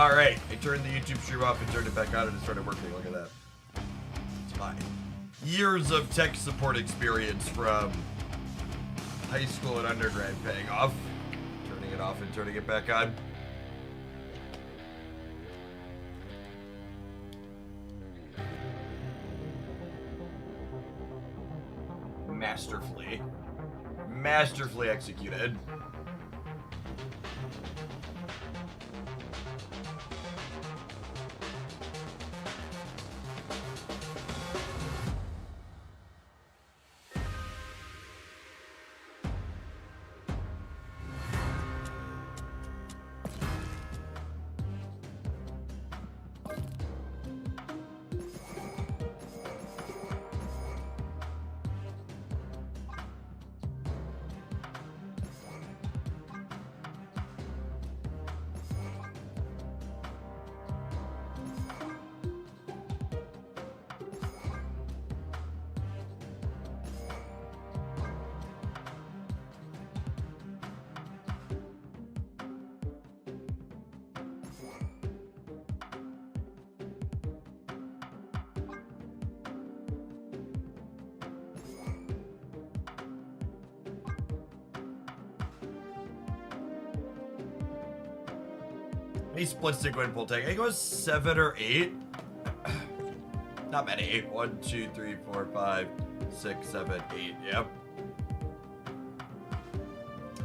All right, I turned the YouTube stream off and turned it back on and it started working. Look at that. It's fine. Years of tech support experience from high school and undergrad paying off. Turning it off and turning it back on. Masterfully executed. Any split stick win pull take? I think it was 7 or 8. Not many. 1, 2, 3, 4, 5, 6, 7, 8. Yep.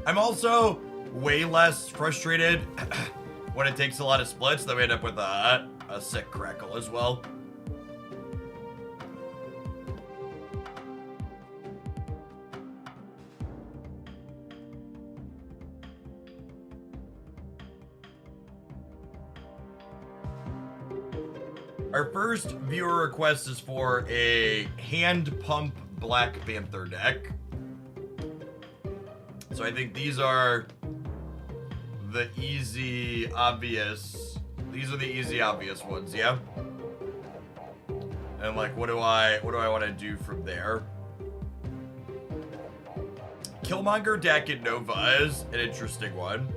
I'm also way less frustrated when it takes a lot of splits. Then we end up with a sick crackle as well. Our first viewer request is for a hand pump Black Panther deck. So I think these are the easy, obvious. These are the easy, obvious ones, yeah? And like, what do I want to do from there? Killmonger deck in Nova is an interesting one.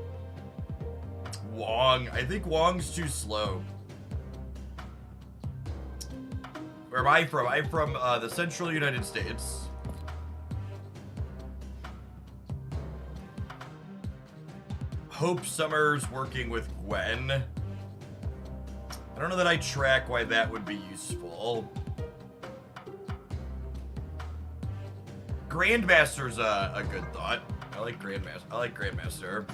Wong. I think Wong's too slow. Where am I from? I'm from the central United States. Hope Summer's working with Gwen. I don't know that I track why that would be useful. Grandmaster's a good thought. I like Grandmaster.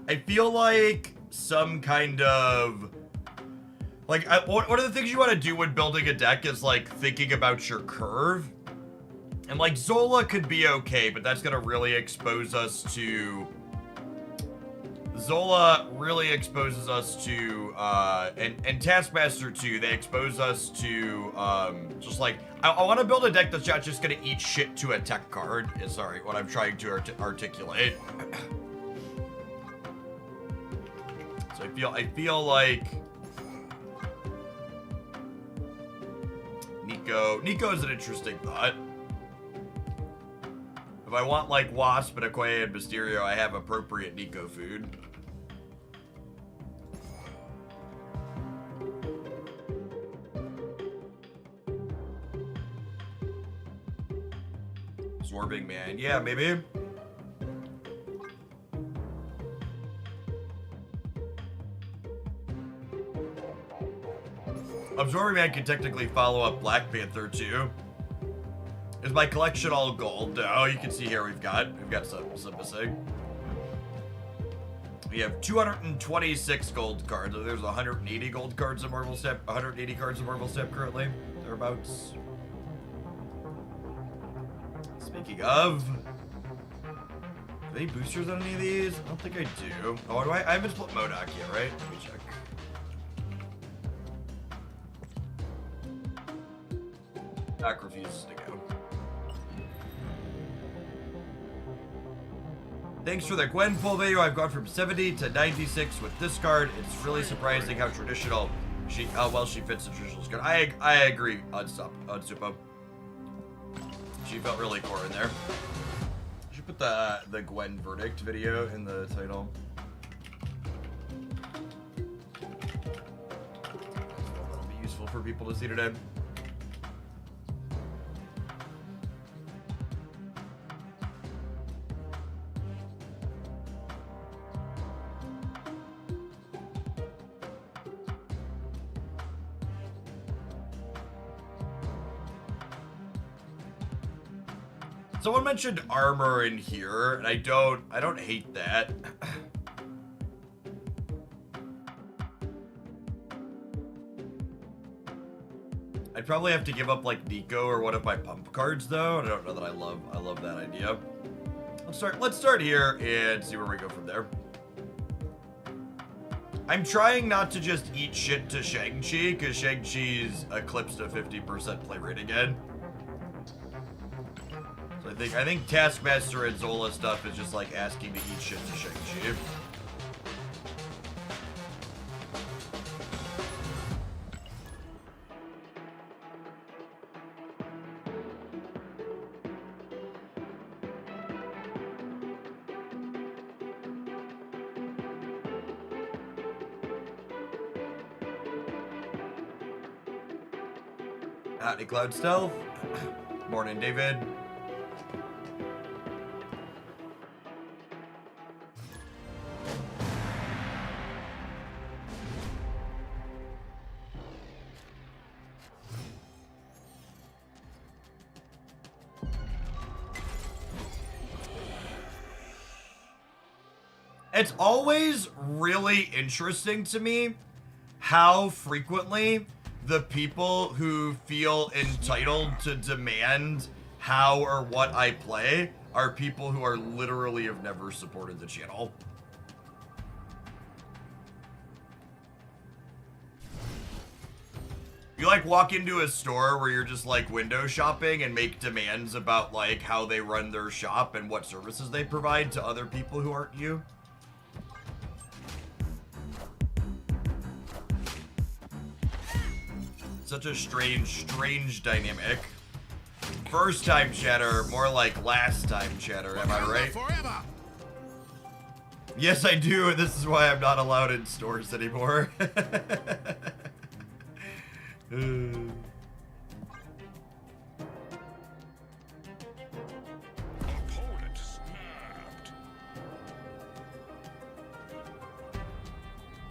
I feel like some kind of... Like, one of the things you want to do when building a deck is, like, thinking about your curve. And, like, Zola could be okay, but that's going to really expose us to... Zola really exposes us to, and Taskmaster too, they expose us to, just like, I want to build a deck that's not just going to eat shit to a tech card, is, sorry, what I'm trying to articulate. So I feel like... Nico is an interesting thought. If I want like Wasp and Okoye and Mysterio, I have appropriate Nico food. Absorbing Man, yeah, maybe. Absorbing Man can technically follow up Black Panther too. Is my collection all gold? No, you can see here we've got some missing. We have 226 gold cards. There's 180 gold cards in Marvel Step. 180 cards in Marvel Step currently. Thereabouts. Speaking of, do any boosters on any of these? I don't think I do. Oh, do I haven't split MODOK yet, right? Let me check. Doc refuses to go. Thanks for the Gwen full video. I've gone from 70 to 96 with this card. It's really surprising how traditional how well she fits the traditional card. I agree on Supo. She felt really core in there. I should put the Gwen verdict video in the title. useful for people to see today. Someone mentioned armor in here, and I don't hate that. I'd probably have to give up like Nico or one of my pump cards though. And I don't know that I love that idea. Let's start here and see where we go from there. I'm trying not to just eat shit to Shang-Chi, because Shang-Chi's eclipsed a 50% play rate again. I think Taskmaster and Zola stuff is just like asking to eat shit to Shang-Chi. Howdy, Cloud Stealth. Morning, David. It's always really interesting to me how frequently the people who feel entitled to demand how or what I play are people who are literally have never supported the channel. You like walk into a store where you're just like window shopping and make demands about like how they run their shop and what services they provide to other people who aren't you? Such a strange dynamic. First time chatter, more like last time chatter, am I right? Forever. Yes, I do, and this is why I'm not allowed in stores anymore.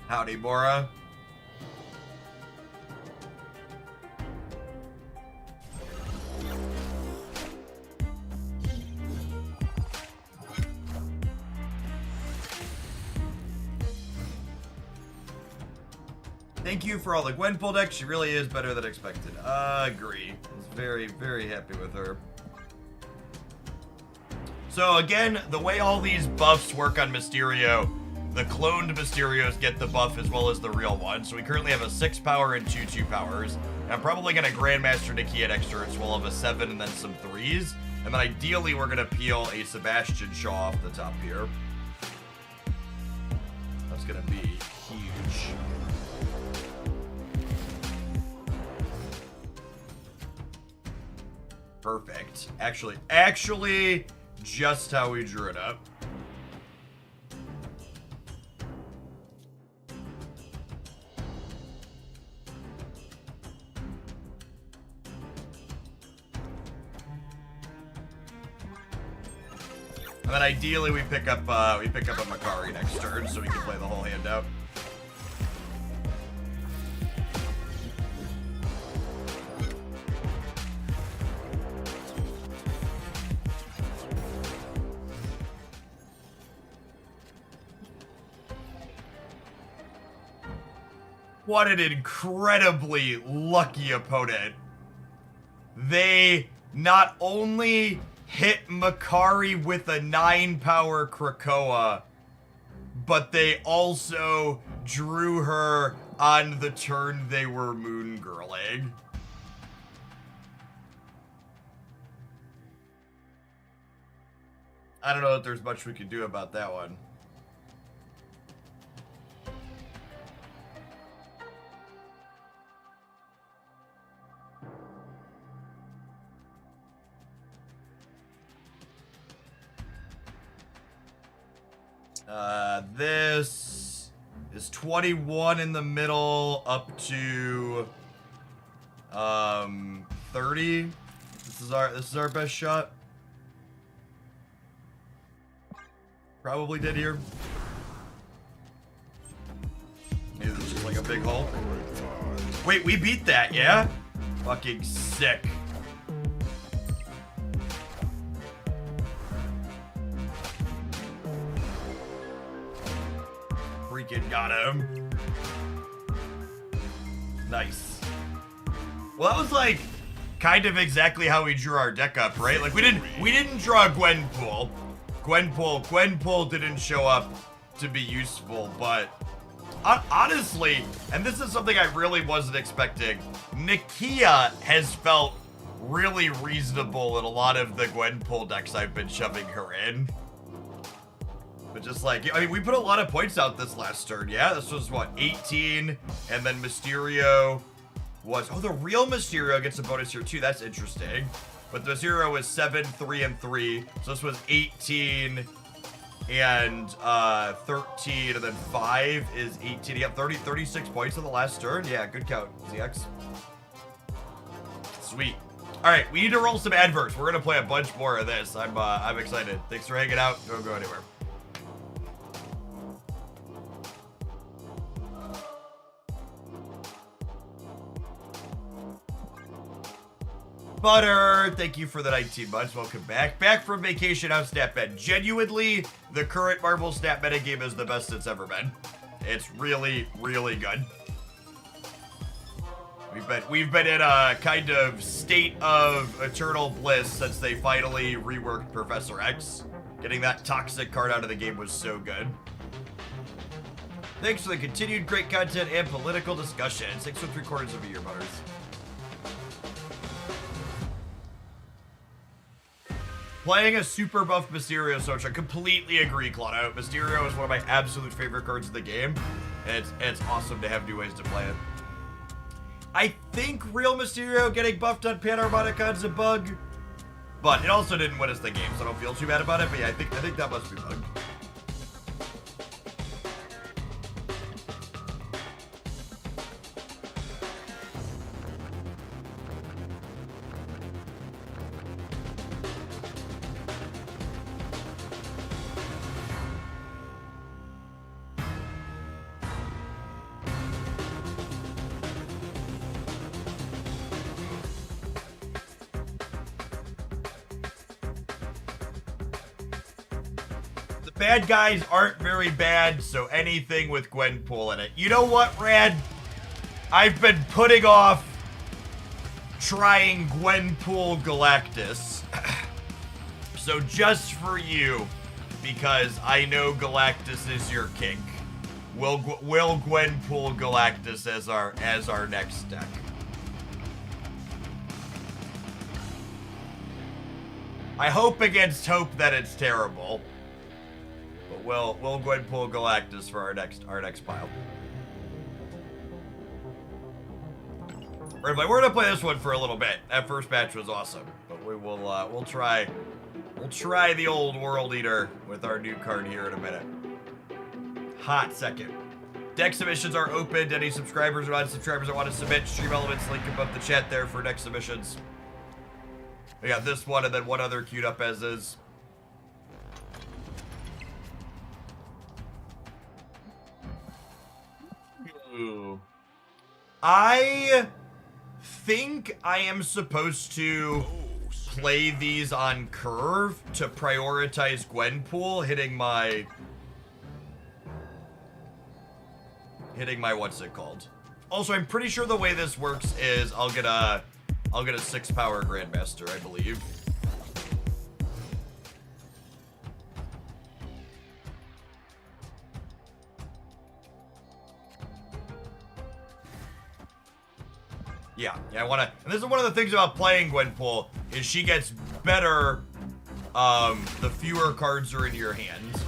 Howdy, Bora. Thank you for all the Gwenpool deck. She really is better than expected. Agree. I was very happy with her. So again, the way all these buffs work on Mysterio, the cloned Mysterios get the buff as well as the real one. So we currently have a 6 power and 2 powers. And I'm probably going to Grandmaster Nikki at extra, so we'll have a 7 and then some 3s. And then ideally we're going to peel a Sebastian Shaw off the top here. That's going to be huge. Perfect. Actually, just how we drew it up. And then ideally we pick up a Makari next turn so we can play the whole hand out. What an incredibly lucky opponent. They not only hit Makari with a 9 power Krakoa, but they also drew her on the turn they were moon girling. I don't know if there's much we could do about that one. This is 21 in the middle up to 30. This is our best shot. Probably did here. Maybe this is just like a big hole. Wait, we beat that, yeah? Fucking sick. Freaking got him. Nice. Well, that was like kind of exactly how we drew our deck up, right? Like we didn't draw Gwenpool. Gwenpool didn't show up to be useful, but honestly, and this is something I really wasn't expecting, Nakia has felt really reasonable in a lot of the Gwenpool decks I've been shoving her in. But just like, I mean, we put a lot of points out this last turn, yeah? This was, what, 18? And then Mysterio was... Oh, the real Mysterio gets a bonus here, too. That's interesting. But the Mysterio was 7, 3, and 3. So this was 18 and 13, and then 5 is 18. You have 36 points in the last turn? Yeah, good count, ZX. Sweet. All right, we need to roll some adverts. We're going to play a bunch more of this. I'm excited. Thanks for hanging out. Don't go anywhere. Butter, thank you for the 19 months. Welcome back. Back from vacation on StatBed. Genuinely, the current Marvel Stat Meta game is the best it's ever been. It's really, really good. We've been in a kind of state of eternal bliss since they finally reworked Professor X. Getting that toxic card out of the game was so good. Thanks for the continued great content and political discussion. 6 3/4 of a year, Butters. Playing a super buff Mysterio Socha. Completely agree, Claudio. Mysterio is one of my absolute favorite cards in the game. And it's awesome to have new ways to play it. I think real Mysterio getting buffed on Panharmonicon's a bug. But it also didn't win us the game, so I don't feel too bad about it. But yeah, I think that must be bugged. Bad guys aren't very bad, so anything with Gwenpool in it. You know what, Rad? I've been putting off trying Gwenpool Galactus. So just for you, because I know Galactus is your kink, will Gwenpool Galactus as our next deck. I hope against hope that it's terrible. But we'll Gwenpool Galactus for our next pile. Right, we're gonna play this one for a little bit. That first match was awesome, but we'll try the old World Eater with our new card here in a minute. Hot second. Deck submissions are open to any subscribers or non-subscribers that want to submit. Stream Elements link above the chat there for deck submissions. We got this one and then one other queued up as is. Ooh. I think I am supposed to play these on curve to prioritize Gwenpool hitting my what's it called? Also, I'm pretty sure the way this works is I'll get a 6 power Grandmaster, I believe. Yeah, I want to, and this is one of the things about playing Gwenpool, is she gets better, the fewer cards are in your hands.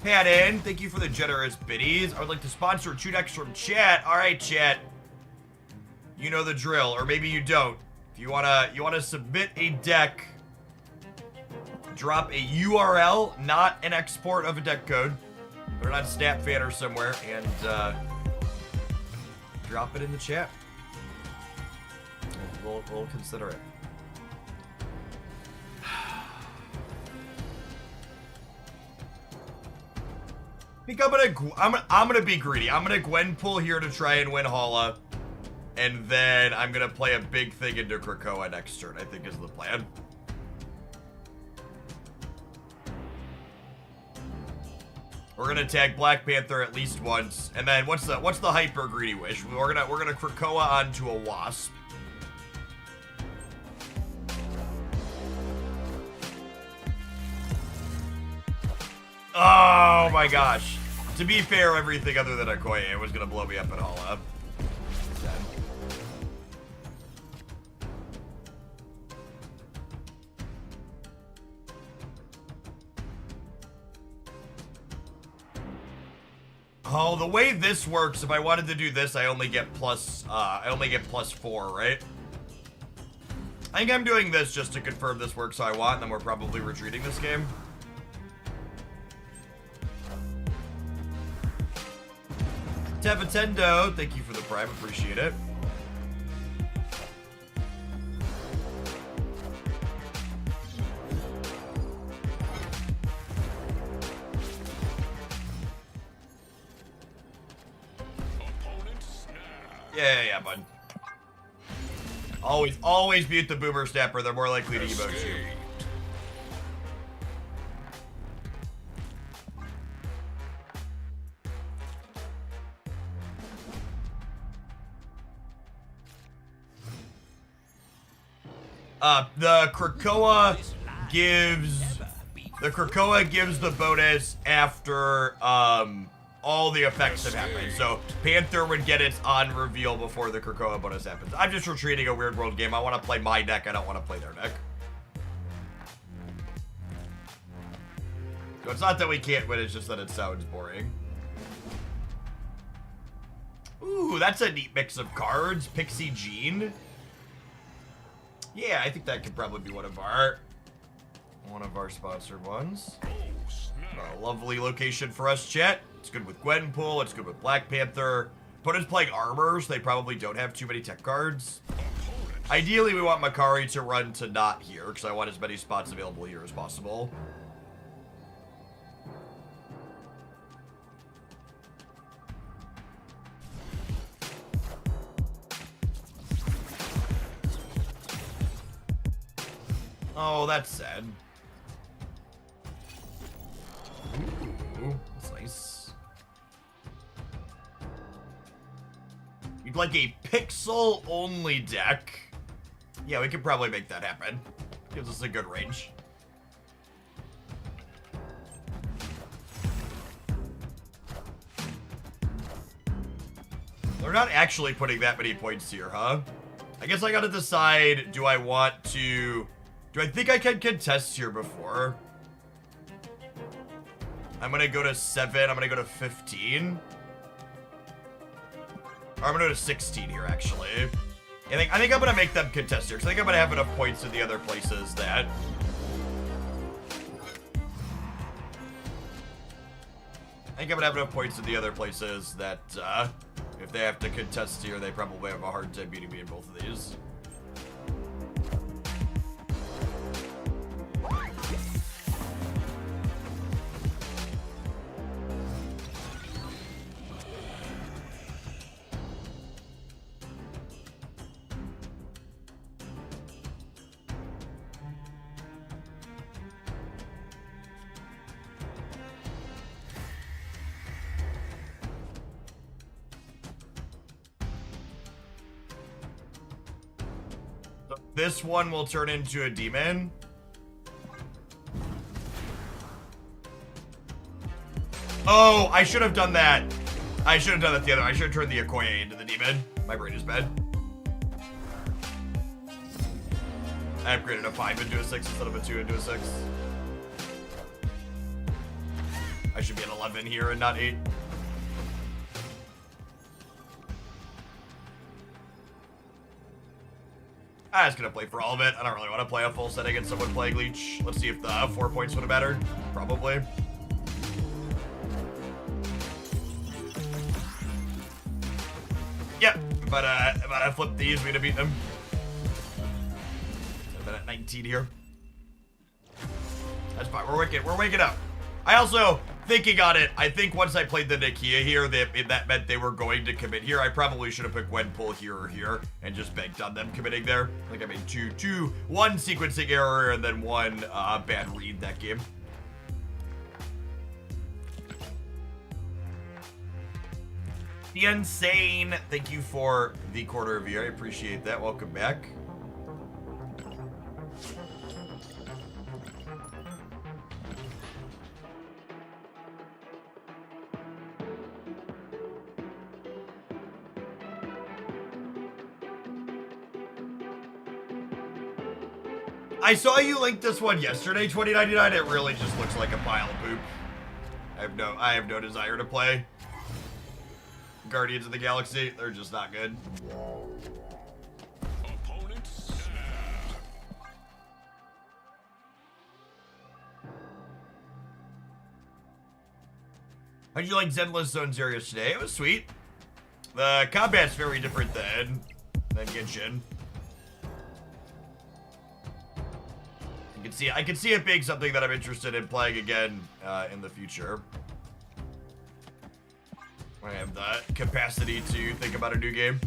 Pat in, thank you for the generous biddies. I would like to sponsor 2 decks from chat. All right, chat. You know the drill, or maybe you don't. If you wanna submit a deck, drop a URL, not an export of a deck code. Put it on Snapfan or somewhere and drop it in the chat. We'll consider it. I think I'm gonna be greedy. I'm gonna Gwenpool here to try and win Hala, and then I'm gonna play a big thing into Krakoa next turn, I think is the plan. We're gonna tag Black Panther at least once, and then what's the hyper greedy wish? We're gonna Krakoa onto a Wasp. Oh my gosh. To be fair, everything other than Okoye was gonna blow me up at Hala. Oh, the way this works, if I wanted to do this, I only get +4, right? I think I'm doing this just to confirm this works how I want, and then we're probably retreating this game. Tevatendo, thank you for the prime, appreciate it. Yeah, bud. Always mute the boomer snapper. They're more likely to emote you. The Krakoa gives the bonus after all the effects have happened. So Panther would get its on reveal before the Krakoa bonus happens. I'm just retreating a Weird World game. I want to play my deck. I don't want to play their deck. So it's not that we can't win, it's just that it sounds boring. Ooh, that's a neat mix of cards. Pixie Jean. Yeah, I think that could probably be one of our sponsored ones. A lovely location for us, chat. It's good with Gwenpool, it's good with Black Panther. Opponents playing armors, they probably don't have too many tech cards. Ideally, we want Makari to run to not here, because I want as many spots available here as possible. Oh, that's sad. Ooh, that's nice. You'd like a pixel-only deck? Yeah, we could probably make that happen. Gives us a good range. They're not actually putting that many points here, huh? I guess I gotta decide, do I think I can contest here before? I'm gonna go to 7, I'm gonna go to 15. Or I'm gonna go to 16 here, actually. I think I'm gonna make them contest here, because I think I'm gonna have enough points in the other places that... if they have to contest here, they probably have a hard time beating me in both of these. This one will turn into a demon. Oh, I should have done that. I should have done that the other. I should have turned the Okoye into the demon. My brain is bad. I upgraded a 5 into a 6 instead of a 2 into a 6. I should be at 11 here and not 8. I'm just gonna play for all of it. I don't really want to play a full set against someone playing Leech. Let's see if the 4 points would have mattered. Probably. Yep, but if I flip these, we're gonna beat them. I've been at 19 here. That's fine. We're waking up. I also, thinking on it, I think once I played the Nakia here, that meant they were going to commit here. I probably should have put Gwenpool here or here and just banked on them committing there. I think I made one sequencing error and then one bad read that game. The Insane, thank you for the quarter of a year. I appreciate that. Welcome back. I saw you link this one yesterday, 2099. It really just looks like a pile of poop. I have no desire to play Guardians of the Galaxy. They're just not good. How'd you like Zenless Zone Zerius today? It was sweet. The combat's very different than Genshin. I can see it being something that I'm interested in playing again in the future. I have the capacity to think about a new game.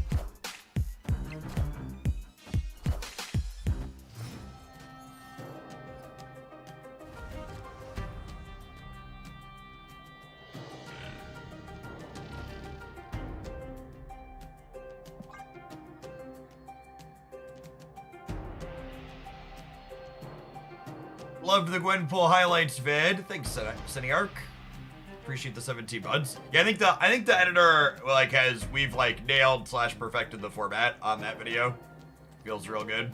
Loved the Gwenpool highlights vid. Thanks, Cinearch. Appreciate the 17 buds. Yeah, I think the editor we've nailed / perfected the format on that video. Feels real good.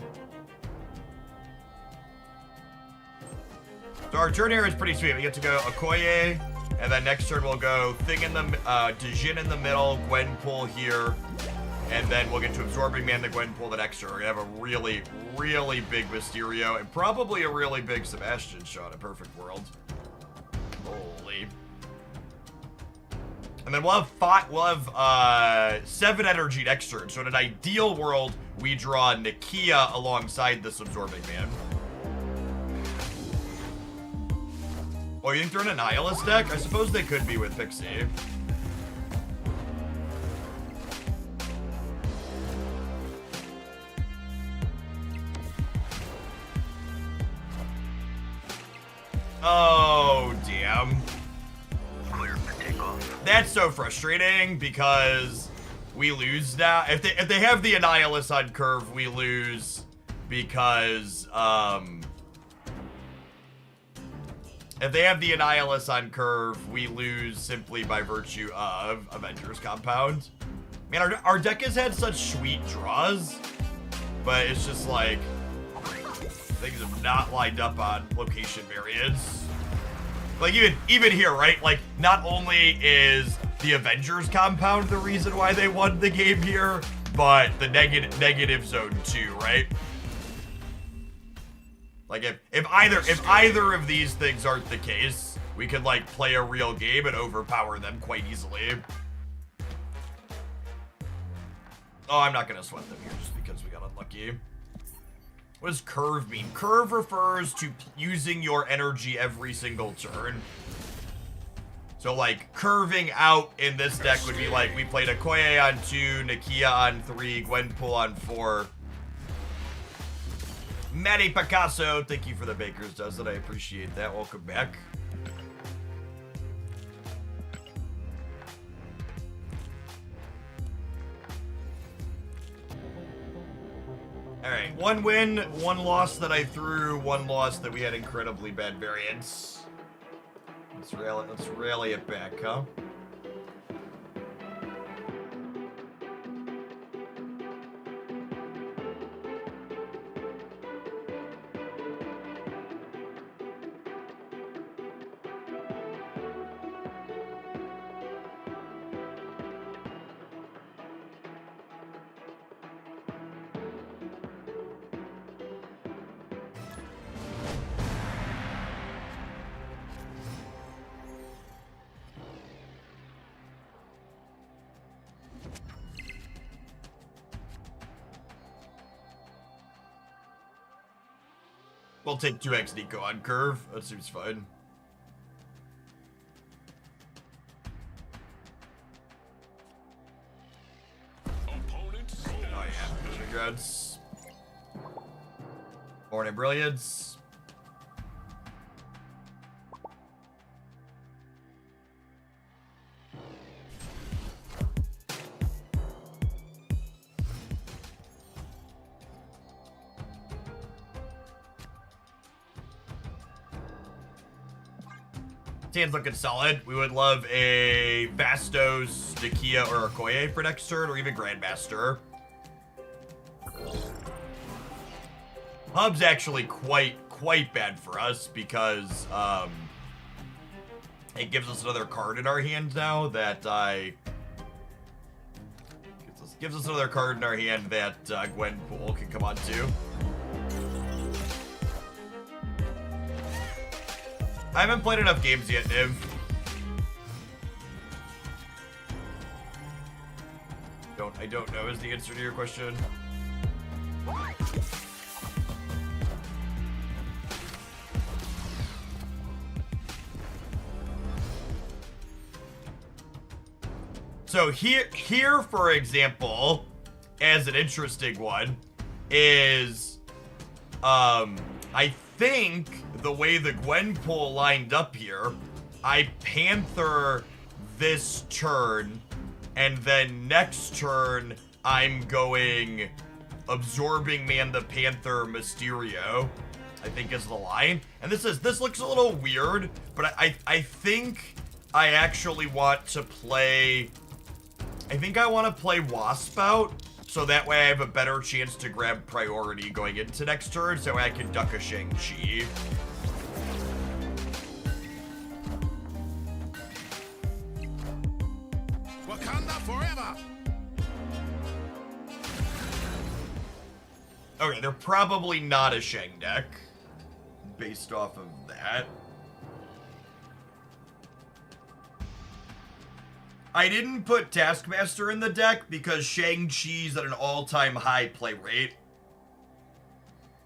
So our turn here is pretty sweet. We get to go Okoye, and then next turn we'll go Dijin in the middle, Gwenpool here, and then we'll get to Absorbing Man the Gwenpool the next turn. We're gonna have a really, really big Mysterio and probably a really big Sebastian shot in a perfect world. Holy. And then we'll have 7 energy next turn. So in an ideal world, we draw Nakia alongside this Absorbing Man. Oh, you think they're in a Nihilist deck? I suppose they could be with Pixie. Oh, damn. Clear for takeoff. That's so frustrating because we lose now. If they have the Annihilus on curve, we lose because if they have the Annihilus on curve, we lose simply by virtue of Avengers Compound. Man, our deck has had such sweet draws, but it's just like things have not lined up on location variance. Like even here, right? Like not only is the Avengers Compound the reason why they won the game here, but the negative zone too, right? Like if either of these things aren't the case, we could like play a real game and overpower them quite easily. Oh, I'm not gonna sweat them here just because we got unlucky. What does curve mean? Curve refers to using your energy every single turn. So like curving out in this deck would be like we played Okoye on 2, Nakia on 3, Gwenpool on 4. Matty Picasso, thank you for the Baker's Dozen. I appreciate that. Welcome back. All right, 1 win, 1 loss that I threw, 1 loss that we had incredibly bad variance. Let's rally it back, huh? We'll take 2x Nico on curve. That seems fine. Oh yeah, congrats. Morning Brilliance. Tan's looking solid. We would love a Vastos, Nakia, or Okoye for next turn, or even Grandmaster. Hub's actually quite bad for us because it gives us another card in our hand now that gives us another card in our hand that Gwenpool can come on to. I haven't played enough games yet, Niv. I don't know is the answer to your question. So here, for example, as an interesting one, is I think the way the Gwenpool lined up here, I Panther this turn, and then next turn I'm going Absorbing Man the Panther Mysterio, I think is the line. And this looks a little weird, but I think I actually want to play, I think I want to play Wasp out, so that way I have a better chance to grab priority going into next turn, so I can duck a Shang-Chi. Wakanda forever! Okay, they're probably not a Shang deck, based off of that. I didn't put Taskmaster in the deck because Shang-Chi's at an all-time high play rate.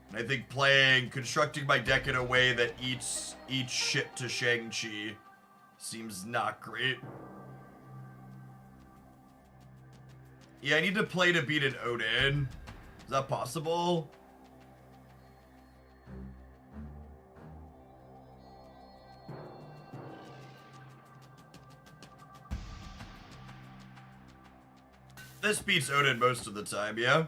And I think constructing my deck in a way that eats shit to Shang-Chi seems not great. Yeah, I need to play to beat an Odin. Is that possible? This beats Odin most of the time, yeah?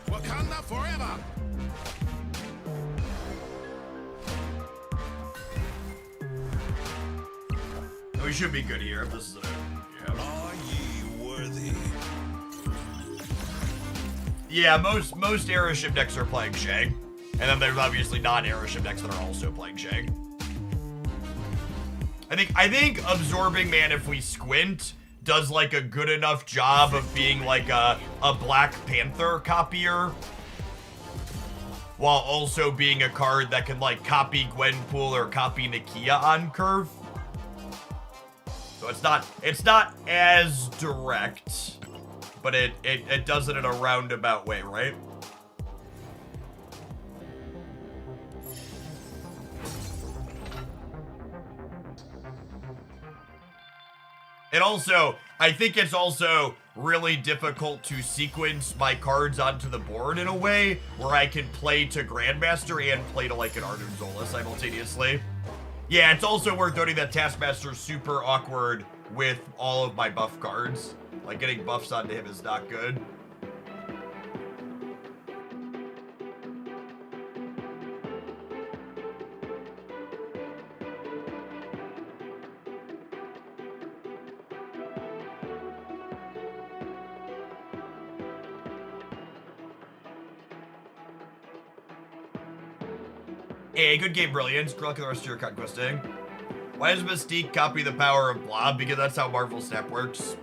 Wakanda forever! We should be good here if this is an Odin. Yeah. Are ye worthy? Yeah, most airship decks are playing Shang. And then there's obviously non-airship decks that are also playing Shang. I think Absorbing Man, if we squint, does like a good enough job of being like a Black Panther copier, while also being a card that can like copy Gwenpool or copy Nakia on curve. So it's not as direct, but it does it in a roundabout way, right? And also, I think it's also really difficult to sequence my cards onto the board in a way where I can play to Grandmaster and play to like an Arnold Zola simultaneously. Yeah, it's also worth noting that Taskmaster's super awkward with all of my buff cards. Like, getting buffs onto him is not good. Hey, good game, Brilliance. Good luck with the rest of your conquesting. Why does Mystique copy the power of Blob? Because that's how Marvel Snap works.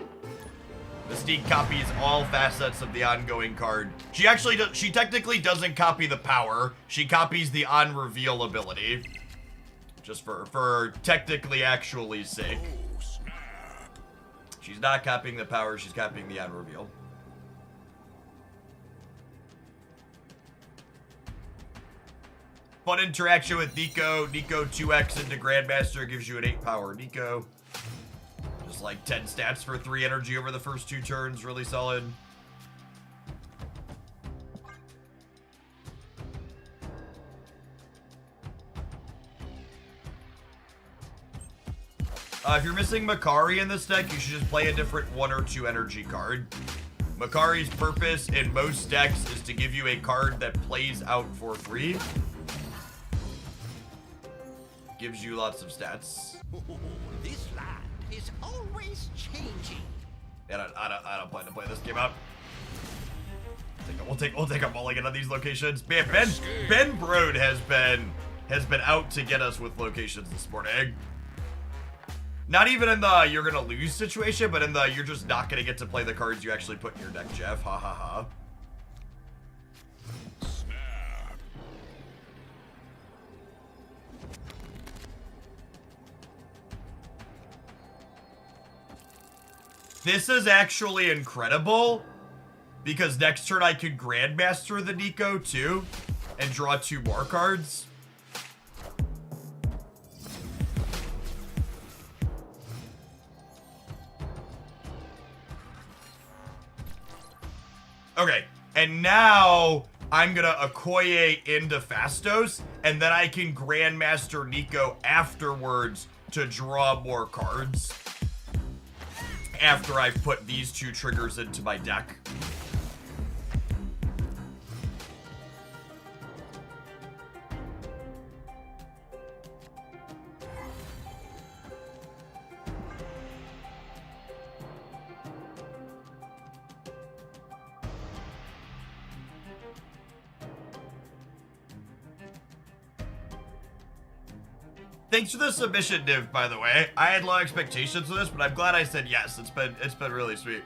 Mystique copies all facets of the ongoing card. She actually she technically doesn't copy the power. She copies the on-reveal ability. just for technically actually sake. Oh, snap. She's not copying the power, she's copying the on reveal. Fun interaction with Nico. Nico 2x into Grandmaster gives you an 8 power Nico. Just like 10 stats for 3 energy over the first 2 turns. Really solid. If you're missing Makari in this deck, you should just play a different 1 or 2 energy card. Makari's purpose in most decks is to give you a card that plays out for free. Gives you lots of stats. This land is always changing. And I don't plan to play this game out. We'll take a mulligan on these locations. Man, Ben Brode has been out to get us with locations this morning. Not even in the you're gonna lose situation, but in the you're just not gonna get to play the cards you actually put in your deck, Jeff. Ha ha ha. Snap. This is actually incredible because next turn I could Grandmaster the Nico too and draw 2 more cards. Okay, and now I'm gonna Okoye into Fastos, and then I can Grandmaster Nico afterwards to draw more cards. After I've put these 2 triggers into my deck. Thanks for the submission, Div, by the way. I had low expectations for this, but I'm glad I said yes. It's been really sweet.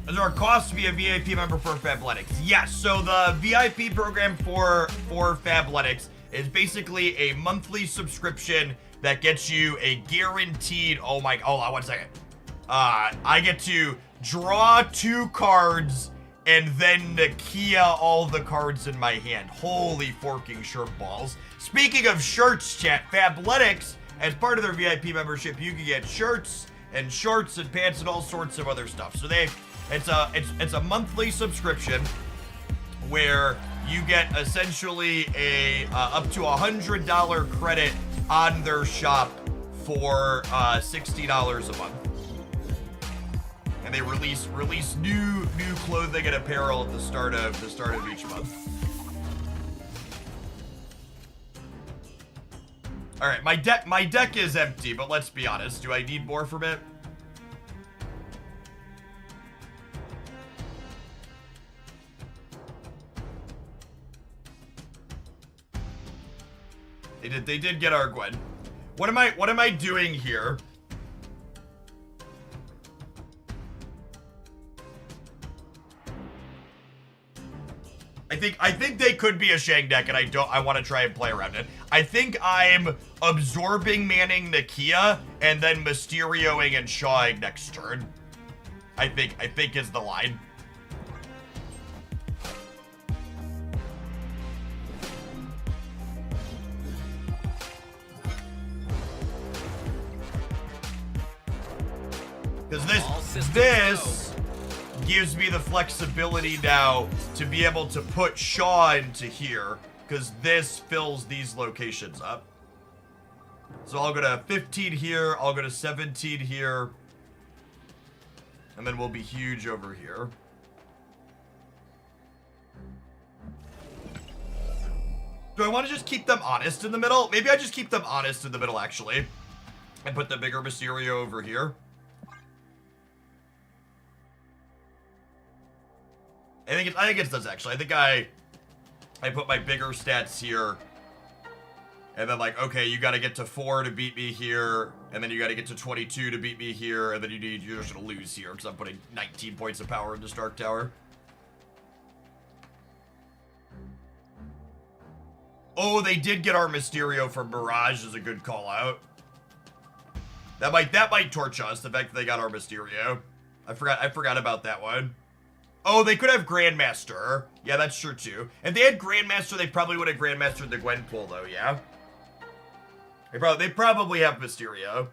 Does there cost to be a VIP member for Fabletics? Yes, so the VIP program for Fabletics is basically a monthly subscription that gets you a guaranteed, hold on 1 second. I get to draw 2 cards and then Nakia all the cards in my hand. Holy forking shirt balls. Speaking of shirts, chat, Fabletics, as part of their VIP membership, you can get shirts and shorts and pants and all sorts of other stuff. So it's a monthly subscription where you get essentially a up to $100 credit on their shop for $60 a month, and they release new clothing and apparel at the start of each month. All right, my deck is empty, but let's be honest. Do I need more from it? They did get our Gwen. What am I doing here? I think they could be a Shang deck, and I want to try and play around it. I think I'm absorbing Manning Nakia and then Mysterioing and Shawing next turn. I think is the line. Because this gives me the flexibility now to be able to put Shaw into here, because this fills these locations up. So I'll go to 15 here, I'll go to 17 here, and then we'll be huge over here. Do I want to just keep them honest in the middle? Maybe I just keep them honest in the middle, actually, and put the bigger Mysterio over here. I think it's this, actually. I think I put my bigger stats here And then like, okay, you gotta get to 4 to beat me here, and then you gotta get to 22 to beat me here, and then you're just gonna lose here because I'm putting 19 points of power into Stark Tower. Oh, they did get our Mysterio from Mirage is a good call out. That might torch us, the fact that they got our Mysterio. I forgot about that one. Oh, they could have Grandmaster. Yeah, that's true too. If they had Grandmaster, they probably would have Grandmastered the Gwenpool though, yeah? They probably have Mysterio.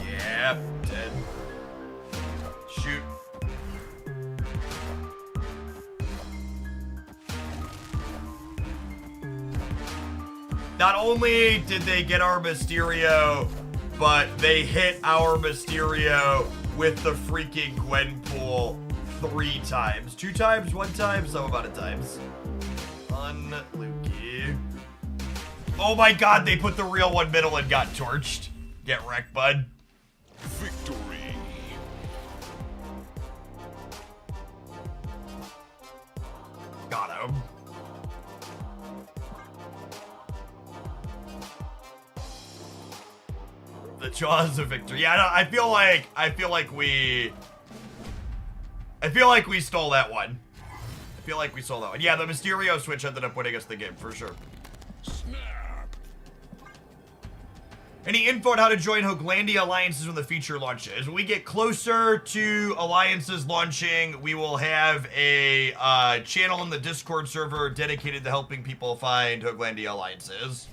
Yeah, dead. Shoot. Not only did they get our Mysterio, but they hit our Mysterio with the freaking Gwenpool 3 times. 2 times? 1 time? Some amount of times. Unlucky. Oh my god, they put the real one middle and got torched. Get wrecked, bud. Victory. Got him. The jaws of victory. Yeah, I feel like we stole that one. Yeah, the Mysterio switch ended up winning us the game for sure. Snap. Any info on how to join Hoaglandia alliances when the feature launches? When we get closer to alliances launching, we will have a channel in the Discord server dedicated to helping people find Hoaglandia alliances.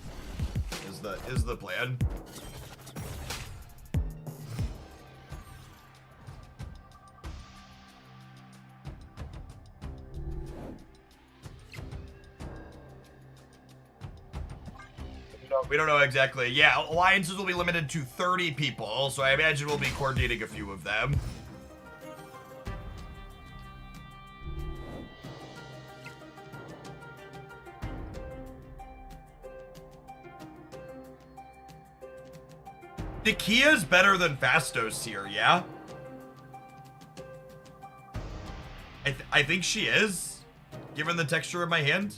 Is the plan. We don't know exactly. Yeah, alliances will be limited to 30 people, so I imagine we'll be coordinating a few of them. Nikia's better than Fastos here, yeah? I think she is, given the texture of my hand.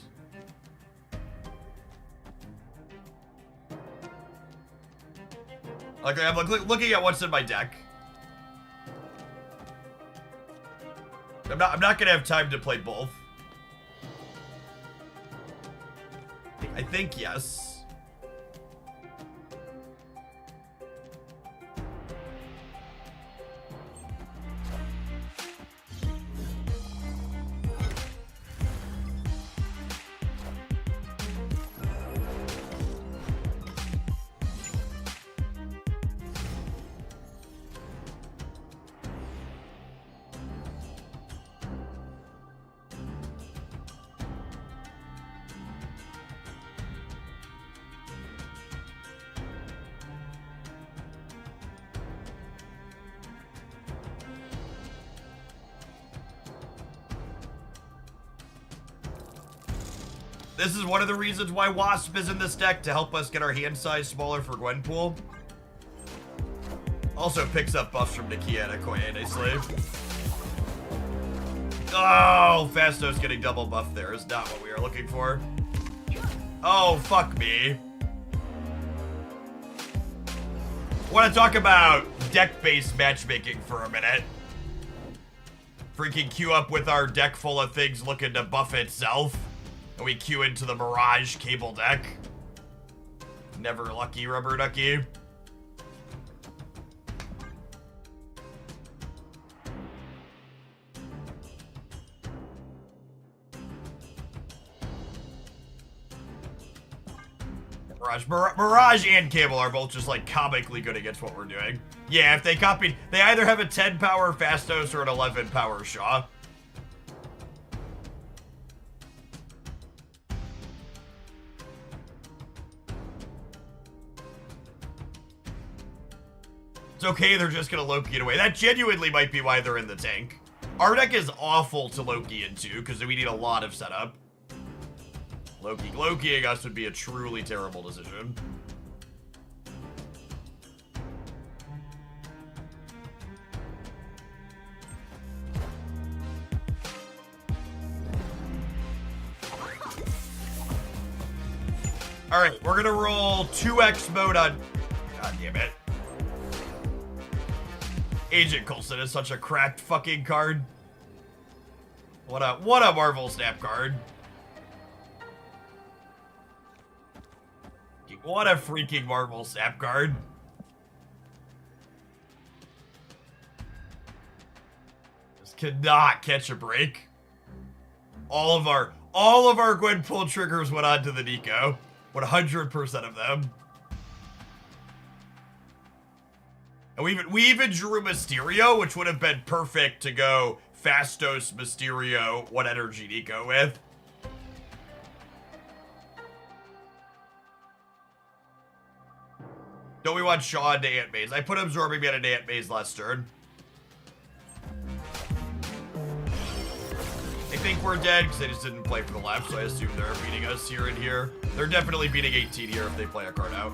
Like, I'm looking at what's in my deck. I'm not gonna have time to play both. I think yes. This is one of the reasons why Wasp is in this deck, to help us get our hand size smaller for Gwenpool. Also picks up buffs from Nikia and Okoye nicely. Oh, Fastos getting double buff there is not what we are looking for. Oh, fuck me. Want to talk about deck-based matchmaking for a minute. Freaking queue up with our deck full of things looking to buff itself. And we queue into the Mirage cable deck. Never lucky, rubber ducky. Mirage and Cable are both just like comically good against what we're doing. Yeah, if they copied, they either have a 10 power Fastos or an 11 power Shaw. It's okay, they're just gonna Loki it away. That genuinely might be why they're in the tank. Our deck is awful to Loki into, because we need a lot of setup. Lokiing us would be a truly terrible decision. All right, we're gonna roll 2x mode on. God damn it. Agent Coulson is such a cracked fucking card. What a Marvel Snap card. What a freaking Marvel Snap card. This cannot catch a break. All of our Gwenpool triggers went onto the Nico. 100% of them. And we even drew Mysterio, which would have been perfect to go Fastos, Mysterio, 1 energy Nico with. Don't we want Shaw into Ant Maze? I put Absorbing Man into Ant Maze last turn. I think we're dead because they just didn't play for the left, so I assume they're beating us here and here. They're definitely beating 18 here if they play a card out.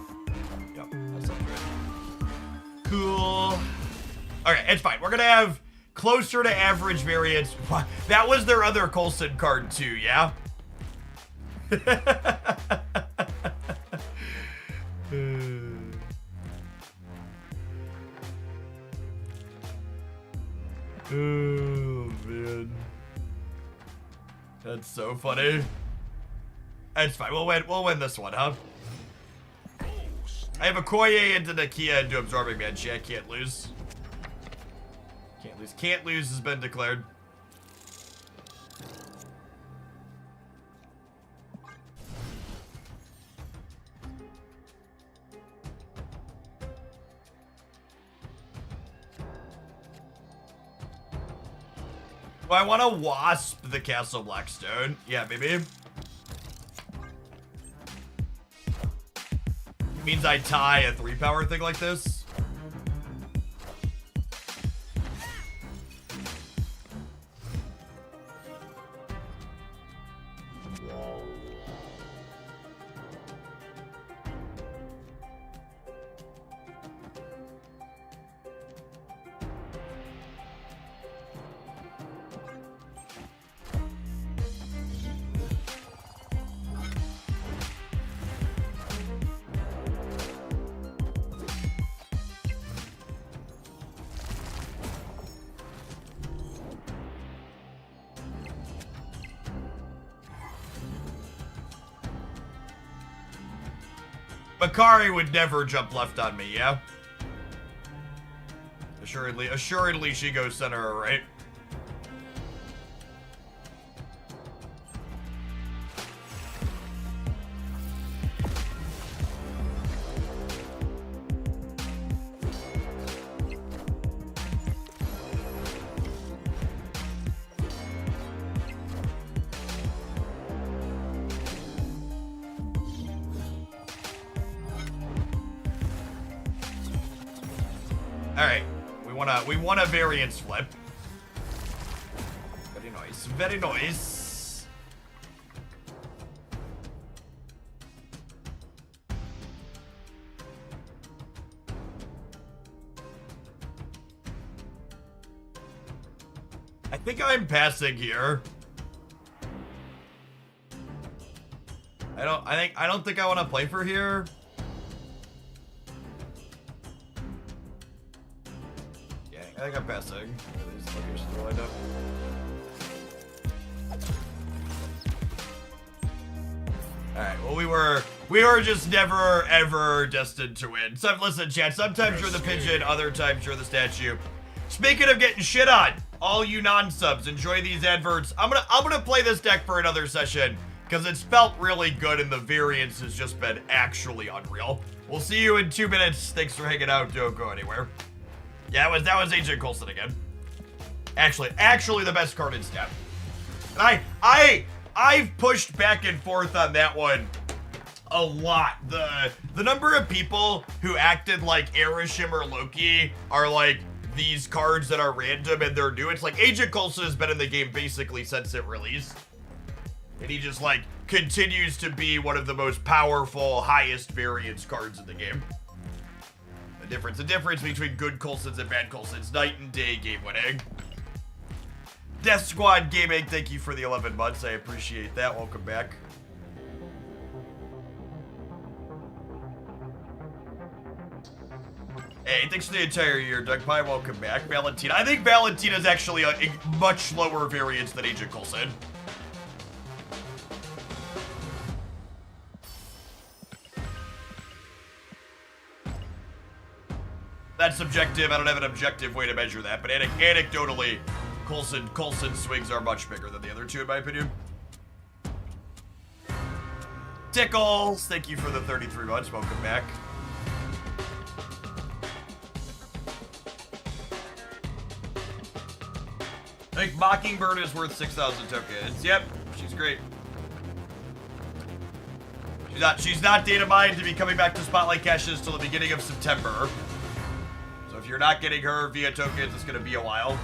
Yep, that sounds good. Cool. Okay, it's fine. We're gonna have closer to average variance. That was their other Coulson card too, yeah? Oh, man. That's so funny. It's fine. We'll win this one, huh? I have a Koye into Nakia into Absorbing Man. I can't lose. Can't lose. Can't lose has been declared. Do I want to wasp the Castle Blackstone? Yeah, maybe. Means I tie a 3-power thing like this. Makari would never jump left on me, yeah? Assuredly she goes center or right. Alright, we want a variance flip. Very nice, very nice. I think I'm passing here. I don't think I want to play for here. I think I'm passing. These locations are lined up. Alright, well we were just never ever destined to win. So listen, chat, sometimes you're the pigeon, other times you're the statue. Speaking of getting shit on, all you non-subs, enjoy these adverts. I'm gonna play this deck for another session, because it's felt really good and the variance has just been actually unreal. We'll see you in 2 minutes. Thanks for hanging out. Don't go anywhere. Yeah, that was Agent Coulson again. Actually the best card in step. And I've pushed back and forth on that one a lot. The number of people who acted like Erishim or Loki are like these cards that are random and they're new. It's like Agent Coulson has been in the game basically since it released. And he just like continues to be one of the most powerful, highest variance cards in the game. The difference between good Coulsons and bad Coulsons. Night and day game winning. Death Squad Gaming, thank you for the 11 months. I appreciate that. Welcome back. Hey, thanks for the entire year, Doug Pie. Welcome back. Valentina. I think Valentina's actually a much lower variance than Agent Coulson. That's subjective. I don't have an objective way to measure that, but anecdotally, Coulson's swings are much bigger than the other two, in my opinion. Tickles, thank you for the 33 months. Welcome back. I think Mockingbird is worth 6,000 tokens. Yep, she's great. She's not data mined to be coming back to Spotlight caches till the beginning of September. So if you're not getting her via tokens, it's gonna be a while.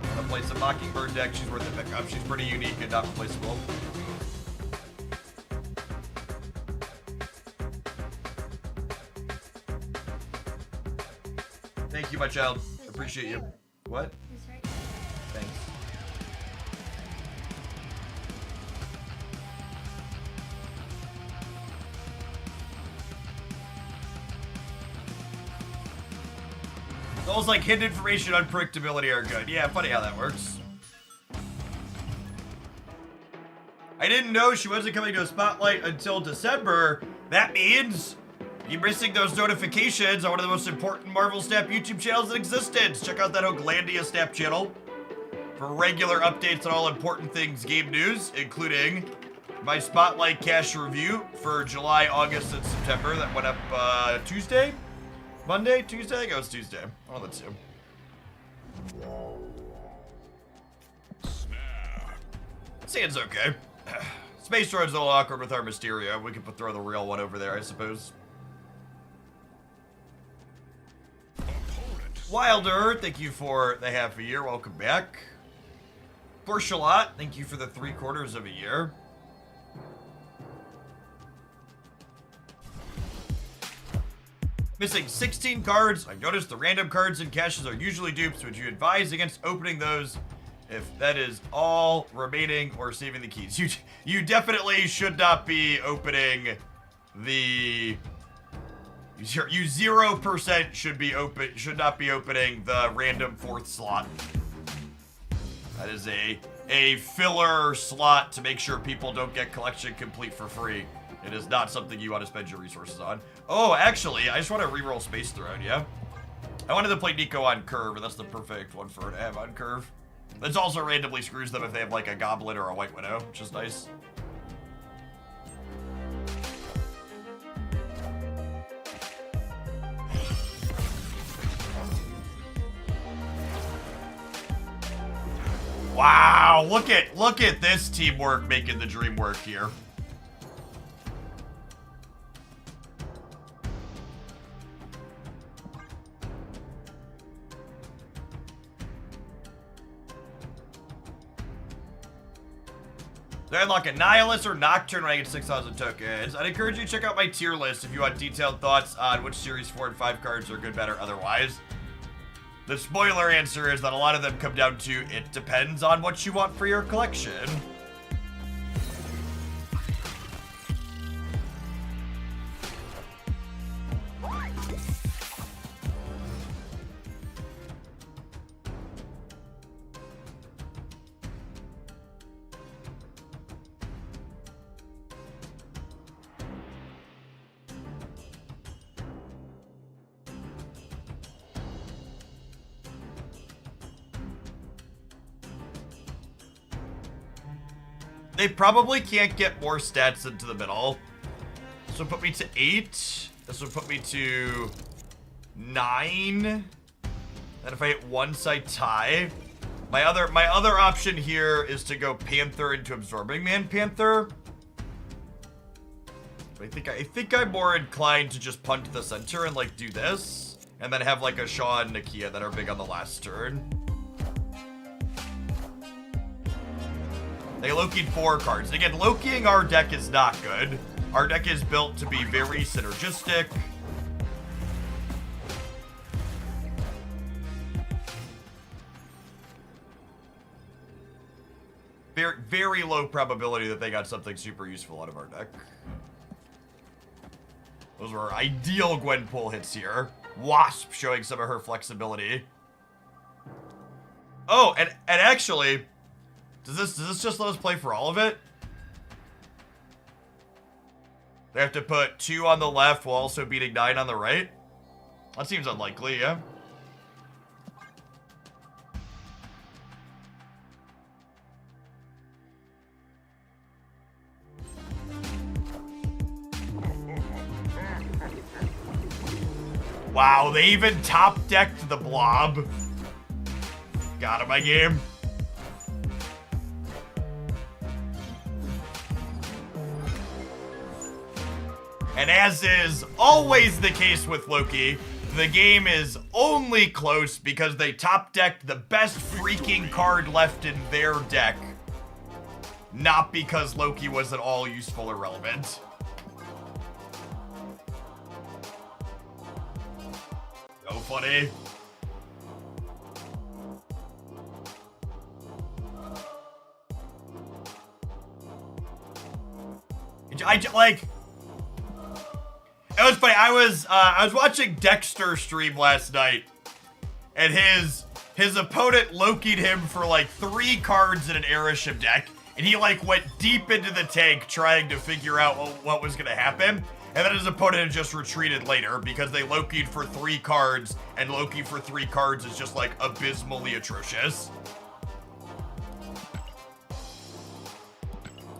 I'm gonna play some Mockingbird deck. She's worth the pickup. She's pretty unique and not replaceable. Thank you, my child. Appreciate you. What? Thanks. Those like hidden information, unpredictability are good. Yeah, funny how that works. I didn't know she wasn't coming to a Spotlight until December. That means you're missing those notifications on one of the most important Marvel Snap YouTube channels in existence. Check out that Oglandia Snap channel for regular updates on all important things game news, including my Spotlight cache review for July, August, and September. That went up Tuesday? Monday? Tuesday? I think it was Tuesday. One of the two. Sand's okay. Space Road's a little awkward with our Mysterio. We could throw the real one over there, I suppose. Wilder, thank you for the half a year. Welcome back. Bourchelot, thank you for the 3/4 of a year. Missing 16 cards. I've noticed the random cards in caches are usually dupes. Would you advise against opening those if that is all remaining or saving the keys? You definitely should not be opening the... You 0% should not be opening the random 4th slot. That is a filler slot to make sure people don't get collection complete for free. It is not something you want to spend your resources on. Oh, actually, I just want to reroll Space Throne, yeah? I wanted to play Nico on Curve, and that's the perfect one for her to have on Curve. This also randomly screws them if they have like a Goblin or a White Widow, which is nice. Wow, look at this teamwork making the dream work here. They unlock a Nihilist or Nocturne when I get 6,000 tokens. I'd encourage you to check out my tier list if you want detailed thoughts on which Series 4 and 5 cards are good, bad, or otherwise. The spoiler answer is that a lot of them come down to it depends on what you want for your collection. They probably can't get more stats into the middle. This would put me to 8. This would put me to 9. And if I hit once, I tie. My other option here is to go Panther into Absorbing Man Panther. But I think I'm more inclined to just punt to the center and like do this, and then have like a Shaw and Nakia that are big on the last turn. They Loki'd 4 cards. And again, Lokiing our deck is not good. Our deck is built to be very synergistic. Very, very low probability that they got something super useful out of our deck. Those were ideal Gwenpool hits here. Wasp showing some of her flexibility. Oh, and actually, does this just let us play for all of it? They have to put 2 on the left while also beating 9 on the right? That seems unlikely, yeah. Wow, they even top-decked the blob. Got him, my game. And as is always the case with Loki, the game is only close because they top-decked the best freaking card left in their deck. Not because Loki was at all useful or relevant. So funny. Like, it was funny. I was watching Dexter stream last night, and his opponent Loki'd him for like 3 cards in an Airship deck, and he like went deep into the tank trying to figure out what was gonna happen. And then his opponent just retreated later because they Loki'd for 3 cards, and Loki for 3 cards is just like abysmally atrocious.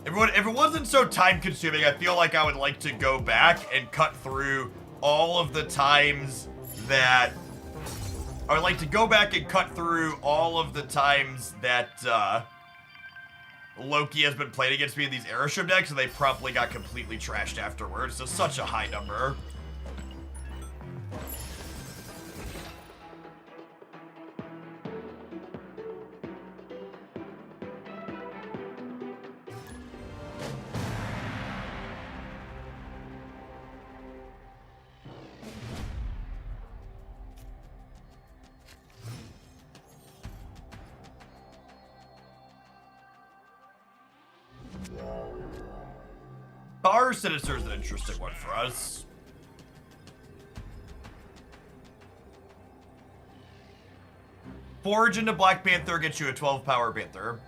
If it wasn't so time consuming, I feel like I would like to go back and cut through all of the times that... I would like to go back and cut through all of the times that, Loki has been played against me in these Airship decks, and they promptly got completely trashed afterwards. So such a high number. Bar Sinister is an interesting one for us. Forge into Black Panther gets you a 12 power Panther.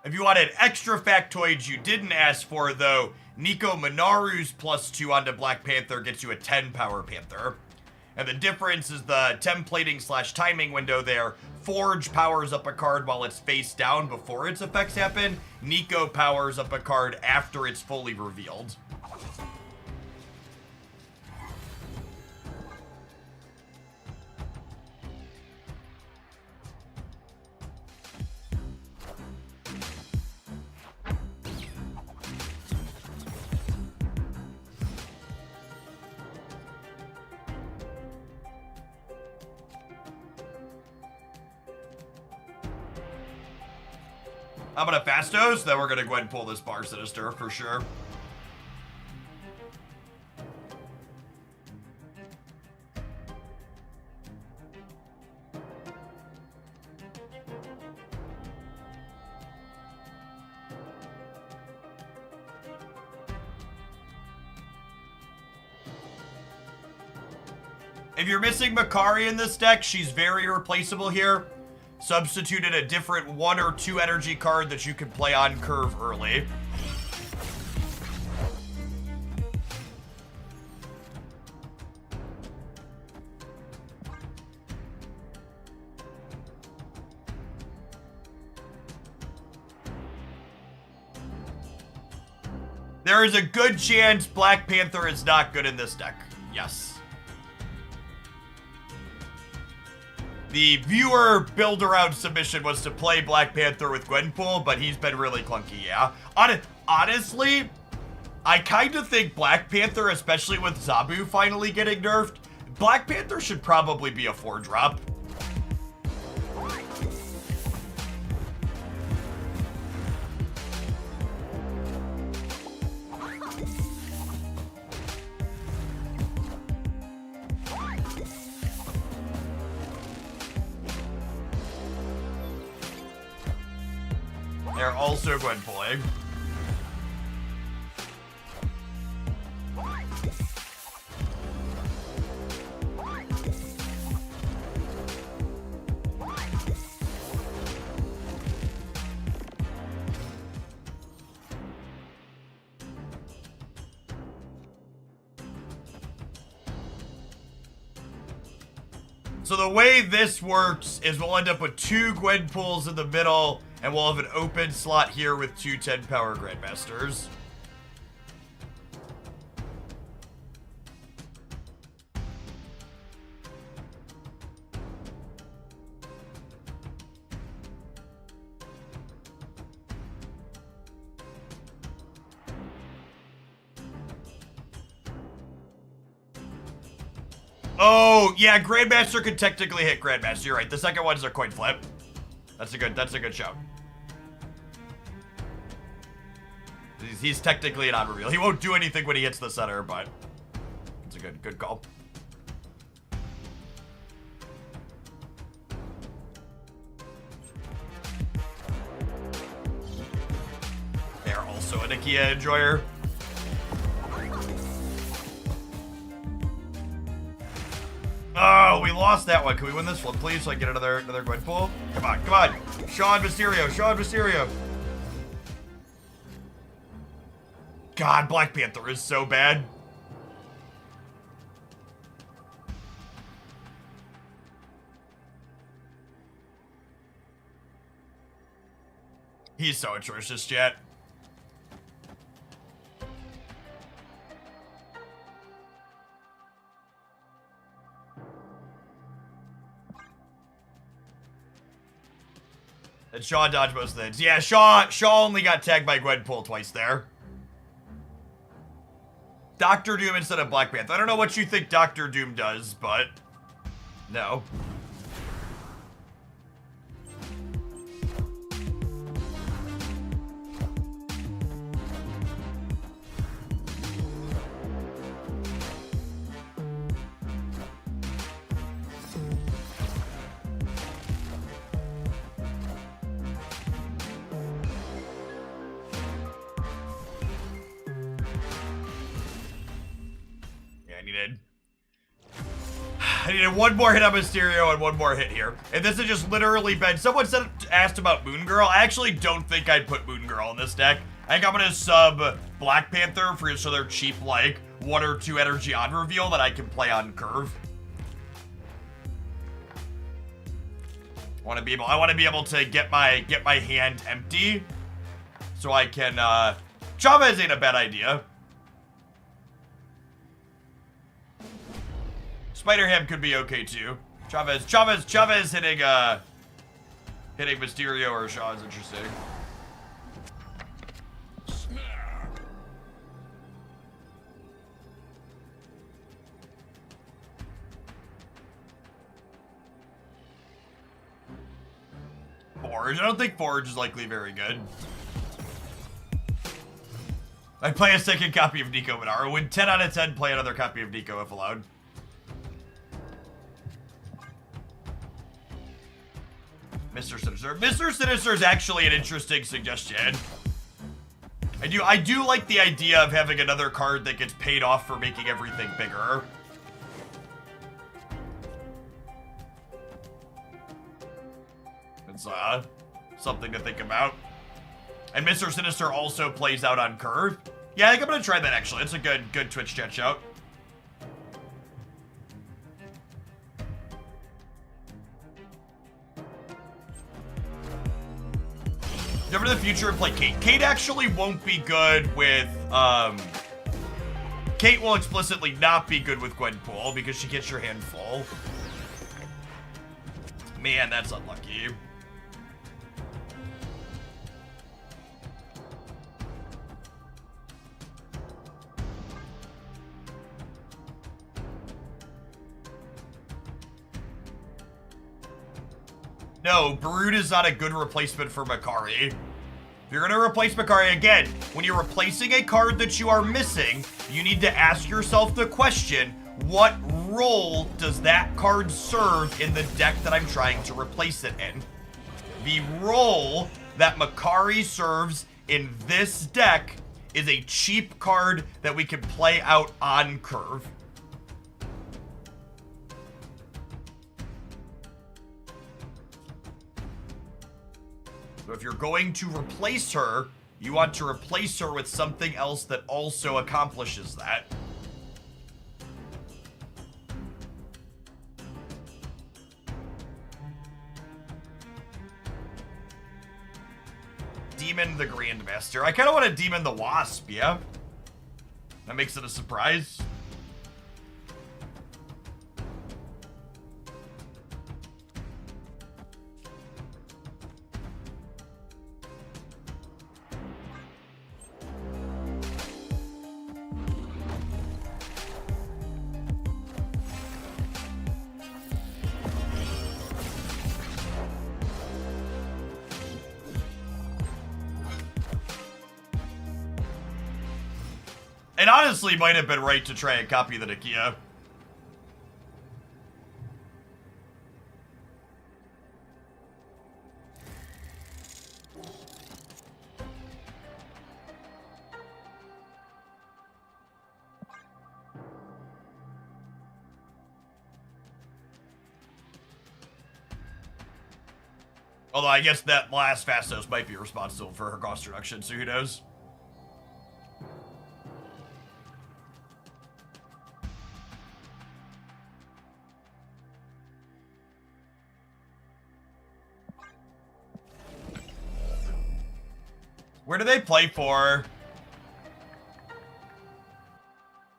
If you wanted extra factoids you didn't ask for, though, Nico Minaru's +2 onto Black Panther gets you a 10 power Panther. And the difference is the templating/timing window there. Forge powers up a card while it's face down before its effects happen. Nico powers up a card after it's fully revealed. How about a Fastos? Then we're gonna go ahead and pull this Bar Sinister for sure. If you're missing Makari in this deck, she's very replaceable here. Substitute in a different 1 or 2 energy card that you can play on curve early. There is a good chance Black Panther is not good in this deck. Yes. The viewer build-around submission was to play Black Panther with Gwenpool, but he's been really clunky, yeah. Honestly, I kind of think Black Panther, especially with Zabu finally getting nerfed, Black Panther should probably be a 4-drop. They're also Gwenpooling. So the way this works is we'll end up with 2 Gwenpools in the middle, and we'll have an open slot here with 2 10-power Grandmasters. Oh, yeah, Grandmaster could technically hit Grandmaster. You're right. The second one's a coin flip. That's a good shout. He's technically an odd reveal. He won't do anything when he hits the center, but it's a good call. They're also a Nikia enjoyer. Oh, we lost that one. Can we win this one, please, so I can get another Gwenpool? Come on, come on. Sean Mysterio. God, Black Panther is so bad. He's so atrocious, chat. And Shaw dodged most things. Yeah, Shaw only got tagged by Gwenpool twice there. Dr. Doom instead of Black Panther. I don't know what you think Dr. Doom does, but no. I needed one more hit on Mysterio and one more hit here. And this has just literally been... Someone asked about Moon Girl. I actually don't think I'd put Moon Girl in this deck. I think I'm going to sub Black Panther so they're cheap, like 1 or 2 energy on reveal that I can play on curve. I want to be able to get my hand empty so I can... Chavez ain't a bad idea. Spider-Ham could be okay too. Chavez hitting Mysterio or Shaw is interesting. Snap. Forge. I don't think Forge is likely very good. I'd play a second copy of Nico Minaro. Would 10 out of 10 play another copy of Nico if allowed? Mr. Sinister. Mr. Sinister is actually an interesting suggestion. I do like the idea of having another card that gets paid off for making everything bigger. It's something to think about. And Mr. Sinister also plays out on curve. Yeah, I think I'm gonna try that actually. It's a good Twitch chat shout. Never in the future and play Kate. Kate actually won't be good with, Kate will explicitly not be good with Gwenpool because she gets your hand full. Man, that's unlucky. No, Brood is not a good replacement for Makari. If you're gonna replace Makari, again, when you're replacing a card that you are missing, you need to ask yourself the question, what role does that card serve in the deck that I'm trying to replace it in? The role that Makari serves in this deck is a cheap card that we can play out on curve. So if you're going to replace her, you want to replace her with something else that also accomplishes that. Demon the Grandmaster. I kind of want to Demon the Wasp, yeah? That makes it a surprise. And honestly, might have been right to try and copy the Nakia. Although I guess that last Fastos might be responsible for her cost reduction, so who knows? Where do they play for?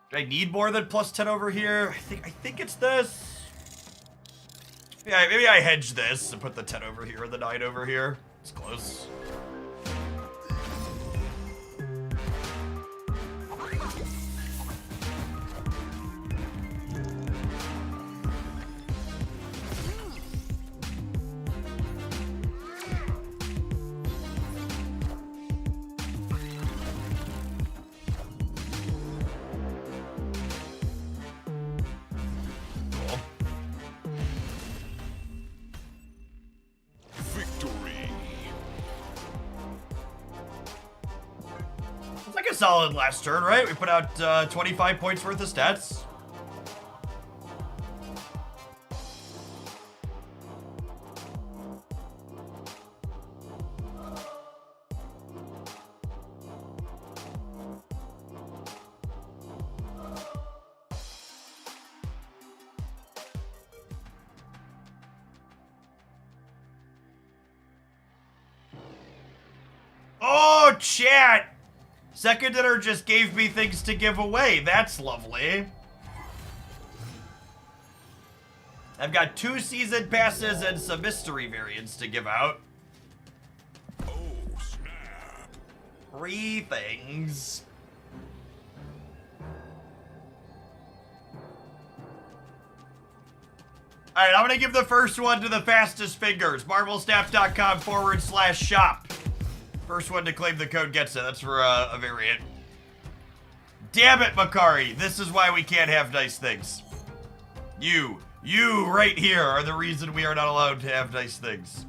Do I need more than +10 over here? I think it's this. Yeah, maybe I hedge this and put the 10 over here and the 9 over here. It's close. Solid last turn, right? We put out 25 points worth of stats. Oh, chat! Second dinner just gave me things to give away. That's lovely. I've got 2 season passes and some mystery variants to give out. Oh, snap. 3 things. Alright, I'm gonna give the first one to the fastest fingers. marvelstaff.com/shop. First one to claim the code gets it. That's for a variant. Damn it, Makari. This is why we can't have nice things. You right here are the reason we are not allowed to have nice things.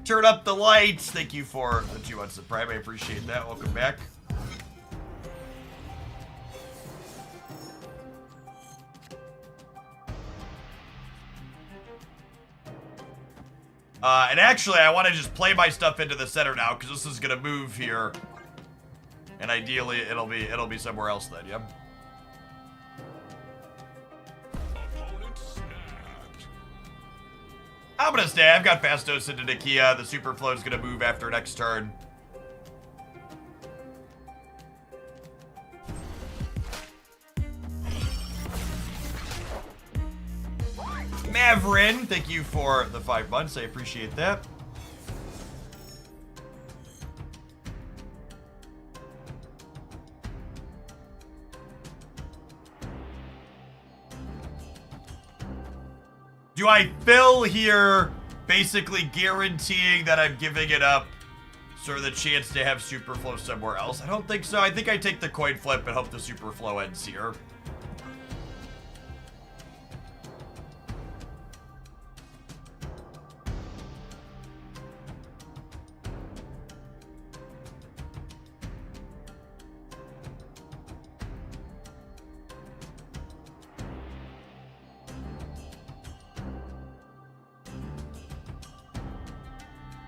Turn up the lights. Thank you for the 2 months of Prime. I appreciate that. Welcome back. And actually, I want to just play my stuff into the center now, because this is going to move here. And ideally, it'll be somewhere else then, yep. Opponent snapped. I'm going to stay. I've got Fastos into Nakia. The Superflow is going to move after next turn. Maverin, thank you for the 5 months. I appreciate that. Do I fill here, basically guaranteeing that I'm giving it up for the chance to have Superflow somewhere else? I don't think so. I think I take the coin flip and hope the Superflow ends here.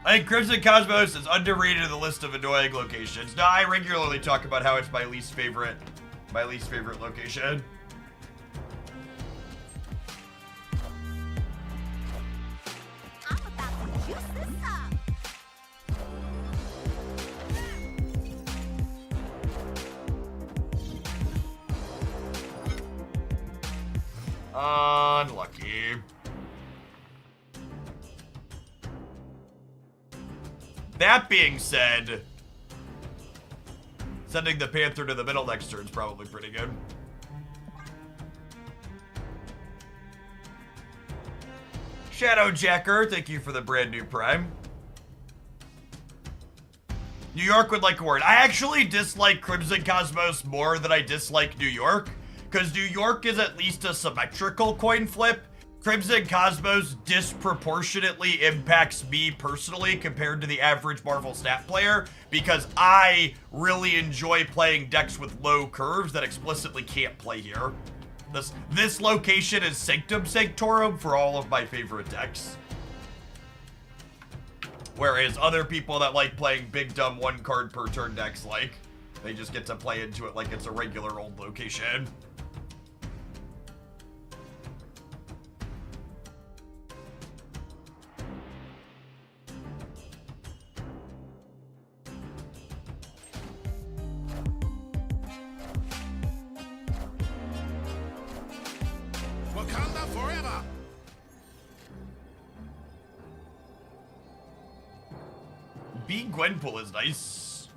I think Crimson Cosmos is underrated in the list of annoying locations. No, I regularly talk about how it's my least favorite location. I'm about to juice this up. Unlucky. That being said, sending the Panther to the middle next turn is probably pretty good. Shadowjacker, thank you for the brand new Prime. New York would like a word. I actually dislike Crimson Cosmos more than I dislike New York, because New York is at least a symmetrical coin flip. Crimson Cosmos disproportionately impacts me personally compared to the average Marvel Snap player, because I really enjoy playing decks with low curves that explicitly can't play here. This location is Sanctum Sanctorum for all of my favorite decks. Whereas other people that like playing big dumb 1 card per turn decks, like, they just get to play into it like it's a regular old location. Wakanda forever! B Gwenpool is nice.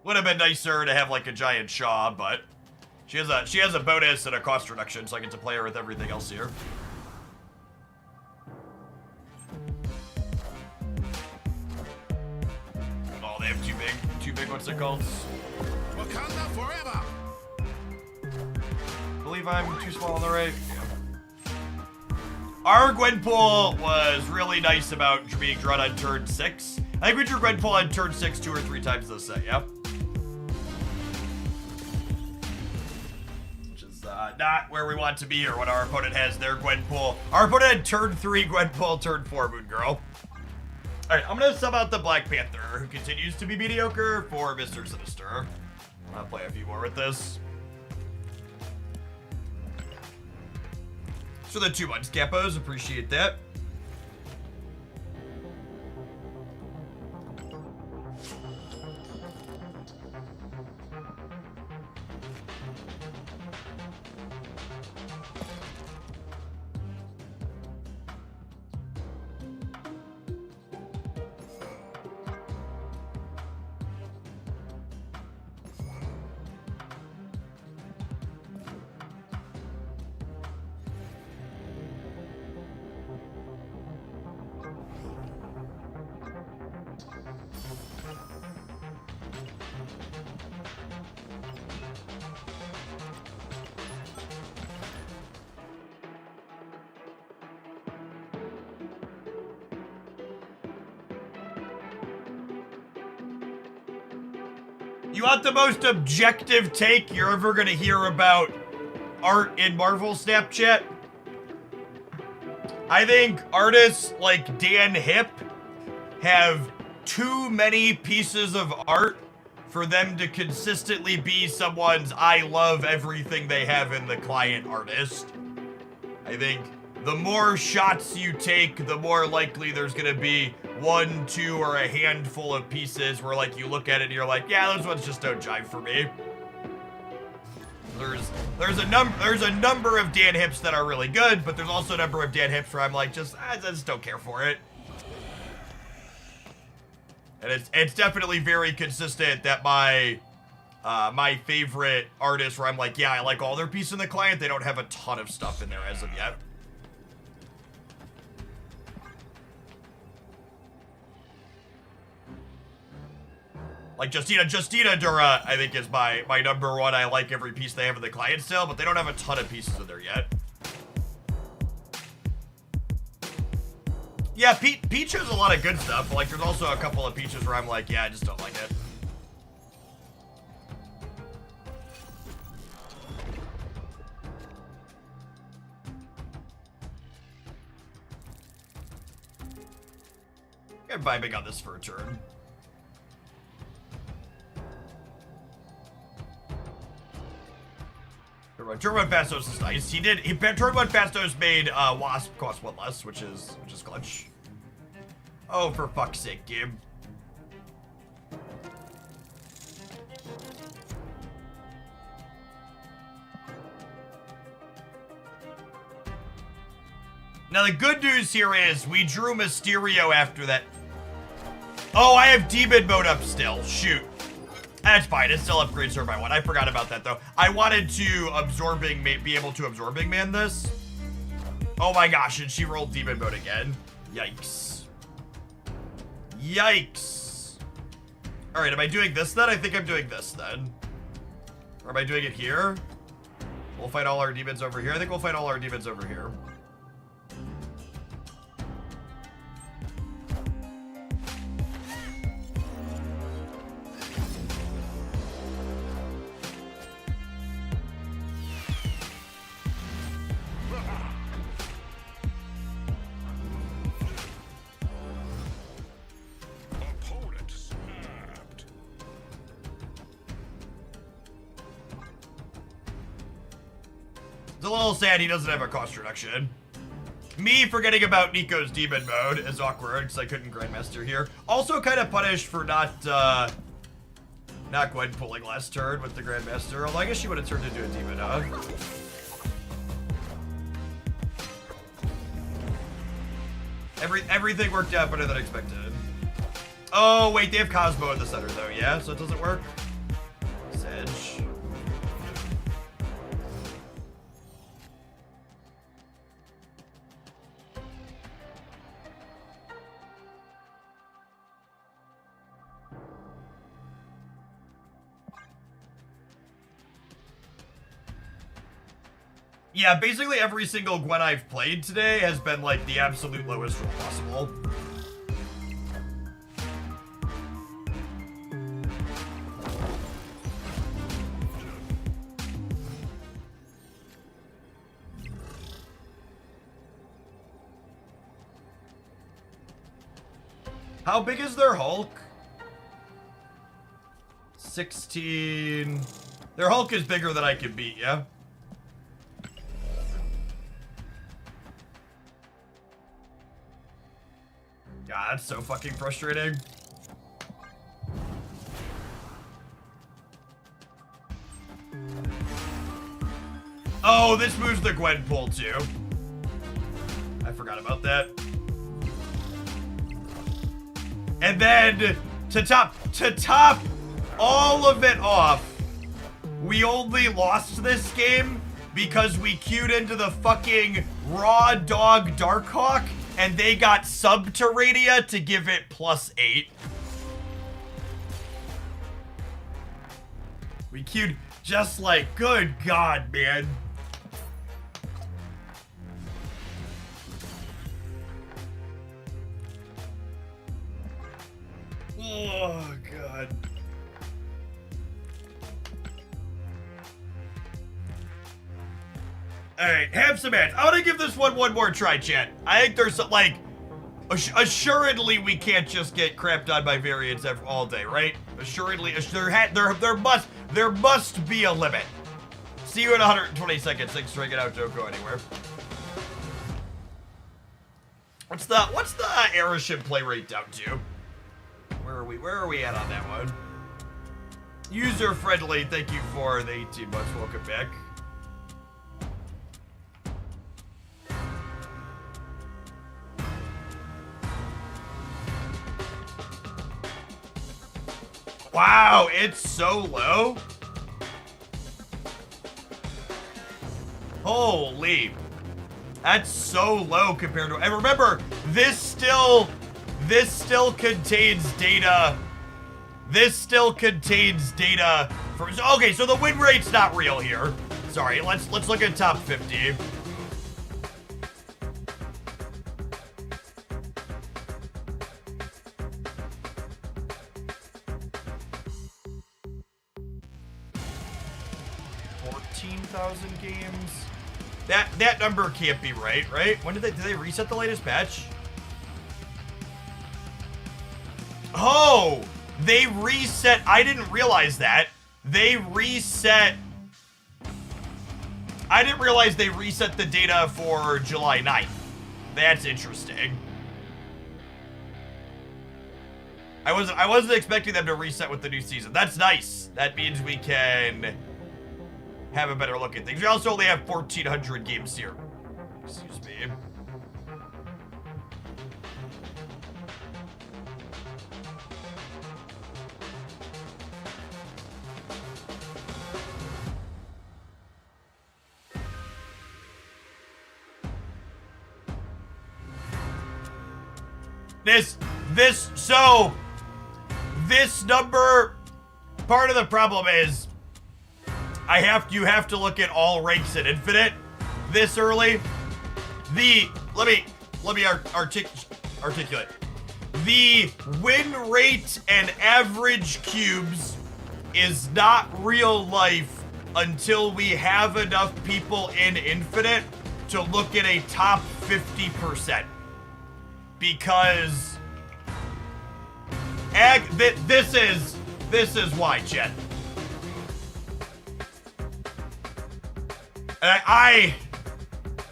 Would have been nicer to have like a giant Shaw, but she has a bonus and a cost reduction, so I get to play her with everything else here. Oh, they have two big what's it called? Wakanda forever! I believe I'm too small on the right. Yeah. Our Gwenpool was really nice about being drawn on turn 6. I think we drew Gwenpool on turn 6 2 or 3 times this set, yeah? Which is not where we want to be here when our opponent has their Gwenpool. Our opponent had turn 3 Gwenpool, turn 4 Moon Girl. Alright, I'm gonna sub out the Black Panther, who continues to be mediocre, for Mr. Sinister. I'll play a few more with this. For the 2 months, Capos, appreciate that. You want the most objective take you're ever gonna hear about art in Marvel Snapchat? I think artists like Dan Hipp have too many pieces of art for them to consistently be someone's I love everything they have in the client artist. I think the more shots you take, the more likely there's gonna be 1, 2, or a handful of pieces where like you look at it and you're like, yeah, those ones just don't jive for me. There's a number of Dan Hipps that are really good, but there's also a number of Dan Hipps where I'm like, I just don't care for it. And it's definitely very consistent that my favorite artists where I'm like, yeah, I like all their pieces in the client, they don't have a ton of stuff in there as of yet. Like Justina Dura, I think is my number one. I like every piece they have in the client still, but they don't have a ton of pieces in there yet. Yeah, Peach has a lot of good stuff, but like there's also a couple of Peaches where I'm like, yeah, I just don't like it. I'm vibing on this for a turn. Turn 1 Fastos is nice. Turn 1 Fastos made Wasp cost 1 less, which is clutch. Oh, for fuck's sake, game. Now the good news here is we drew Mysterio after that. Oh, I have Demon mode up still. Shoot. That's fine. It still upgrades her by 1. I forgot about that, though. I wanted to be able to Absorbing Man this. Oh my gosh, and she rolled Demon mode again. Yikes. Yikes. All right, am I doing this then? I think I'm doing this then. Or am I doing it here? We'll fight all our demons over here. I think we'll fight all our demons over here. It's a little sad he doesn't have a cost reduction. Me forgetting about Nico's demon mode is awkward because I couldn't Grandmaster here. Also kind of punished for not Gwen pulling last turn with the Grandmaster. Although I guess she would have turned into a demon, huh? Everything worked out better than expected. Oh, wait, they have Cosmo in the center, though, yeah? So it doesn't work? Sedge. Yeah, basically every single Gwen I've played today has been like the absolute lowest roll possible. How big is their Hulk? 16. Their Hulk is bigger than I can beat, yeah? God, that's so fucking frustrating. Oh, this moves the Gwen pull too. I forgot about that. And then to top all of it off, we only lost this game because we queued into the fucking Raw Dog Darkhawk and they got Subterranea to give it +8. We queued just like, good God, man. Oh, God. Alright, have some ads. I want to give this one more try, chat. I think there's, like, assuredly we can't just get crapped on by Variance all day, right? Assuredly, there must be a limit. See you in 120 seconds. Thanks for hanging out. Don't go anywhere. What's the airship play rate down to? Where are we at on that one? User friendly. Thank you for the 18 months. Welcome back. Wow, it's so low. Holy. That's so low compared to, and remember, this still contains data. This still contains data for, okay, so the win rate's not real here. Sorry, let's look at top 50. Games. That number can't be right? When did they reset the latest patch? Oh, they reset. I didn't realize that. They reset. I didn't realize they reset the data for July 9th. That's interesting. I wasn't expecting them to reset with the new season. That's nice. That means we can have a better look at things. We also only have 1,400 games here. Excuse me. This number, part of the problem is you have to look at all ranks at Infinite this early. Let me articulate. The win rate and average cubes is not real life until we have enough people in Infinite to look at a top 50%. Because this is why, Jen.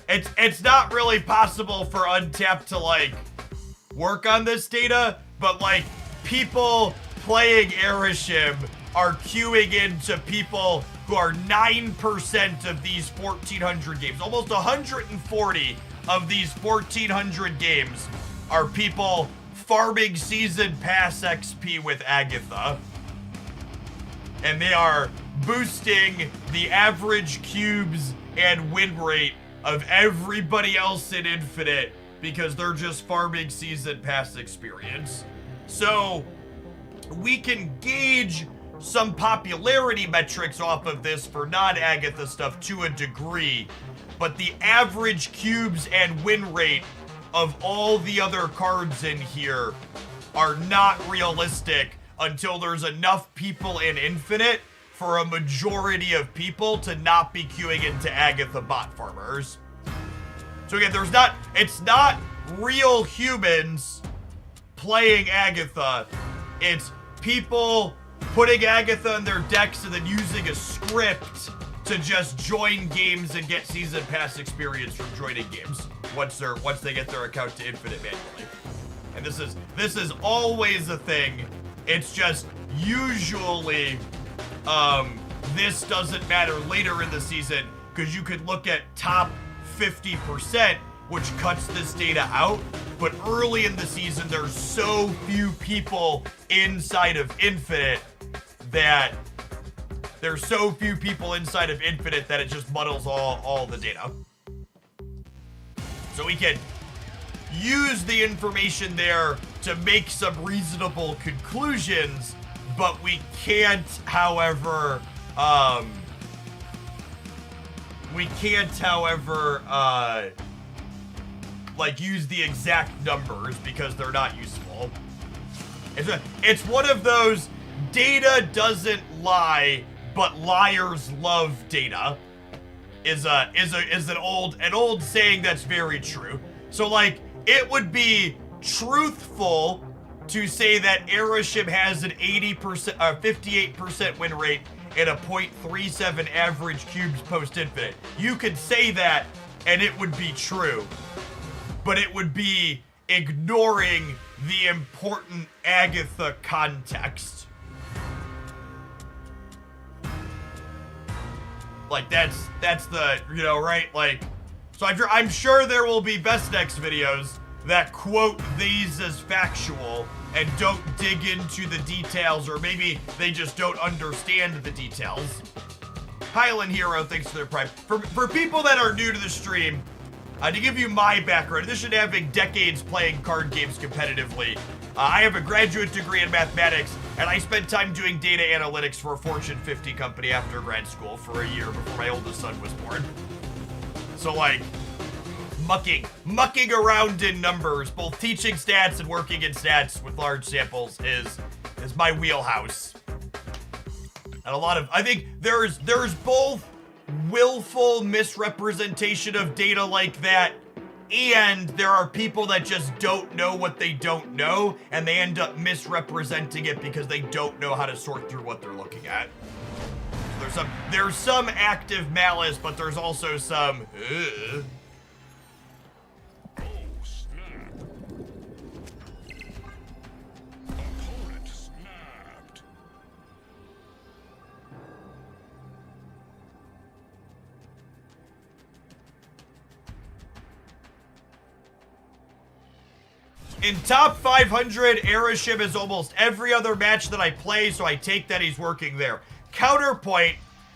It's not really possible for Untapped to like work on this data, but like people playing Airship are queuing into people who are 9% of these 1,400 games. Almost 140 of these 1,400 games are people farming season pass XP with Agatha. And they are boosting the average cubes and win rate of everybody else in Infinite because they're just farming season pass experience. So we can gauge some popularity metrics off of this for non-Agatha stuff to a degree, but the average cubes and win rate of all the other cards in here are not realistic until there's enough people in Infinite for a majority of people to not be queuing into Agatha bot farmers. So again, it's not real humans playing Agatha. It's people putting Agatha in their decks and then using a script to just join games and get season pass experience from joining games once they get their account to Infinite manually. And this is always a thing. It's just usually this doesn't matter later in the season because you could look at top 50%, which cuts this data out. But early in the season, there's so few people inside of Infinite that it just muddles all the data. So we can use the information there to make some reasonable conclusions, but we can't, however, like use the exact numbers because they're not useful. It's one of those data doesn't lie, but liars love data. Is an old saying that's very true. So like it would be truthful to say that Airship has an 58% win rate and a 0.37 average cubes post Infinite. You could say that and it would be true, but it would be ignoring the important Agatha context. Like that's the, you know, right? Like, so I'm sure there will be best next videos that quote these as factual and don't dig into the details, or maybe they just don't understand the details. Highland Hero, thanks for their prime. For people that are new to the stream, to give you my background, in addition to having decades playing card games competitively, I have a graduate degree in mathematics, and I spent time doing data analytics for a Fortune 50 company after grad school for a year before my oldest son was born. So like, mucking around in numbers, both teaching stats and working in stats with large samples is my wheelhouse. And a lot of, I think there's both willful misrepresentation of data like that And there are people that just don't know what they don't know, and they end up misrepresenting it because they don't know how to sort through what they're looking at. So there's some active malice, but there's also some. Oh, snap. Opponent snapped. In top 500, Erishim is almost every other match that I play, so I take that he's working there. Counterpoint,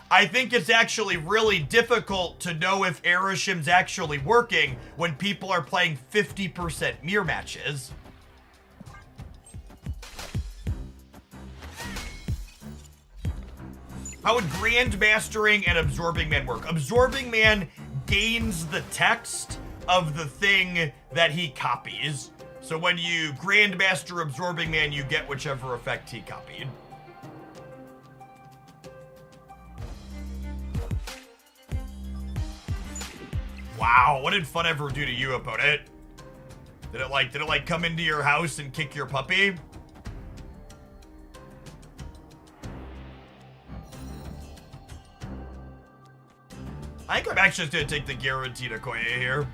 I think it's actually really difficult to know if Erishim's actually working when people are playing 50% mirror matches. How would Grandmastering and Absorbing Man work? Absorbing Man gains the text of the thing that he copies. So when you Grandmaster Absorbing Man, you get whichever effect he copied. Wow, what did fun ever do to you, opponent? Did it like come into your house and kick your puppy? I think I'm actually just gonna take the guaranteed Okoye here.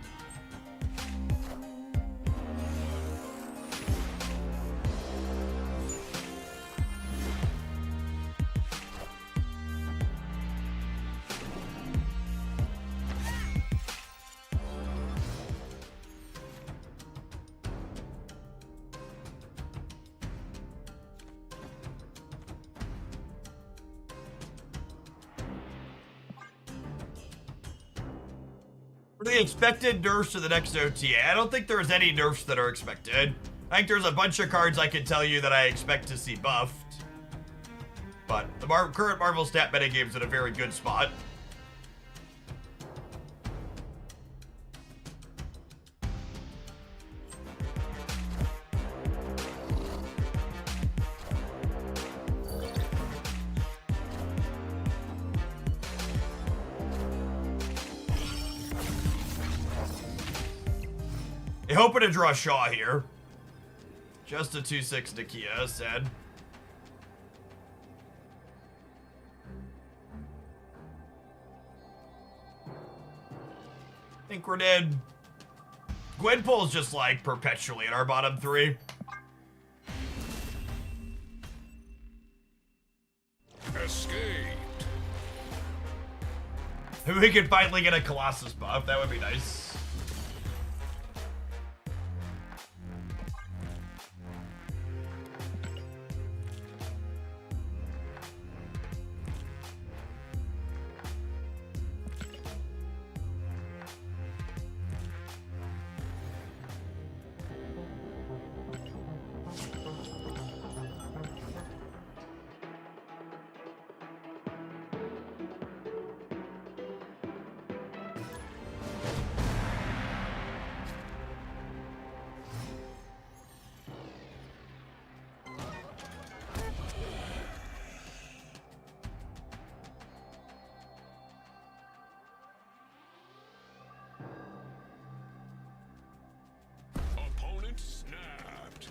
What are the expected nerfs to the next OTA? I don't think there's any nerfs that are expected. I think there's a bunch of cards I can tell you that I expect to see buffed. But the current Marvel stat metagame's in a very good spot. Hoping to draw Shaw here. Just a 2/6 Nakia, said. Think we're dead. Gwenpool's just like perpetually in our bottom three. Escaped. Maybe we could finally get a Colossus buff. That would be nice. Opponent snapped.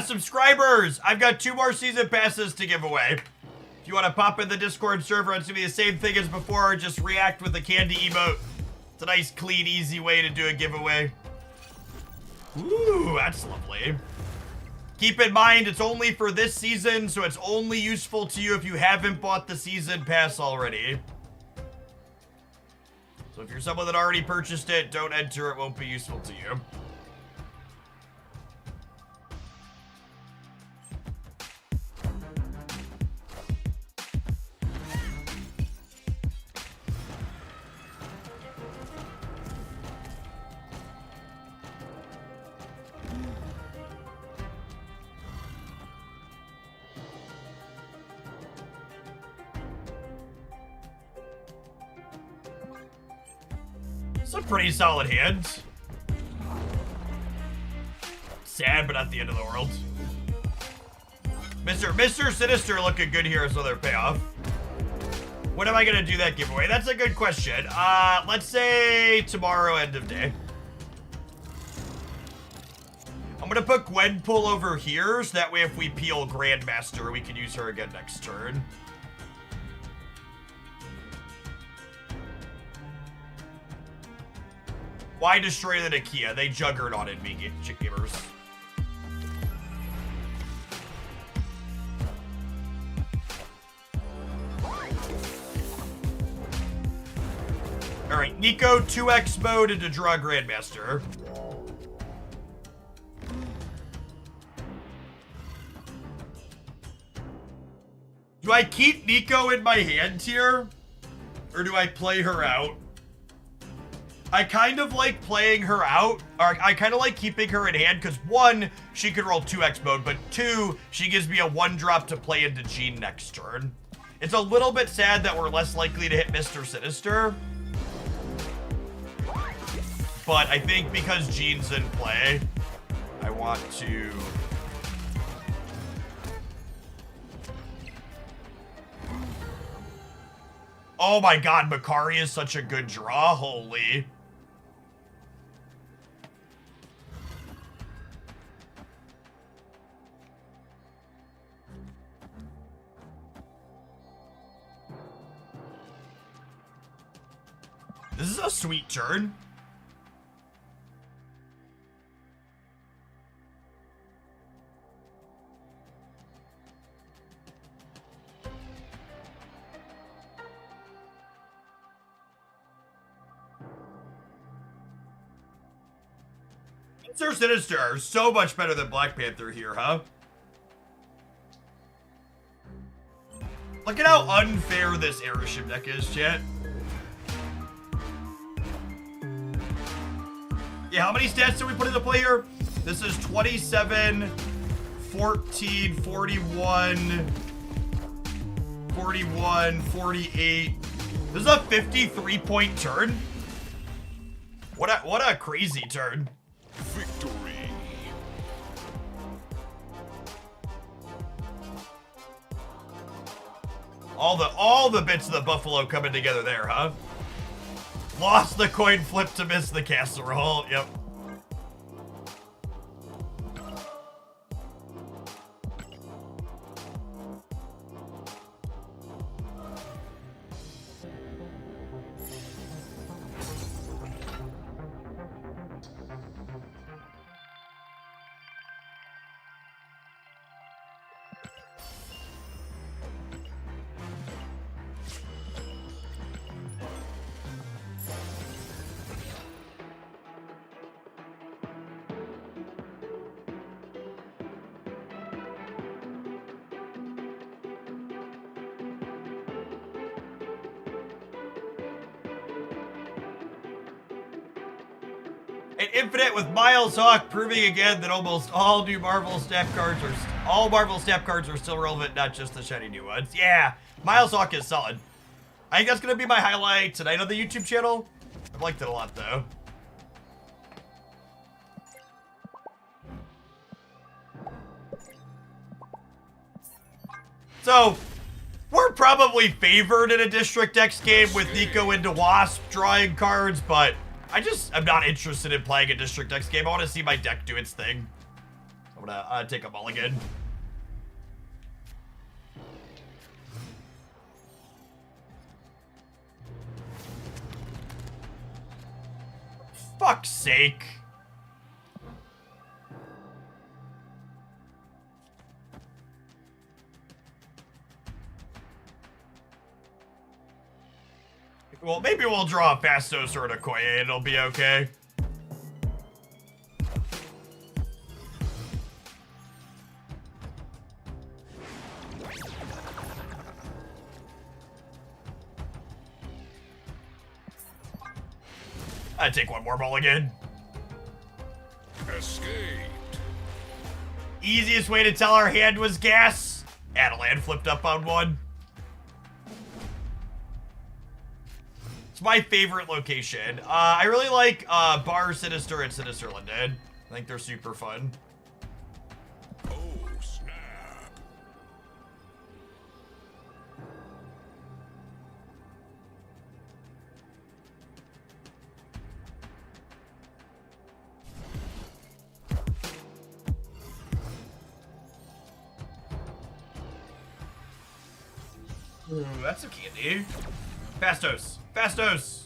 Subscribers! I've got 2 more season passes to give away. If you want to pop in the Discord server, it's gonna be the same thing as before, just react with the candy emote. It's a nice, clean, easy way to do a giveaway. Ooh, that's lovely. Keep in mind, it's only for this season, so it's only useful to you if you haven't bought the season pass already. So if you're someone that already purchased it, don't enter, it won't be useful to you. Some pretty solid hands. sad, but not the end of the world. Mr. Sinister looking good here as another payoff. When am I gonna do that giveaway? That's a good question. Let's say tomorrow, end of day. I'm gonna put Gwenpool over here, so that way if we peel Grandmaster, we can use her again next turn. Why destroy the Nakia? They juggernauted me, gamers. Alright, Nico 2x mode into draw Grandmaster. Do I keep Nico in my hand here? Or do I play her out? I kind of like playing her out, or I kind of like keeping her in hand, because one, she could roll 2x mode, but two, she gives me a 1-drop to play into Jean next turn. It's a little bit sad that we're less likely to hit Mr. Sinister. But I think because Jean's in play, I want to... Oh my god, Makari is such a good draw, holy. This is a sweet turn. Mr. Sinister, so much better than Black Panther here, huh? Look at how unfair this airship deck is, chat. Yeah, how many stats did we put into play here? This is 27, 14, 41, 41, 48. This is a 53-point turn. What a crazy turn. Victory. All the bits of the buffalo coming together there, huh? Lost the coin flip to miss the casserole. Yep. And Infinite with Miles Hawk proving again that almost all Marvel Snap cards are still relevant, not just the shiny new ones. Yeah, Miles Hawk is solid. I think that's gonna be my highlight tonight on the YouTube channel. I've liked it a lot though. So, we're probably favored in a District X game with Nico into Wasp drawing cards, but I'm not interested in playing a District X game. I want to see my deck do its thing. I'm gonna take a mulligan. Fuck's sake. Well, maybe we'll draw a Fastos or a Okoye and it'll be okay. I'd take one more mulligan. Escaped. Easiest way to tell our hand was gas. Adelan flipped up on one. It's my favorite location. I really like Bar Sinister and Sinister London. I think they're super fun. Ooh, that's a candy. Fastos. Fastos.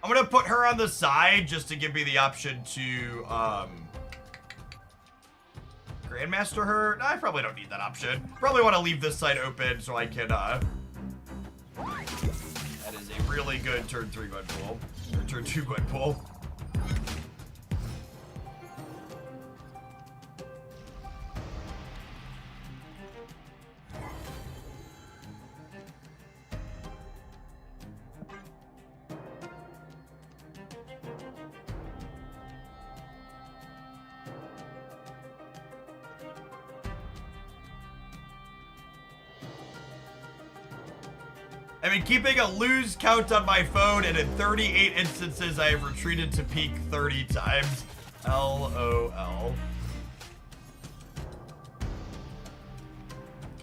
I'm gonna put her on the side just to give me the option to, Grandmaster her? No, I probably don't need that option. Probably want to leave this side open so I can, that is a really good turn 3 Gwenpool. Or turn 2 Gwenpool. I've been keeping a lose count on my phone, and in 38 instances, I have retreated to peak 30 times. LOL.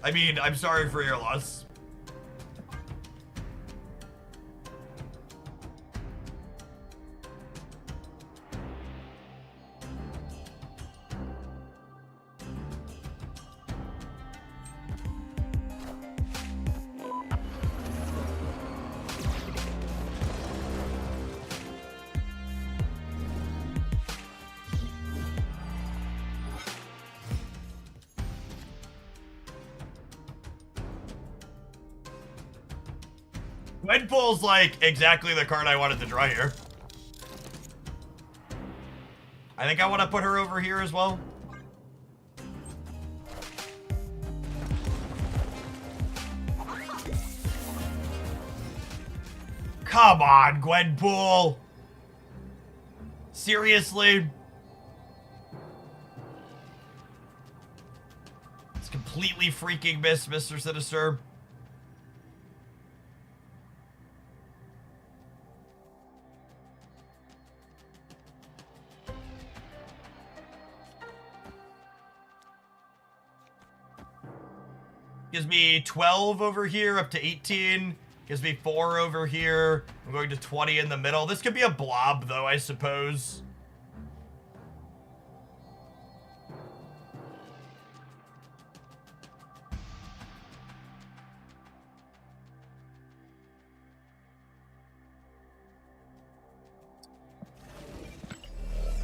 I mean, I'm sorry for your loss. Gwenpool's like exactly the card I wanted to draw here. I think I want to put her over here as well. Come on, Gwenpool. Seriously? It's completely freaking missed, Mr. Sinister. Gives me 12 over here, up to 18. Gives me 4 over here. I'm going to 20 in the middle. This could be a blob, though, I suppose.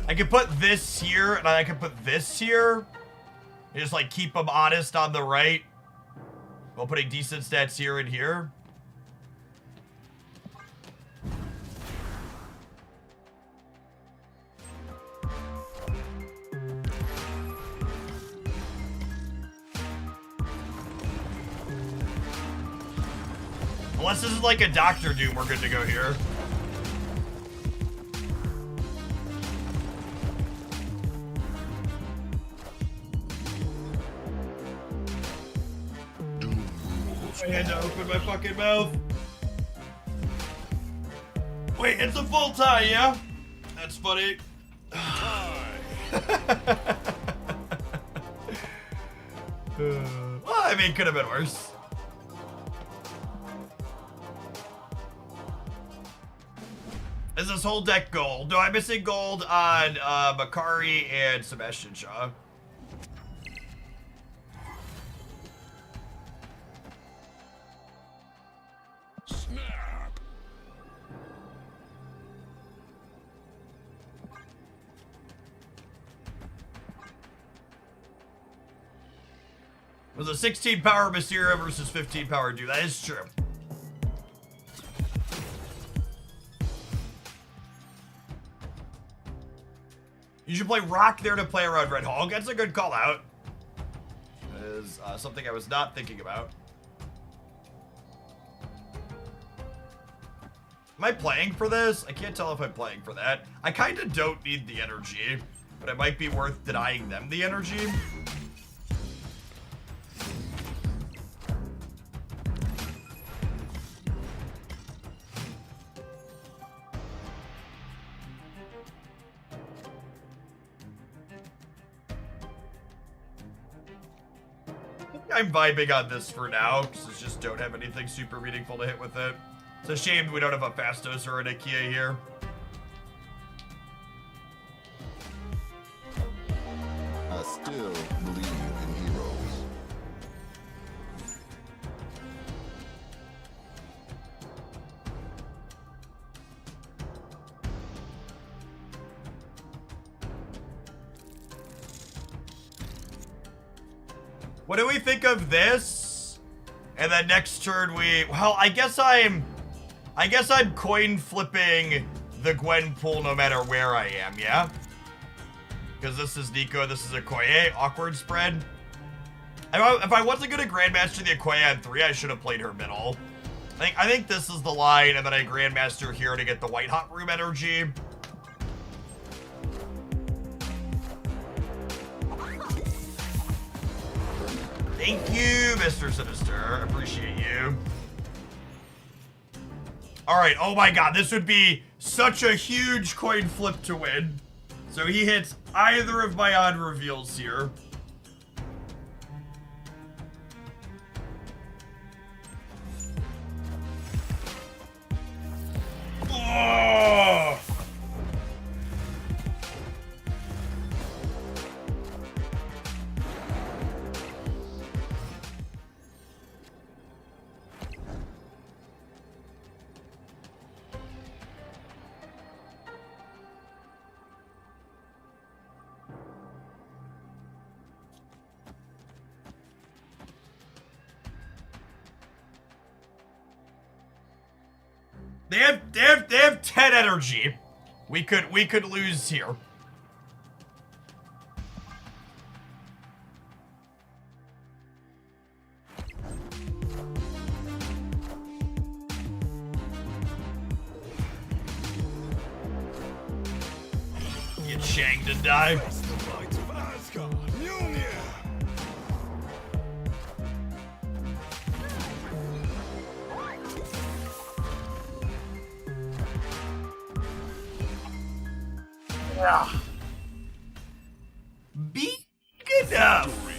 I could put this here, and I could put this here. And just, like, keep them honest on the right. While putting decent stats here and here. Unless this is like a Doctor Doom, we're good to go here. I had to open my fucking mouth. Wait, it's a full tie, yeah? That's funny. Well, I mean, could have been worse. Is this whole deck gold? No, I'm missing gold on Makari and Sebastian Shaw. Snap. It was a 16 power Mysterio versus 15 power Dude. That is true. You should play Rock there to play around Red Hulk. That's a good call out. That is something I was not thinking about. Am I playing for this? I can't tell if I'm playing for that. I kind of don't need the energy, but it might be worth denying them the energy. I'm vibing on this for now, because I just don't have anything super meaningful to hit with it. It's a shame we don't have a Fastos or an Ikea here. A still believe in heroes. What do we think of this? And then next turn well, I guess I'm coin flipping the Gwenpool no matter where I am, yeah? Because this is Nico, this is Okoye, awkward spread. If I wasn't gonna Grandmaster the Okoye on 3, I should have played her middle. I think this is the line, and then I Grandmaster here to get the White Hot Room energy. Thank you, Mr. Sinister. Appreciate you. Alright, oh my god, this would be such a huge coin flip to win. So he hits either of my odd reveals here. Oh! They have 10 energy. We could lose here. Get shanked and die. The might of Asgard, Mjolnir! Big enough.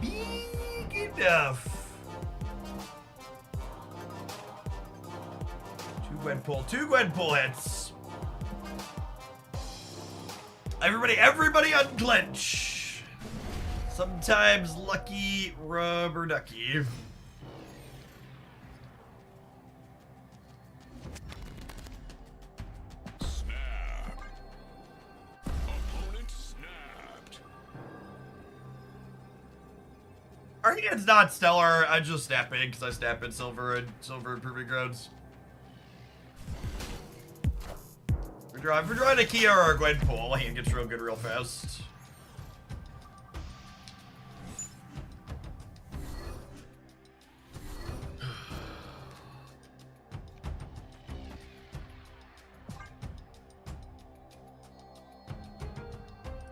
Big enough. Two Gwenpool hits. Everybody unclench. Sometimes lucky rubber ducky. Snap. Opponent snapped. Our hand's not stellar. I just snap in because I snap in silver and proving grounds. If we're drawing a Kia or a Gwenpool, hand gets real good real fast.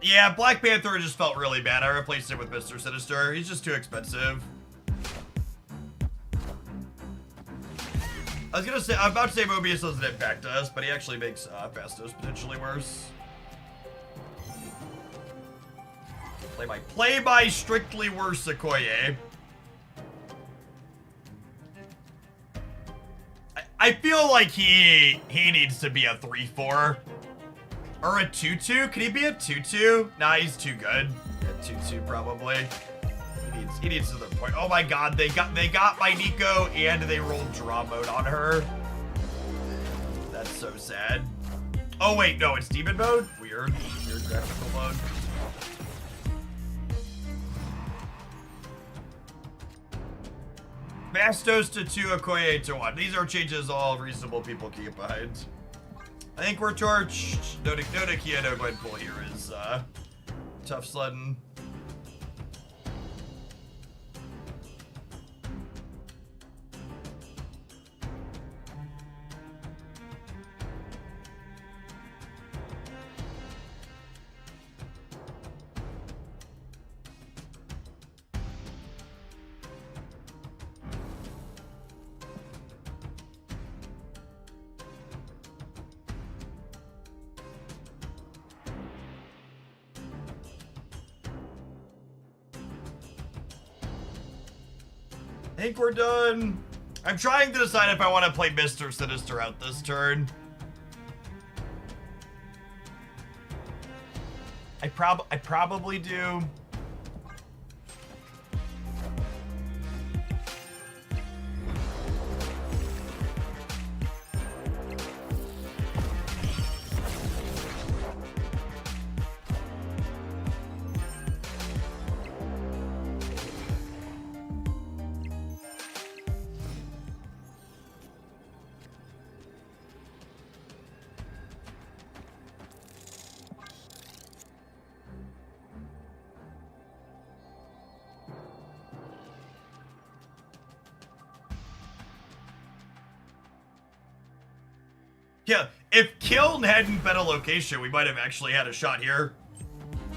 Yeah, Black Panther just felt really bad. I replaced it with Mr. Sinister. He's just too expensive. I was gonna say, I'm about to say Mobius doesn't impact us, but he actually makes Fastos potentially worse. Play by strictly worse Okoye. I feel like he needs to be a 3-4. Or a 2-2? Could he be a 2-2? Nah, he's too good. A 2-2 probably. He needs another point. Oh my god, they got my Nico and they rolled draw mode on her. That's so sad. Oh wait, no, it's demon mode? Weird graphical mode. Fastos to 2, Okoye to 1. These are changes all reasonable people can get behind. I think we're torched. No Kia, no Gwenpool here is tough sledding. I think we're done. I'm trying to decide if I want to play Mr. Sinister out this turn. I probably do. Yeah, if Kiln hadn't been a location, we might have actually had a shot here.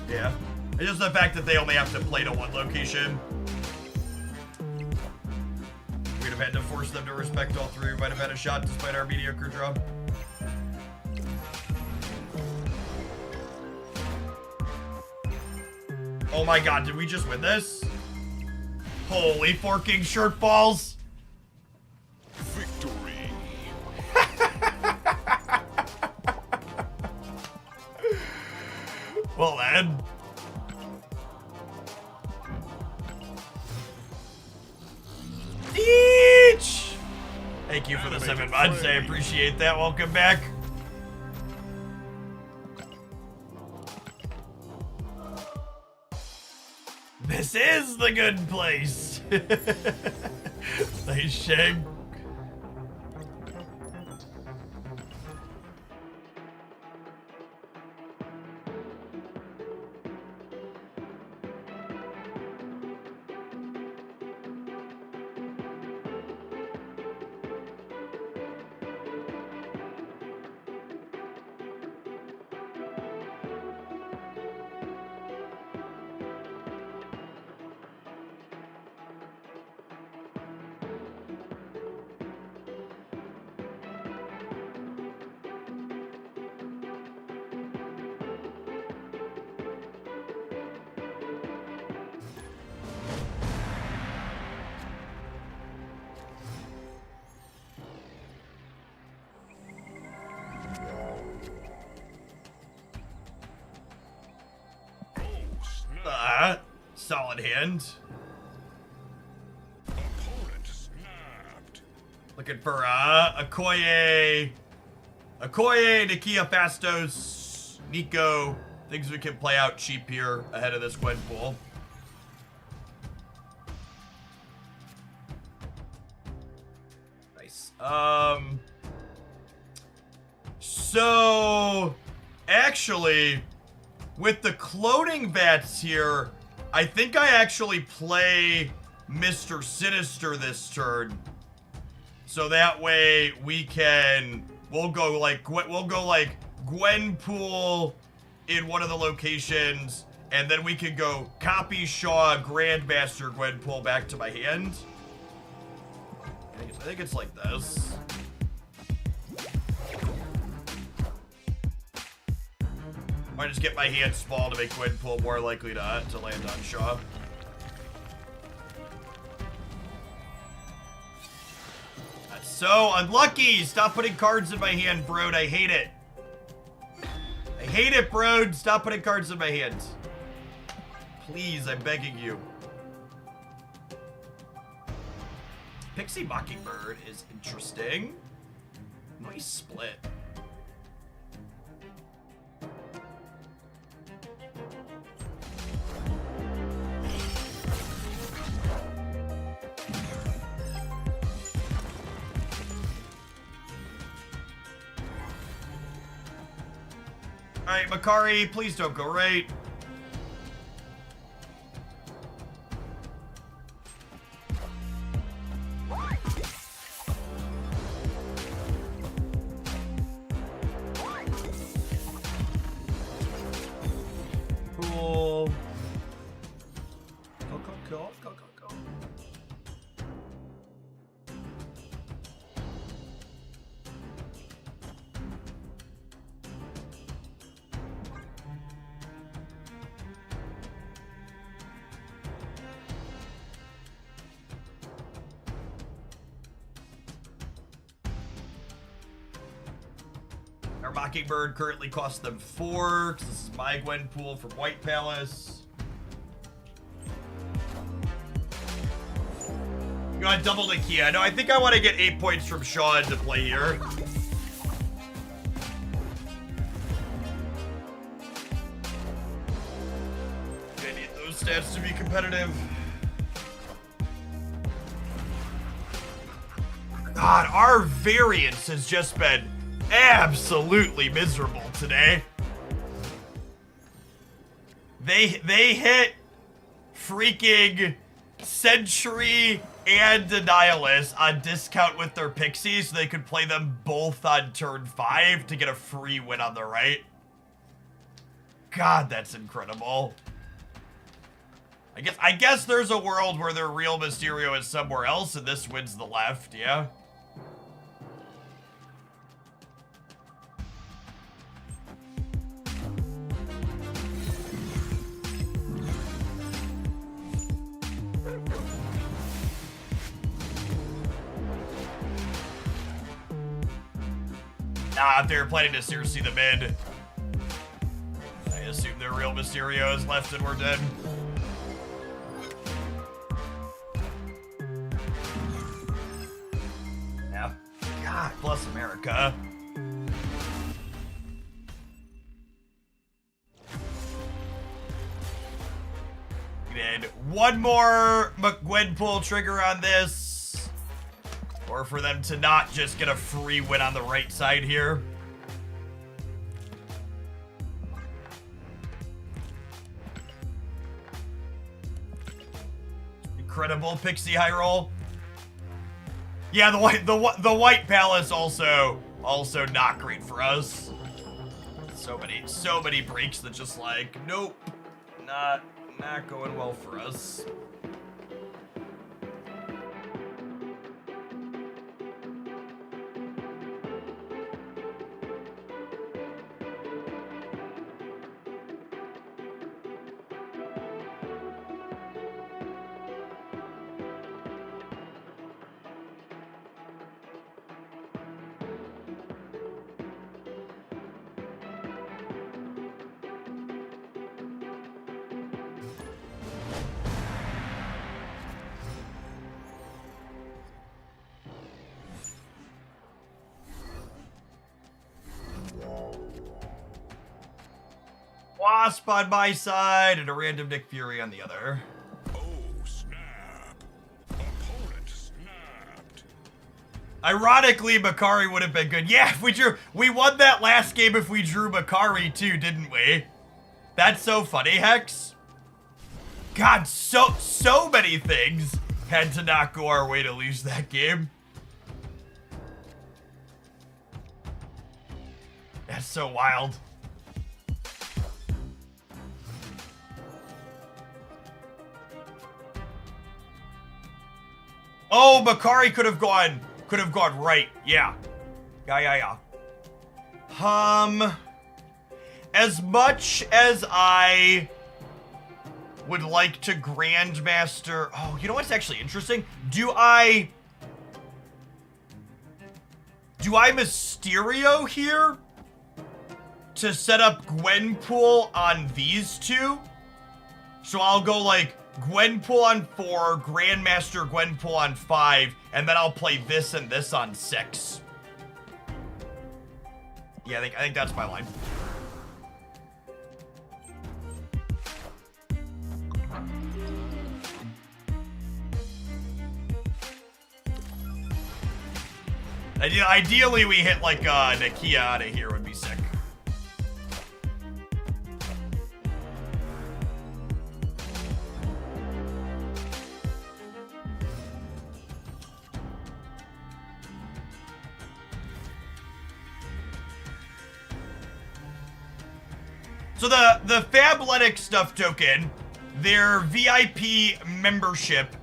Yeah. It's just the fact that they only have to play to one location. We'd have had to force them to respect all three. We might have had a shot despite our mediocre draw. Oh my god, did we just win this? Holy forking shirt balls! Victory. Well then. Each! Thank you for the 7 months. I appreciate that. Welcome back. This is the good place. Nice shag. Solid hand. Opponent snapped. Looking for Okoye, Nakia, Fastos, Nico. Things we can play out cheap here ahead of this Gwen pool. Nice. So actually, with the cloning vats here, I think I actually play Mr. Sinister this turn. So that way we can, we'll go like Gwenpool in one of the locations, and then we can go copy Shaw Grandmaster Gwenpool back to my hand. I think it's like this. Might just get my hand small to make Gwenpool more likely to land on Shaw. That's so unlucky! Stop putting cards in my hand, Brode. I hate it. I hate it, Brode. Stop putting cards in my hand. Please, I'm begging you. Pixie Mockingbird is interesting. Nice split. Alright, Makari, please don't go right. Cool. Go. Fire Mockingbird currently costs them 4, because this is my Gwen pool from White Palace. You want to double the Kia? No, I think I want to get 8 points from Sean to play here. I need those stats to be competitive. God, our variance has just been absolutely miserable today. They hit freaking Century and Denialist on discount with their pixies so they could play them both on turn 5 to get a free win on the right. God, that's incredible. I guess there's a world where their real Mysterio is somewhere else and this wins the left, yeah? Nah, if they were planning to seriously the mid. I assume their real Mysterio is left and we're dead. Yeah. God bless America. And one more Gwenpool trigger on this. Or for them to not just get a free win on the right side here. Incredible Pixie high roll. Yeah, the White Palace also not great for us. So many breaks that just like, nope, not going well for us. Wasp on my side and a random Nick Fury on the other. Oh, snap. Opponent snapped. Ironically, Makari would have been good. Yeah, if we won that last game if we drew Makari too, didn't we? That's so funny, Hex. God, so many things had to not go our way to lose that game. That's so wild. Oh, Makari could have gone right. Yeah. Yeah. As much as I would like to Grandmaster... Oh, you know what's actually interesting? Do I Mysterio here to set up Gwenpool on these two? So I'll go like Gwenpool on 4, Grandmaster Gwenpool on 5, and then I'll play this and this on 6. Yeah, I think that's my line. Ideally, we hit like Nakia out of here would be sick. So the Fabletics stuff token, their VIP membership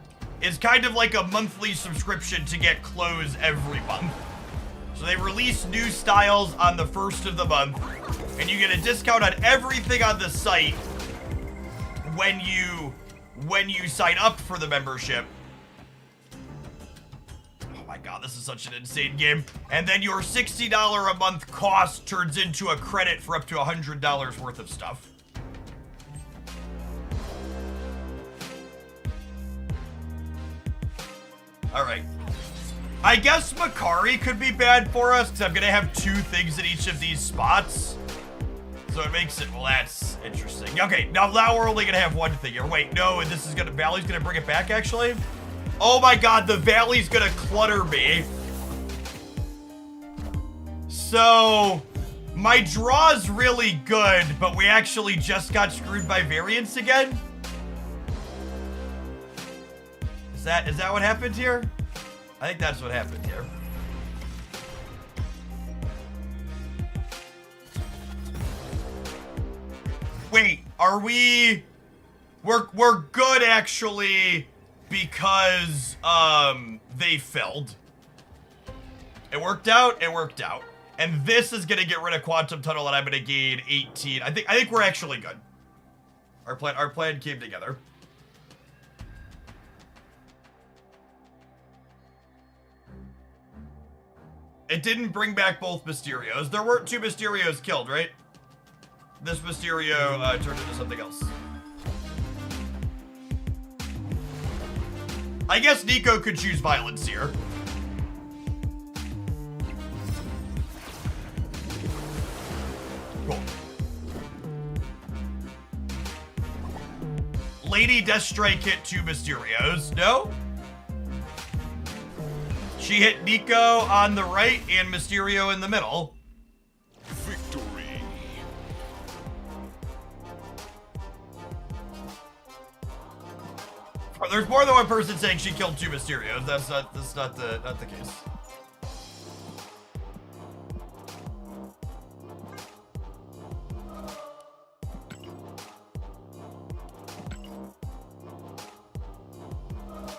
is kind of like a monthly subscription to get clothes every month. So they release new styles on the 1st of the month, and you get a discount on everything on the site when you sign up for the membership. Oh my god, this is such an insane game. And then your $60 a month cost turns into a credit for up to $100 worth of stuff. All right. I guess Makari could be bad for us because I'm going to have 2 things in each of these spots. So it makes it, well, that's interesting. Okay, now we're only going to have 1 thing here. Wait, no, and this is going to, Valley's going to bring it back, actually? Oh my god, the Valley's going to clutter me. So, my draw's really good, but we actually just got screwed by Variance again? Is that what happened here? I think that's what happened here. Wait, are we... We're good, actually, because, they filled. It worked out, And this is gonna get rid of Quantum Tunnel, and I'm gonna gain 18. I think we're actually good. Our plan came together. It didn't bring back both Mysterios. There weren't 2 Mysterios killed, right? This Mysterio turned into something else. I guess Nico could choose violence here. Cool. Lady Deathstrike hit 2 Mysterios. No? She hit Nico on the right and Mysterio in the middle. Victory. Oh, there's more than one person saying she killed 2 Mysterios. That's not the case.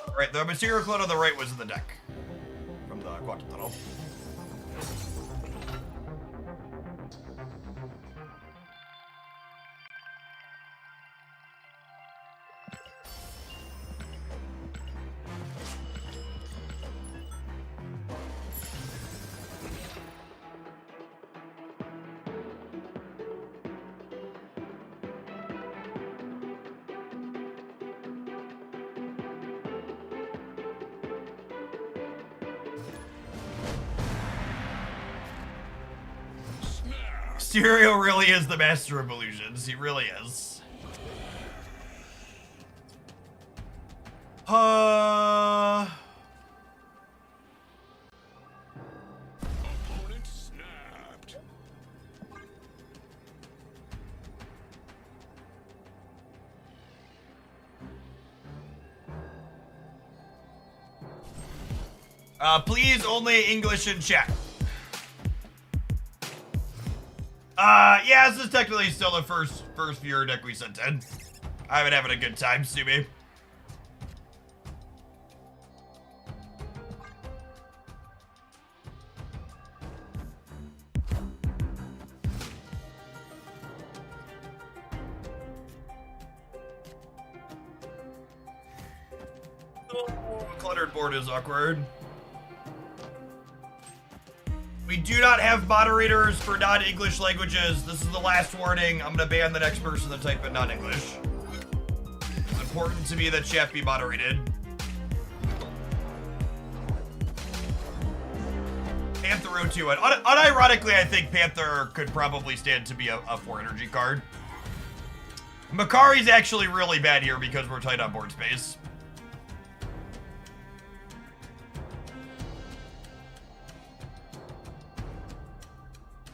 All right, the Mysterio clone on the right was in the deck from the Quantum Tunnel. Mysterio really is the master of illusions. He really is. Opponent snapped. Please only English in chat. Yeah, this is technically still the first viewer deck we sent in. I've been having a good time, Stubby. Oh, cluttered board is awkward. We do not have moderators for non-English languages. This is the last warning. I'm gonna ban the next person that type in non-English. It's important to me that chat be moderated. Panther 0-2. And unironically, I think Panther could probably stand to be a 4 energy card. Makari's actually really bad here because we're tight on board space.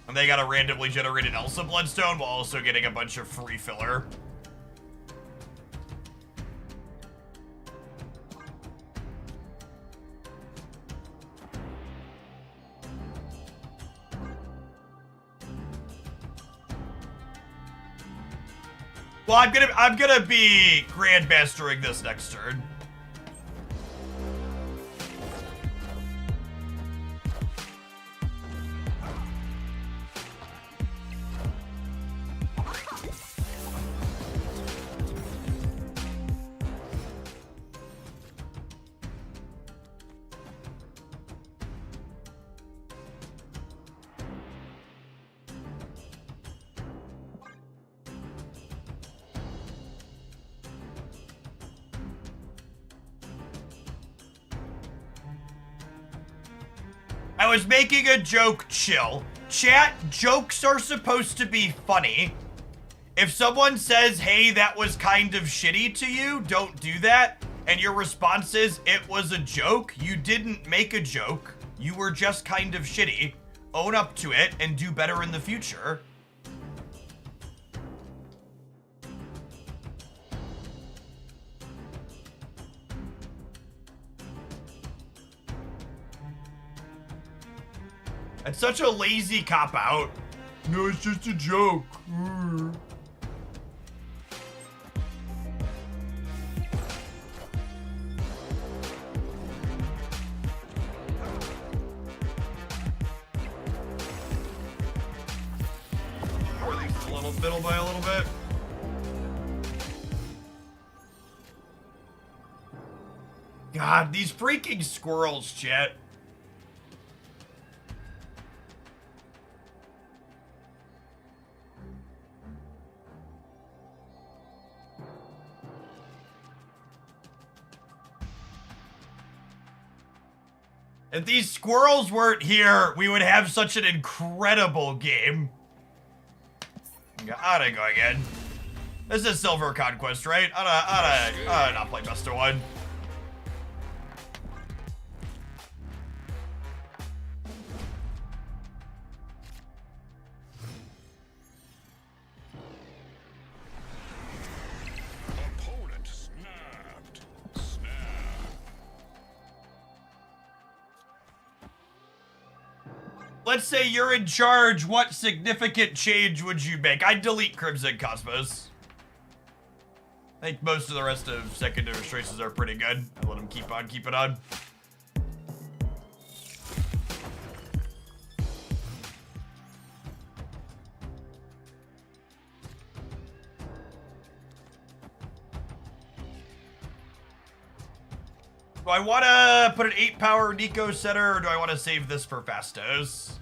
And they got a randomly generated Elsa Bloodstone while also getting a bunch of free filler. Well, I'm gonna be Grandmastering this next turn. I was making a joke, chill. Chat, jokes are supposed to be funny. If someone says, hey, that was kind of shitty to you, don't do that. And your response is, it was a joke. You didn't make a joke. You were just kind of shitty. Own up to it and do better in the future. It's such a lazy cop-out. No, it's just a joke. Or at least a little fiddle by a little bit. God, these freaking squirrels, chat. If these squirrels weren't here, we would have such an incredible game. How'd I go again? This is Silver Conquest, right? I'd not play best of one. Opponent snapped. Snap. Let's say you're in charge. What significant change would you make? I'd delete Crimson Cosmos. I think most of the rest of secondary choices are pretty good. I let them keep on keeping on. Do I want to put an 8-power Nico setter, or do I want to save this for Fastos?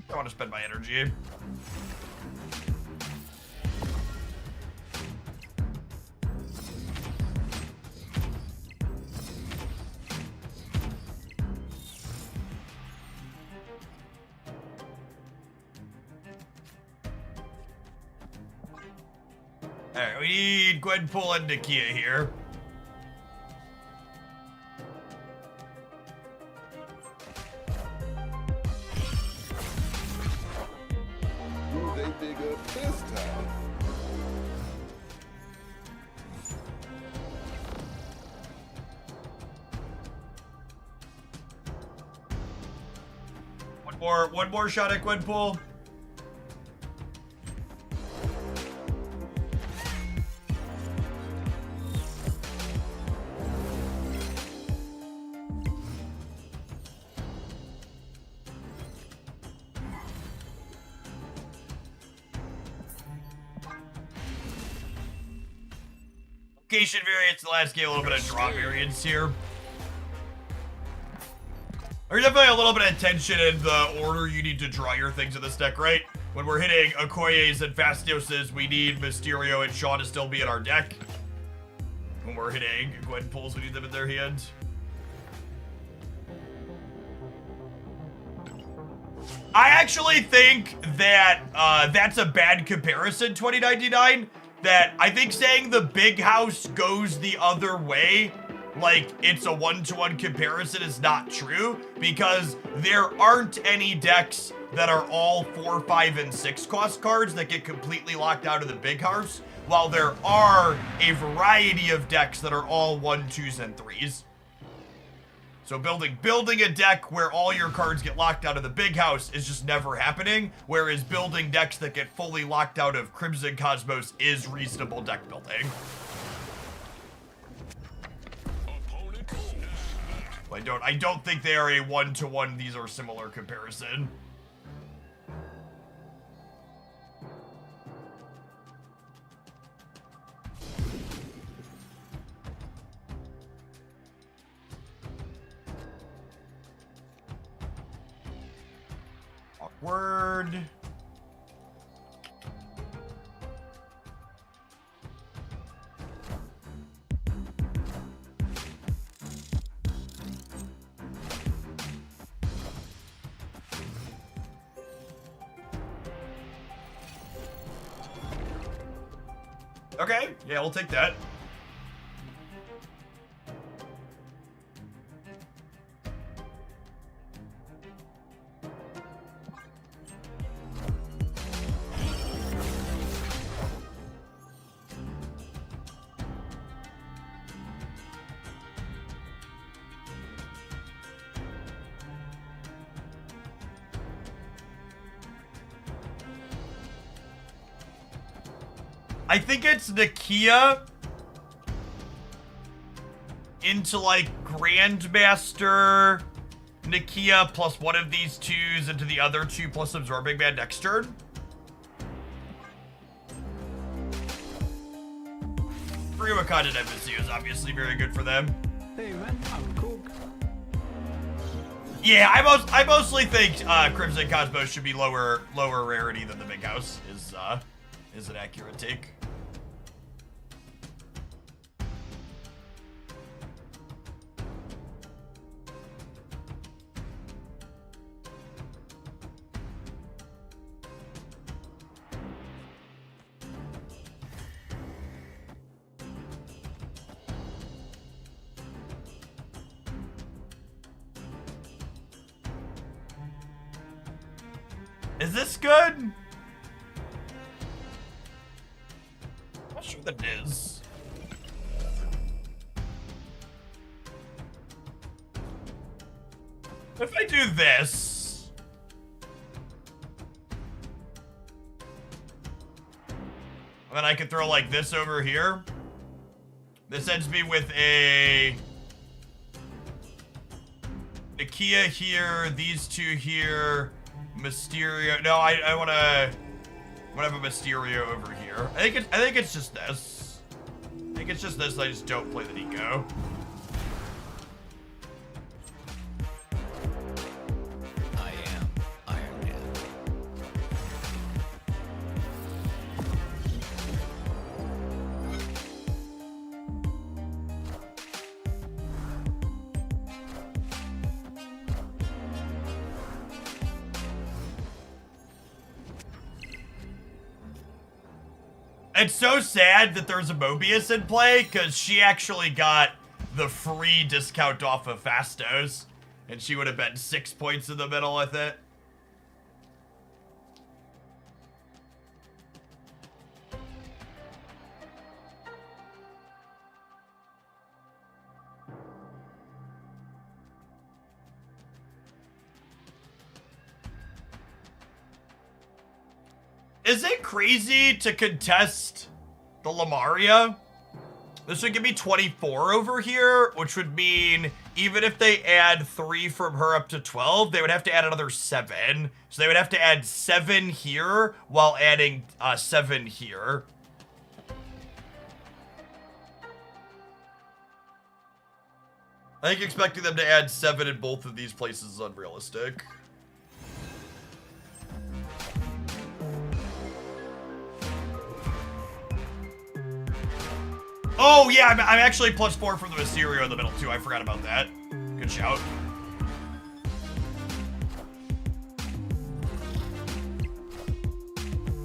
I want to spend my energy. Alright, we need Gwenpool and Nakia here. Who they dig up this time? One more shot at Gwenpool. Location variance in the last game, a little bit of draw variance here. There's definitely a little bit of tension in the order you need to draw your things in this deck, right? When we're hitting Okoye's and Fastioses, we need Mysterio and Shaw to still be in our deck. When we're hitting Gwenpools, we need them in their hand. I actually think that that's a bad comparison, 2099. That I think saying the big house goes the other way, like it's a one-to-one comparison, is not true, because there aren't any decks that are all 4, 5, and 6 cost cards that get completely locked out of the big house, while there are a variety of decks that are all 1, 2s, and 3s. So building a deck where all your cards get locked out of the big house is just never happening, whereas building decks that get fully locked out of Crimson Cosmos is reasonable deck building. I don't think they are a one-to-one, these are similar comparison. Awkward. Okay, yeah, we'll take that. I think it's Nakia into like Grandmaster Nakia plus one of these twos into the other two plus Absorbing Man next turn. Econ and Embassy is obviously very good for them. Hey man, I'm cool. Yeah, I mostly think Crimson Cosmos should be lower rarity than the Big House is an accurate take. Is this good? Not sure that it is. If I do this, and then I could throw like this over here. This ends me with a Nakia here, these two here. Mysterio. No, I wanna have a Mysterio over here. I think it's just this. I think it's just this. I just don't play the Nico. I am Iron Man. It's so sad that there's a Mobius in play, because she actually got the free discount off of Fastos, and she would have been 6 points in the middle with it. Is it crazy to contest the Lamaria? This would give me 24 over here, which would mean even if they add 3 from her up to 12, they would have to add another 7. So they would have to add 7 here while adding 7 here. I think expecting them to add 7 in both of these places is unrealistic. Oh, yeah, I'm actually +4 from the Mysterio in the middle, too. I forgot about that. Good shout.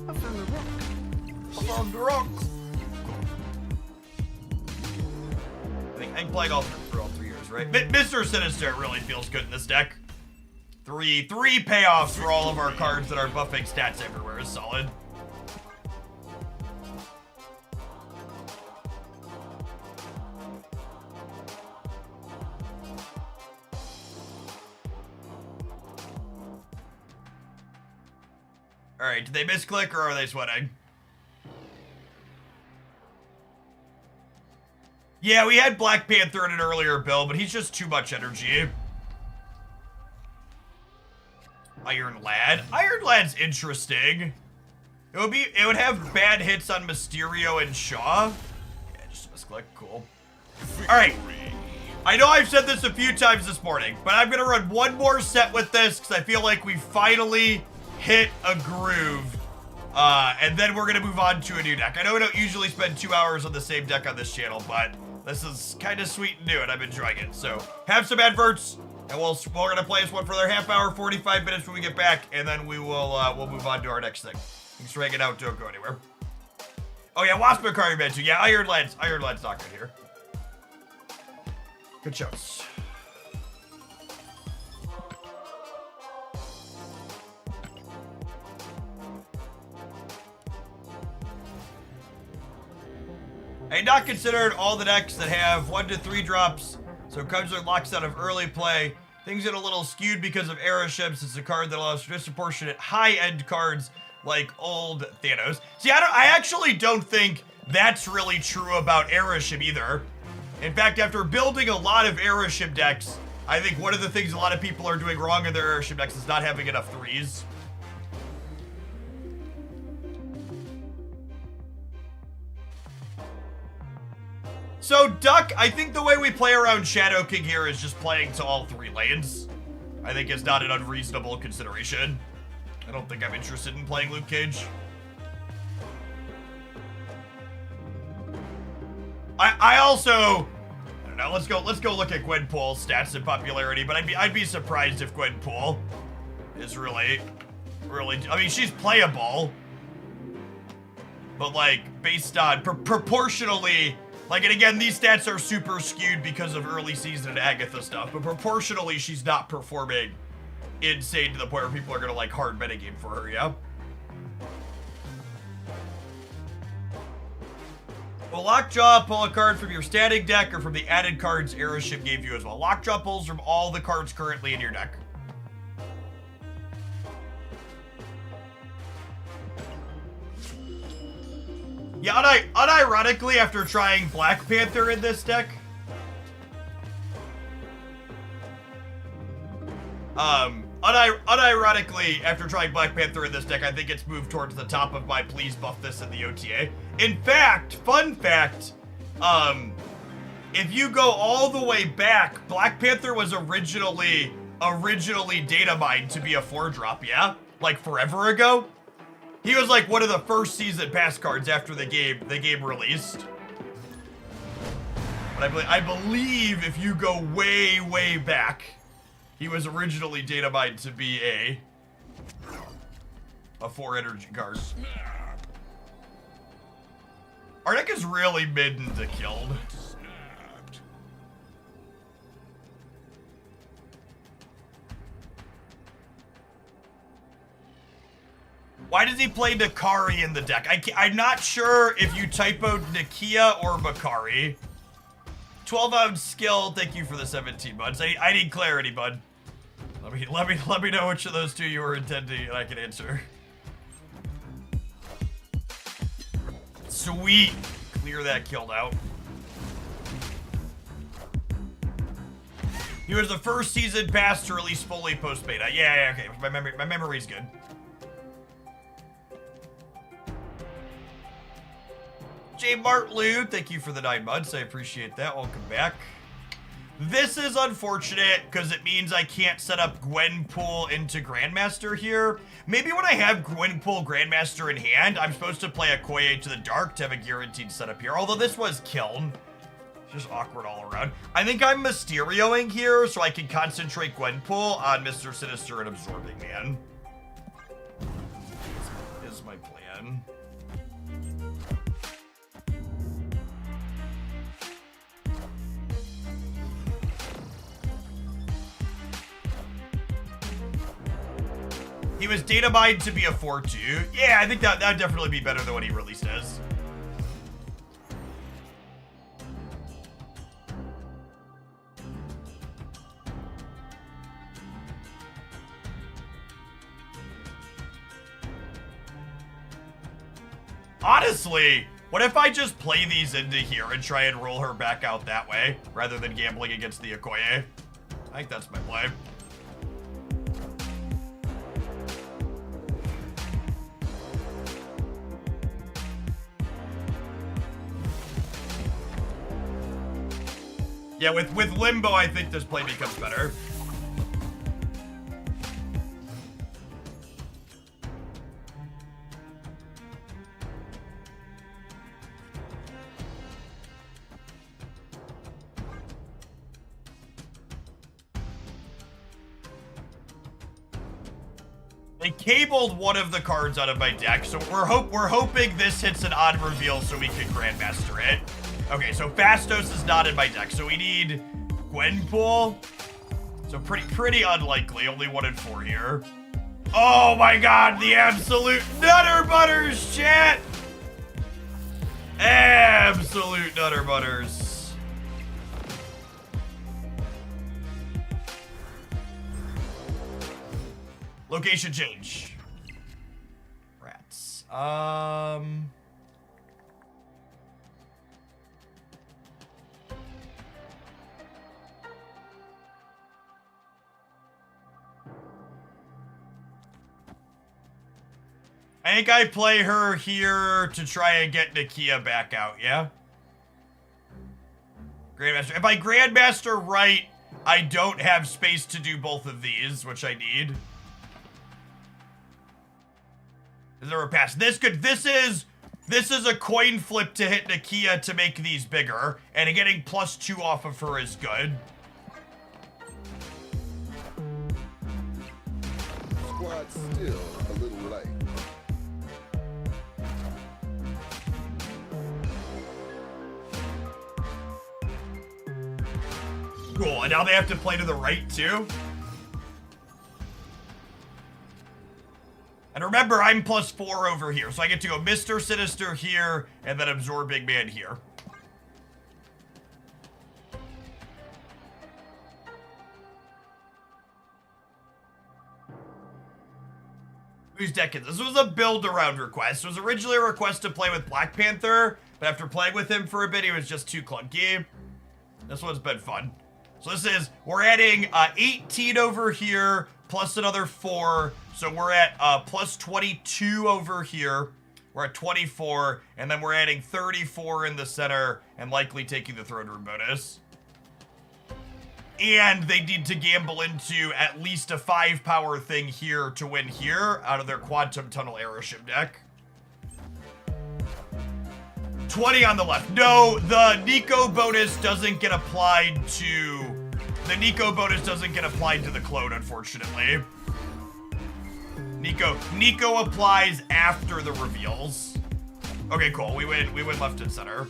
I found a rock. I found the rock. I think playing all through all 3 years, right? Mr. Sinister really feels good in this deck. Three payoffs for all of our cards that are buffing stats everywhere is solid. Alright, did they misclick or are they sweating? Yeah, we had Black Panther in an earlier build, but he's just too much energy. Iron Lad. Iron Lad's interesting. It would have bad hits on Mysterio and Shaw. Yeah, just a misclick. Cool. Alright. I know I've said this a few times this morning, but I'm gonna run one more set with this because I feel like we finally hit a groove, and then we're gonna move on to a new deck. I know we don't usually spend 2 hours on the same deck on this channel, but this is kind of sweet and new, and I'm enjoying it. So have some adverts, and we're gonna play this one for another half hour, 45 minutes when we get back, and then we'll move on to our next thing. Thanks for hanging out. Don't go anywhere. Oh yeah, Wasp Macari Man too. Yeah, Ironlad's not good here. Good shows. I had not considered all the decks that have 1 to 3 drops, so cards are locked out of early play. Things get a little skewed because of Era Ships. It's a card that allows for disproportionate high-end cards like old Thanos. See, I actually don't think that's really true about Era Ship either. In fact, after building a lot of Era Ship decks, I think one of the things a lot of people are doing wrong in their Era Ship decks is not having enough 3s. So, Duck, I think the way we play around Shadow King here is just playing to all 3 lanes. I think it's not an unreasonable consideration. I don't think I'm interested in playing Luke Cage. I also, I don't know, let's go look at Gwenpool's stats and popularity, but I'd be surprised if Gwenpool is really, I mean, she's playable, but like, based on, proportionally, like, and again, these stats are super skewed because of early season Agatha stuff, but proportionally, she's not performing insane to the point where people are gonna, like, hard metagame for her, yeah? Will Lockjaw pull a card from your static deck or from the added cards Era Ship gave you as well? Lockjaw pulls from all the cards currently in your deck. Yeah, unironically, after trying Black Panther in this deck, unironically, after trying Black Panther in this deck, I think it's moved towards the top of my please buff this in the OTA. In fact, fun fact, if you go all the way back, Black Panther was originally data mined to be a 4-drop, yeah? Like forever ago. He was like one of the first season pass cards after the game released. But I believe if you go way, way back, he was originally data mined to be a 4 energy card. Our deck is really mid into killed. Why does he play Nakari in the deck? I'm not sure if you typoed Nakia or Makari. 12-ounce skill, thank you for the 17 months. I need clarity, bud. Let me know which of those 2 you were intending and I can answer. Sweet. Clear that killed out. He was the first season pass to release fully post-beta. Yeah, okay. My memory's good. J. Martlew, thank you for the 9 months. I appreciate that. Welcome back. This is unfortunate because it means I can't set up Gwenpool into Grandmaster here. Maybe when I have Gwenpool Grandmaster in hand, I'm supposed to play Okoye to the Dark to have a guaranteed setup here. Although this was Kiln. It's just awkward all around. I think I'm Mysterioing here so I can concentrate Gwenpool on Mr. Sinister and Absorbing Man. Is my plan. He was data mined to be a 4-2. Yeah, I think that'd definitely be better than what he released as. Honestly, what if I just play these into here and try and roll her back out that way, rather than gambling against the Okoye? I think that's my play. Yeah, with Limbo, I think this play becomes better. I cabled one of the cards out of my deck, so we're hoping this hits an odd reveal so we can Grandmaster it. Okay, so Fastos is not in my deck, so we need Gwenpool. So pretty unlikely. Only 1 in 4 here. Oh my god, the absolute Nutter Butters, chat! Absolute Nutter Butters. Location change. Rats. I think I play her here to try and get Nakia back out, yeah? Grandmaster. If I Grandmaster right, I don't have space to do both of these, which I need. Is there a pass? This is a coin flip to hit Nakia to make these bigger, and getting +2 off of her is good. Squad's still a little light. Cool, and now they have to play to the right too? And remember, I'm +4 over here, so I get to go Mr. Sinister here, and then Absorbing Man here. Whose deck is this? This was a build-around request. It was originally a request to play with Black Panther, but after playing with him for a bit, he was just too clunky. This one's been fun. So this is, we're adding 18 over here, plus another 4. So we're at plus 22 over here. We're at 24, and then we're adding 34 in the center, and likely taking the throne room bonus. And they need to gamble into at least a 5-power thing here to win here out of their Quantum Tunnel Aeroship deck. 20 on the left. No, the Nico bonus doesn't get applied to... The Nico bonus doesn't get applied to the clone, unfortunately. Nico applies after the reveals. Okay, cool. We win left and center.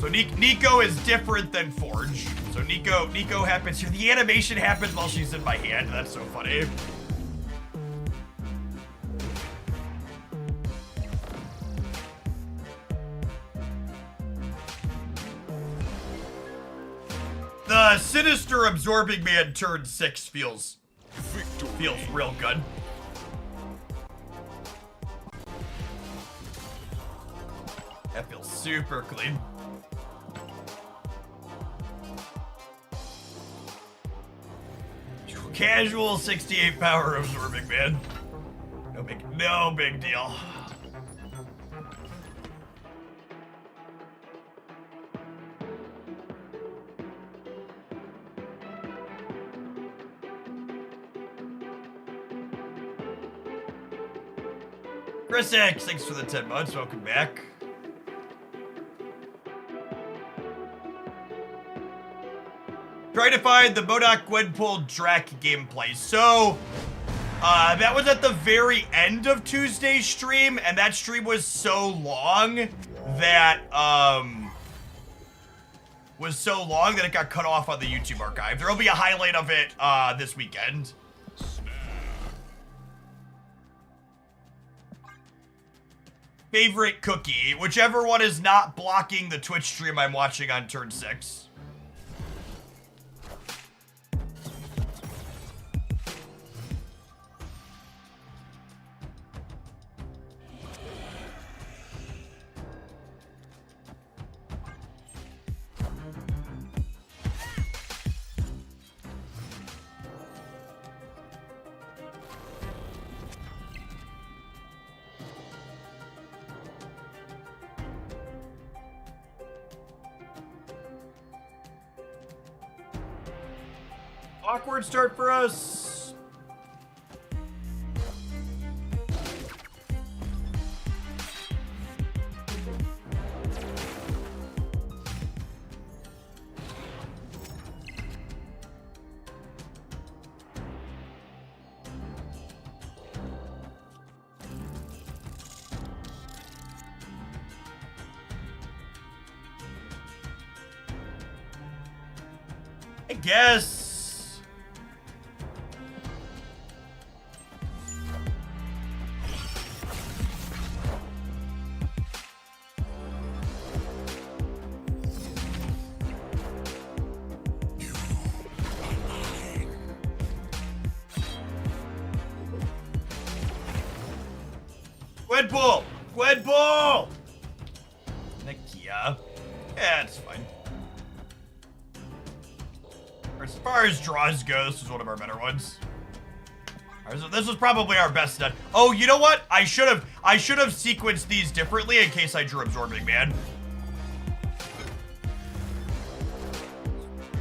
So Nico is different than Forge. So Nico happens here. The animation happens while she's in my hand. That's so funny. The Sinister Absorbing Man turn 6 feels real good. That feels super clean. Casual 68 power Absorbing Man. No big deal. Chris X, thanks for the 10 months. Welcome back. Try to find the Modoc Gwenpool Drac gameplay. So, that was at the very end of Tuesday's stream, and that stream was so long that, it got cut off on the YouTube archive. There will be a highlight of it, this weekend. Favorite cookie, whichever one is not blocking the Twitch stream I'm watching on turn 6. Awkward start for us. I guess. Gwenpool! Gwenpool! Nakia. Yeah, it's fine. As far as draws go, this is one of our better ones. This was probably our best stat. Oh, you know what? I should have sequenced these differently in case I drew Absorbing Man.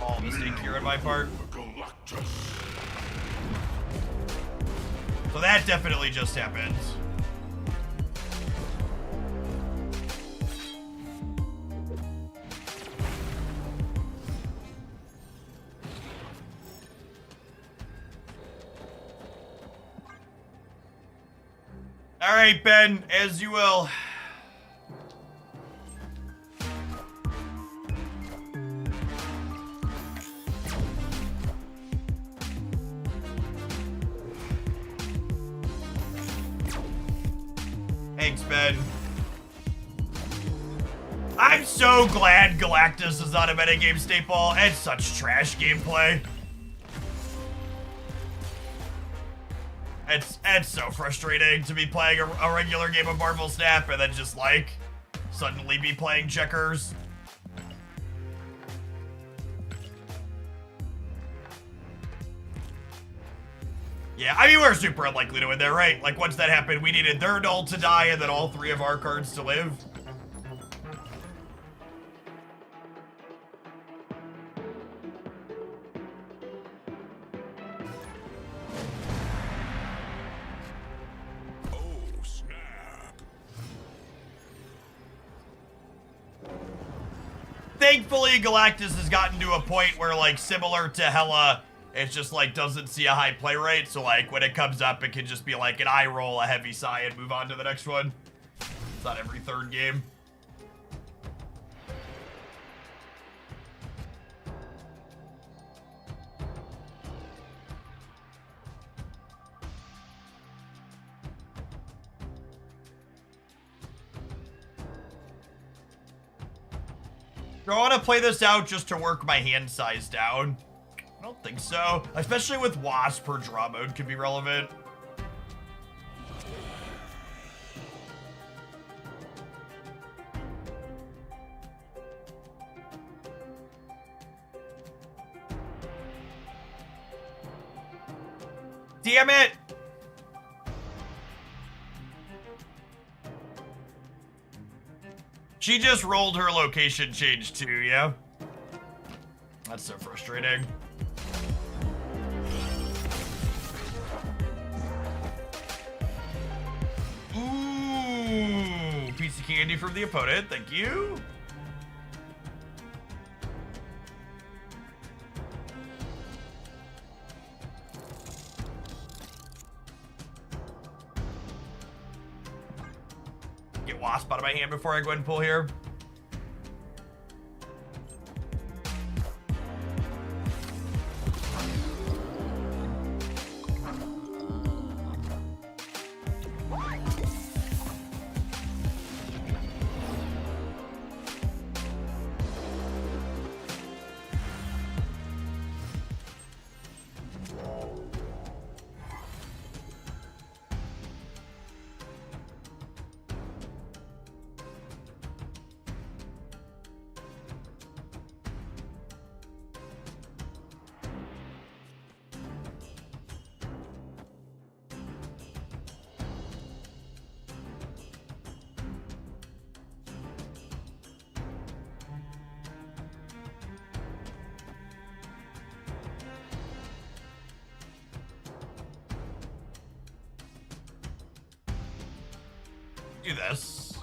All mistake here on my part. So that definitely just happened. All right, Ben, as you will. Thanks, Ben. I'm so glad Galactus is not a metagame staple. It's such trash gameplay. It's so frustrating to be playing a regular game of Marvel Snap and then just like suddenly be playing checkers. Yeah, I mean, we're super unlikely to win there, right? Like, once that happened, we needed their null to die and then all three of our cards to live. Thankfully, Galactus has gotten to a point where, like, similar to Hela, it just, like, doesn't see a high play rate. So, like, when it comes up, it can just be, like, an eye roll, a heavy sigh, and move on to the next one. It's not every third game. Do I want to play this out just to work my hand size down? I don't think so. Especially with Wasp, her draw mode could be relevant. Damn it! She just rolled her location change too, yeah? That's so frustrating. Ooh, piece of candy from the opponent, thank you. Get Wasp out of my hand before I go ahead and pull here. Do this.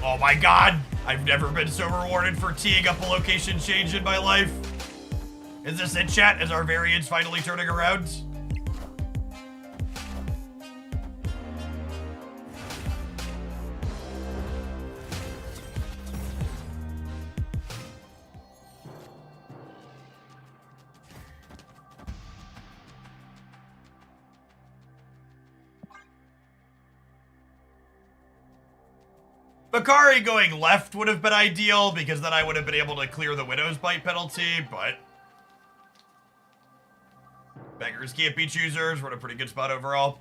Oh my god! I've never been so rewarded for teeing up a location change in my life. Is this it, chat? Is our Variance finally turning around? Makari going left would have been ideal, because then I would have been able to clear the Widow's Bite penalty, but... beggars can't be choosers. We're in a pretty good spot overall.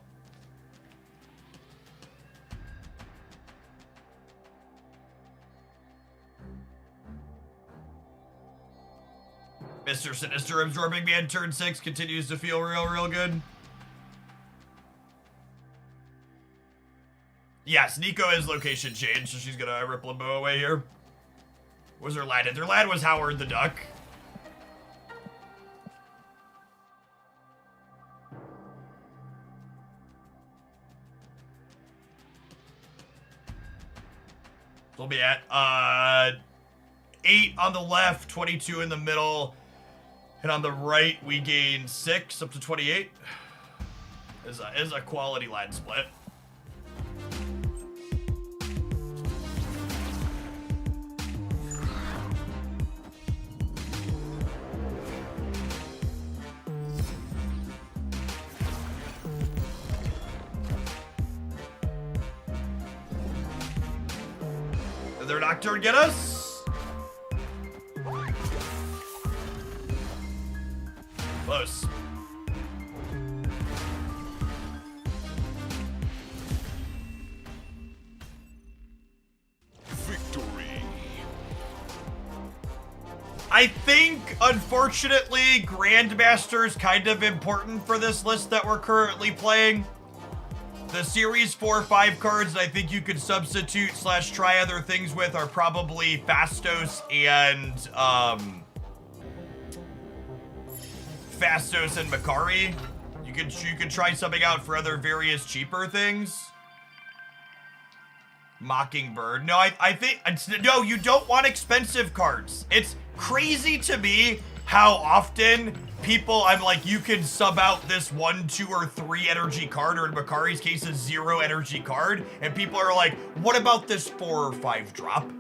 Mr. Sinister Absorbing Man turn 6 continues to feel real good. Yes, Nico is location changed, so she's gonna rip Limbo away here. What was her lad? Their lad was Howard the Duck. We'll be at 8 on the left, 22 in the middle, and on the right we gain 6 up to 28. Is a quality line split. Did their Nocturne get us? Close. Victory. I think, unfortunately, Grandmaster's kind of important for this list that we're currently playing. The Series 4-5 cards that I think you could substitute / try other things with are probably Fastos and Makari. You could try something out for other various cheaper things. Mockingbird. No, I think no, you don't want expensive cards. It's crazy to me how often people, I'm like, you can sub out this 1, 2, or 3 energy card, or in Makari's case, a 0 energy card, and people are like, what about this 4 or 5 drop?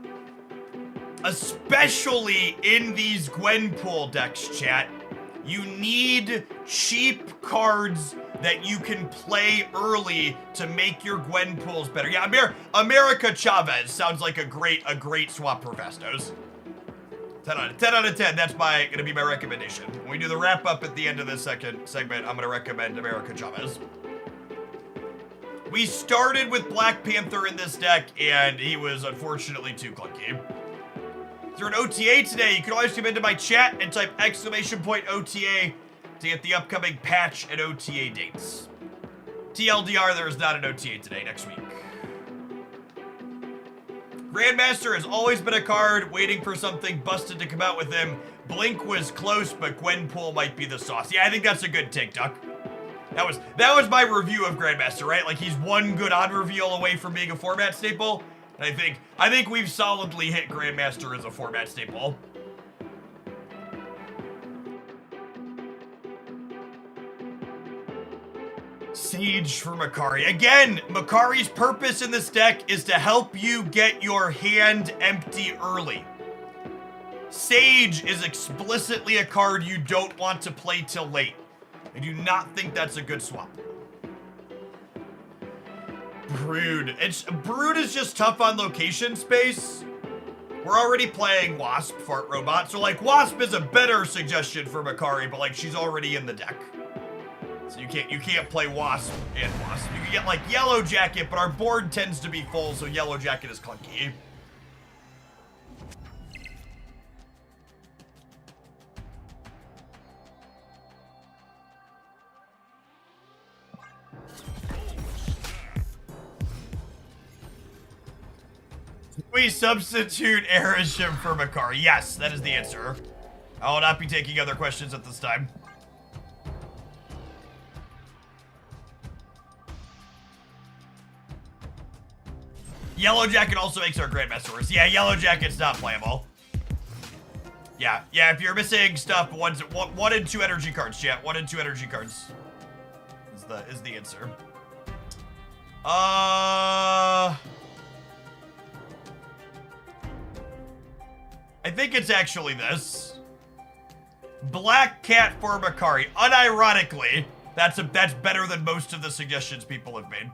Especially in these Gwenpool decks, chat. You need cheap cards that you can play early to make your Gwenpools better. Yeah, America Chavez sounds like a great swap for Fastos. 10 out of 10, that's gonna be my recommendation. When we do the wrap up at the end of this second segment, I'm gonna recommend America Chavez. We started with Black Panther in this deck, and he was unfortunately too clunky. If you're an OTA today, you can always come into my chat and type !OTA to get the upcoming patch and OTA dates. TLDR, there is not an OTA today, next week. Grandmaster has always been a card, waiting for something busted to come out with him. Blink was close, but Gwenpool might be the sauce. Yeah, I think that's a good take, Duck. That was my review of Grandmaster, right? Like, he's one good odd reveal away from being a format staple. And I think we've solidly hit Grandmaster as a format staple. Sage for Makari. Again, Makari's purpose in this deck is to help you get your hand empty early. Sage is explicitly a card you don't want to play till late. I do not think that's a good swap. Brood. Brood is just tough on location space. We're already playing Wasp, Fart Robot, so like Wasp is a better suggestion for Makari, but like she's already in the deck. So you can't play Wasp and Wasp. You can get like Yellow Jacket, but our board tends to be full, so Yellow Jacket is clunky. We substitute Erishim for Makari. Yes, that is the answer. I will not be taking other questions at this time. Yellow Jacket also makes our Grandmaster worse. Yeah, Yellow Jacket's not playable. Yeah, if you're missing stuff, 1 and 2 energy cards, chat. 1 and 2 energy cards is the answer. I think it's actually this. Black Cat for Makari. Unironically, that's better than most of the suggestions people have made.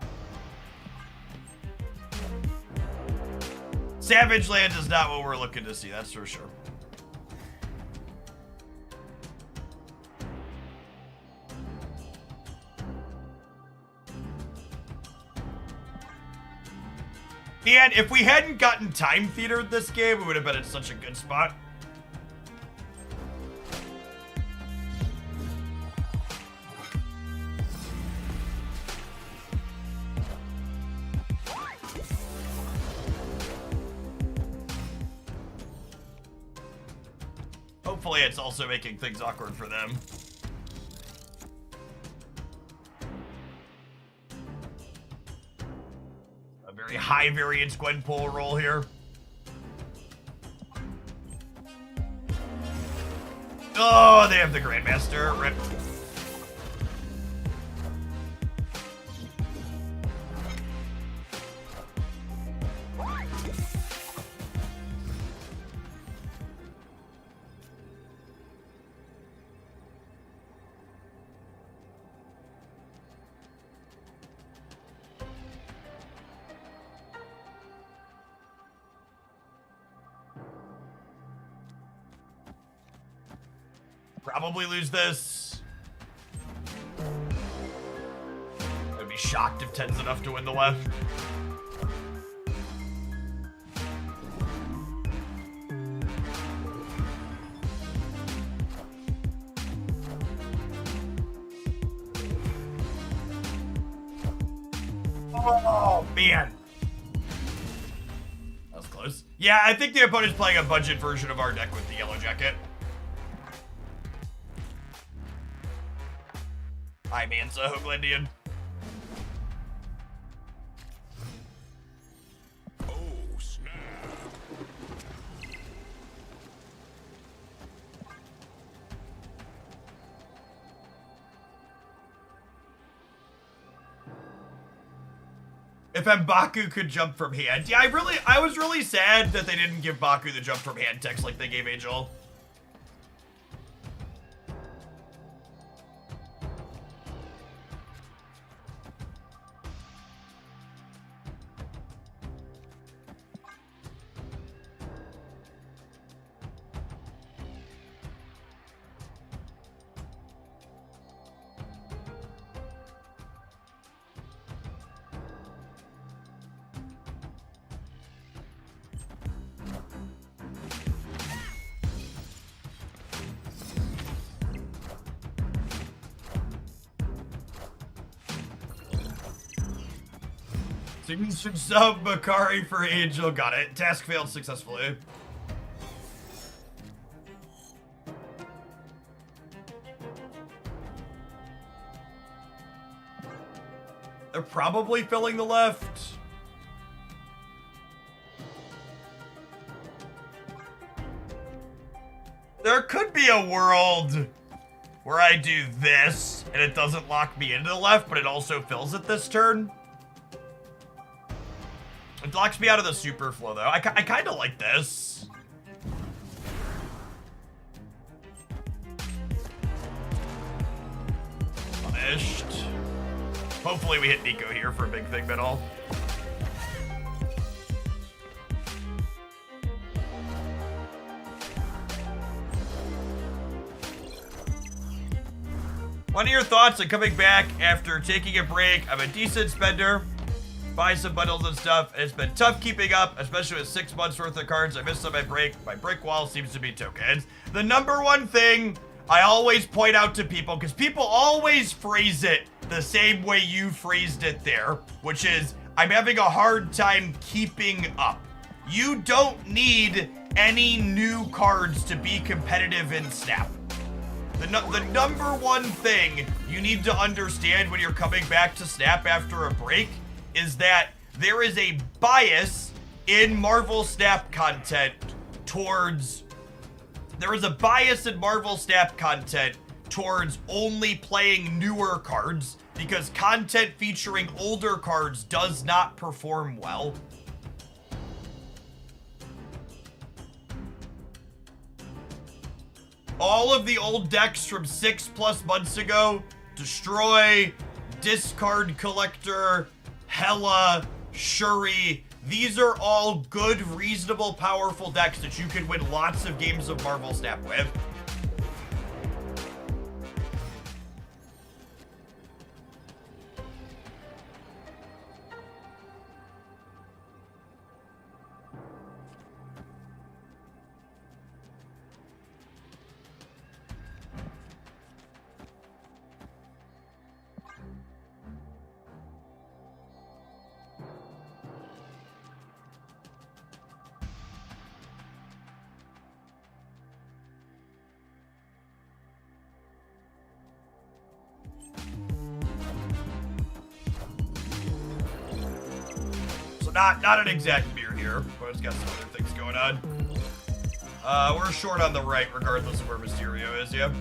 Savage Lands is not what we're looking to see, that's for sure. And if we hadn't gotten time theatered this game, we would have been in such a good spot. Hopefully it's also making things awkward for them. A very high variance Gwenpool roll here. Oh, they have the Grandmaster. Rip. Probably lose this. I'd be shocked if 10's enough to win the left. Oh, man. That was close. Yeah, I think the opponent's playing a budget version of our deck with the Yellow Jacket. Hi, Mansa, Hooglandian. Oh, snap. If M'Baku could jump from hand. Yeah, I was really sad that they didn't give Baku the jump from hand text like they gave Angel. Should sub Bakari for Angel. Got it. Task failed successfully. They're probably filling the left. There could be a world where I do this and it doesn't lock me into the left, but it also fills it this turn. It locks me out of the super flow, though. I kind of like this. Punished. Hopefully we hit Nico here for a big thing middle. What are your thoughts on coming back after taking a break? I'm a decent spender. Buy some bundles and stuff. It's been tough keeping up, especially with 6 months worth of cards. I missed on my break. My brick wall seems to be tokens. The number one thing I always point out to people, because people always phrase it the same way you phrased it there, which is, I'm having a hard time keeping up. You don't need any new cards to be competitive in Snap. The number one thing you need to understand when you're coming back to Snap after a break is that there is a bias in Marvel Snap content towards only playing newer cards, because content featuring older cards does not perform well. All of the old decks from 6+ months ago, Destroy, Discard Collector, Hela, Shuri, These are all good, reasonable, powerful decks that you can win lots of games of Marvel Snap with. So not an exact beer here, but it's got some other things going on. We're short on the right, regardless of where Mysterio is, yeah.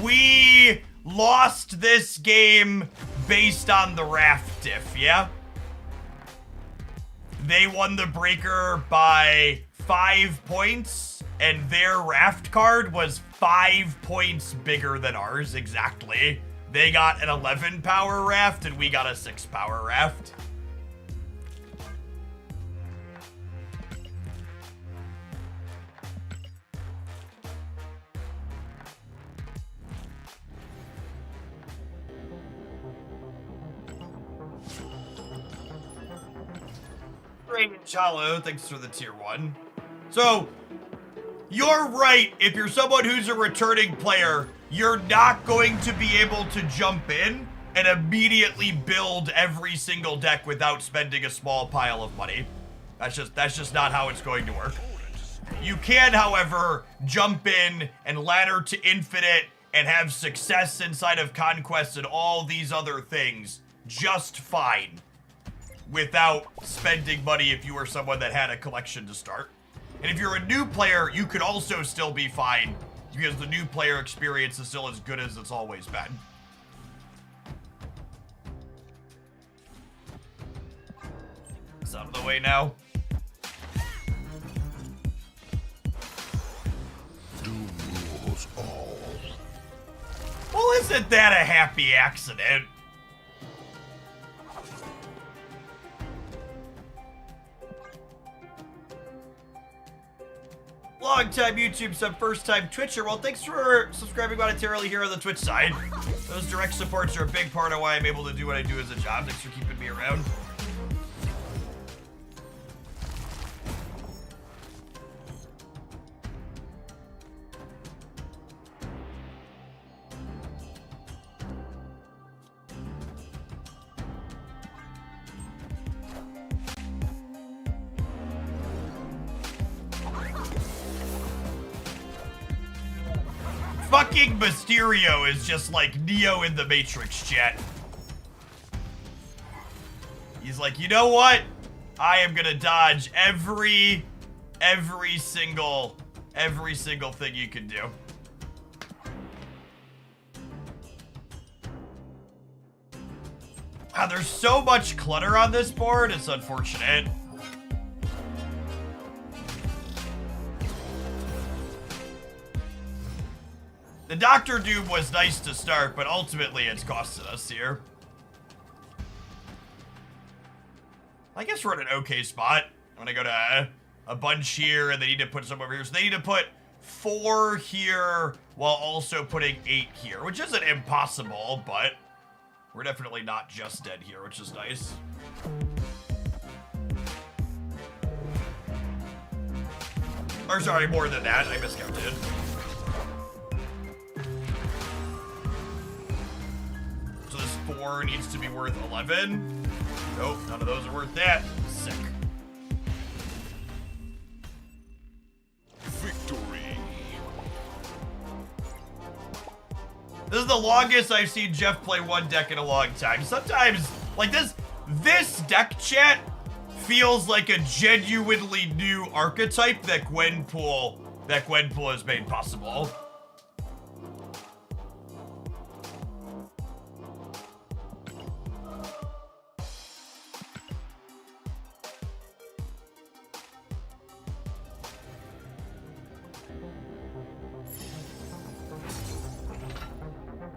We lost this game based on the raft diff, yeah? They won the breaker by 5 points, and their raft card was 5 points bigger than ours, exactly. They got an 11 power raft, and we got a 6 power raft. Chalo, thanks for the tier 1. So, you're right. If you're someone who's a returning player, you're not going to be able to jump in and immediately build every single deck without spending a small pile of money. That's just not how it's going to work. You can, however, jump in and ladder to infinite and have success inside of Conquest and all these other things just fine without spending money if you were someone that had a collection to start. And if you're a new player, you could also still be fine because the new player experience is still as good as it's always been. It's out of the way now. Doom rules all. Well, isn't that a happy accident? Long-time YouTube sub, first-time Twitcher. Well, thanks for subscribing monetarily here on the Twitch side. Those direct supports are a big part of why I'm able to do what I do as a job. Thanks for keeping me around. Fucking Mysterio is just like Neo in the Matrix, chat. He's like, you know what? I am gonna dodge every single thing you can do. Wow, there's so much clutter on this board, it's unfortunate. The Doctor Doom was nice to start, but ultimately it's costed us here. I guess we're in an okay spot. I'm gonna go to a bunch here, and they need to put some over here. So they need to put 4 here while also putting 8 here, which isn't impossible, but we're definitely not just dead here, which is nice. Or sorry, more than that. I miscounted. So this 4 needs to be worth 11. Nope, none of those are worth that. Sick. Victory. This is the longest I've seen Jeff play one deck in a long time. Sometimes, like this deck chat feels like a genuinely new archetype that Gwenpool has made possible.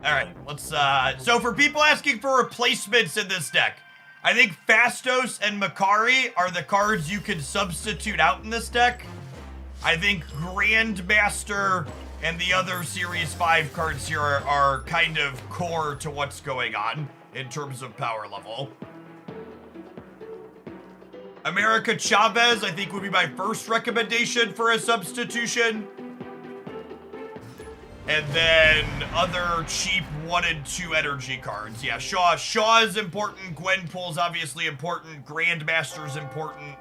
All right, let's, so for people asking for replacements in this deck, I think Fastos and Makari are the cards you can substitute out in this deck. I think Grandmaster and the other Series 5 cards here are kind of core to what's going on in terms of power level. America Chavez, I think, would be my first recommendation for a substitution. And then other cheap 1 and 2 energy cards. Yeah, Shaw is important. Gwenpool's obviously important. Grandmaster's important.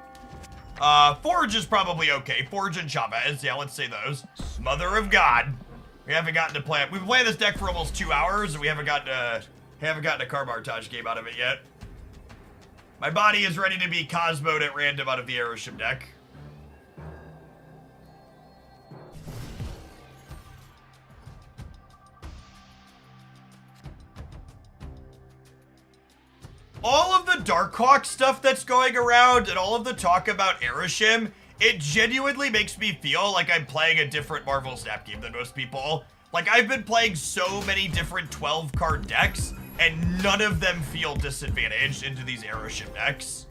Forge is probably okay. Forge and Chavez. Yeah, let's say those. Mother of God. We haven't gotten to play it. We've been playing this deck for almost 2 hours, and we haven't gotten a Carmartage game out of it yet. My body is ready to be Cosmoed at random out of the Aeroship deck. All of the Darkhawk stuff that's going around and all of the talk about Aeroshim, it genuinely makes me feel like I'm playing a different Marvel Snap game than most people. Like, I've been playing so many different 12-card decks, and none of them feel disadvantaged into these Aeroshim decks.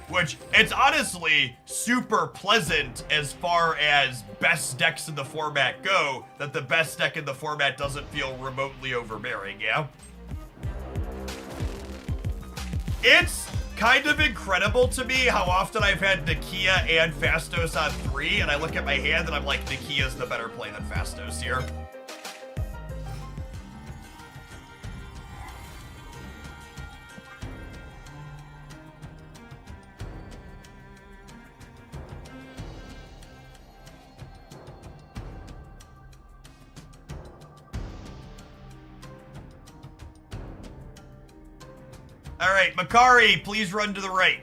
Which, it's honestly super pleasant as far as best decks in the format go, that the best deck in the format doesn't feel remotely overbearing, yeah? It's kind of incredible to me how often I've had Nakia and Fastos on 3, and I look at my hand and I'm like, Nakia's the better play than Fastos here. All right, Makari, please run to the right.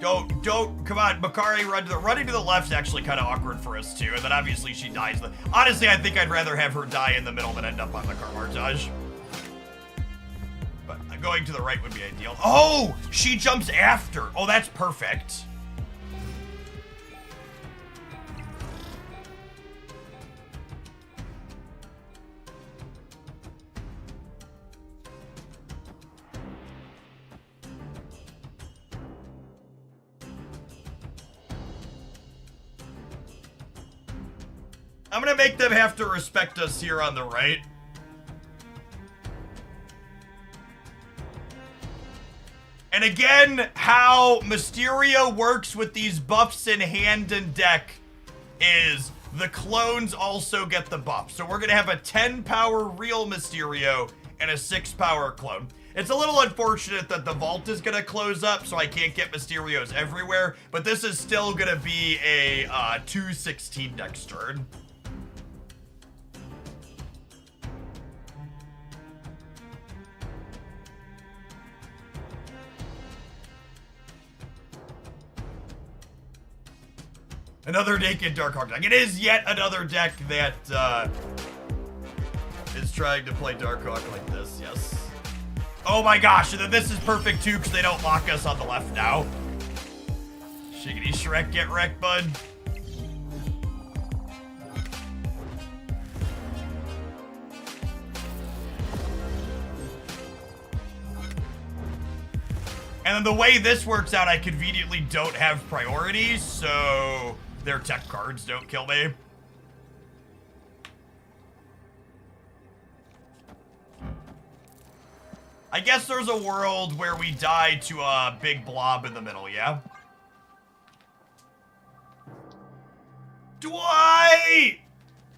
Come on, Makari, running to the left's actually kind of awkward for us too, and then obviously she dies. Honestly, I think I'd rather have her die in the middle than end up on the Carmartage. But going to the right would be ideal. Oh, she jumps after. Oh, that's perfect. I'm gonna make them have to respect us here on the right. And again, how Mysterio works with these buffs in hand and deck is the clones also get the buff. So we're gonna have a 10 power real Mysterio and a 6 power clone. It's a little unfortunate that the vault is gonna close up, so I can't get Mysterios everywhere, but this is still gonna be a 2/16 next turn. Another naked Darkhawk deck. It is yet another deck that is trying to play Darkhawk like this, yes. Oh my gosh, and then this is perfect too because they don't lock us on the left now. Shiggity Shrek, get wrecked, bud. And then the way this works out, I conveniently don't have priorities, so their tech cards don't kill me. I guess there's a world where we die to a big blob in the middle, yeah? Do I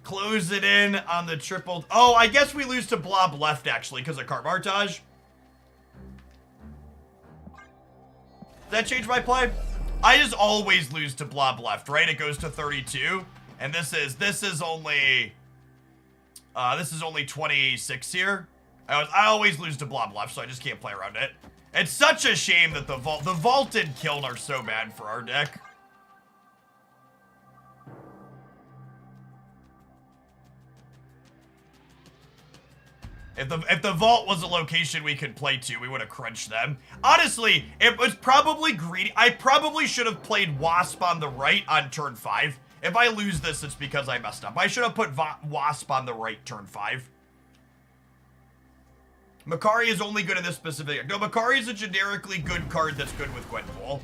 close it in on the triple? Oh, I guess we lose to blob left, actually, because of Carmartage. Does that change my play? I just always lose to blob left, right? It goes to 32, and this is only 26 here. I always lose to blob left, so I just can't play around it. It's such a shame that the vault and kiln are so bad for our deck. If the vault was a location we could play to, we would have crunched them. Honestly, it was probably greedy. I probably should have played Wasp on the right on turn 5. If I lose this, it's because I messed up. I should have put Wasp on the right turn 5. Makari is only good in this specific... No, Makari is a generically good card that's good with Gwenpool.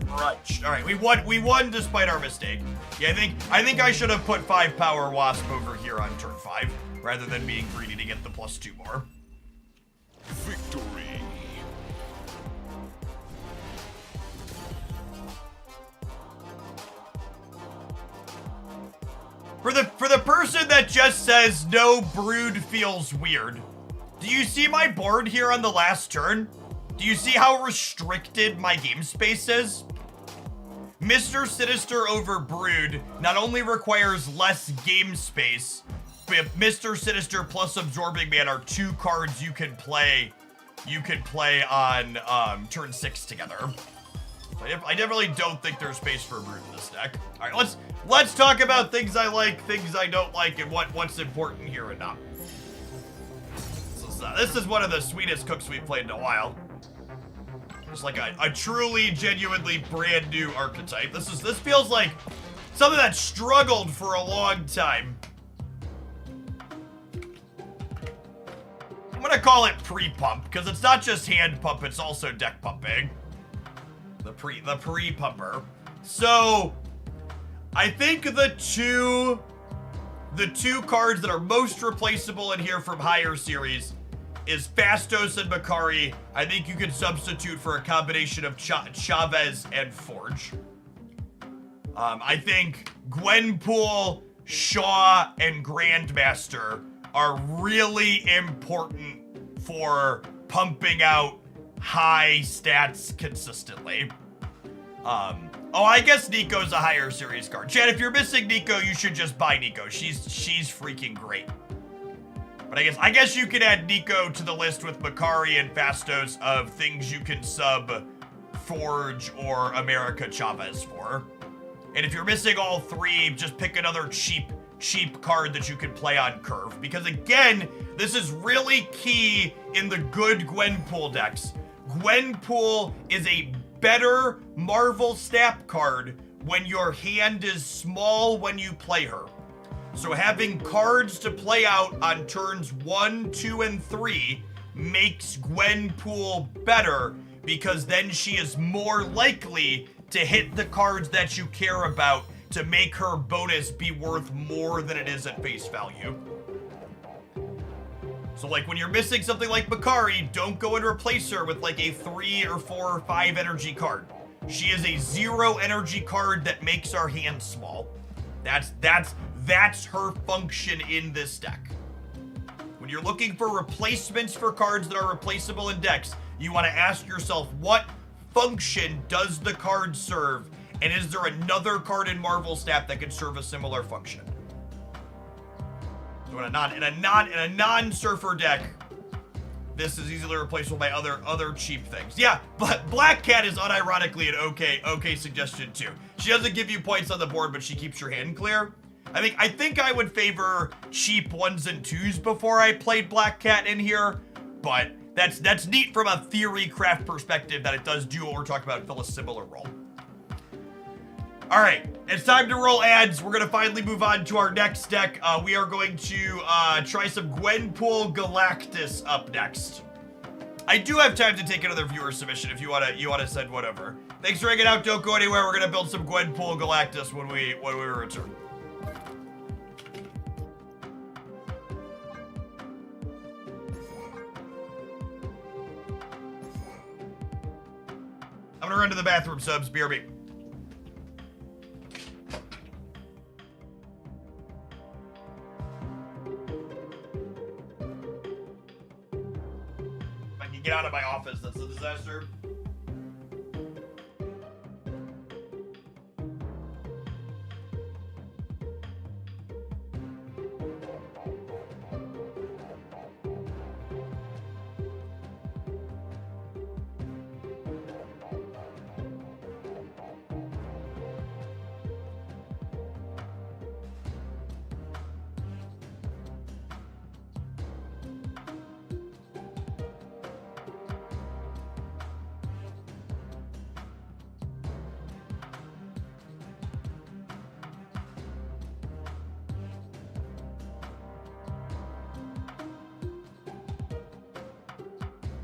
Crunch. All right, we won despite our mistake. Yeah, I think I should have put 5 power Wasp over here on turn 5 rather than being greedy to get the +2 more. Victory. For the person that just says no brood feels weird, do you see my board here on the last turn? Do you see how restricted my game space is? Mr. Sinister over Brood not only requires less game space, but Mr. Sinister plus Absorbing Man are 2 cards you can play on turn 6 together. So I definitely don't think there's space for Brood in this deck. All right, let's talk about things I like, things I don't like, and what's important here and not. This is one of the sweetest cooks we've played in a while. Just like a truly, genuinely brand new archetype. This feels like something that struggled for a long time. I'm gonna call it pre-pump, because it's not just hand pump, it's also deck pumping. The pre-pumper. So, I think the two cards that are most replaceable in here from higher series is Fastos and Makari. I think you can substitute for a combination of Chavez and Forge. I think Gwenpool, Shaw, and Grandmaster are really important for pumping out high stats consistently. Oh, I guess Nico's a higher series card. Chad, if you're missing Nico, you should just buy Nico. She's freaking great. But I guess you could add Nico to the list with Makari and Fastos of things you can sub Forge or America Chavez for. And if you're missing all 3, just pick another cheap card that you can play on curve. Because again, this is really key in the good Gwenpool decks. Gwenpool is a better Marvel Snap card when your hand is small when you play her. So having cards to play out on turns 1, 2, and 3 makes Gwenpool better because then she is more likely to hit the cards that you care about to make her bonus be worth more than it is at face value. So like when you're missing something like Makari, don't go and replace her with like a 3 or 4 or 5 energy card. She is a 0 energy card that makes our hand small. That's her function in this deck. When you're looking for replacements for cards that are replaceable in decks, you want to ask yourself, what function does the card serve? And is there another card in Marvel Snap that can serve a similar function? So in a non-surfer deck, this is easily replaceable by other cheap things. Yeah, but Black Cat is unironically an okay suggestion too. She doesn't give you points on the board, but she keeps your hand clear. I think I would favor cheap 1s and 2s before I played Black Cat in here, but that's neat from a theory craft perspective that it does do what we're talking about, fill a similar role. All right, it's time to roll ads. We're gonna finally move on to our next deck. We are going to try some Gwenpool Galactus up next. I do have time to take another viewer submission if you wanna send one over. Thanks for hanging out. Don't go anywhere. We're gonna build some Gwenpool Galactus when we return. I'm gonna run to the bathroom, subs. BRB. If I can get out of my office, that's a disaster.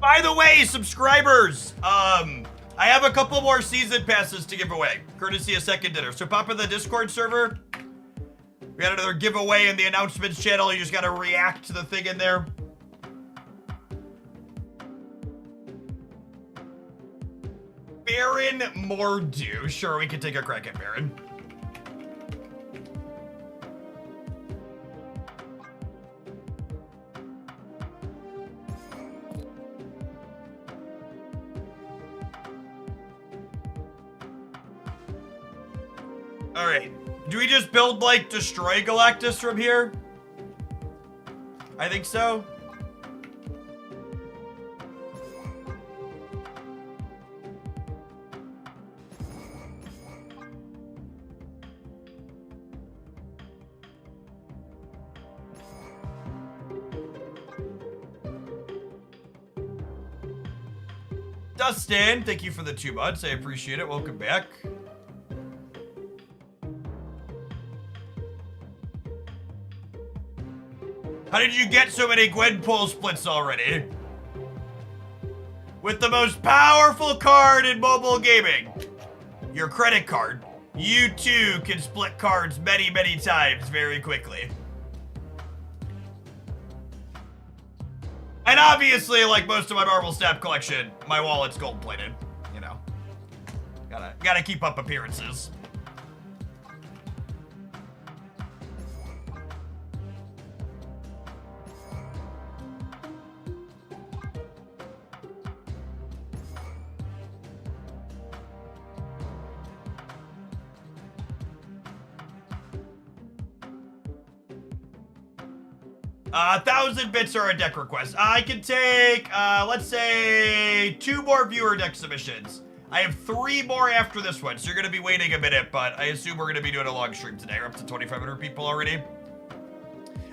By the way, subscribers, I have a couple more season passes to give away, courtesy of Second Dinner. So pop in the Discord server. We got another giveaway in the announcements channel. You just gotta react to the thing in there. Baron Mordew. Sure, we can take a crack at Baron. All right. Do we just build, like, destroy Galactus from here? I think so. Dustin, thank you for the 2 months. I appreciate it. Welcome back. How did you get so many Gwenpool splits already? With the most powerful card in mobile gaming, your credit card, you too can split cards many, many times very quickly. And obviously, like most of my Marvel Snap collection, my wallet's gold-plated. You know, gotta keep up appearances. A 1,000 bits are a deck request. I can take, let's say, 2 more viewer deck submissions. I have 3 more after this one, so you're gonna be waiting a minute, but I assume we're gonna be doing a long stream today. We're up to 2,500 people already.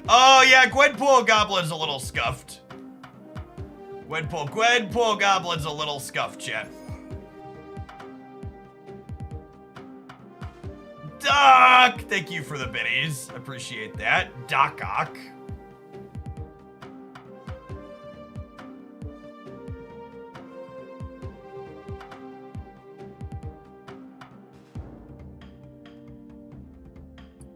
Oh yeah, Gwenpool Goblin's a little scuffed. Gwenpool Goblin's a little scuffed, chat. Doc! Thank you for the biddies. Appreciate that. Doc-ock.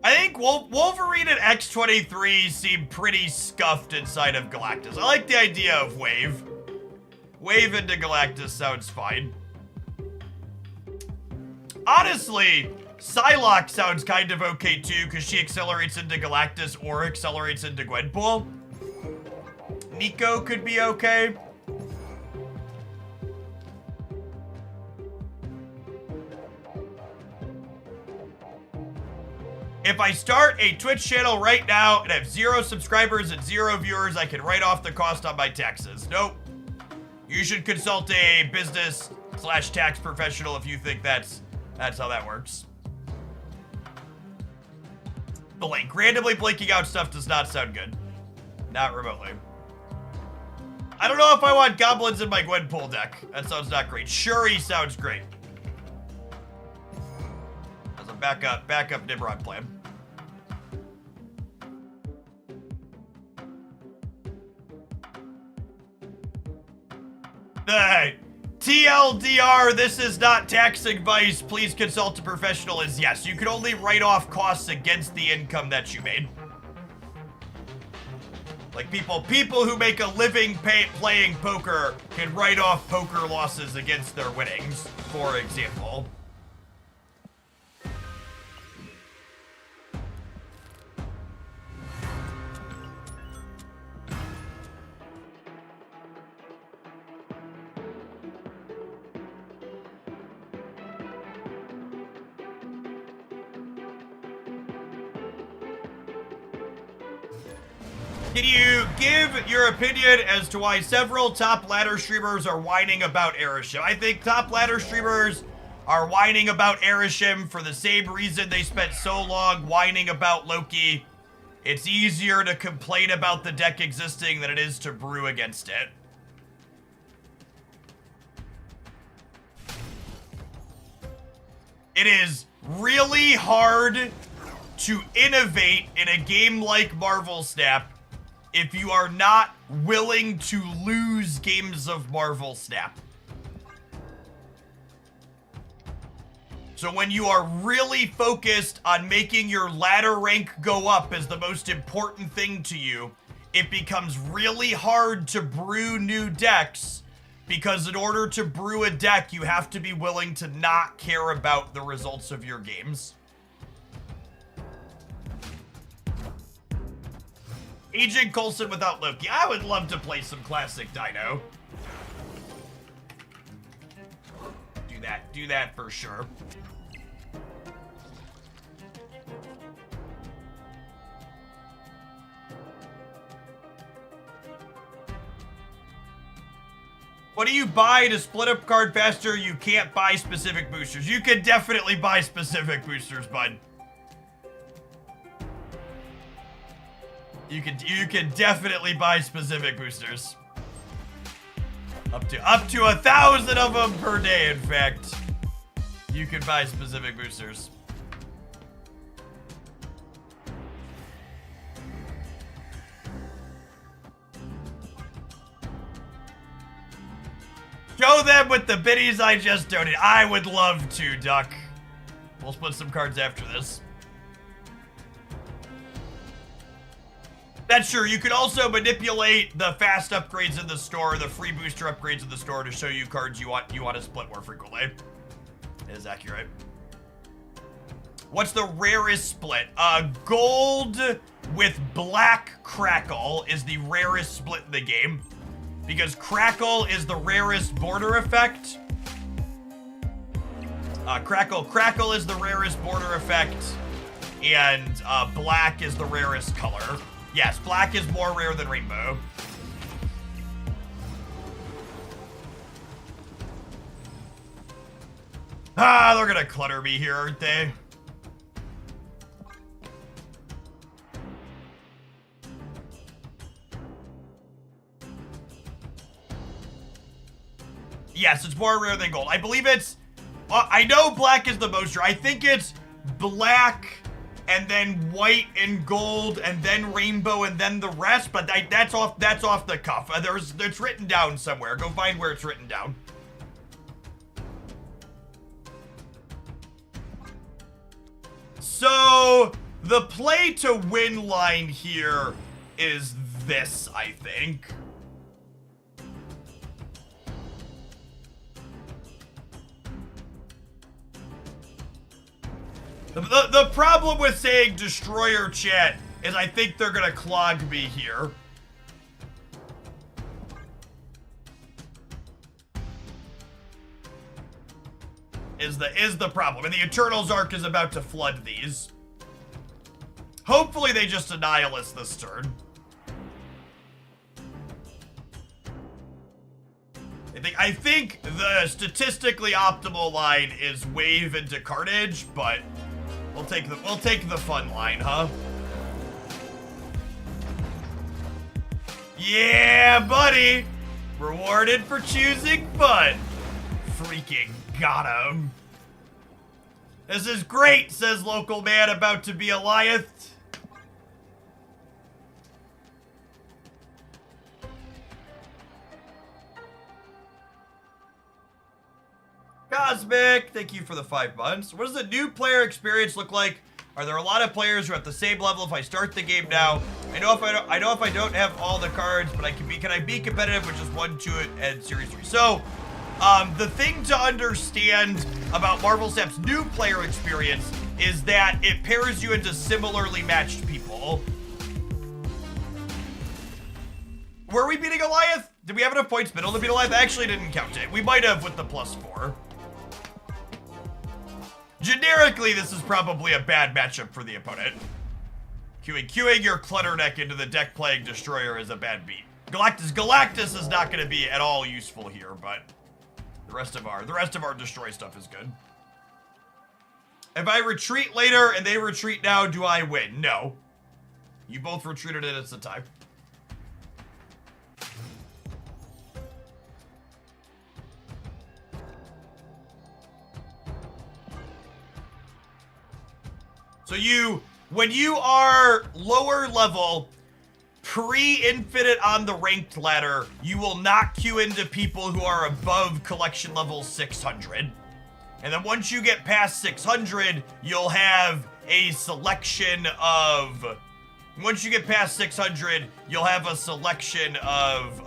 I think Wolverine and X-23 seem pretty scuffed inside of Galactus. I like the idea of Wave. Wave into Galactus sounds fine. Honestly, Psylocke sounds kind of okay too, because she accelerates into Galactus or accelerates into Gwenpool. Nico could be okay. If I start a Twitch channel right now and have 0 subscribers and 0 viewers, I can write off the cost on my taxes. Nope. You should consult a business/tax professional if you think that's how that works. Blink. Randomly blinking out stuff does not sound good. Not remotely. I don't know if I want goblins in my Gwenpool deck. That sounds not great. Shuri sounds great. As a backup Nimrod plan. TLDR, this is not tax advice. Please consult a professional is yes. You can only write off costs against the income that you made. Like people who make a living playing poker can write off poker losses against their winnings, for example. Can you give your opinion as to why several top ladder streamers are whining about Erishim? I think top ladder streamers are whining about Erishim for the same reason they spent so long whining about Loki. It's easier to complain about the deck existing than it is to brew against it. It is really hard to innovate in a game like Marvel Snap if you are not willing to lose games of Marvel Snap. So when you are really focused on making your ladder rank go up as the most important thing to you, it becomes really hard to brew new decks, because in order to brew a deck, you have to be willing to not care about the results of your games. Agent Coulson without Loki. I would love to play some classic Dino. Do that for sure. What do you buy to split up card faster? You can't buy specific boosters. You can definitely buy specific boosters, bud. You can definitely buy specific boosters. Up to 1,000 of them per day, in fact. You can buy specific boosters. Show them with the biddies I just donated. I would love to, Duck. We'll split some cards after this. That's true. You can also manipulate the fast upgrades in the store, the free booster upgrades in the store, to show you cards you want to split more frequently. It is accurate. What's the rarest split? Gold with black Crackle is the rarest split in the game, because Crackle is the rarest border effect. Crackle is the rarest border effect, and black is the rarest color. Yes, black is more rare than rainbow. Ah, they're gonna clutter me here, aren't they? Yes, it's more rare than gold. I believe it's... I know black is the most rare. I think it's black and then white and gold and then rainbow and then the rest, but that's off the cuff. It's written down somewhere. Go find where it's written down. So the play to win line here is this, I think. The problem with saying Destroyer chat is I think they're gonna clog me here. Is the problem. And the Eternals arc is about to flood these. Hopefully they just annihilate this turn. I think the statistically optimal line is wave into Carnage, but we'll take the fun line, huh? Yeah, buddy! Rewarded for choosing fun. Freaking got him. This is great, says local man about to be Eliath. Cosmic, thank you for the 5 months. What does the new player experience look like? Are there a lot of players who are at the same level if I start the game now? I know if I don't have all the cards, but can I be competitive with just 1, 2, and Series 3? So, the thing to understand about Marvel Snap's new player experience is that it pairs you into similarly matched people. Were we beating Eliath? Did we have enough points middle to beat Eliath? I actually didn't count it. We might have with the +4. Generically, this is probably a bad matchup for the opponent. Queuing your clutter deck into the deck playing Destroyer is a bad beat. Galactus is not going to be at all useful here, but the rest of our Destroy stuff is good. If I retreat later and they retreat now, do I win? No. You both retreated at a time. So when you are lower level, pre-infinite on the ranked ladder, you will not queue into people who are above collection level 600. And then once you get past 600, you'll have a selection of... Once you get past 600, you'll have a selection of,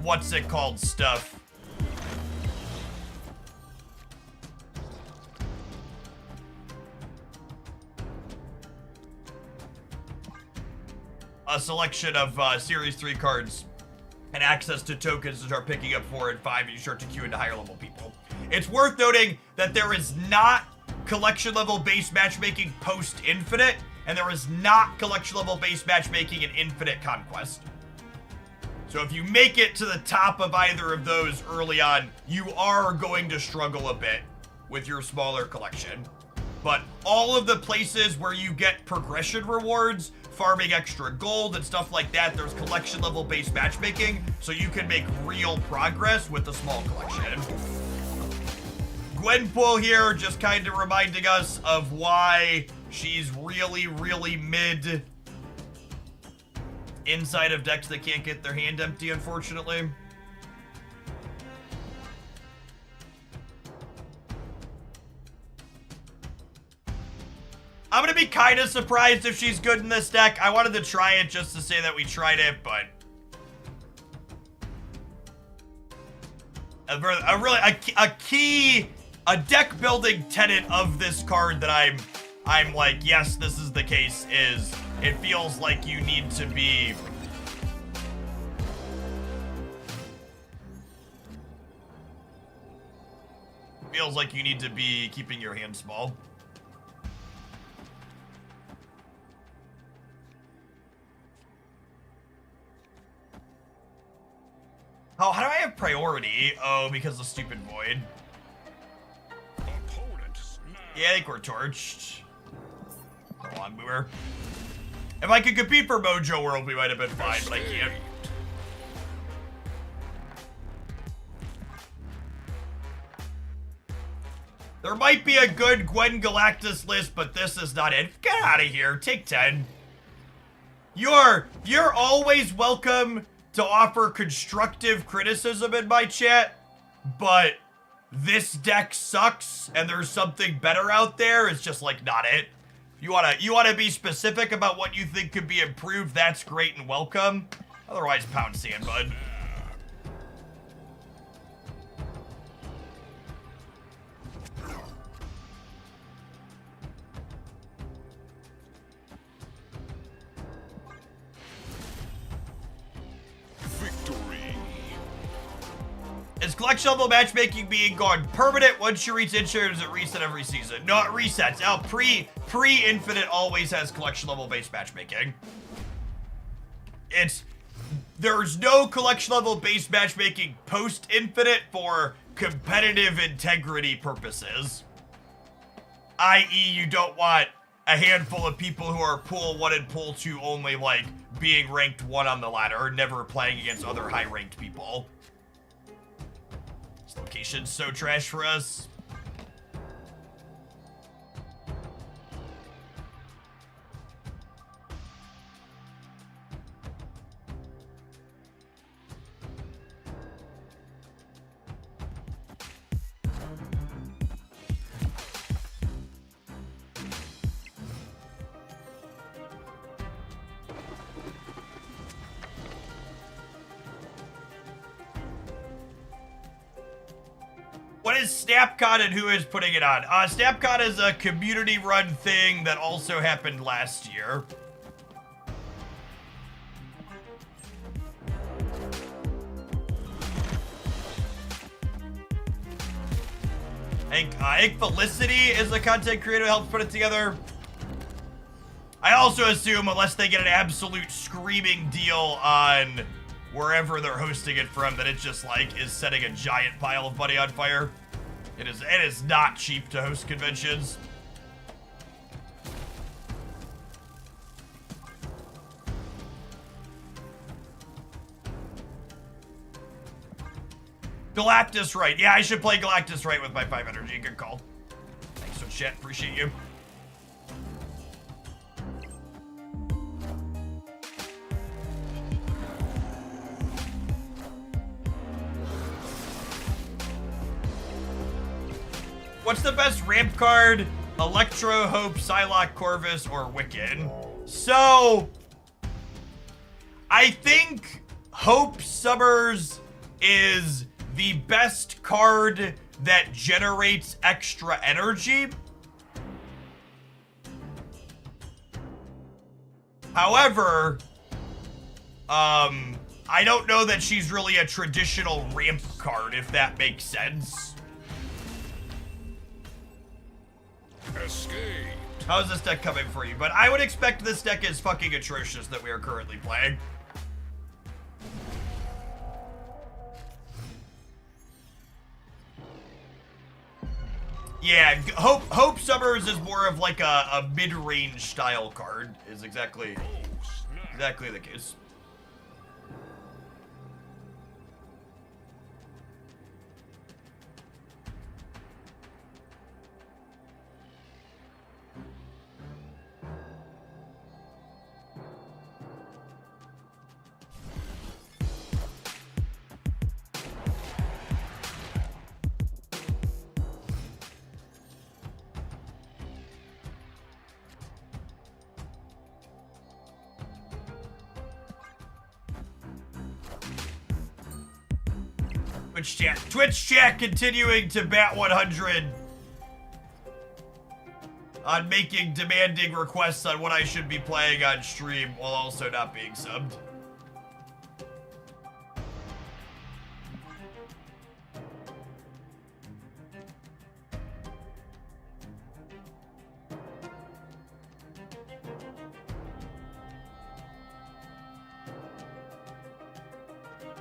what's it called stuff? A selection of Series 3 cards and access to tokens to start picking up 4 and 5, and you start to queue into higher level people. It's worth noting that there is not collection level base matchmaking post infinite, and there is not collection level base matchmaking in infinite conquest. So if you make it to the top of either of those early on, you are going to struggle a bit with your smaller collection. But all of the places where you get progression rewards, farming extra gold and stuff like that, there's collection level based matchmaking, so you can make real progress with the small collection. Gwenpool here just kind of reminding us of why she's really, really mid inside of decks that can't get their hand empty, unfortunately. I'm gonna be kind of surprised if she's good in this deck. I wanted to try it just to say that we tried it, but a deck building tenet of this card that I'm like, yes, this is the case, is it feels like you need to be keeping your hand small. Oh, how do I have priority? Oh, because of stupid void. Yeah, I think we're torched. Hold on, we were. If I could compete for Mojo World, we might have been fine, but I can't. There might be a good Gwen Galactus list, but this is not it. Get out of here. Take 10. You're always welcome to offer constructive criticism in my chat, but this deck sucks and there's something better out there. It's just like not it. You wanna be specific about what you think could be improved, that's great and welcome. Otherwise, pound sand, bud. Is collection level matchmaking being gone permanent? Once you reach insurance, it reset every season. No, it resets. Now, pre-infinite always has collection level based matchmaking. There's no collection level based matchmaking post-infinite for competitive integrity purposes. I.e., you don't want a handful of people who are pool 1 and pool 2 only, like, being ranked 1 on the ladder, never playing against other high-ranked people. This location's so trash for us. What is SnapCon and who is putting it on? SnapCon is a community-run thing that also happened last year. I think Felicity is the content creator who helped put it together. I also assume, unless they get an absolute screaming deal on wherever they're hosting it from, that it just, like, is setting a giant pile of money on fire. It is not cheap to host conventions. Galactus Right. Yeah, I should play Galactus Right with my 5 energy. Good call. Thanks for chat. Appreciate you. What's the best ramp card? Electro, Hope, Psylocke, Corvus, or Wiccan? So, I think Hope Summers is the best card that generates extra energy. However, I don't know that she's really a traditional ramp card, if that makes sense. Escape. How's this deck coming for you? But I would expect this deck is fucking atrocious that we are currently playing. Yeah, Hope Summers is more of like a mid-range style card, is exactly the case. Twitch chat continuing to bat 100 on making demanding requests on what I should be playing on stream while also not being subbed.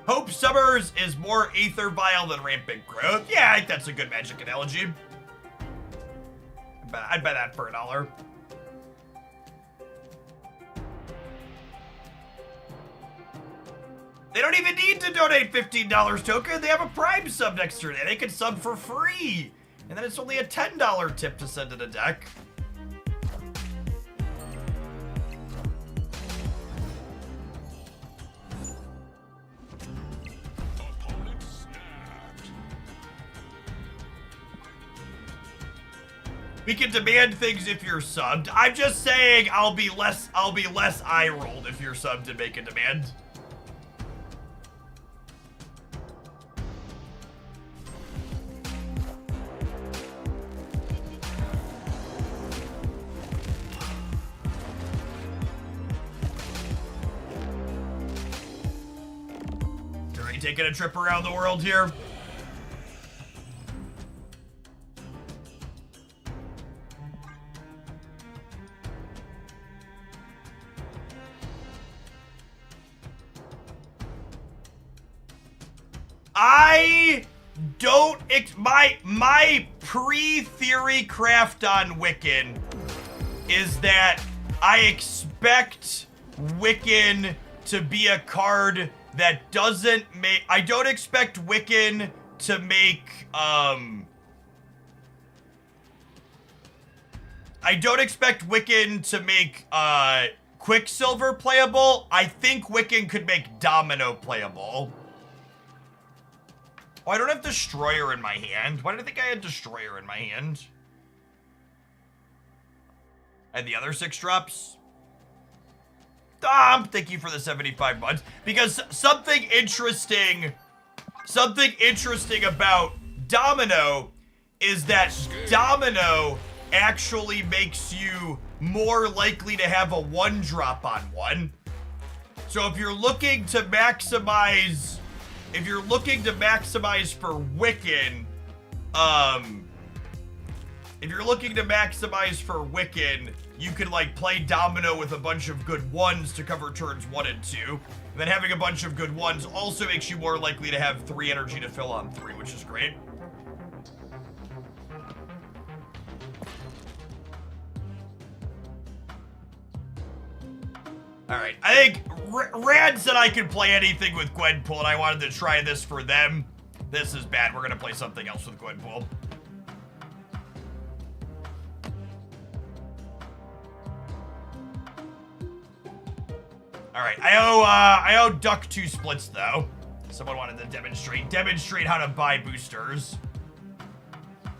Hope Summers is more Aether Vial than Rampant Growth. Yeah, I think that's a good Magic analogy. I'd buy that for $1. They don't even need to donate $15 token. They have a Prime sub next to it. They can sub for free. And then it's only a $10 tip to send in a deck. We can demand things if you're subbed. I'm just saying I'll be less eye-rolled if you're subbed and make a demand. Are you taking a trip around the world here? I don't my pre-theory craft on Wiccan is that I expect Wiccan to be a card that doesn't make I don't expect Wiccan to make I don't expect Wiccan to make Quicksilver playable. I think Wiccan could make Domino playable. Oh, I don't have Destroyer in my hand. Why did I think I had Destroyer in my hand? And the other 6 drops? Thank you for the 75 months. Because something interesting about Domino is that Domino actually makes you more likely to have a 1-drop on 1. So if you're looking to maximize... If you're looking to maximize for Wiccan, you can like play Domino with a bunch of good 1s to cover turns 1 and 2. And then having a bunch of good 1s also makes you more likely to have 3 energy to fill on 3, which is great. Alright, I think Rad said I could play anything with Gwenpool, and I wanted to try this for them. This is bad. We're gonna play something else with Gwenpool. Alright, I owe Duck 2 splits, though. Someone wanted to demonstrate how to buy boosters.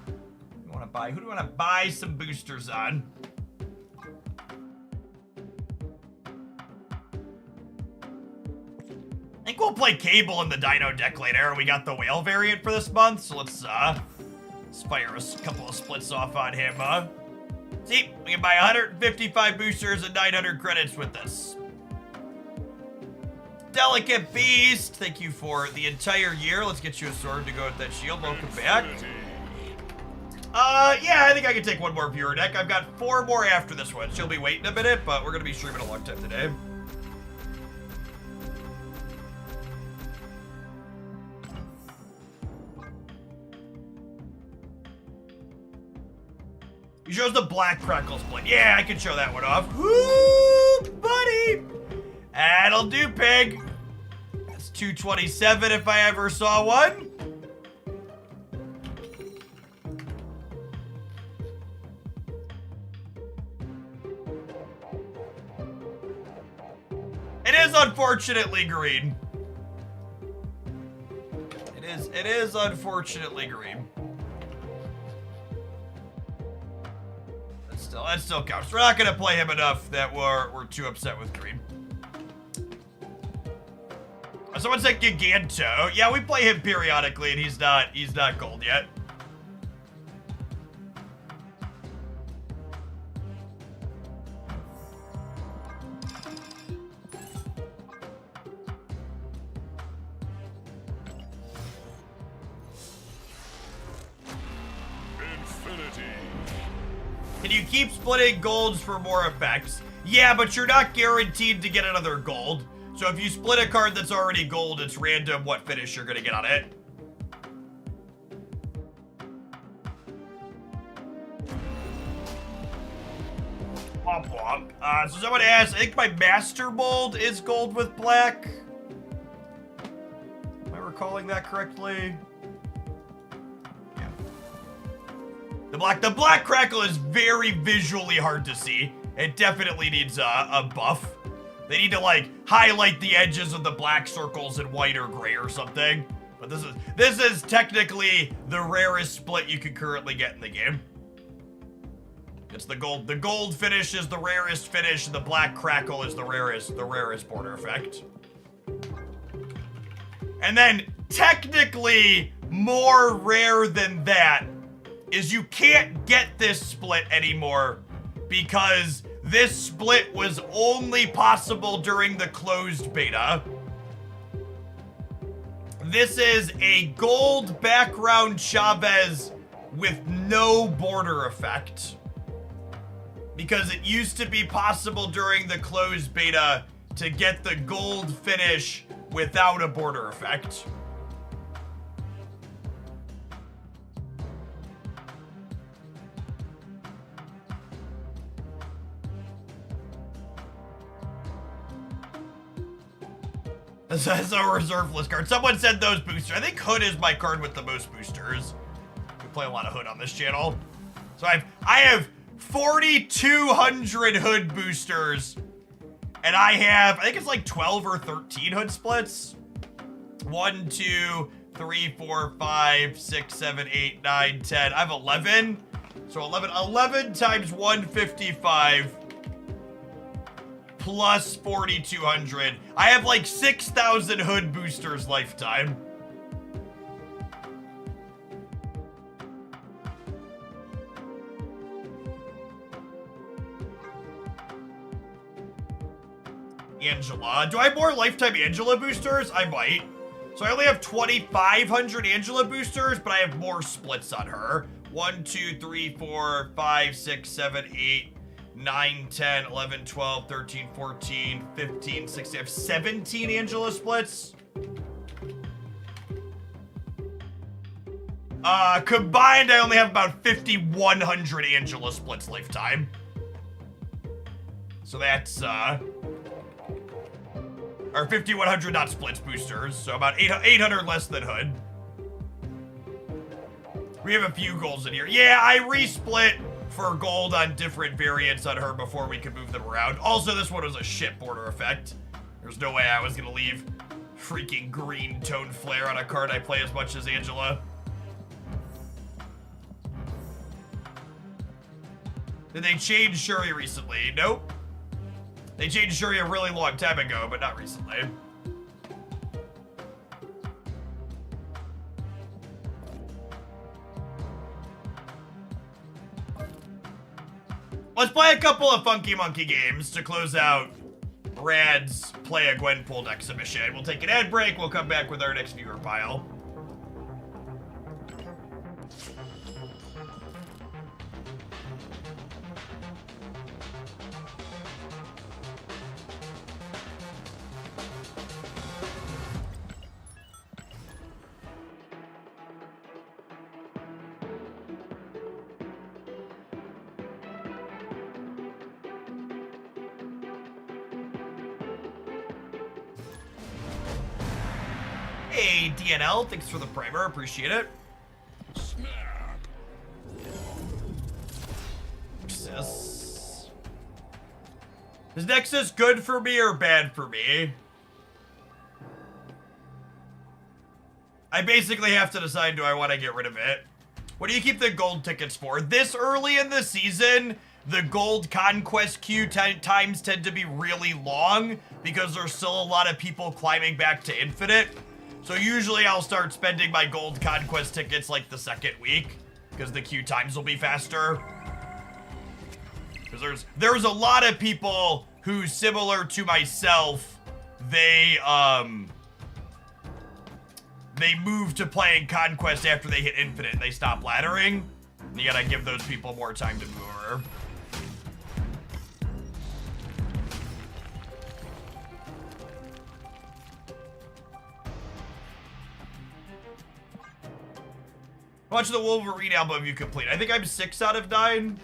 You buy? Who do I want to buy some boosters on? I think we'll play Cable in the Dino deck later. We got the whale variant for this month, so let's fire a couple of splits off on him. See, we can buy 155 boosters and 900 credits with this. Delicate Beast, thank you for the entire year. Let's get you a sword to go with that shield. Welcome back. Yeah, I think I can take one more viewer deck. I've got 4 more after this one. She'll be waiting a minute, but we're gonna be streaming a long time today. You chose the Black Crackle split. Yeah, I can show that one off. Woo, buddy! That'll do, pig. That's 227 if I ever saw one. It is unfortunately green. It is unfortunately green. That still counts. We're not gonna play him enough that we're too upset with green. Someone said Giganto. Yeah, we play him periodically, and he's not gold yet. Can you keep splitting golds for more effects? Yeah, but you're not guaranteed to get another gold. So if you split a card that's already gold, it's random what finish you're gonna get on it. Womp womp. So someone asked, I think my Master Mold is gold with black. Am I recalling that correctly? The black crackle is very visually hard to see. It definitely needs a buff. They need to like highlight the edges of the black circles in white or gray or something. But this is technically the rarest split you can currently get in the game. It's the gold. The gold finish is the rarest finish, and the black crackle is the rarest border effect. And then technically more rare than that is you can't get this split anymore because this split was only possible during the closed beta. This is a gold background Chavez with no border effect. Because it used to be possible during the closed beta to get the gold finish without a border effect. That's a reserve list card. Someone said those boosters. I think Hood is my card with the most boosters. We play a lot of Hood on this channel. So I have 4,200 Hood boosters. And I think it's like 12 or 13 Hood splits. 1, 2, 3, 4, 5, 6, 7, 8, 9, 10. I have 11. So 11 times 155. Plus 4,200. I have like 6,000 Hood boosters lifetime. Angela. Do I have more lifetime Angela boosters? I might. So I only have 2,500 Angela boosters, but I have more splits on her. 1, 2, 3, 4, 5, 6, 7, 8. 9, 10, 11, 12, 13, 14, 15, 16. I have 17 Angela splits. Combined, I only have about 5,100 Angela splits lifetime. So that's, or 5,100 not splits boosters, so about 800 less than Hood. We have a few goals in here. Yeah, I resplit for gold on different variants on her before we could move them around. Also, this one was a shit border effect. There's no way I was gonna leave freaking green tone flare on a card I play as much as Angela. Did they change Shuri recently? Nope. They changed Shuri a really long time ago, but not recently. Let's play a couple of Funky Monkey games to close out Rad's Play a Gwenpool exhibition. We'll take an ad break. We'll come back with our next viewer pile. Hey, DNL, thanks for the primer, appreciate it. Snap. Nexus. Is Nexus good for me or bad for me? I basically have to decide, do I want to get rid of it? What do you keep the gold tickets for? This early in the season, the gold conquest queue times tend to be really long because there's still a lot of people climbing back to infinite. So usually I'll start spending my gold conquest tickets like the second week because the queue times will be faster. Because there's a lot of people who, similar to myself, they move to playing conquest after they hit infinite and they stop laddering. You gotta give those people more time to move over. How much of the Wolverine album have you complete? I think I'm 6 out of 9.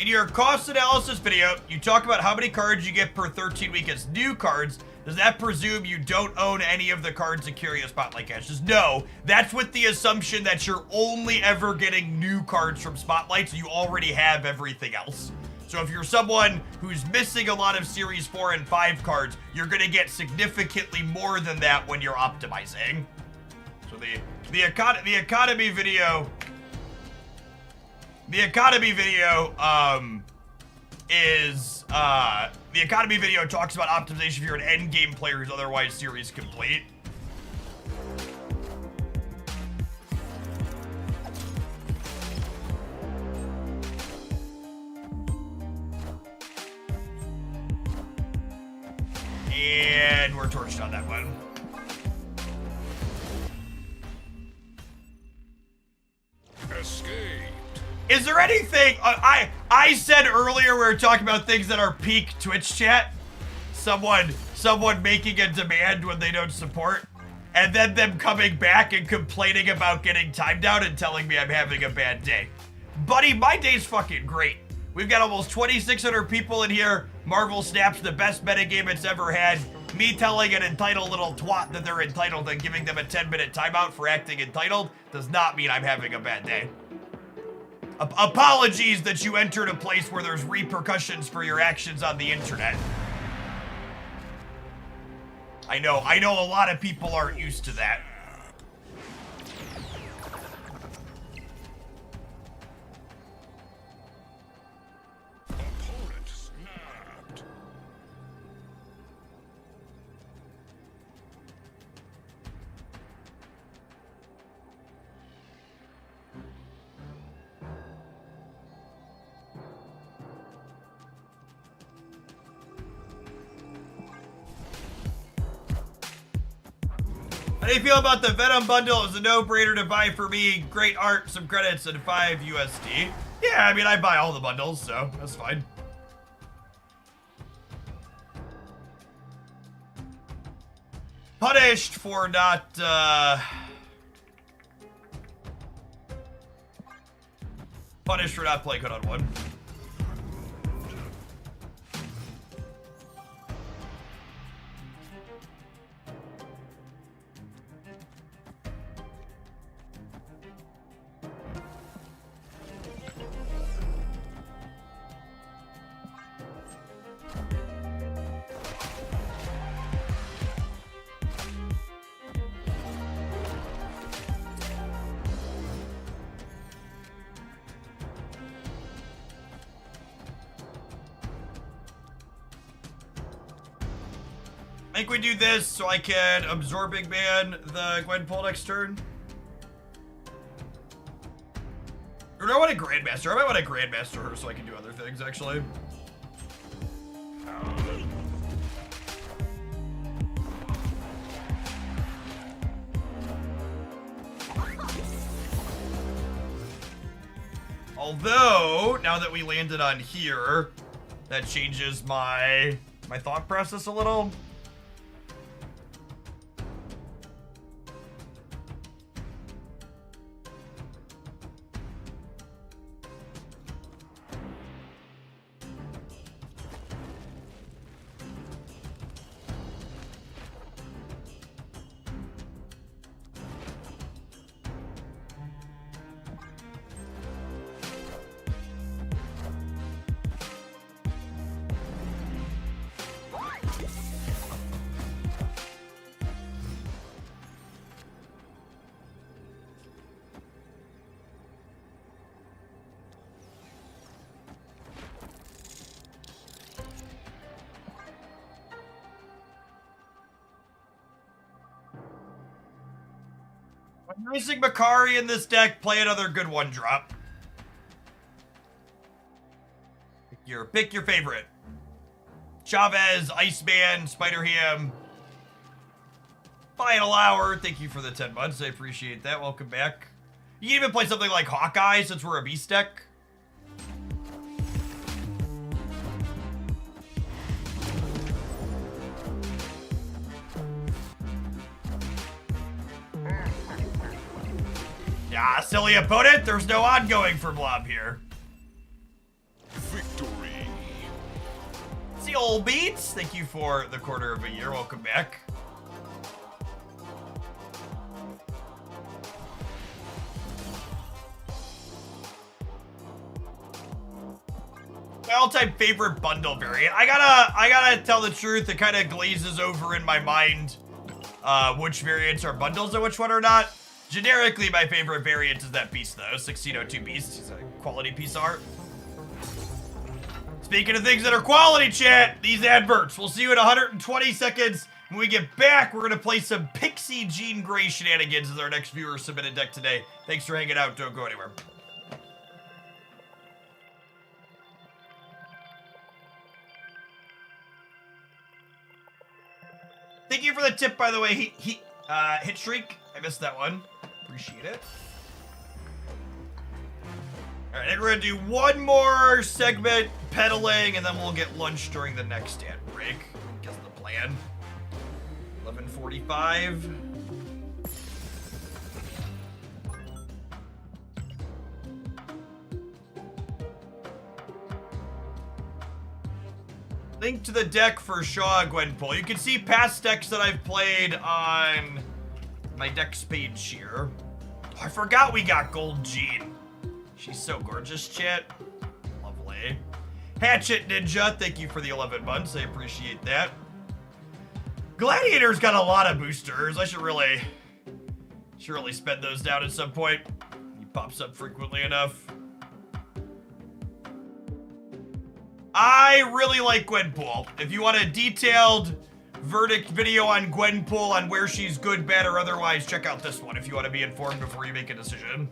In your cost analysis video, you talk about how many cards you get per 13 week as new cards. Does that presume you don't own any of the cards in Curious Spotlight caches? No, that's with the assumption that you're only ever getting new cards from Spotlight, so you already have everything else. So if you're someone who's missing a lot of Series 4 and 5 cards, you're gonna get significantly more than that when you're optimizing. So the economy video the economy video talks about optimization if you're an end game player who's otherwise series complete. And we're torched on that one. Escaped. Is there anything, I said earlier we were talking about things that are peak Twitch chat. Someone making a demand when they don't support, and then them coming back and complaining about getting timed out and telling me I'm having a bad day. Buddy, my day's fucking great. We've got almost 2,600 people in here. Marvel Snap's the best metagame it's ever had. Me telling an entitled little twat that they're entitled and giving them a 10-minute timeout for acting entitled does not mean I'm having a bad day. Apologies that you entered a place where there's repercussions for your actions on the internet. I know a lot of people aren't used to that. Opponent snapped. How do you feel about the Venom bundle? It was a no-brainer to buy for me. Great art, some credits, and 5 USD. Yeah, I mean, I buy all the bundles, so that's fine. Punished for not, punished for not playing Code on 1. I think we do this so I can Absorbing Man the Gwenpool next turn. Or do I want a Grandmaster? I might want a Grandmaster her so I can do other things, actually. Although, now that we landed on here, that changes my thought process a little. I'm using Makari in this deck. Play another good one drop. Pick your favorite. Chavez, Iceman, Spider Ham. Final Hour. Thank you for the 10 months. I appreciate that. Welcome back. You can even play something like Hawkeye since we're a beast deck. Yeah, silly opponent. There's no ongoing for Blob here. Victory. It's the old beats. Thank you for the quarter of a year. Welcome back. My all-time favorite bundle variant. I gotta tell the truth. It kind of glazes over in my mind which variants are bundles and which one are not. Generically, my favorite variant is that beast, though. 1602 Beast. He's a quality piece of art. Speaking of things that are quality, chat, these adverts. We'll see you in 120 seconds. When we get back, we're going to play some Pixie Jean Grey shenanigans as our next viewer submitted deck today. Thanks for hanging out. Don't go anywhere. Thank you for the tip, by the way. Hit Shriek. I missed that one. Appreciate it. All right, and we're gonna do one more segment pedaling, and then we'll get lunch during the next ad break. Guess the plan. 11:45. Link to the deck for Shaw Gwenpool. You can see past decks that I've played on my decks page here. Oh, I forgot we got Gold Jean. She's so gorgeous, chat. Lovely. Hatchet Ninja, thank you for the 11 months. I appreciate that. Gladiator's got a lot of boosters. I should really spend those down at some point. He pops up frequently enough. I really like Gwenpool. If you want a detailed verdict video on Gwenpool on where she's good, bad, or otherwise, check out this one if you want to be informed before you make a decision.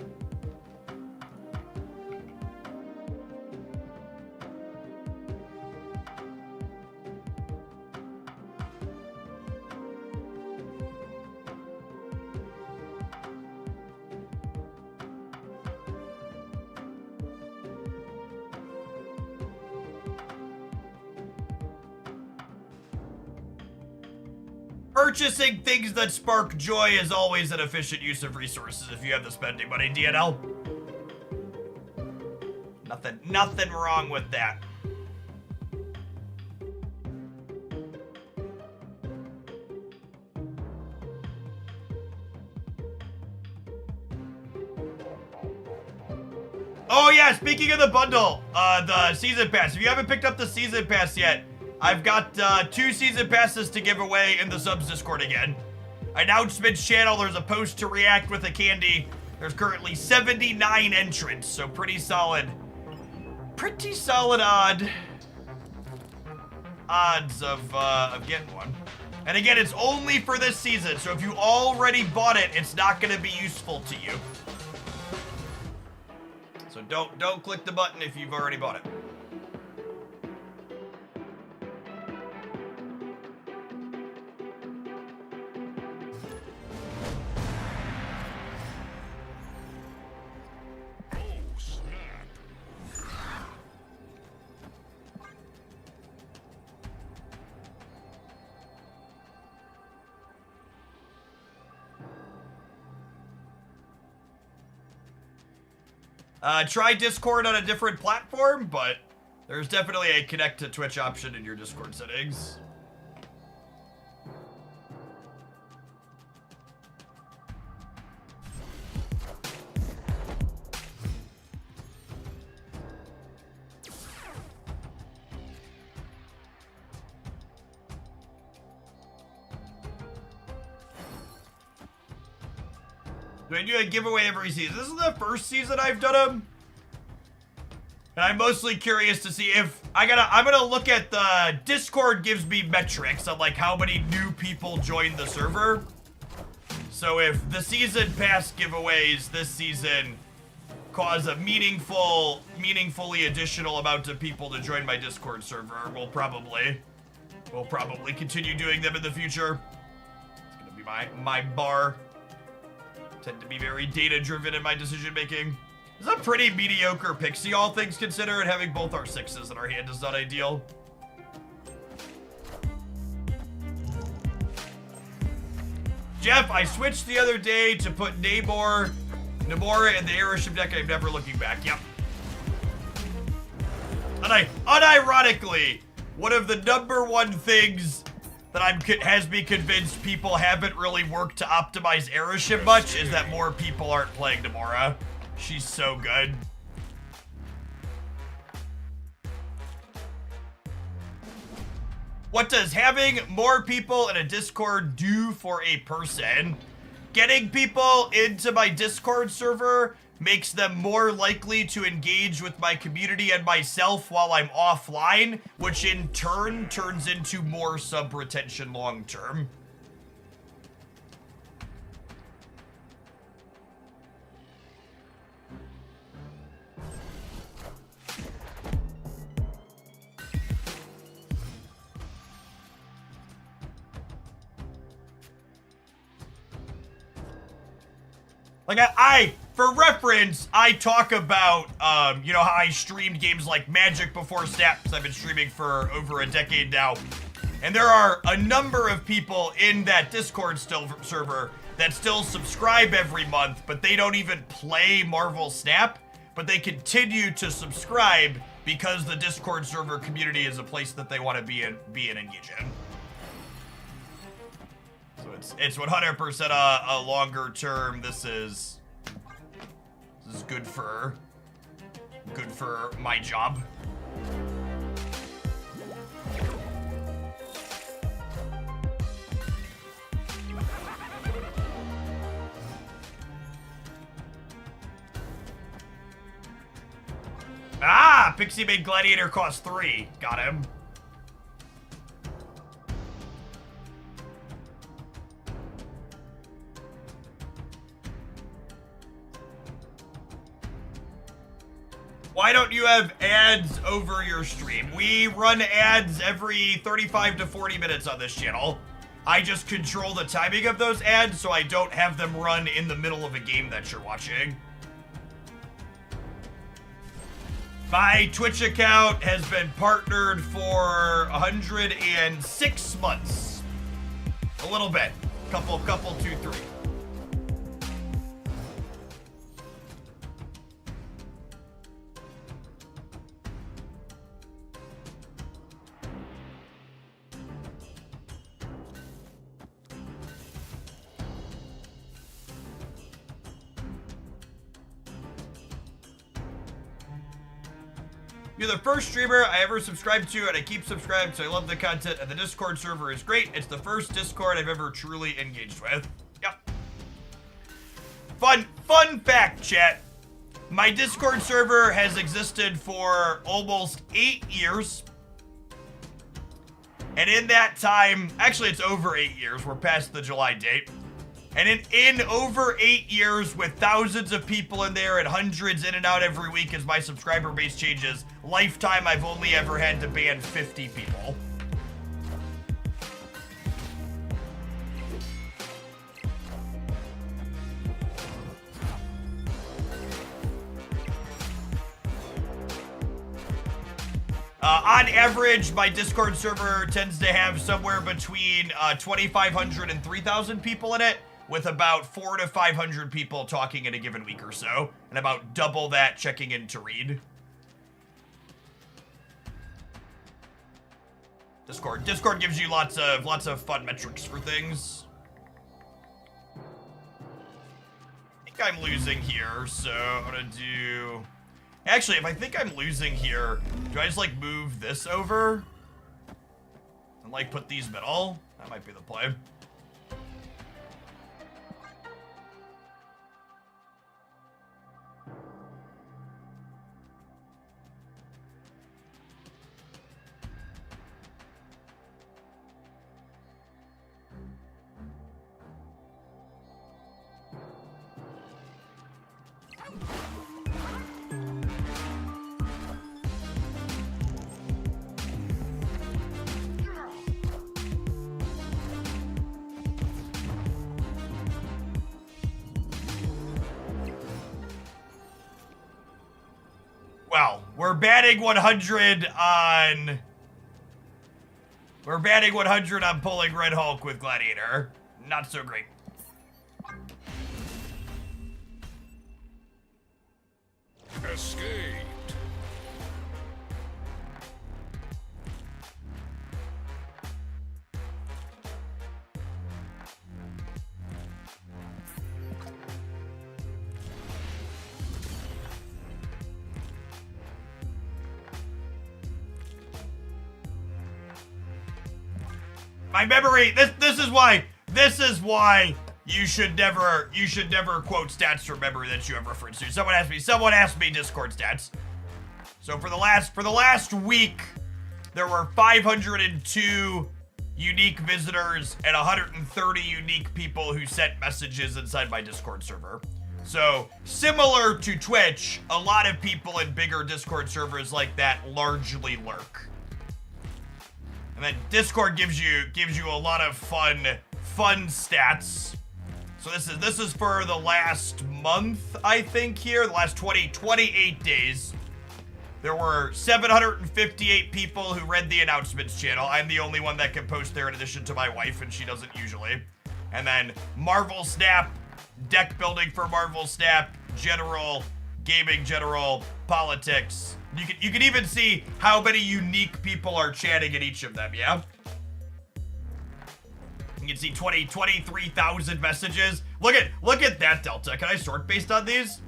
Purchasing things that spark joy is always an efficient use of resources if you have the spending money, DNL. Nothing wrong with that. Oh yeah, speaking of the bundle, the season pass. If you haven't picked up the season pass yet, I've got 2 season passes to give away in the subs Discord again. Announcements channel, there's a post to react with a candy. There's currently 79 entrants, so pretty solid odds of getting one. And again, it's only for this season, so if you already bought it, it's not going to be useful to you. So don't click the button if you've already bought it. Oh, snap. Try Discord on a different platform, but there's definitely a connect to Twitch option in your Discord settings. Do I do a giveaway every season? This is the first season I've done them. And I'm mostly curious to see if I'm gonna look at the Discord gives me metrics on like how many new people joined the server. So if the season pass giveaways this season cause a meaningfully additional amount of people to join my Discord server, we'll probably continue doing them in the future. It's gonna be my bar. Tend to be very data-driven in my decision-making. This is a pretty mediocre Pixie, all things considered. Having both our 6s in our hand is not ideal. Jeff, I switched the other day to put Namora in the airship deck, and I'm never looking back. Yep. And unironically, one of the #1 things that has me convinced people haven't really worked to optimize airship much is that more people aren't playing Namora. She's so good. What does having more people in a Discord do for a person? Getting people into my Discord server makes them more likely to engage with my community and myself while I'm offline, which in turn turns into more sub retention long term. Like for reference, I talk about, you know, how I streamed games like Magic before Snap, because I've been streaming for over a decade now. And there are a number of people in that Discord server that still subscribe every month, but they don't even play Marvel Snap, but they continue to subscribe because the Discord server community is a place that they want to be and engage in. So it's 100% a longer term. This is good for my job. Ah, Pixie made Gladiator cost 3. Got him. Why don't you have ads over your stream? We run ads every 35 to 40 minutes on this channel. I just control the timing of those ads so I don't have them run in the middle of a game that you're watching. My Twitch account has been partnered for 106 months. A little bit. Couple, 2, 3. You're the first streamer I ever subscribed to, and I keep subscribed, so I love the content, and the Discord server is great. It's the first Discord I've ever truly engaged with. Yep. Fun fact, chat. My Discord server has existed for almost 8 years. And in that time, actually it's over 8 years, we're past the July date. And in over 8 years, with thousands of people in there and hundreds in and out every week as my subscriber base changes, lifetime I've only ever had to ban 50 people. On average, my Discord server tends to have somewhere between 2,500 and 3,000 people in it, with about 400 to 500 people talking in a given week or so, and about double that checking in to read. Discord gives you lots of fun metrics for things. I think I'm losing here, so I'm gonna do... Actually, if I think I'm losing here, do I just, like, move this over? And, like, put these middle? That might be the play. Well, we're batting 100 on... We're batting 100 on pulling Red Hulk with Gladiator. Not so great. Escaped. My memory, this is why you should never quote stats from memory that you have reference to. Someone asked me Discord stats. So for the last week, there were 502 unique visitors and 130 unique people who sent messages inside my Discord server. So similar to Twitch, a lot of people in bigger Discord servers like that largely lurk. And then Discord gives you a lot of fun stats. So this is for the last month, I think here, the last 28 days. There were 758 people who read the announcements channel. I'm the only one that can post there in addition to my wife, and she doesn't usually. And then Marvel Snap, deck building for Marvel Snap, general, gaming general, politics. You can even see how many unique people are chatting in each of them, yeah? You can see 23,000 messages. Look at that delta. Can I sort based on these?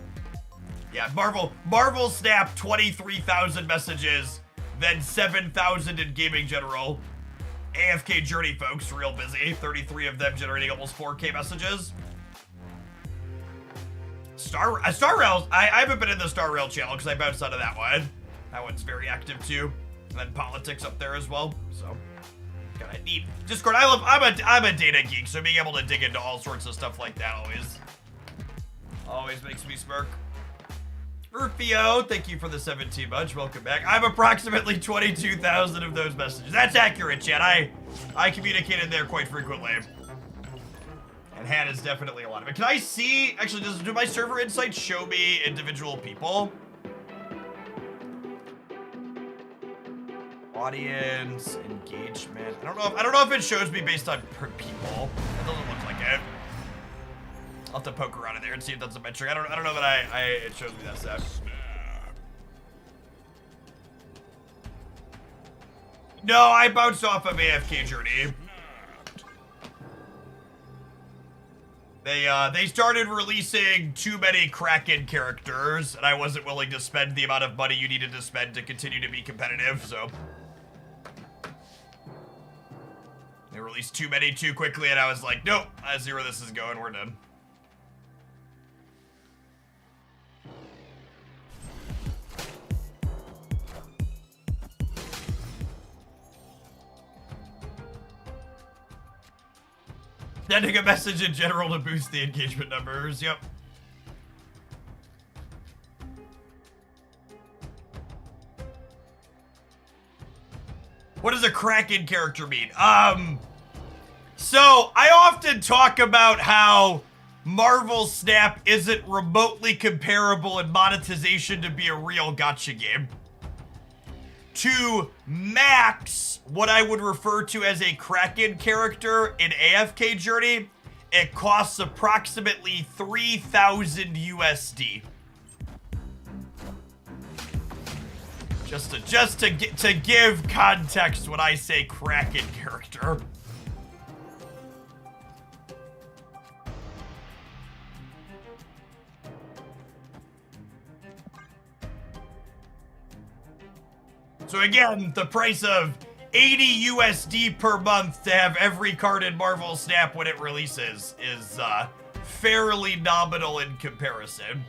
Yeah, Marvel Snap, 23,000 messages, then 7,000 in gaming general. AFK Journey folks, real busy. 33 of them generating almost 4K messages. Star Rail, I haven't been in the Star Rail channel because I bounced out of that one. That one's very active too. And then politics up there as well. So kind of neat. Discord, I'm a data geek, so being able to dig into all sorts of stuff like that always makes me smirk. Rufio, thank you for the 17 months. Welcome back. I'm approximately 22,000 of those messages. That's accurate, chat. I communicated there quite frequently. And Han is definitely a lot of it. Can I see, actually, do my server insights show me individual people? Audience, engagement. I don't know if it shows me based on per people. It doesn't look like it. I'll have to poke around in there and see if that's a metric. I don't know that it shows me that stuff. No, I bounced off of AFK Journey. They started releasing too many Kraken characters, and I wasn't willing to spend the amount of money you needed to spend to continue to be competitive, so. They released too many too quickly, and I was like, nope, I see where this is going, we're done. Sending a message in general to boost the engagement numbers. Yep. What does a Kraken character mean? So I often talk about how Marvel Snap isn't remotely comparable in monetization to be a real gacha game. To max what I would refer to as a Kraken character in AFK Journey, it costs approximately 3,000 USD. Just to give context when I say Kraken character. So again, the price of 80 USD per month to have every card in Marvel Snap when it releases is fairly nominal in comparison.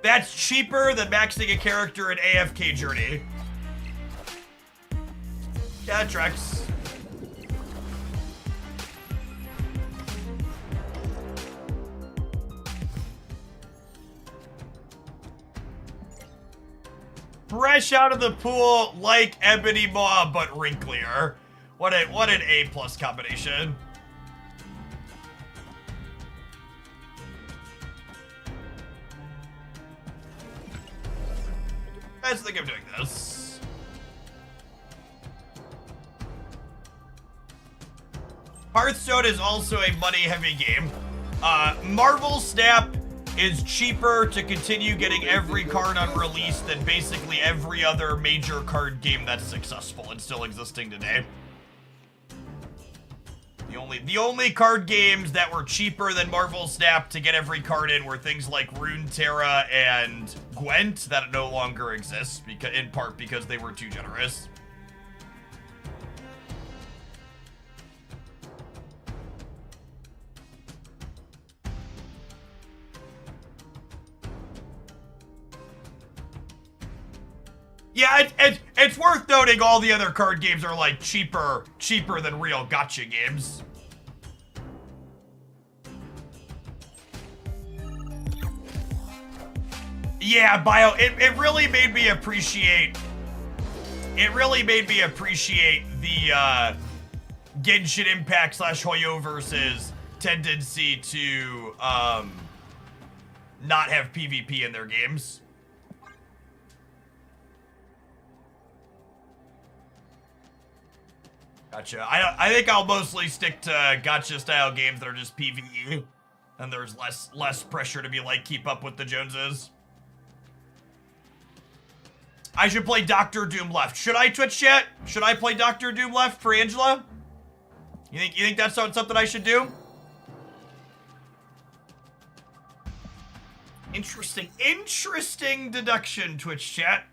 That's cheaper than maxing a character in AFK Journey. Yeah, that tracks. Fresh out of the pool like Ebony Maw, but wrinklier. What an A+ combination. I just think I'm doing this. Hearthstone is also a money-heavy game. Marvel Snap is cheaper to continue getting every card on release than basically every other major card game that's successful and still existing today. The only card games that were cheaper than Marvel Snap to get every card in were things like Runeterra and Gwent that no longer exist, in part because they were too generous. Yeah, it's worth noting all the other card games are like cheaper than real gacha games. Yeah, it really made me appreciate the Genshin Impact / Hoyoverse's tendency to not have PvP in their games. Gotcha. I think I'll mostly stick to gacha style games that are just PvE, and there's less pressure to be like keep up with the Joneses. I should play Doctor Doom left. Should I, Twitch chat? Should I play Doctor Doom left for Angela? You think that's something I should do? Interesting deduction, Twitch chat.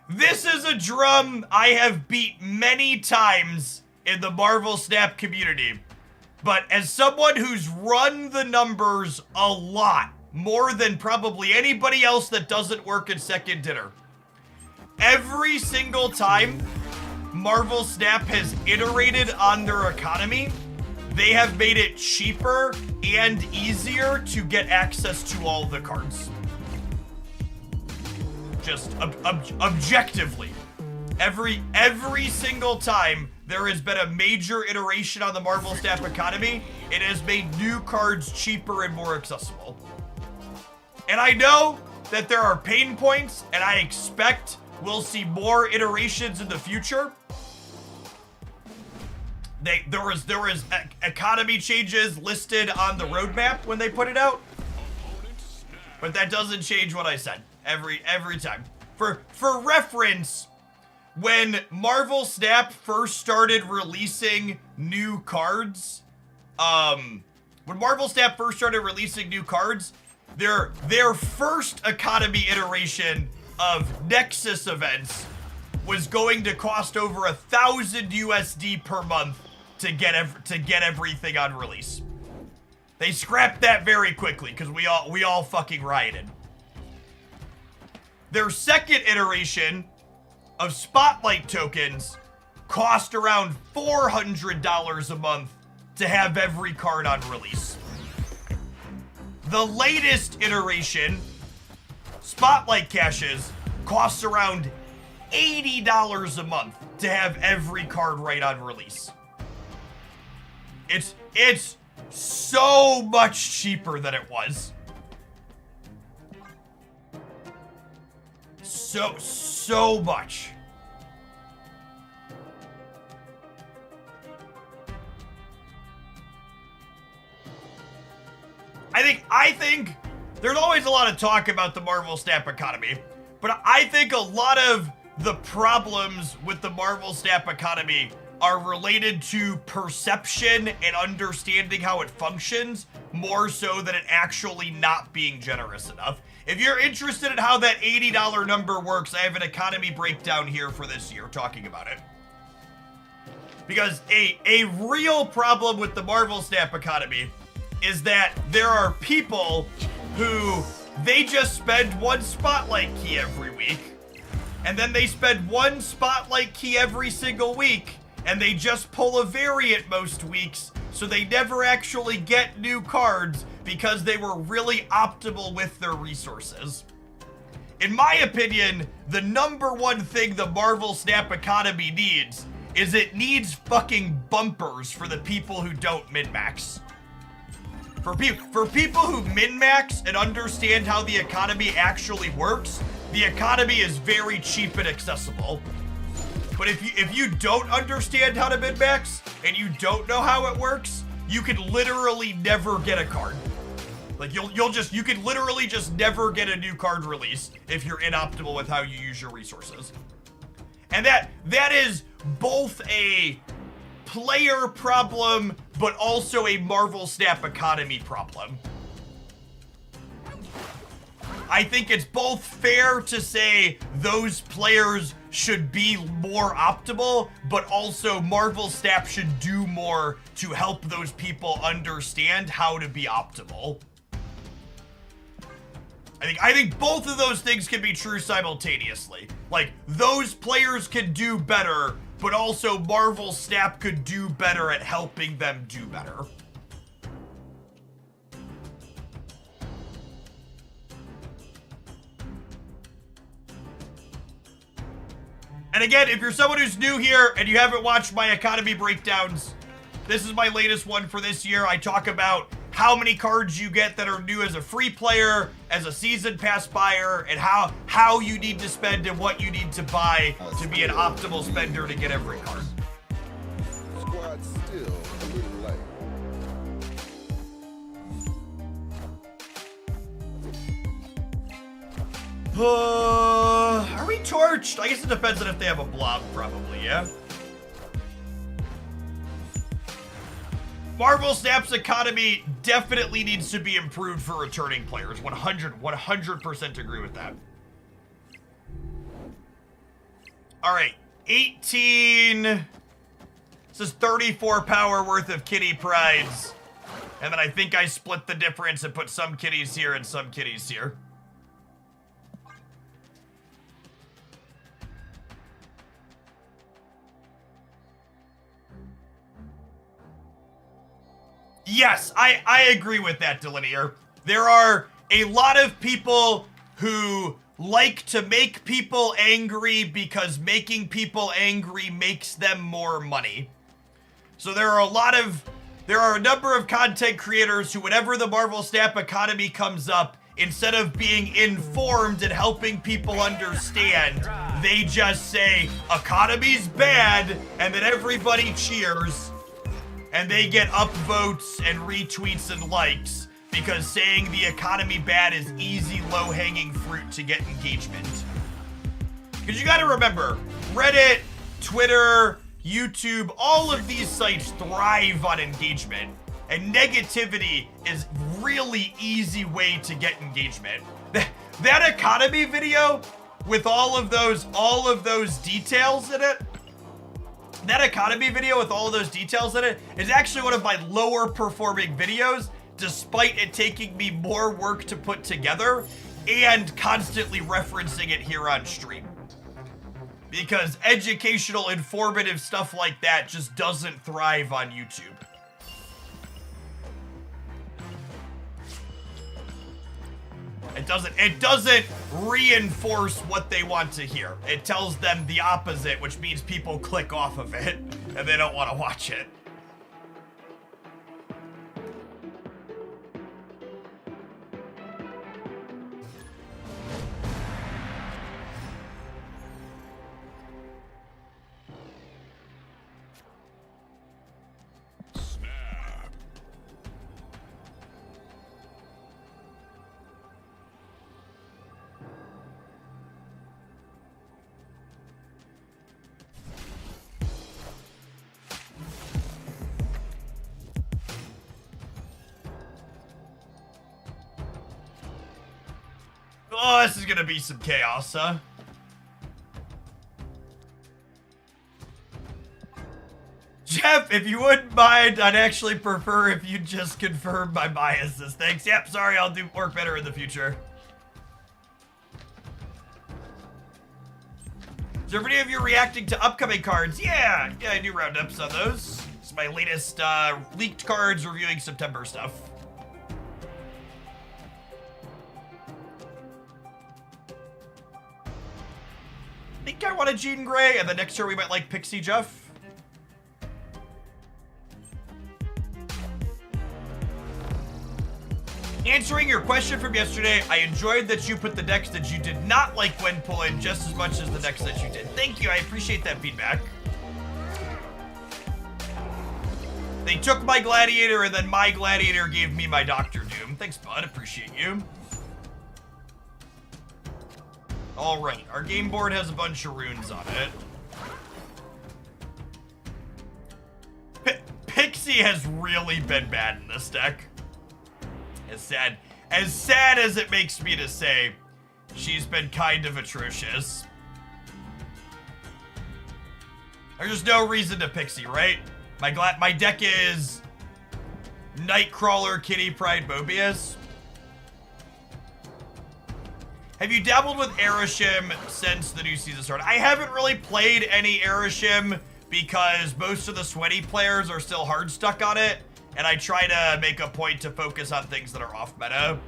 This is a drum I have beat many times in the Marvel Snap community. But as someone who's run the numbers a lot, more than probably anybody else that doesn't work at Second Dinner, every single time Marvel Snap has iterated on their economy, they have made it cheaper and easier to get access to all the cards. Just objectively, every single time there has been a major iteration on the Marvel Snap economy, it has made new cards cheaper and more accessible. And I know that there are pain points, and I expect we'll see more iterations in the future. There was economy changes listed on the roadmap when they put it out, but that doesn't change what I said. Every time. For reference, when Marvel Snap first started releasing new cards, their first economy iteration of Nexus events was going to cost over 1,000 USD per month to get everything on release. They scrapped that very quickly because we all fucking rioted. Their second iteration of Spotlight tokens cost around $400 a month to have every card on release. The latest iteration, Spotlight caches, costs around $80 a month to have every card right on release. It's so much cheaper than it was. So much. I think there's always a lot of talk about the Marvel Snap economy, but I think a lot of the problems with the Marvel Snap economy are related to perception and understanding how it functions more so than it actually not being generous enough. If you're interested in how that $80 number works, I have an economy breakdown here for this year talking about it. Because a real problem with the Marvel Snap economy is that there are people who they just spend one Spotlight key every week, and then they spend one Spotlight key every single week, and they just pull a variant most weeks, so they never actually get new cards because they were really optimal with their resources. In my opinion, the number one thing the Marvel Snap economy needs is it needs fucking bumpers for the people who don't min-max. For people who min-max and understand how the economy actually works, the economy is very cheap and accessible. But if you don't understand how to min-max and you don't know how it works, you could literally never get a card. Like you could literally just never get a new card release if you're inoptimal with how you use your resources. And that is both a player problem, but also a Marvel Snap economy problem. I think it's both fair to say those players should be more optimal, but also Marvel Snap should do more to help those people understand how to be optimal. I think both of those things can be true simultaneously. Like, those players can do better, but also Marvel Snap could do better at helping them do better. And again, if you're someone who's new here and you haven't watched my economy breakdowns, this is my latest one for this year. I talk about how many cards you get that are new as a free player, as a season pass buyer, and how you need to spend and what you need to buy to be an optimal spender to get every card. Squad still a little light. Are we torched? I guess it depends on if they have a blob, probably, yeah? Marvel Snap's economy definitely needs to be improved for returning players. 100% agree with that. All right, 18. This is 34 power worth of kitty prides. And then I think I split the difference and put some kitties here and some kitties here. Yes, I agree with that, Delinear. There are a lot of people who like to make people angry because making people angry makes them more money. So there are a number of content creators who, whenever the Marvel Snap economy comes up, instead of being informed and helping people understand, they just say, economy's bad, and then everybody cheers. And they get upvotes and retweets and likes because saying the economy bad is easy, low-hanging fruit to get engagement. Because you gotta remember, Reddit, Twitter, YouTube, all of these sites thrive on engagement. And negativity is really easy way to get engagement. That economy video with all of those details in it, That economy video with all of those details in it is actually one of my lower performing videos, despite it taking me more work to put together and constantly referencing it here on stream. Because educational, informative stuff like that just doesn't thrive on YouTube. It doesn't reinforce what they want to hear. It tells them the opposite, which means people click off of it and they don't want to watch it. Snap. Oh, this is gonna be some chaos, huh? Jeff, if you wouldn't mind, I'd actually prefer if you just confirm my biases. Thanks. Yep, sorry, I'll do work better in the future. Is there any of you reacting to upcoming cards? Yeah, I do roundups on those. It's my latest leaked cards reviewing September stuff. I think I want a Jean Grey, and then next year we might like Pixie Jeff. Answering your question from yesterday, I enjoyed that you put the decks that you did not like when pulling just as much as the decks that you did. Thank you, I appreciate that feedback. They took my Gladiator, and then my Gladiator gave me my Doctor Doom. Thanks, bud, appreciate you. All right, our game board has a bunch of runes on it. Pixie has really been bad in this deck. As sad as it makes me to say, she's been kind of atrocious. There's no reason to Pixie, right? My deck is Nightcrawler, Kitty Pryde, Mobius. Have you dabbled with Erishim since the new season started? I haven't really played any Erishim because most of the sweaty players are still hard stuck on it, and I try to make a point to focus on things that are off meta.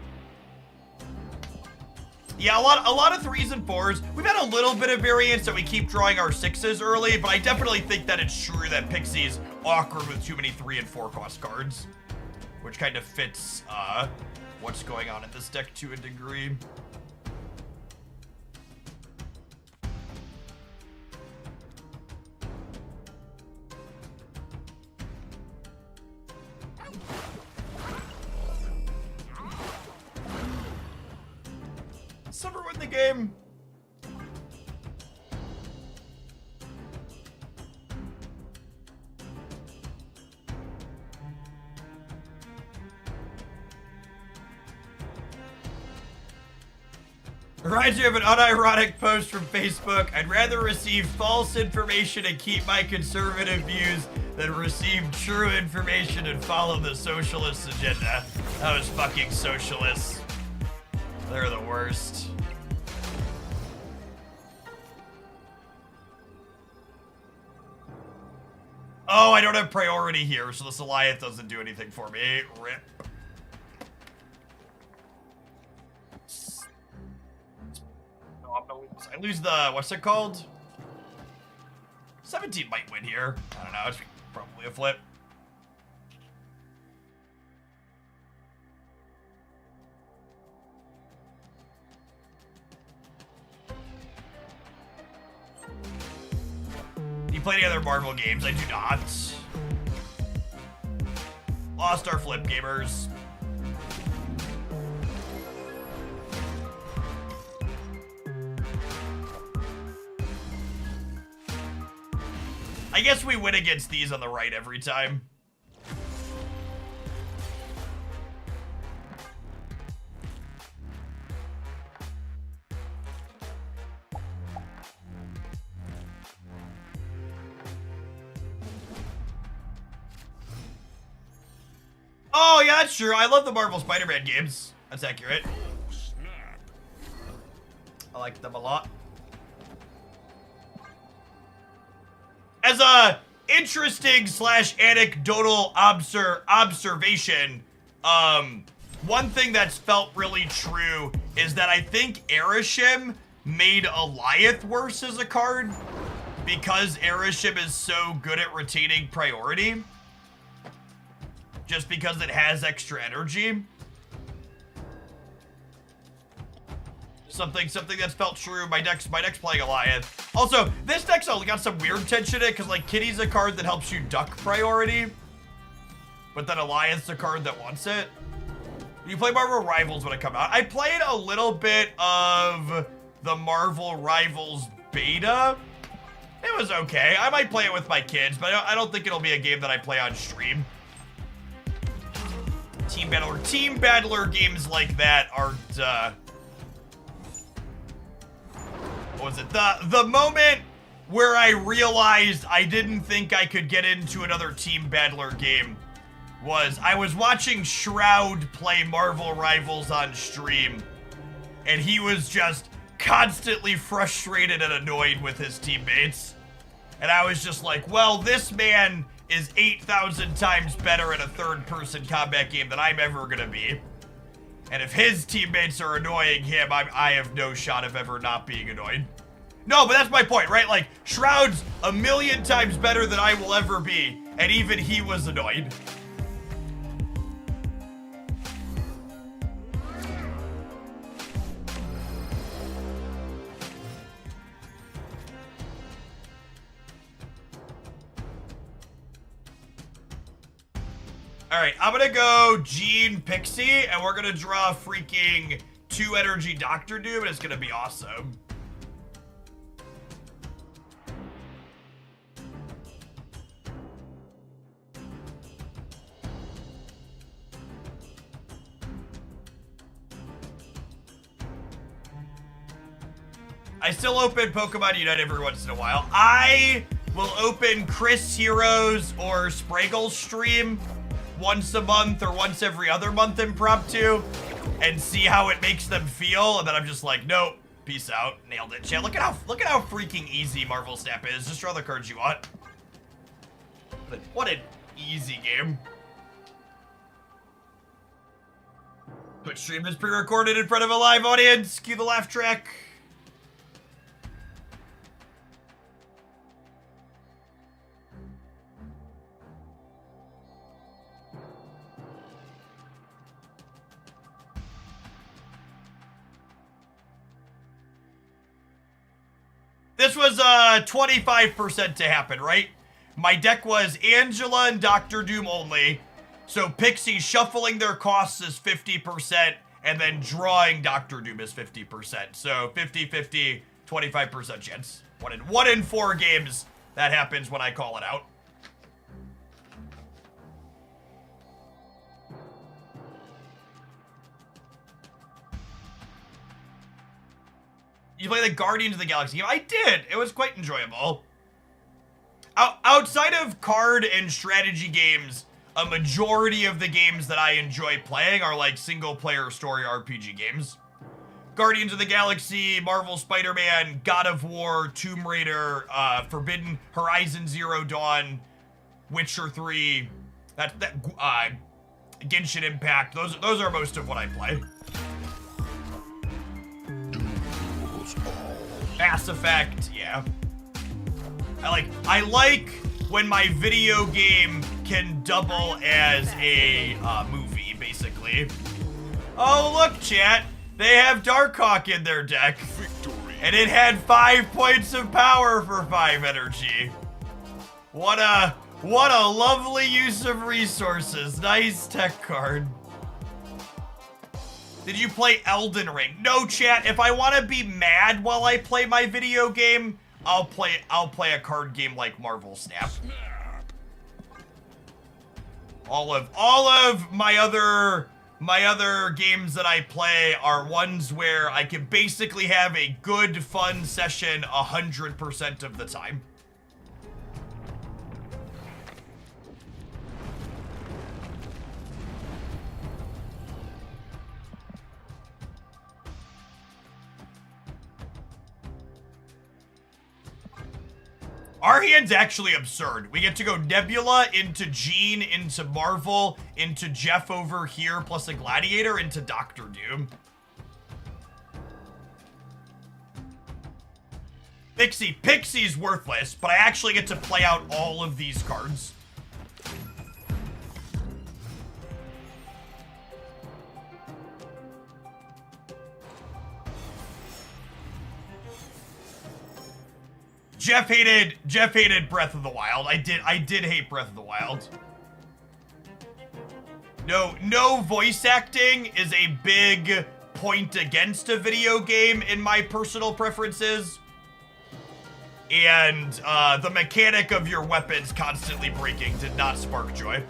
Yeah, a lot of 3s and 4s. We've had a little bit of variance that we keep drawing our 6s early, but I definitely think that it's true that Pixie's awkward with too many 3 and 4 cost cards, which kind of fits what's going on in this deck to a degree. Summer win the game. Reminds me of an unironic post from Facebook. I'd rather receive false information and keep my conservative views than receive true information and follow the socialist agenda. Those fucking socialists. They're the worst. Oh, I don't have priority here, so this Alliance doesn't do anything for me. RIP. I lose the, what's it called? 17 might win here. I don't know, it's probably a flip. Do you play any other Marvel games? I do not. Lost our flip, gamers. I guess we win against these on the right every time. Oh, yeah, that's true. I love the Marvel Spider-Man games. That's accurate. Snap. I like them a lot. As a interesting / anecdotal observation, one thing that's felt really true is that I think Erishim made Alioth worse as a card because Erishim is so good at retaining priority. Just because it has extra energy. Something that's felt true. My deck's playing Alioth. Also, this deck's got some weird tension in it because like Kitty's a card that helps you duck priority, but then Alioth's a card that wants it. You play Marvel Rivals when it comes out. I played a little bit of the Marvel Rivals beta. It was okay. I might play it with my kids, but I don't think it'll be a game that I play on stream. Team Battler games like that aren't, what was it? The moment where I realized I didn't think I could get into another Team Battler game was I was watching Shroud play Marvel Rivals on stream, and he was just constantly frustrated and annoyed with his teammates. And I was just like, well, this man is 8,000 times better at a third-person combat game than I'm ever gonna be. And if his teammates are annoying him, I have no shot of ever not being annoyed. No, but that's my point, right? Like, Shroud's a million times better than I will ever be, and even he was annoyed. All right, I'm gonna go Jean Pixie, and we're gonna draw freaking 2 energy Dr. Doom, and it's gonna be awesome. I still open Pokemon Unite every once in a while. I will open Chris Heroes or Spraggle's stream once a month or once every other month impromptu and see how it makes them feel, and then I'm just like, nope, peace out, nailed it. Chat, look at how freaking easy Marvel Snap is. Just draw the cards you want. What an easy game. Twitch stream is pre-recorded in front of a live audience. Cue the laugh track. This was 25% to happen, right? My deck was Angela and Dr. Doom only. So Pixie shuffling their costs is 50%, and then drawing Dr. Doom is 50%. So 50-50, 25% chance. One in 4 games, that happens when I call it out. You play the Guardians of the Galaxy game? I did. It was quite enjoyable. Outside of card and strategy games, a majority of the games that I enjoy playing are like single-player story RPG games. Guardians of the Galaxy, Marvel Spider-Man, God of War, Tomb Raider, Forbidden Horizon Zero Dawn, Witcher 3, Genshin Impact. Those are most of what I play. Mass Effect, yeah. I like when my video game can double as a movie, basically. Oh, look, chat. They have Darkhawk in their deck. Victory. And it had 5 points of power for 5 energy. What a lovely use of resources. Nice tech card. Did you play Elden Ring? No, chat. If I want to be mad while I play my video game, I'll play a card game like Marvel Snap. All of my other games that I play are ones where I can basically have a good, fun session 100% of the time. Our hand's actually absurd. We get to go Nebula into Jean, into Marvel, into Jeff over here, plus a Gladiator, into Doctor Doom. Pixie's worthless, but I actually get to play out all of these cards. Jeff hated Breath of the Wild. I did hate Breath of the Wild. No voice acting is a big point against a video game in my personal preferences. And the mechanic of your weapons constantly breaking did not spark joy.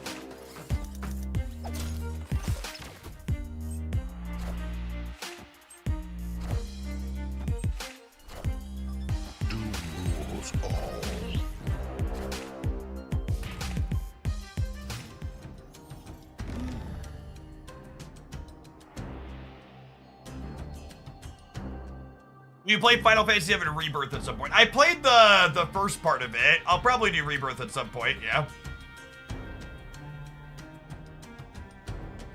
You play Final Fantasy VII Rebirth at some point. I played the first part of it. I'll probably do Rebirth at some point, yeah.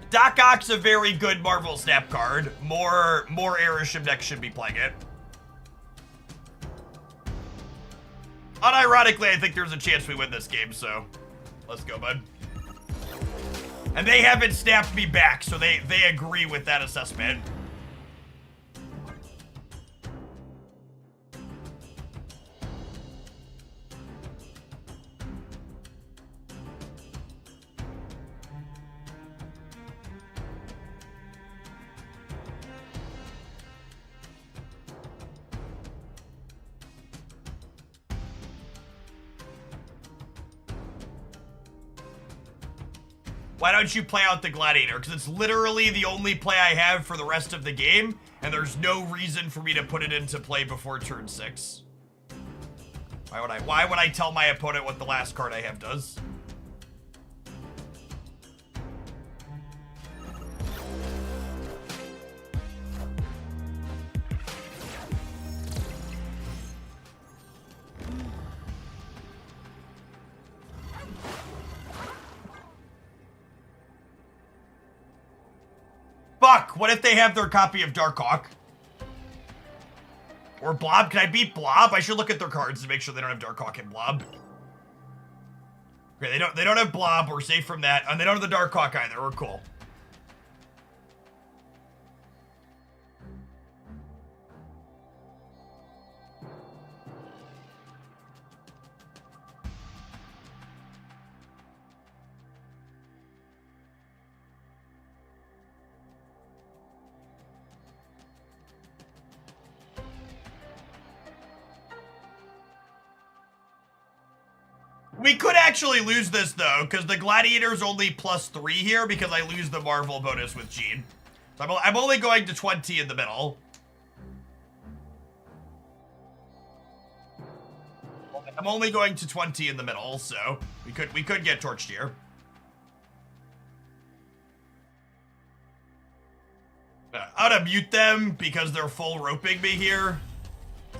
Doc Ock's a very good Marvel Snap card. More Airship decks should be playing it. Unironically, I think there's a chance we win this game, so let's go, bud. And they haven't snapped me back, so they agree with that assessment. Why don't you play out the Gladiator? Because it's literally the only play I have for the rest of the game, and there's no reason for me to put it into play before turn 6. Why would I tell my opponent what the last card I have does? Fuck, what if they have their copy of Darkhawk? Or Blob? Can I beat Blob? I should look at their cards to make sure they don't have Darkhawk and Blob. Okay, they don't have Blob, we're safe from that. And they don't have the Darkhawk either, we're cool. We could actually lose this, though, because the Gladiator's only +3 here because I lose the Marvel bonus with Jean. So I'm only going to 20 in the middle. I'm only going to 20 in the middle, so we could get torched here. I'm gonna mute them because they're full roping me here,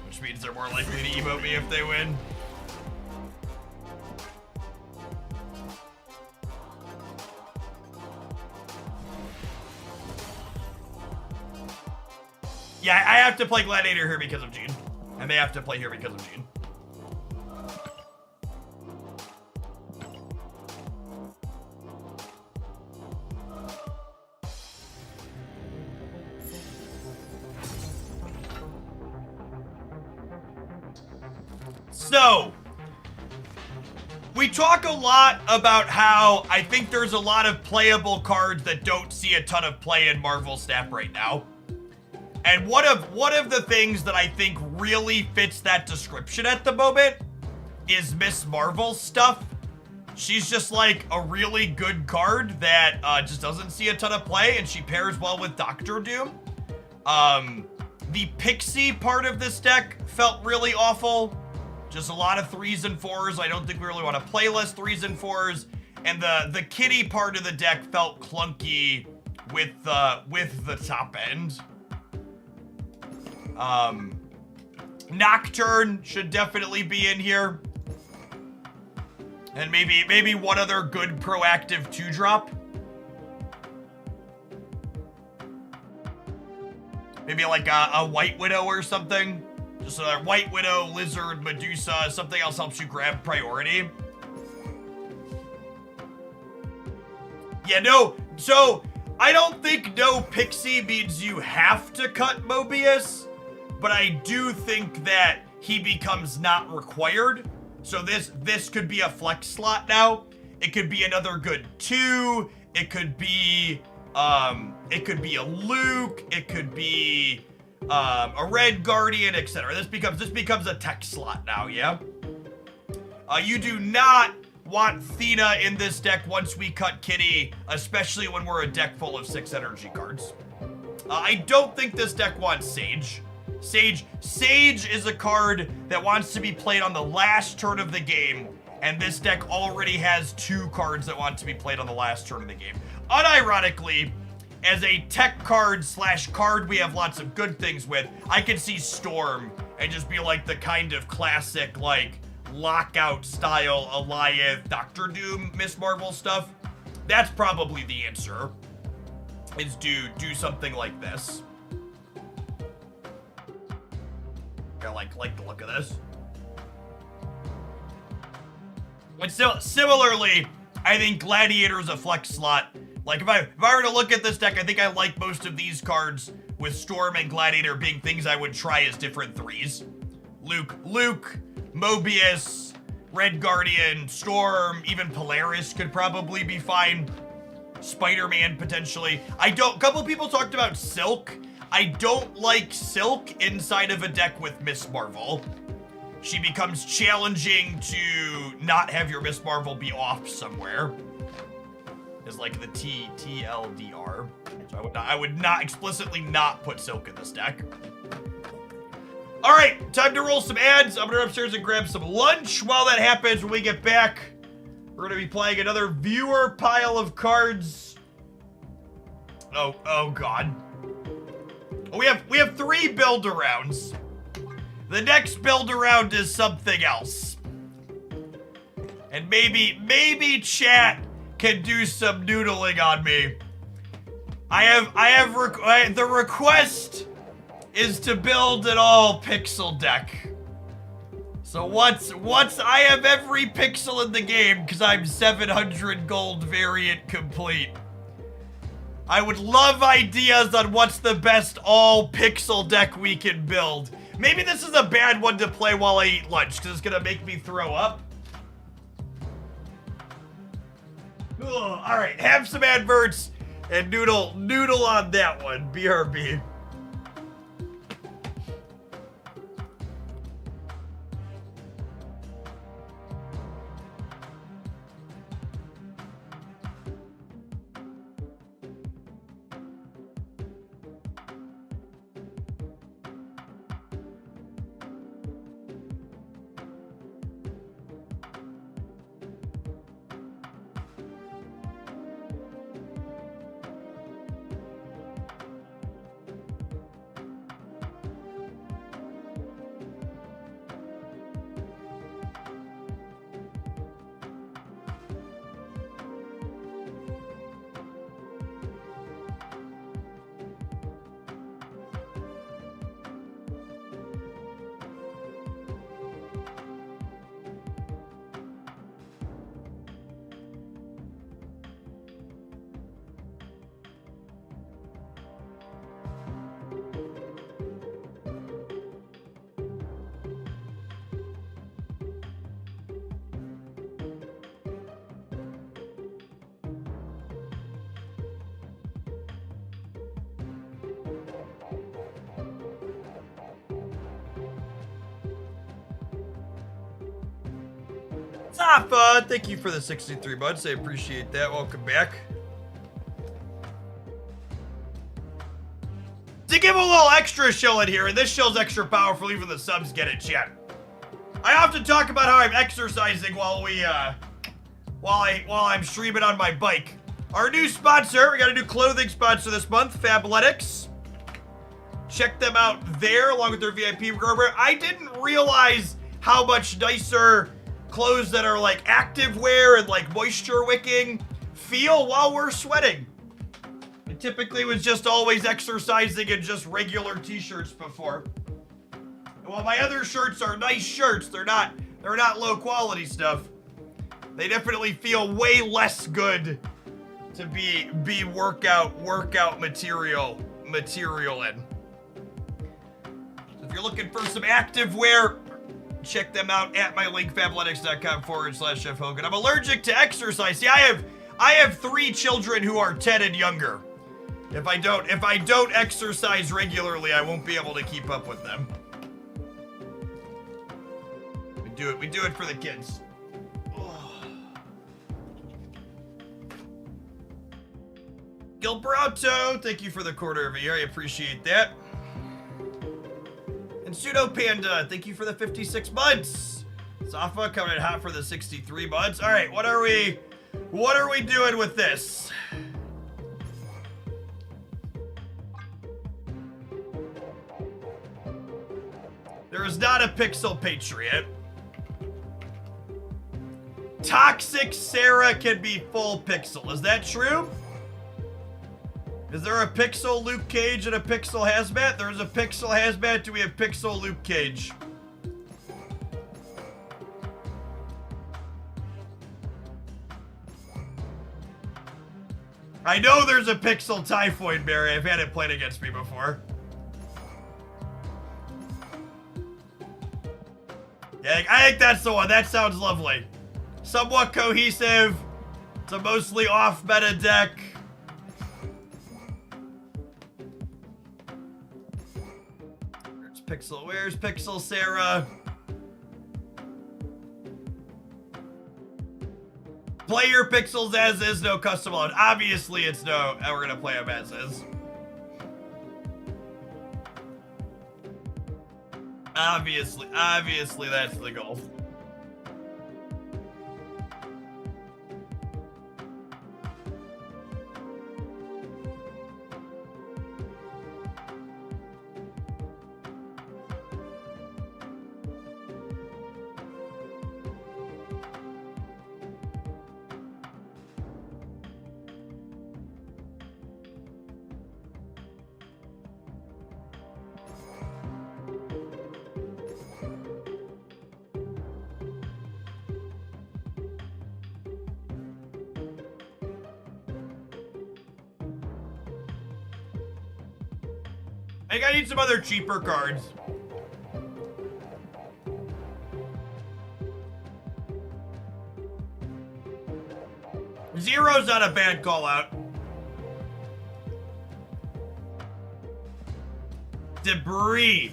which means they're more likely to emote me if they win. Yeah, I have to play Gladiator here because of Jean. And they have to play here because of Jean. So, we talk a lot about how I think there's a lot of playable cards that don't see a ton of play in Marvel Snap right now. And one of the things that I think really fits that description at the moment is Miss Marvel stuff. She's just like a really good card that just doesn't see a ton of play, and she pairs well with Doctor Doom. The Pixie part of this deck felt really awful. Just a lot of 3s and 4s. I don't think we really want to play less 3s and 4s. And the Kitty part of the deck felt clunky with the top end. Nocturne should definitely be in here. And maybe one other good proactive 2-drop. Maybe like a White Widow or something. Just a White Widow, Lizard, Medusa, something else helps you grab priority. Yeah, no, so I don't think no Pixie means you have to cut Mobius, but I do think that he becomes not required. So this could be a flex slot now. It could be another good 2. It could be a Luke. It could be a Red Guardian, etc. This becomes a tech slot now, yeah? You do not want Thena in this deck once we cut Kitty, especially when we're a deck full of 6 energy cards. I don't think this deck wants Sage. Sage is a card that wants to be played on the last turn of the game, and this deck already has 2 cards that want to be played on the last turn of the game. Unironically, as a tech card / card we have lots of good things with, I could see Storm and just be like the kind of classic, like, Lockout style Alioth, Doctor Doom, Miss Marvel stuff. That's probably the answer, is do something like this. I like the look of this. And so, similarly, I think Gladiator is a flex slot. Like, if I were to look at this deck, I think I like most of these cards, with Storm and Gladiator being things I would try as different 3s. Luke, Mobius, Red Guardian, Storm, even Polaris could probably be fine. Spider-Man, potentially. A couple people talked about Silk. I don't like Silk inside of a deck with Miss Marvel. She becomes challenging to not have your Miss Marvel be off somewhere. Is like the TLDR. So I would not explicitly not put Silk in this deck. All right, time to roll some ads. I'm gonna run upstairs and grab some lunch. While that happens, when we get back, we're gonna be playing another viewer pile of cards. Oh God. We have 3 build-arounds. The next build-around is something else. And maybe chat can do some noodling on me. The request is to build an all-pixel deck. So once I have every pixel in the game, because I'm 700 gold variant complete, I would love ideas on what's the best all-pixel deck we can build. Maybe this is a bad one to play while I eat lunch, because it's gonna make me throw up. Ugh, all right, have some adverts and noodle on that one. BRB. Zafa, thank you for the 63 months. I appreciate that. Welcome back. To give a little extra shill in here, and this shill's extra powerful, even the subs get it, chat. I often talk about how I'm exercising while I'm streaming on my bike. Our new sponsor, we got a new clothing sponsor this month, Fabletics. Check them out there, along with their VIP program. I didn't realize how much nicer clothes that are like active wear and like moisture wicking feel while we're sweating. It typically was just always exercising in just regular t-shirts before. And while my other shirts are nice shirts, they're not low quality stuff. They definitely feel way less good to be workout material in. So if you're looking for some active wear, check them out at my link, fabletics.com/Chef Hogan. I'm allergic to exercise. See, I have 3 children who are 10 and younger. If I don't exercise regularly, I won't be able to keep up with them. We do it for the kids. Gilberto, thank you for the quarter of a year. I appreciate that. And Pseudo Panda, thank you for the 56 months. Safa coming in hot for the 63 months. All right, what are we doing with this? There is not a Pixel Patriot. Toxic Sarah can be full pixel. Is that true? Is there a Pixel Luke Cage and a Pixel Hazmat? There's a Pixel Hazmat. Do we have Pixel Luke Cage? I know there's a Pixel Typhoid Berry. I've had it played against me before. Yeah, I think that's the one. That sounds lovely. Somewhat cohesive. It's a mostly off-meta deck. Where's Pixel Sarah? Play your pixels as is, no custom mode. Obviously it's no, and we're gonna play them as is. Obviously that's the goal. I think I need some other cheaper cards. Zero's not a bad call out. Debris.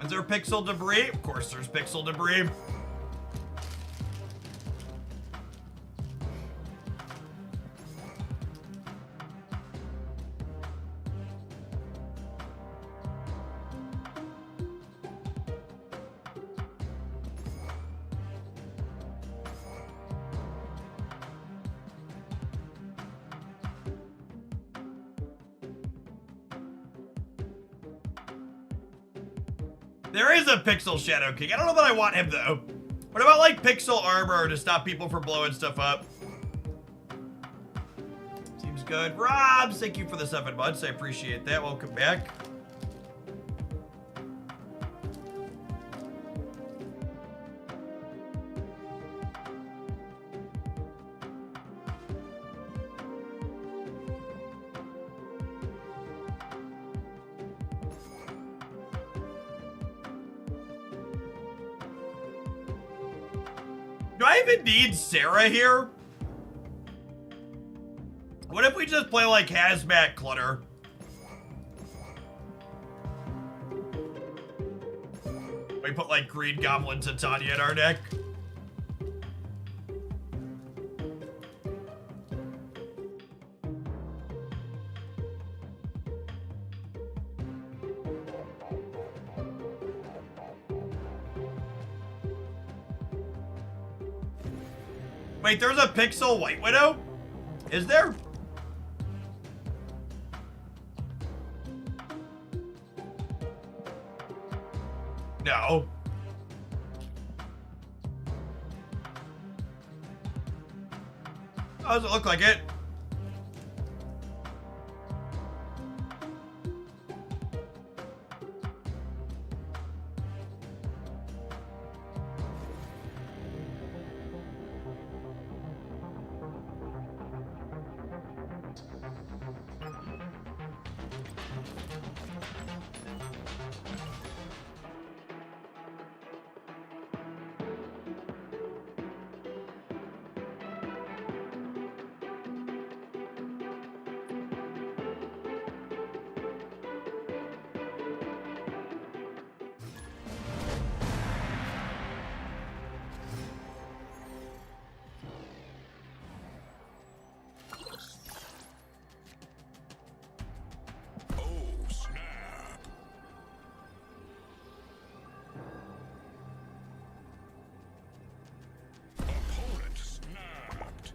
Is there pixel debris? Of course there's pixel debris. There is a Pixel Shadow King. I don't know that I want him, though. What about, like, Pixel Armor to stop people from blowing stuff up? Seems good. Rob, thank you for the 7 months. I appreciate that. Welcome back. Do I even need Sarah here? What if we just play like Hazmat Clutter? We put like Green Goblin Titania in our deck. Wait, there's a Pixel White Widow? Is there? No. Oh, does it look like it? Oh, snap. Opponent snapped.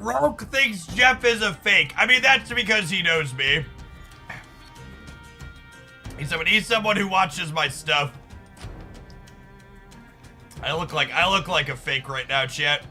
Roke thinks Jeff is a fake. I mean, that's because he knows me. He's someone who watches my stuff. I look like a fake right now, chat.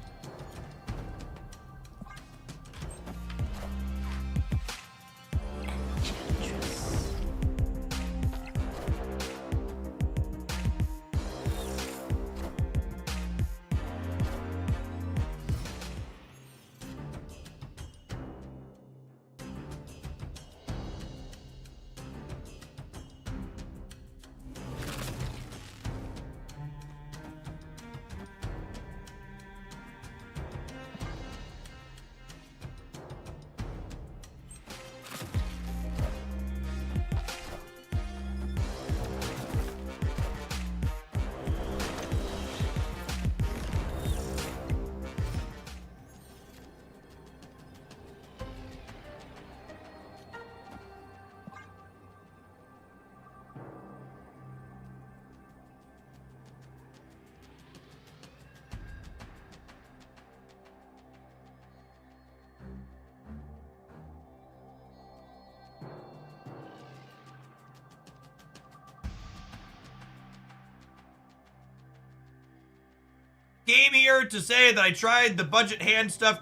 Came here to say that I tried the budget hand buff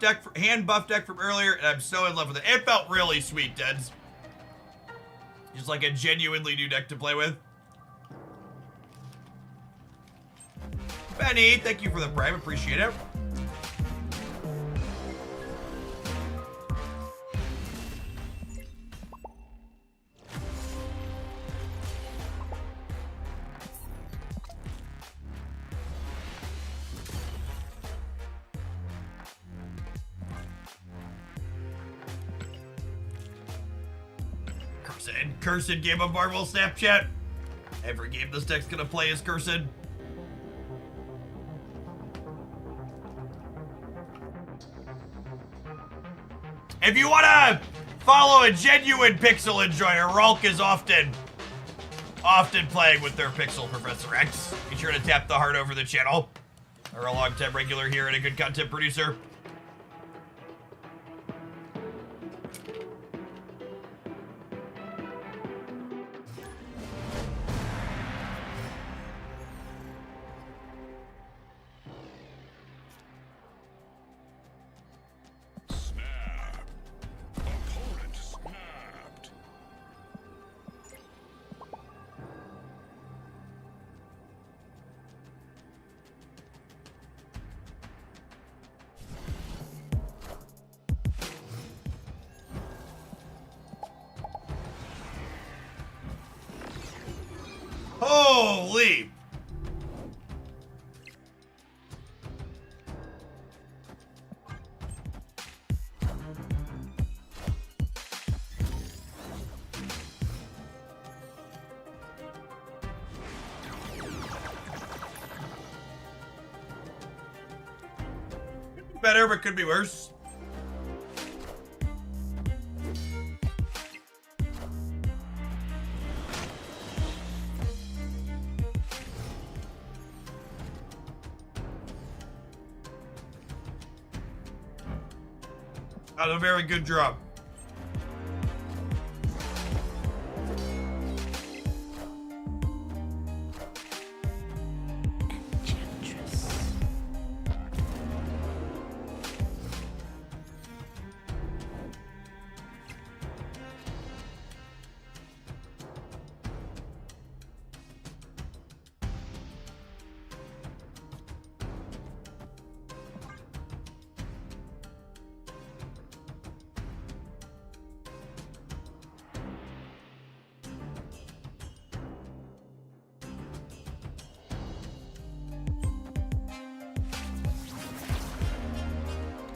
deck from earlier, and I'm so in love with it. It felt really sweet, Deds. Just like a genuinely new deck to play with. Benny, thank you for the prime, appreciate it. Cursed game of Marvel Snapchat. Every game this deck's gonna play is cursed. If you wanna follow a genuine pixel enjoyer, Rulk is often playing with their Pixel Professor X. Be sure to tap the heart over the channel. Or a long-time regular here and a good content producer. Lee. Better, but could be worse. That was a very good job.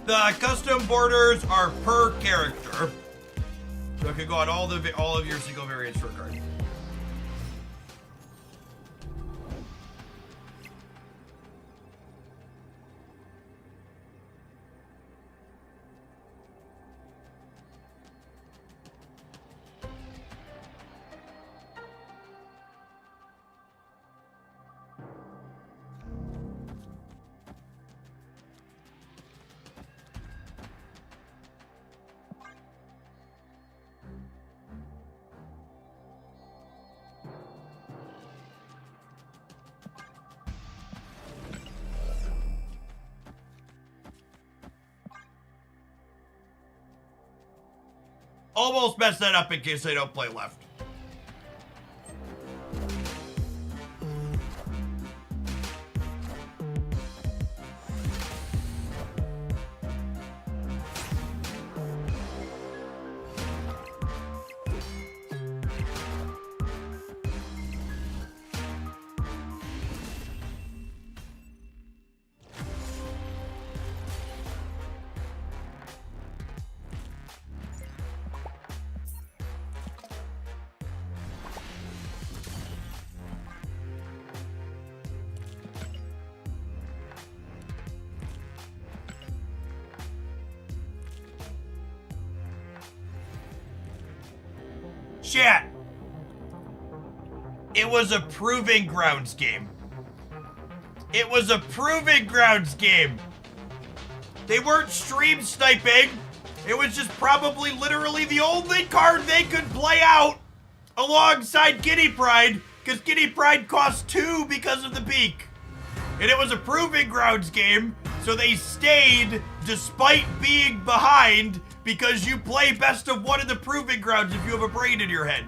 The custom borders are per character, so it can go on all of your single variants for a card. Almost messed that up in case I don't play left. Chat. It was a proving grounds game. It was a proving grounds game. They weren't stream sniping. It was just probably literally the only card they could play out alongside Guinea Pride, because Guinea Pride cost 2 because of the peak. And it was a proving grounds game, so they stayed despite being behind, because you play best of one in the proving grounds if you have a brain in your head.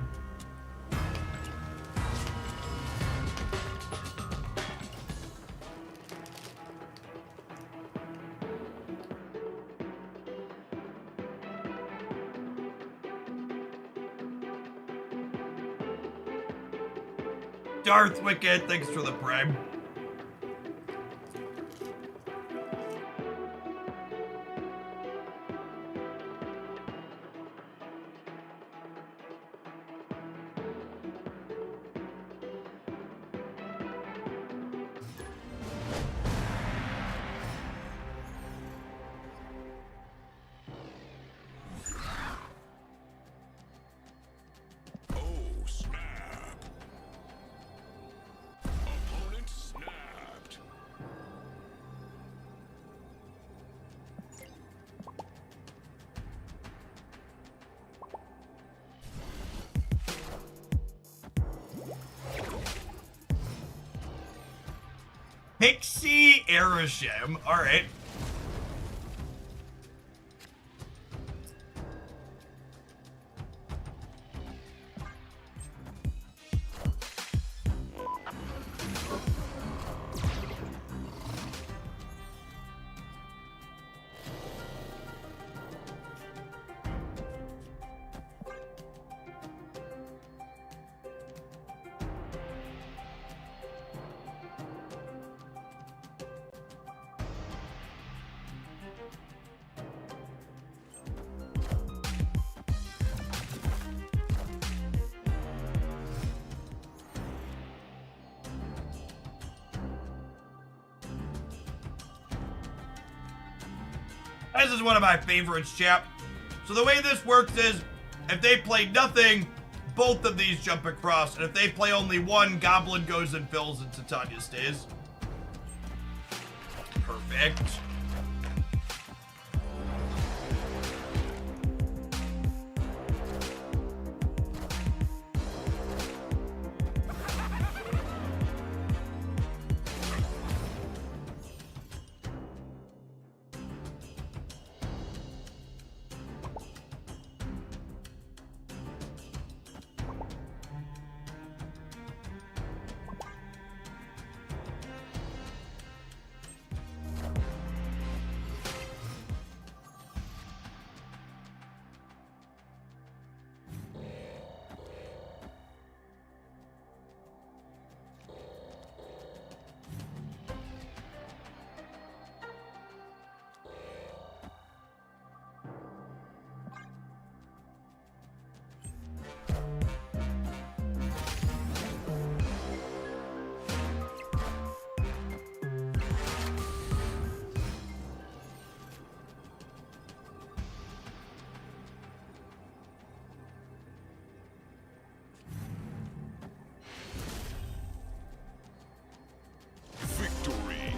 Darth Wicked, thanks for the prime. Oh, snap. Opponent snapped. Pixie Erisham, alright. This is one of my favorites, chap. So the way this works is, if they play nothing, both of these jump across. And if they play only one, Goblin goes and fills and Titania stays. Perfect. Victory.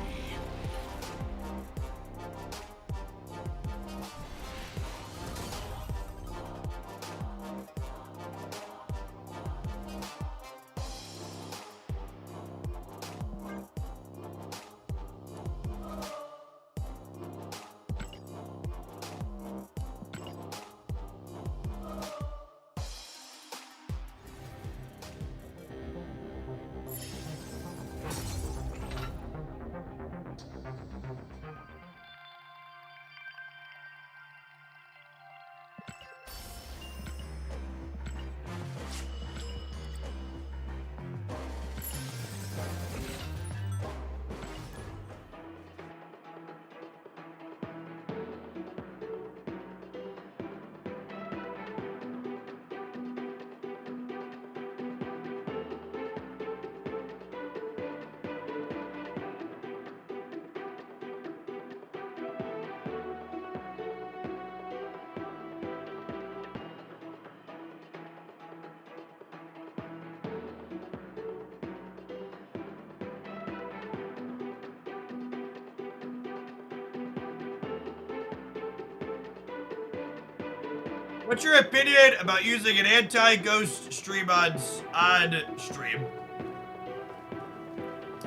What's your opinion about using an anti-ghost stream on stream?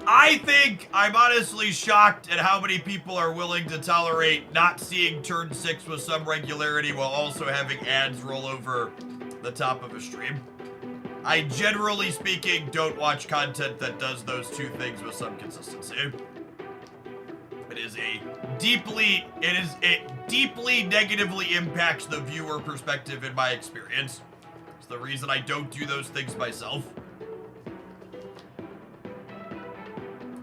I think I'm honestly shocked at how many people are willing to tolerate not seeing turn 6 with some regularity while also having ads roll over the top of a stream. I generally speaking don't watch content that does those two things with some consistency. It deeply negatively impacts the viewer perspective in my experience. It's the reason I don't do those things myself.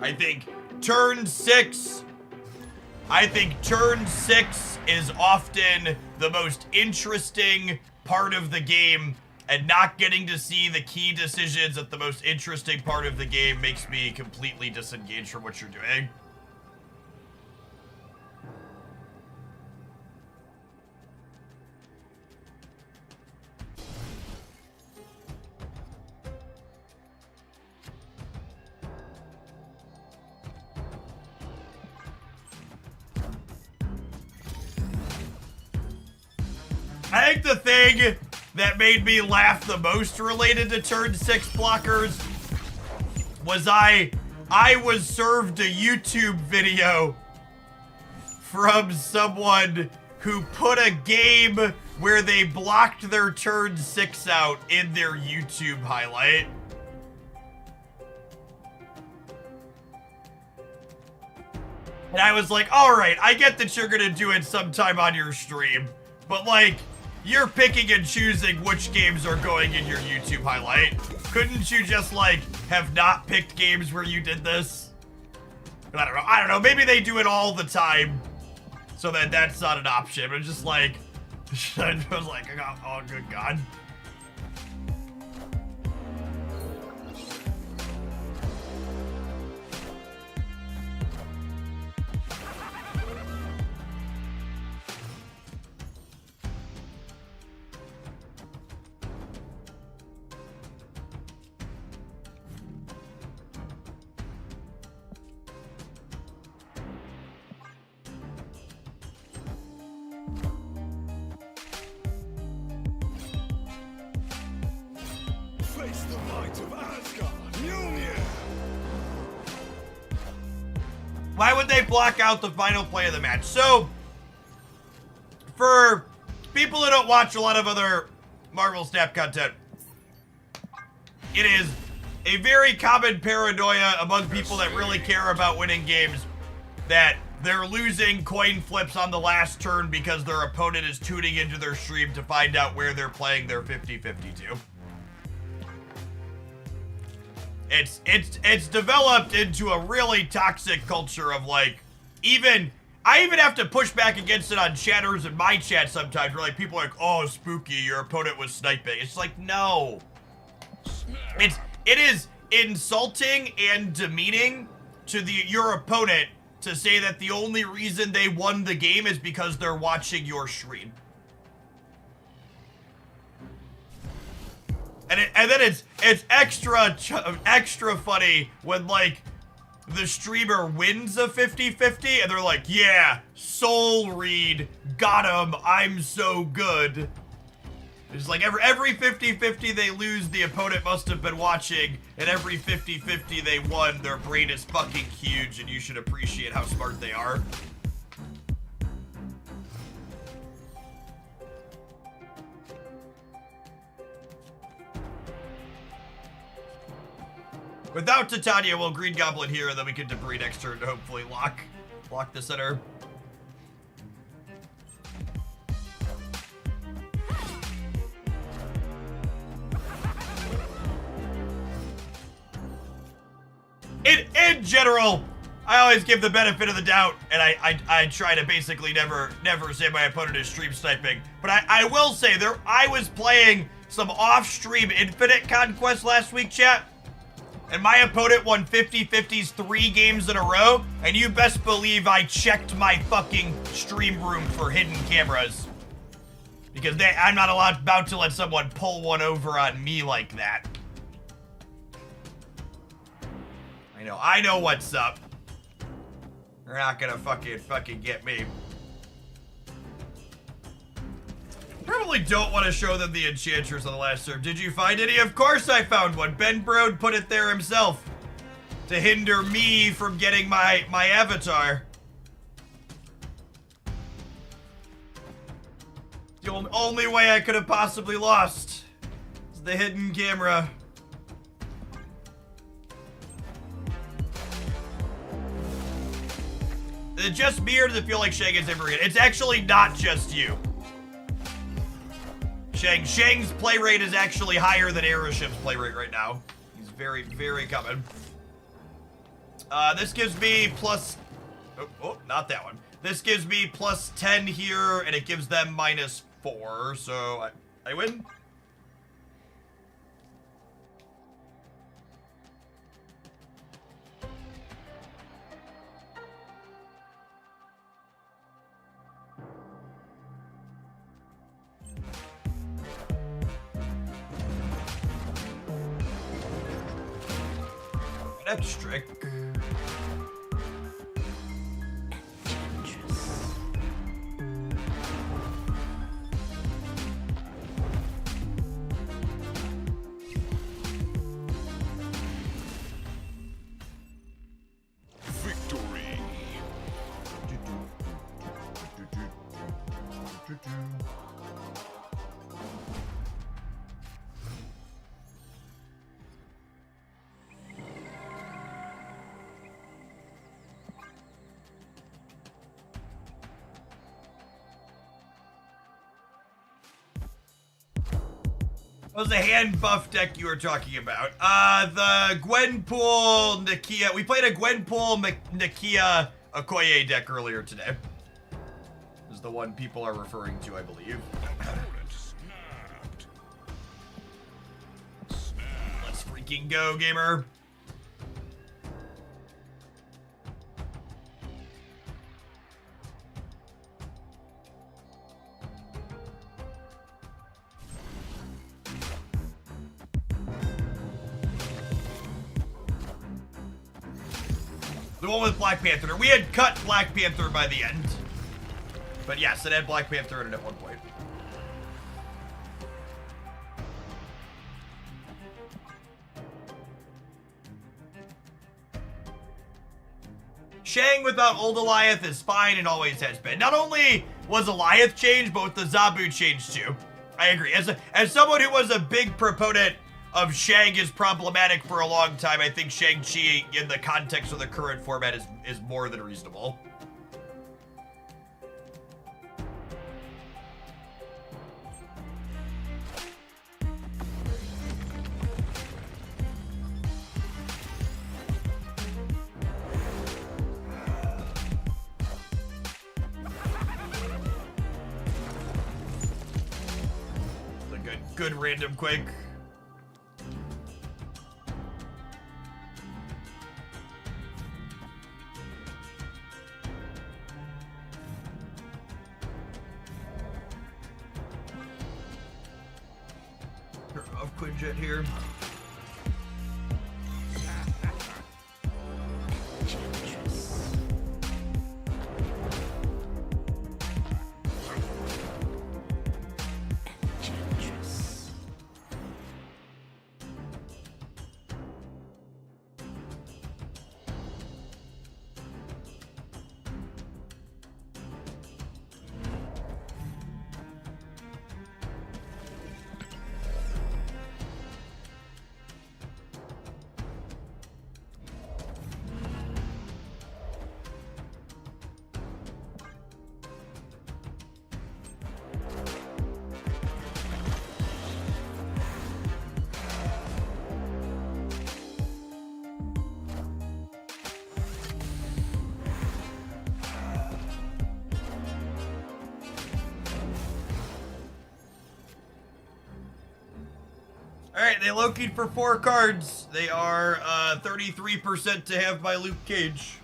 I think turn 6 is often the most interesting part of the game, and not getting to see the key decisions at the most interesting part of the game makes me completely disengaged from what you're doing. I think the thing that made me laugh the most related to turn 6 blockers was I was served a YouTube video from someone who put a game where they blocked their turn 6 out in their YouTube highlight. And I was like, alright, I get that you're gonna do it sometime on your stream, but like, you're picking and choosing which games are going in your YouTube highlight. Couldn't you just, like, have not picked games where you did this? I don't know. Maybe they do it all the time, so that that's not an option. But just like, I was like, oh, good God. might of Asgard, Mjolnir! Why would they block out the final play of the match? So, for people who don't watch a lot of other Marvel Snap content, it is a very common paranoia among people that really care about winning games that they're losing coin flips on the last turn because their opponent is tuning into their stream to find out where they're playing their 50-50 to. It's developed into a really toxic culture of like, I even have to push back against it on chatters in my chat sometimes where like people are like, oh, spooky, your opponent was sniping. It's like, no. It is insulting and demeaning to your opponent to say that the only reason they won the game is because they're watching your stream. And then it's extra funny when like the streamer wins a 50-50 and they're like, yeah, soul read, got him, I'm so good. It's like every 50-50 they lose, the opponent must have been watching, and every 50-50 they won, their brain is fucking huge, and you should appreciate how smart they are. Without Titania, we'll Green Goblin here, and then we can debris next turn to hopefully lock the center. In general, I always give the benefit of the doubt, and I try to basically never say my opponent is stream sniping. But I will say I was playing some off-stream Infinite Conquest last week, chat, and my opponent won 50-50s 3 games in a row, and you best believe I checked my fucking stream room for hidden cameras. Because I'm not about to let someone pull one over on me like that. I know what's up. They're not gonna fucking get me. Probably don't want to show them the enchanters on the last serve. Did you find any? Of course I found one. Ben Brode put it there himself to hinder me from getting my avatar. The only way I could have possibly lost is the hidden camera. Is it just me or does it feel like Shang is ever in? It's actually not just you. Shang's play rate is actually higher than Aeroship's play rate right now. He's very, very coming. This gives me plus... Oh, not that one. This gives me plus 10 here, and it gives them minus 4, so I win. Next trick. Victory! What was the hand buff deck you were talking about? The Gwenpool Nakia. We played a Gwenpool Nakia Okoye deck earlier today. This is the one people are referring to, I believe. Opponent snapped. Let's freaking go, gamer. The one with Black Panther. We had cut Black Panther by the end. But yes, it had Black Panther in it at one point. Shang without Old Eliath is fine and always has been. Not only was Eliath changed, but the Zabu changed too. I agree. As someone who was a big proponent of Shang is problematic for a long time, I think Shang-Chi in the context of the current format is more than reasonable. Good random quick. Turn off Quinjet here. Alright, they located for 4 cards. They are 33% to have by Luke Cage.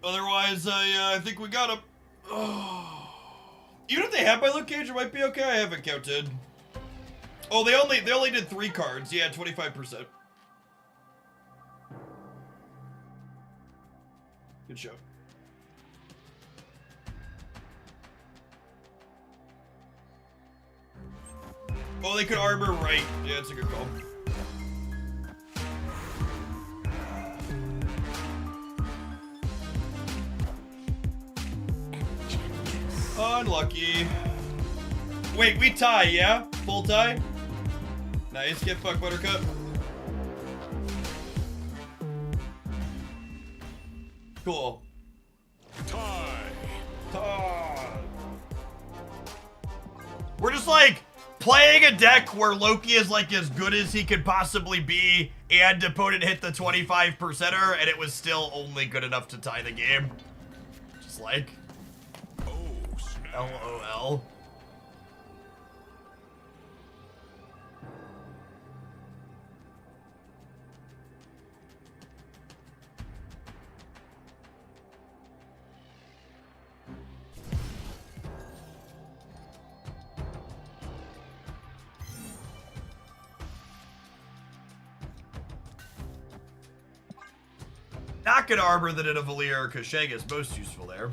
Otherwise, I think we got him. Oh. Even if they have by Luke Cage, it might be okay. I haven't counted. Oh, they only did 3 cards. Yeah, 25%. Good show. Oh, they could armor right. Yeah, it's a good call. Unlucky. Wait, we tie, yeah? Full tie? Nice, get fucked, Buttercup. Cool. Tie. We're just like playing a deck where Loki is like as good as he could possibly be, and the opponent hit the 25%er, and it was still only good enough to tie the game. Just like, Oh, snap. LOL. Not gonna armor than in a Valir, because Shang is most useful there.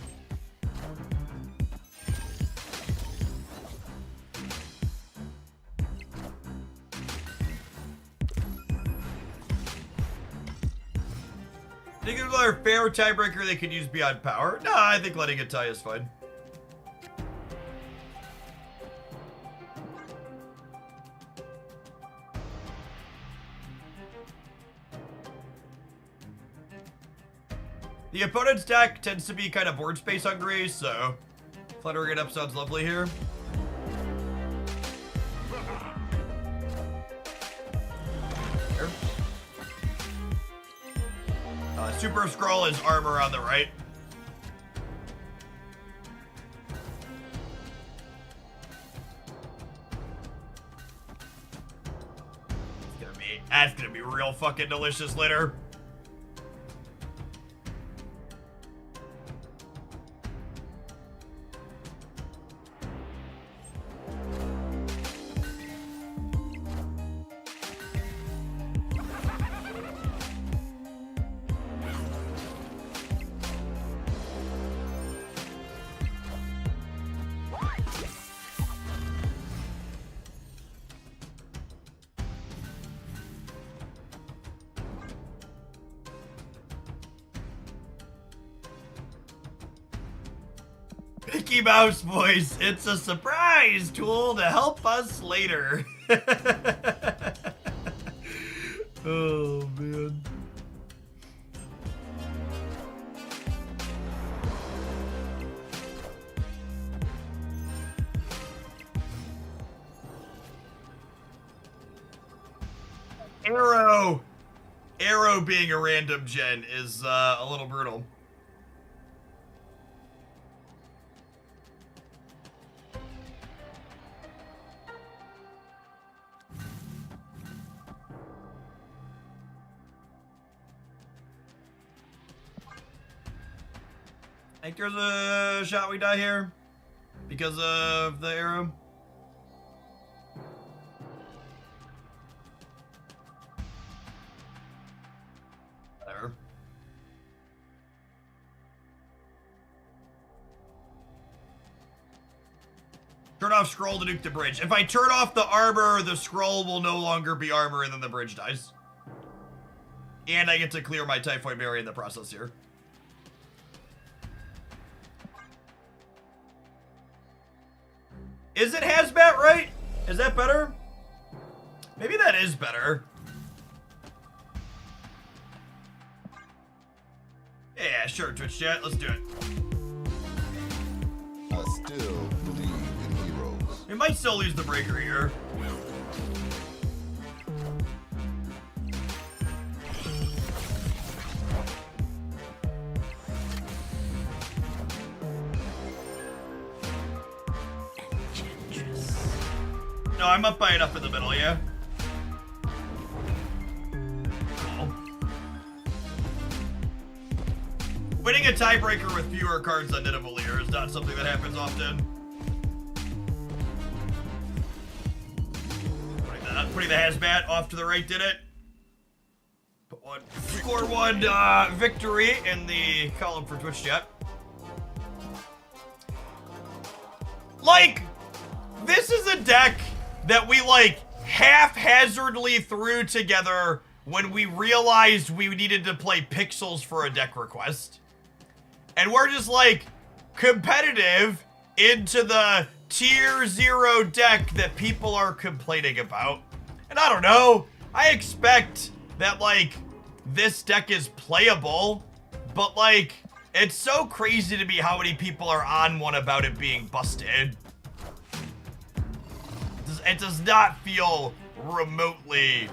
Think there's another fair tiebreaker they could use beyond power? No, I think letting it tie is fine. The opponent's deck tends to be kind of board space hungry, so cluttering it up sounds lovely here. There. Super Scroll is armor on the right. That's gonna be real fucking delicious later. Mickey Mouse voice. It's a surprise tool to help us later. Oh, man. Arrow being a random gen is a little brutal. I think there's a shot we die here because of the arrow. There. Turn off scroll to nuke the bridge. If I turn off the armor, the scroll will no longer be armor and then the bridge dies. And I get to clear my typhoid berry in the process here. Is it hazmat right? Is that better? Maybe that is better. Yeah, sure, Twitch chat. Let's do it. I still believe in heroes. We might still lose the breaker here. No, I'm up by enough in the middle, yeah? Cool. Winning a tiebreaker with fewer cards than Nidavellir is not something that happens often. Putting the hazmat off to the right did it. Score one victory in the column for Twitch chat. Like, this is a deck that we like haphazardly threw together when we realized we needed to play pixels for a deck request. And we're just like competitive into the tier 0 deck that people are complaining about. And I don't know, I expect that like this deck is playable, but like it's so crazy to me how many people are on one about it being busted. It does not feel remotely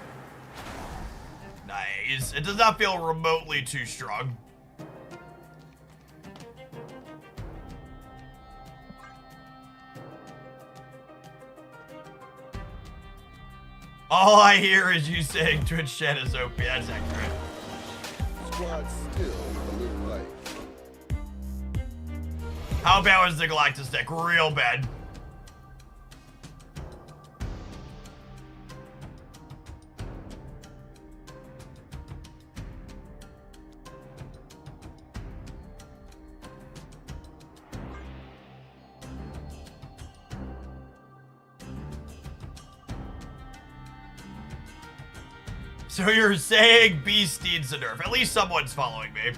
nice. It does not feel remotely too strong. All I hear is you saying Twitch chat is OP. That's accurate. Squad still a little light. How bad was the Galactus deck? Real bad. So you're saying Beast needs a nerf. At least someone's following me.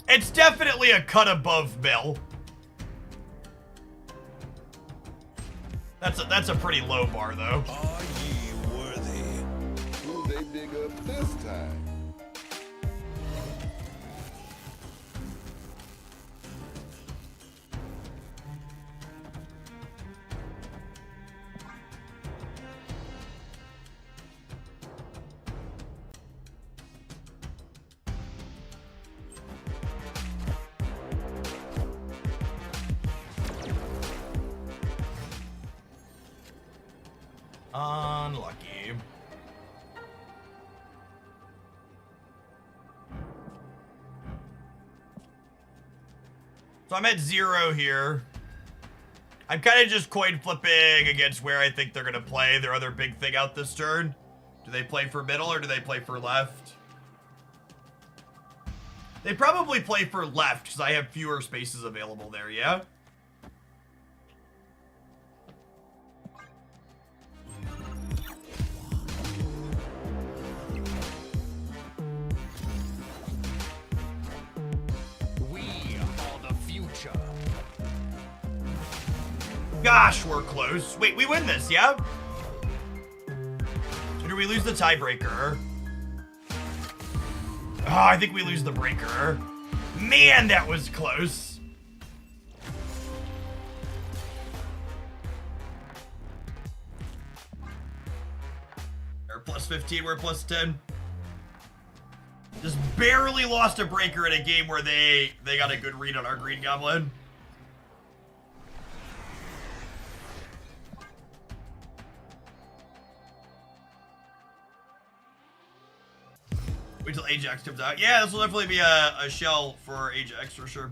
It's definitely a cut above Mill. That's a pretty low bar though. Are ye worthy? Will they dig up this time? Unlucky. So I'm at 0 here. I'm kind of just coin flipping against where I think they're going to play their other big thing out this turn. Do they play for middle or do they play for left? They probably play for left because I have fewer spaces available there, yeah? Gosh, we're close. Wait, we win this, yeah? Or do we lose the tiebreaker? Oh, I think we lose the breaker. Man, that was close. We're plus 15, we're plus 10. Just barely lost a breaker in a game where they got a good read on our green goblin. Wait till Ajax comes out. Yeah, this will definitely be a shell for Ajax for sure.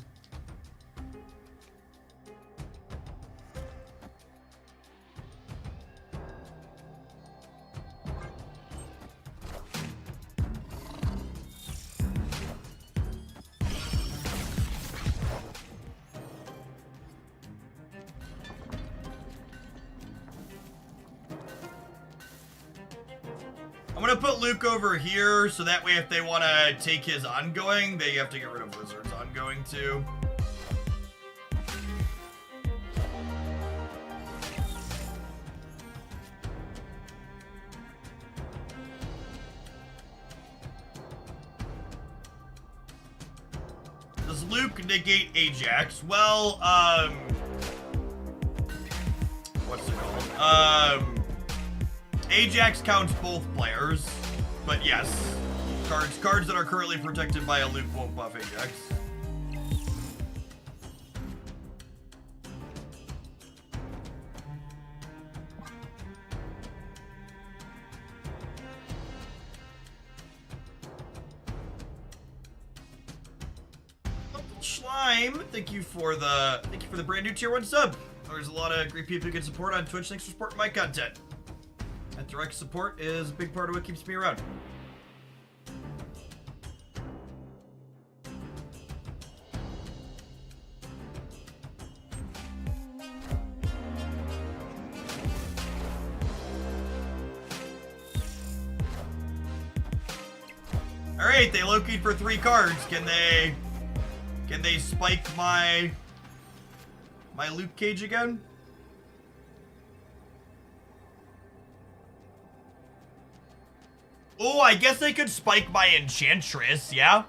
I'm gonna put Luke over here, so that way if they want to take his ongoing, they have to get rid of Wizard's ongoing too. Does Luke negate Ajax? Well, what's it called? Ajax counts both players, but yes, cards that are currently protected by a Luke won't buff Ajax. Slime, thank you for the brand new tier 1 sub. There's a lot of great people who can support on Twitch. Thanks for supporting my content. That direct support is a big part of what keeps me around. All right, they located for 3 cards. Can they spike my Luke Cage again? Oh, I guess they could spike my Enchantress, yeah?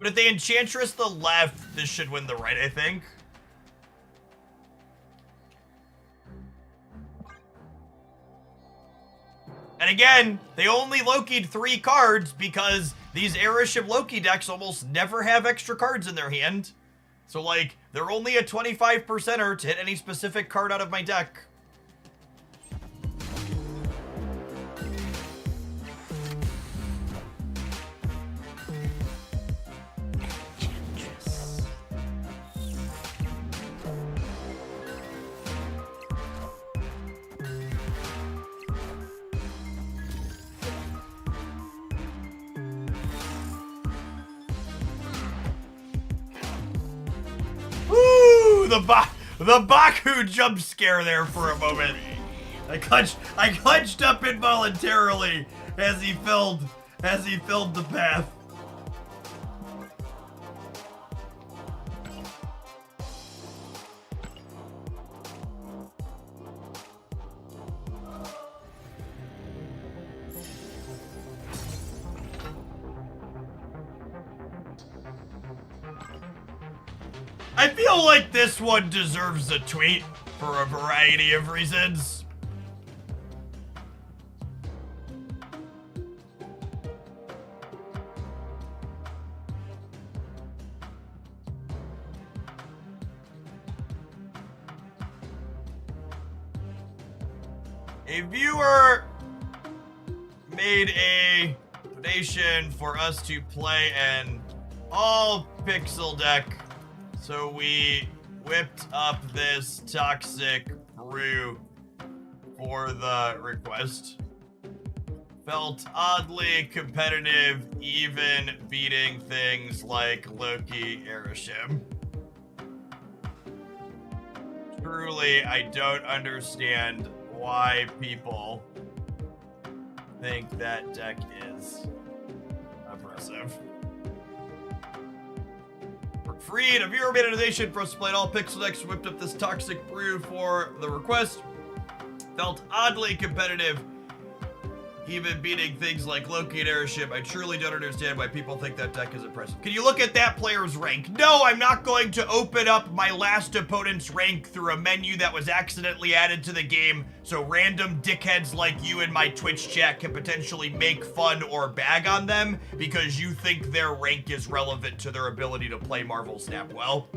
But if they Enchantress the left, this should win the right, I think. And again, they only Loki'd 3 cards because these Airship Loki decks almost never have extra cards in their hand. So, like, they're only a 25%er to hit any specific card out of my deck. The Baku jump scare there for a moment. I clutched up involuntarily as he filled the path. I feel like this one deserves a tweet for a variety of reasons. A viewer made a donation for us to play an all-pixel deck. So we whipped up this toxic brew for the request. Felt oddly competitive, even beating things like Loki Erishim. Truly, I don't understand why people think that deck is oppressive. Freed, a viewer made a donation for us to play all Pixel decks, whipped up this toxic brew for the request. Felt oddly competitive, even beating things like Loki and Airship. I truly don't understand why people think that deck is impressive. Can you look at that player's rank? No, I'm not going to open up my last opponent's rank through a menu that was accidentally added to the game, so random dickheads like you in my Twitch chat can potentially make fun or bag on them because you think their rank is relevant to their ability to play Marvel Snap well.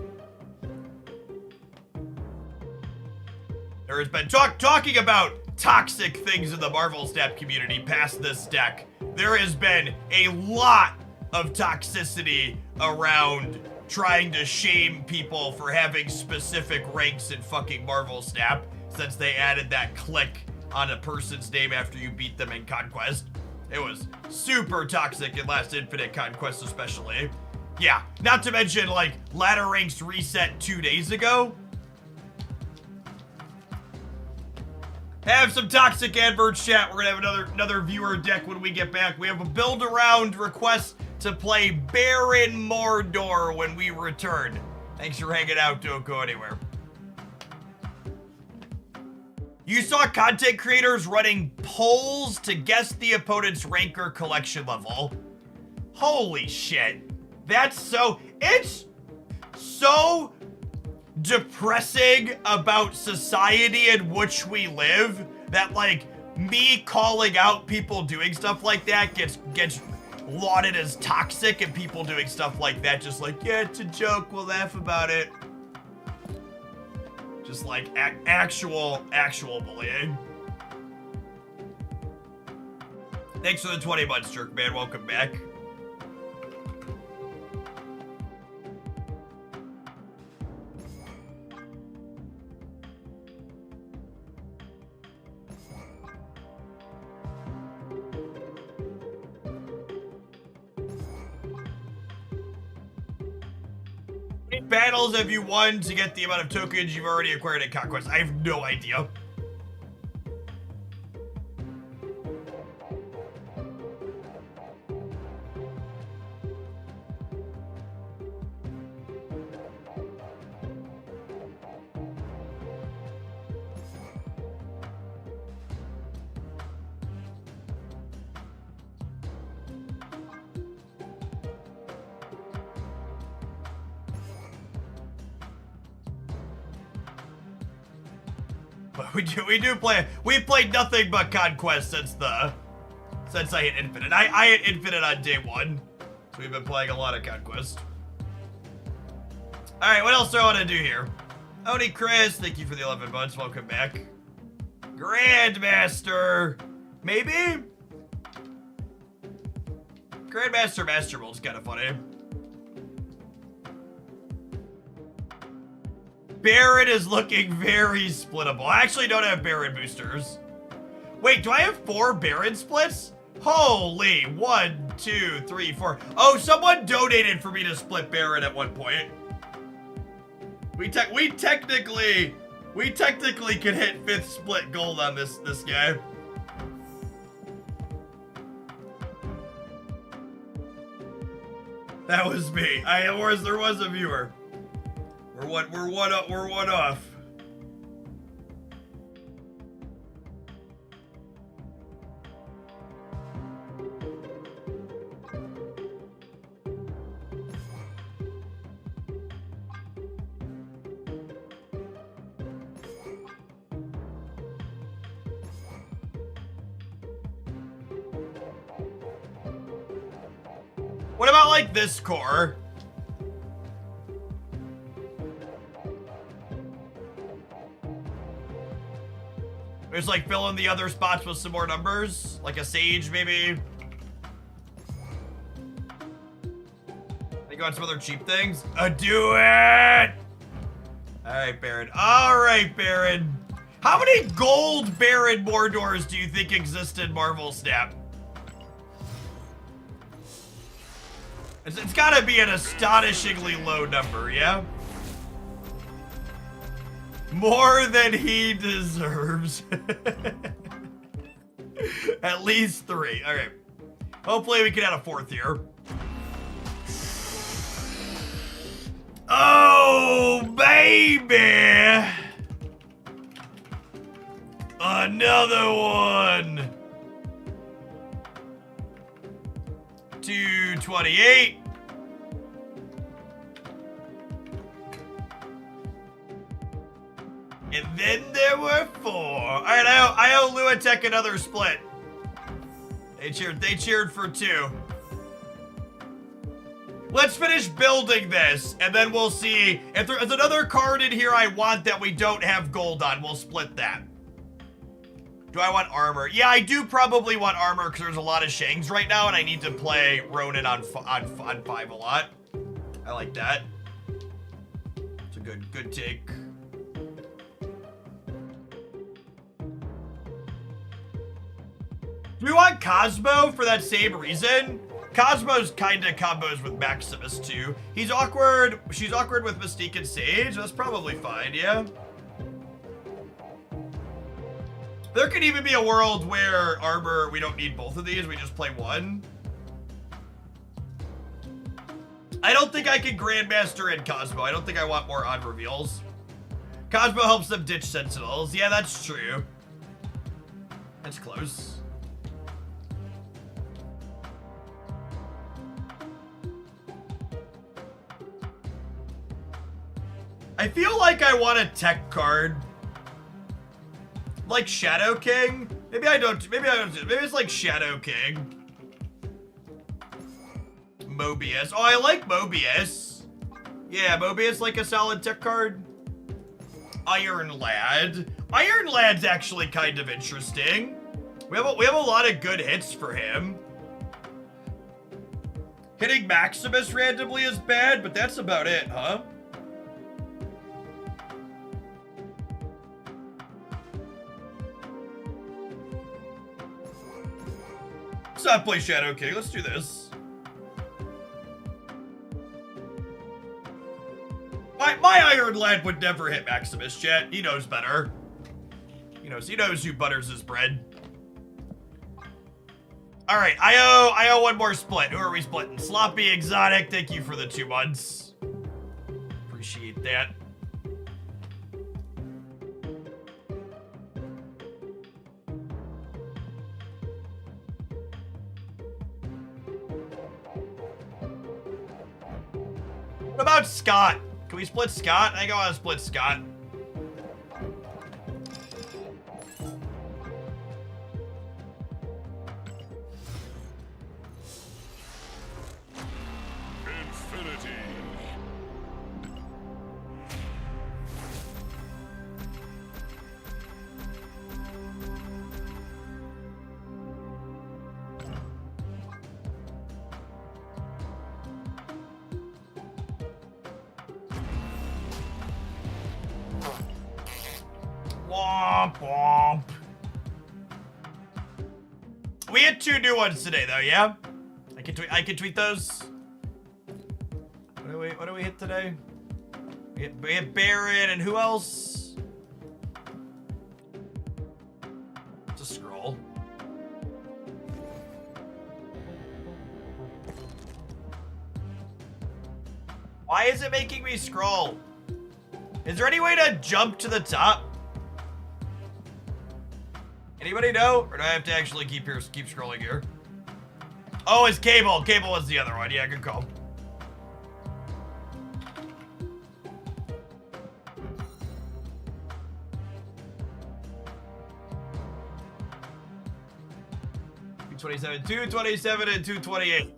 There has been talking about toxic things in the Marvel Snap community past this deck. There has been a lot of toxicity around trying to shame people for having specific ranks in fucking Marvel Snap since they added that click on a person's name after you beat them in Conquest. It was super toxic in Last Infinite Conquest especially. Yeah, not to mention like ladder ranks reset 2 days ago. Have some toxic adverts chat. We're gonna have another viewer deck when we get back. We have a build around request to play Baron Mordor when we return. Thanks for hanging out. Don't go anywhere. You saw content creators running polls to guess the opponent's rank or collection level. Holy shit. It's so depressing about society in which we live that like me calling out people doing stuff like that gets lauded as toxic, and people doing stuff like that just like, yeah, it's a joke, we'll laugh about it. Just like actual bullying. Thanks for the 20 months, jerk man. Welcome back. Battles have you won to get the amount of tokens you've already acquired in Conquest? I have no idea. But we played nothing but Conquest since I hit Infinite. I hit Infinite on day 1. So we've been playing a lot of Conquest. Alright, what else do I want to do here? Oni Chris, thank you for the 11 months. Welcome back. Grandmaster. Maybe? Grandmaster Master Mold's kind of funny. Baron is looking very splittable. I actually don't have Baron boosters. Wait, do I have 4 Baron splits? Holy, 1, 2, 3, 4. Oh, someone donated for me to split Baron at one point. We technically could hit 5th split gold on this guy. That was me. There was a viewer. We're one off. What about like this core? Just like fill in the other spots with some more numbers, like a sage maybe. Think on some other cheap things. Do it! Alright, Baron. Alright, Baron. How many gold Baron Mordors do you think exist in Marvel Snap? It's gotta be an astonishingly low number, yeah? More than he deserves. At least 3. All right. Hopefully we can add a 4th here. Oh, baby! Another one! 228. And then there were 4. All right, I owe Luatech another split. They cheered for 2. Let's finish building this, and then we'll see if there's another card in here I want that we don't have gold on. We'll split that. Do I want armor? Yeah, I do probably want armor because there's a lot of Shangs right now, and I need to play Ronin on 5 a lot. I like that. It's a good take. Do we want Cosmo for that same reason? Cosmo's kinda combos with Maximus too. He's awkward. She's awkward with Mystique and Sage. That's probably fine, yeah. There could even be a world where armor, we don't need both of these. We just play one. I don't think I can Grandmaster in Cosmo. I don't think I want more odd reveals. Cosmo helps them ditch Sentinels. Yeah, that's true. That's close. I feel like I want a tech card. Like Shadow King? Maybe I don't. Maybe it's like Shadow King. Mobius. Oh, I like Mobius. Yeah, Mobius like a solid tech card. Iron Lad. Iron Lad's actually kind of interesting. We have a lot of good hits for him. Hitting Maximus randomly is bad, but that's about it, huh? Let's not play Shadow King. Let's do this. My Iron Lad would never hit Maximus, chat. He knows better. He knows who butters his bread. All right, I owe one more split. Who are we splitting? Sloppy Exotic. Thank you for the 2 months. Appreciate that. What about Scott? Can we split Scott? I think I want to split Scott. Infinity. Womp womp. We had 2 new ones today, though. Yeah, I can tweet those. What do we hit today? We hit Baron and who else? It's a scroll. Why is it making me scroll? Is there any way to jump to the top? Anybody know? Or do I have to actually keep scrolling here? Oh, it's Cable. Cable was the other one. Yeah, good call. $227, $227, and $228.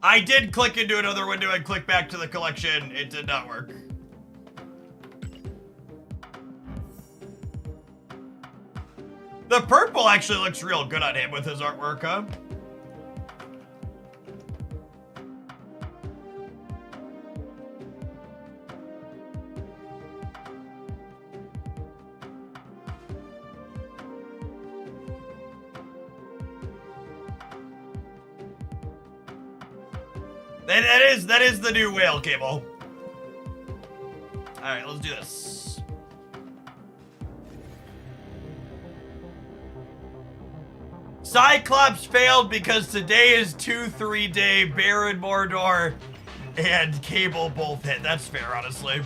I did click into another window and click back to the collection. It did not work. The purple actually looks real good on him with his artwork, huh? That is the new whale, Cable. All right, let's do this. Cyclops failed because today is 2-3 day. Baron Mordor and Cable both hit. That's fair, honestly.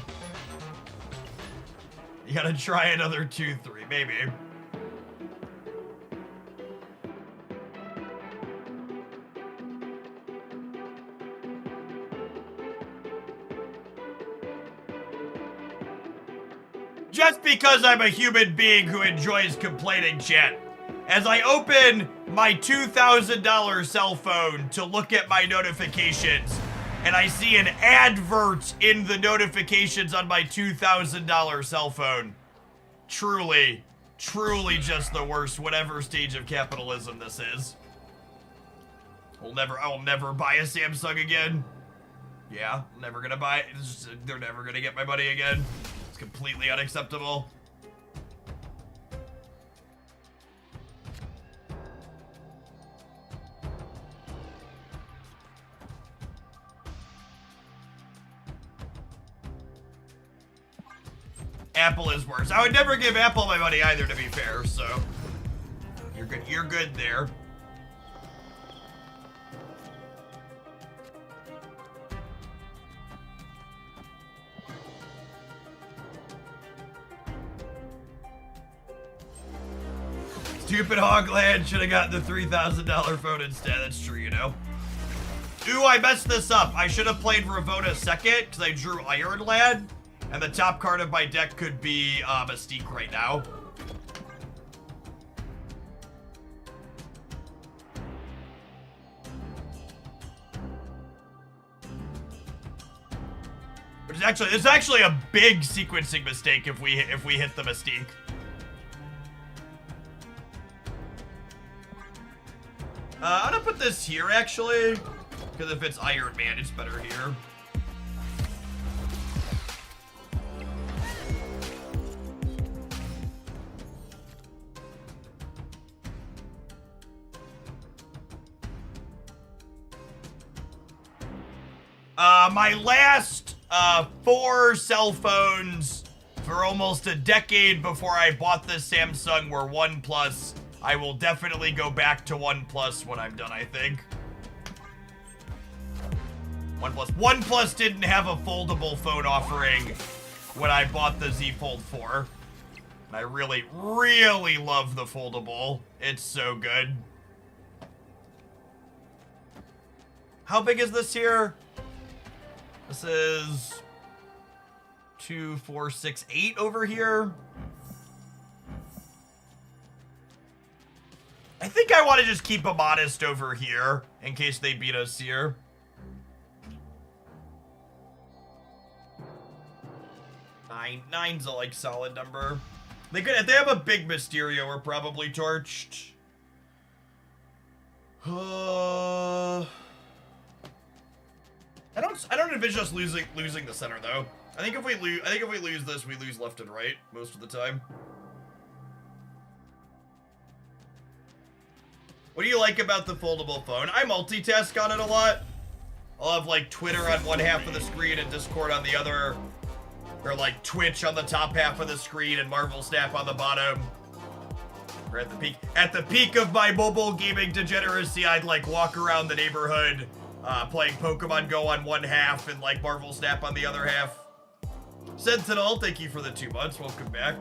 You gotta try another 2-3, maybe. Just because I'm a human being who enjoys complaining, chat. As I open my $2,000 cell phone to look at my notifications, and I see an advert in the notifications on my $2,000 cell phone. Truly, truly just the worst, whatever stage of capitalism this is. I'll never buy a Samsung again. Yeah, I'm never gonna buy it. They're never gonna get my money again. It's completely unacceptable. Apple is worse. I would never give Apple my money either, to be fair, so you're good. You're good there. Stupid Hogland should have gotten the $3,000 phone instead. That's true, you know. Ooh, I messed this up. I should have played Ravona second because I drew Iron Lad. And the top card of my deck could be Mystique right now. Which is it's actually a big sequencing mistake if we hit the Mystique. I'm gonna put this here actually, because if it's Iron Man, it's better here. My last 4 cell phones for almost a decade before I bought this Samsung were OnePlus. I will definitely go back to OnePlus when I'm done, I think. OnePlus didn't have a foldable phone offering when I bought the Z Fold 4. And I really, really love the foldable. It's so good. How big is this here? This is 2, 4, 6, 8 over here. I think I want to just keep them honest over here in case they beat us here. Nine's a like solid number. If they have a big Mysterio, we're probably torched. I don't envision us losing the center though. I think if we lose this, we lose left and right most of the time. What do you like about the foldable phone? I multitask on it a lot. I'll have like Twitter on one half of the screen and Discord on the other, or like Twitch on the top half of the screen and Marvel Snap on the bottom. Or at the peak of my mobile gaming degeneracy, I'd like walk around the neighborhood playing Pokemon Go on one half and like Marvel Snap on the other half. Sentinel, thank you for the 2 months. Welcome back.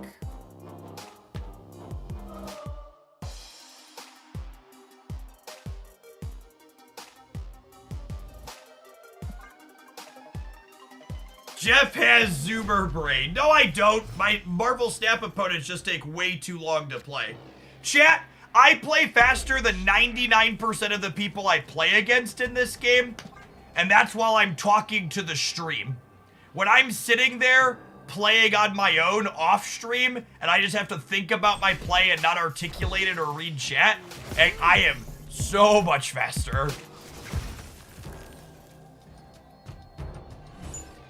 Jeff has Zoomer Brain. No, I don't. My Marvel Snap opponents just take way too long to play. Chat, I play faster than 99% of the people I play against in this game, and that's while I'm talking to the stream. When I'm sitting there playing on my own off stream, and I just have to think about my play and not articulate it or read chat, I am so much faster.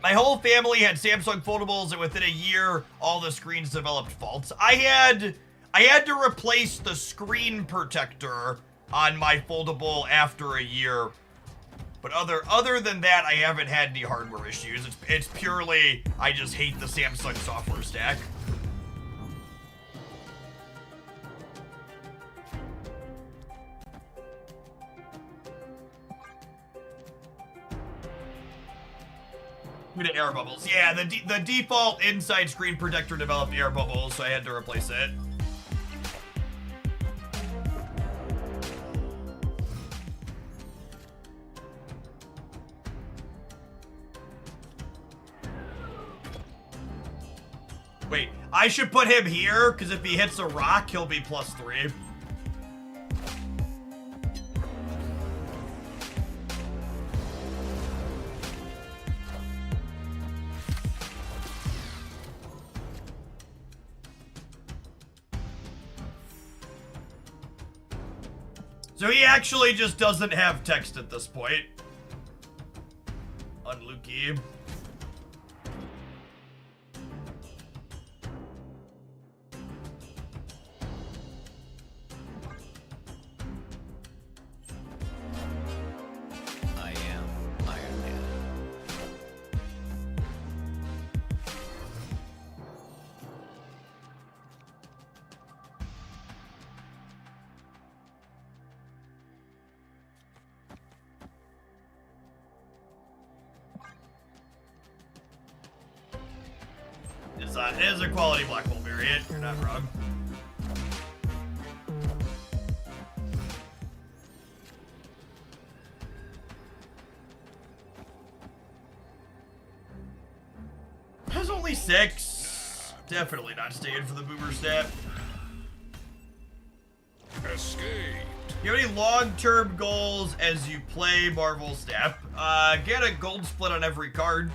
My whole family had Samsung foldables, and within a year, all the screens developed faults. I had to replace the screen protector on my foldable after a year. But other than that, I haven't had any hardware issues. It's purely, I just hate the Samsung software stack. Due to air bubbles. Yeah, the default inside screen protector developed air bubbles, so I had to replace it. Wait, I should put him here, because if he hits a rock, he'll be +3. So he actually just doesn't have text at this point. Unlucky. I am Iron Man. It is a quality black hole variant. You're not wrong. Has only 6. Definitely not staying for the boomer stat. Escape. You have any long-term goals as you play Marvel Step? Get a gold split on every card.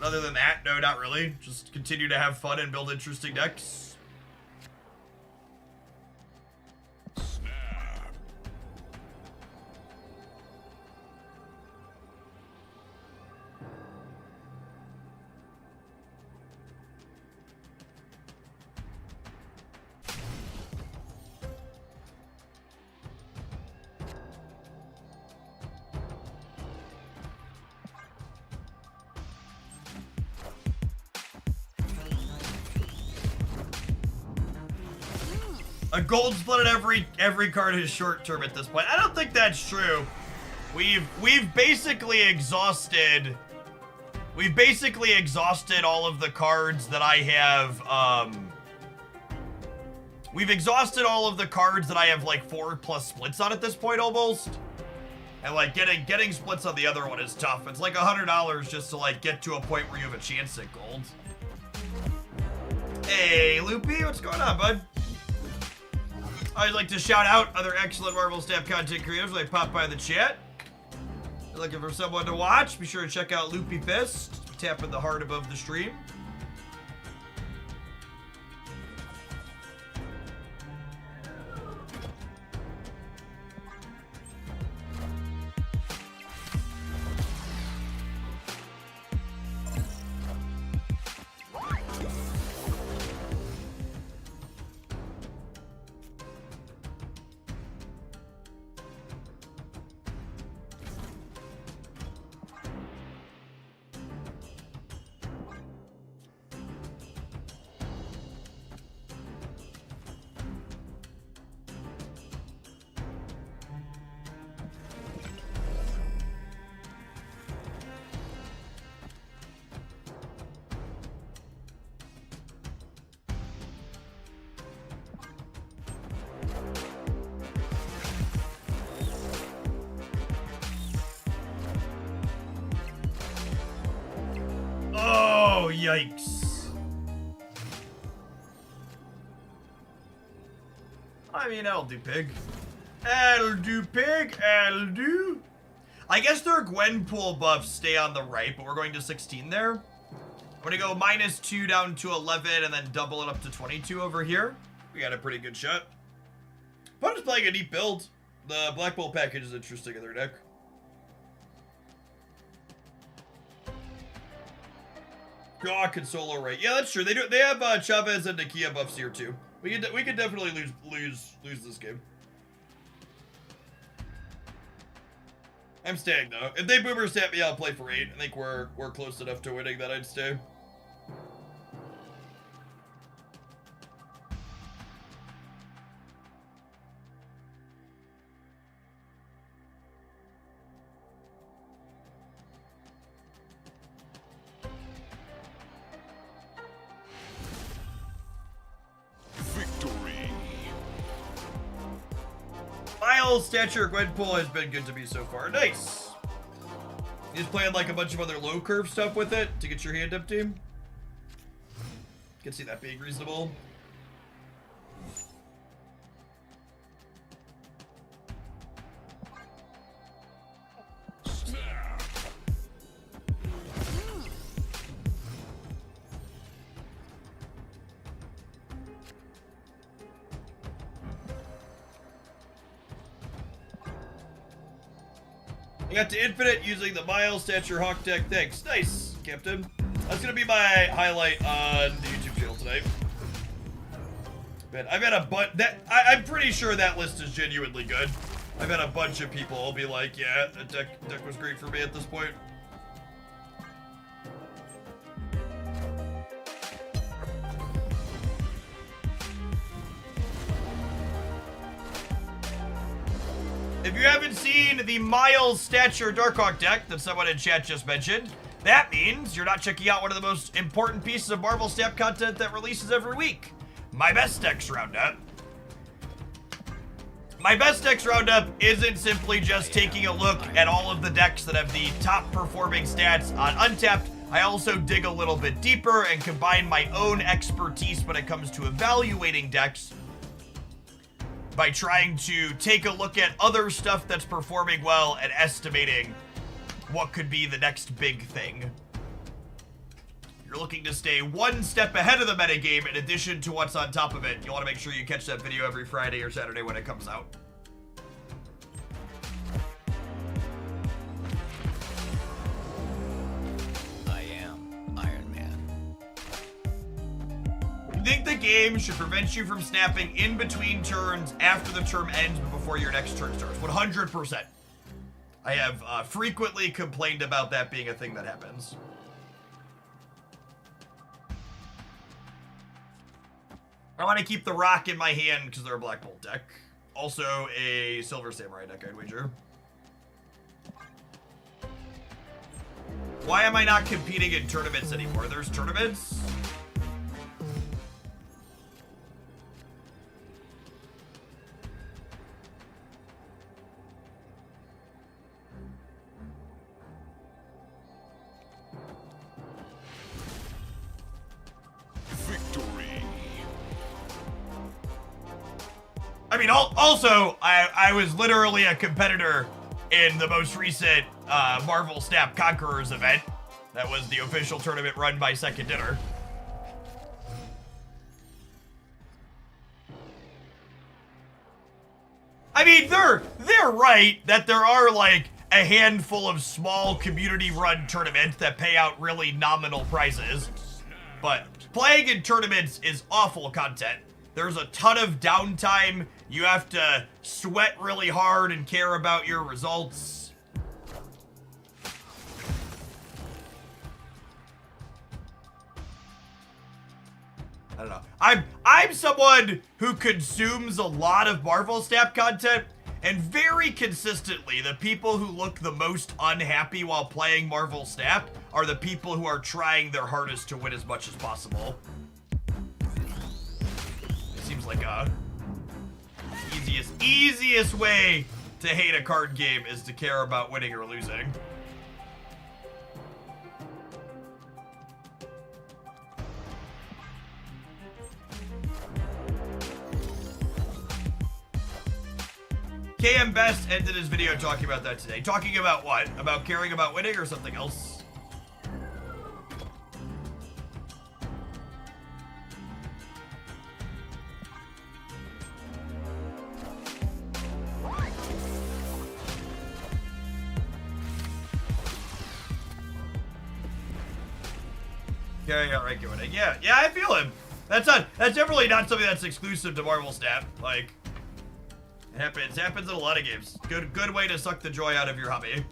Other than that, no, not really. Just continue to have fun and build interesting decks. Snap. A gold split at every card is short term at this point. I don't think that's true. We've basically exhausted all of the cards that I have. We've exhausted all of the cards that I have like 4+ splits on at this point almost. And like getting splits on the other one is tough. It's like $100 just to like get to a point where you have a chance at gold. Hey, Loopy, what's going on, bud? I'd like to shout out other excellent Marvel Snap content creators when they pop by the chat. If you're looking for someone to watch, be sure to check out Loopy Fist, tapping the heart above the stream. Oh, yikes. I mean, that'll do, pig. That'll do, pig. That'll do. I guess their Gwenpool buffs stay on the right, but we're going to 16 there. I'm going to go -2 down to 11 and then double it up to 22 over here. We got a pretty good shot. But just playing a neat build. The Black Bolt package is interesting in their deck. Gawk and Solo right. Yeah, that's true. They do. They have Chavez and Nakia buffs here too. We could definitely lose this game. I'm staying though. If they boomer stamp me, I'll play for 8. I think we're close enough to winning that I'd stay. Miles stature Gwenpool has been good to me so far. Nice. You just playing like a bunch of other low curve stuff with it to get your hand empty. Can see that being reasonable. You got to infinite using the Miles stature hawk deck. Thanks. Nice, Captain. That's gonna be my highlight on the YouTube channel tonight. Man, I've had a bunch I'm pretty sure that list is genuinely good. I've had a bunch of people be like, yeah, the deck was great for me at this point. If you haven't seen the Miles Stature Darkhawk deck that someone in chat just mentioned, that means you're not checking out one of the most important pieces of Marvel Snap content that releases every week. My Best Decks Roundup. My Best Decks Roundup isn't simply just taking a look at all of the decks that have the top performing stats on Untapped. I also dig a little bit deeper and combine my own expertise when it comes to evaluating decks by trying to take a look at other stuff that's performing well and estimating what could be the next big thing. You're looking to stay one step ahead of the metagame in addition to what's on top of it. You want to make sure you catch that video every Friday or Saturday when it comes out. I am Iron Man. You think the game should prevent you from snapping in between turns after the term ends but before your next turn starts? 100%. I have frequently complained about that being a thing that happens. I want to keep the rock in my hand because they're a Black Bolt deck. Also a Silver Samurai deck, I'd wager. Why am I not competing in tournaments anymore? There's tournaments? Victory. I mean, also, I was literally a competitor in the most recent Marvel Snap Conquerors event. That was the official tournament run by Second Dinner. I mean, they're right that there are like a handful of small community-run tournaments that pay out really nominal prizes. But playing in tournaments is awful content. There's a ton of downtime. You have to sweat really hard and care about your results. I don't know. I'm someone who consumes a lot of Marvel Snap content, and very consistently, the people who look the most unhappy while playing Marvel Snap are the people who are trying their hardest to win as much as possible. It seems like a easiest way to hate a card game is to care about winning or losing. KM Best ended his video talking about that today. Talking about what? About caring about winning or something else? Carrying out ranking winning. Yeah, I feel him. That's definitely not something that's exclusive to Marvel Snap. Like, it happens in a lot of games. Good way to suck the joy out of your hobby.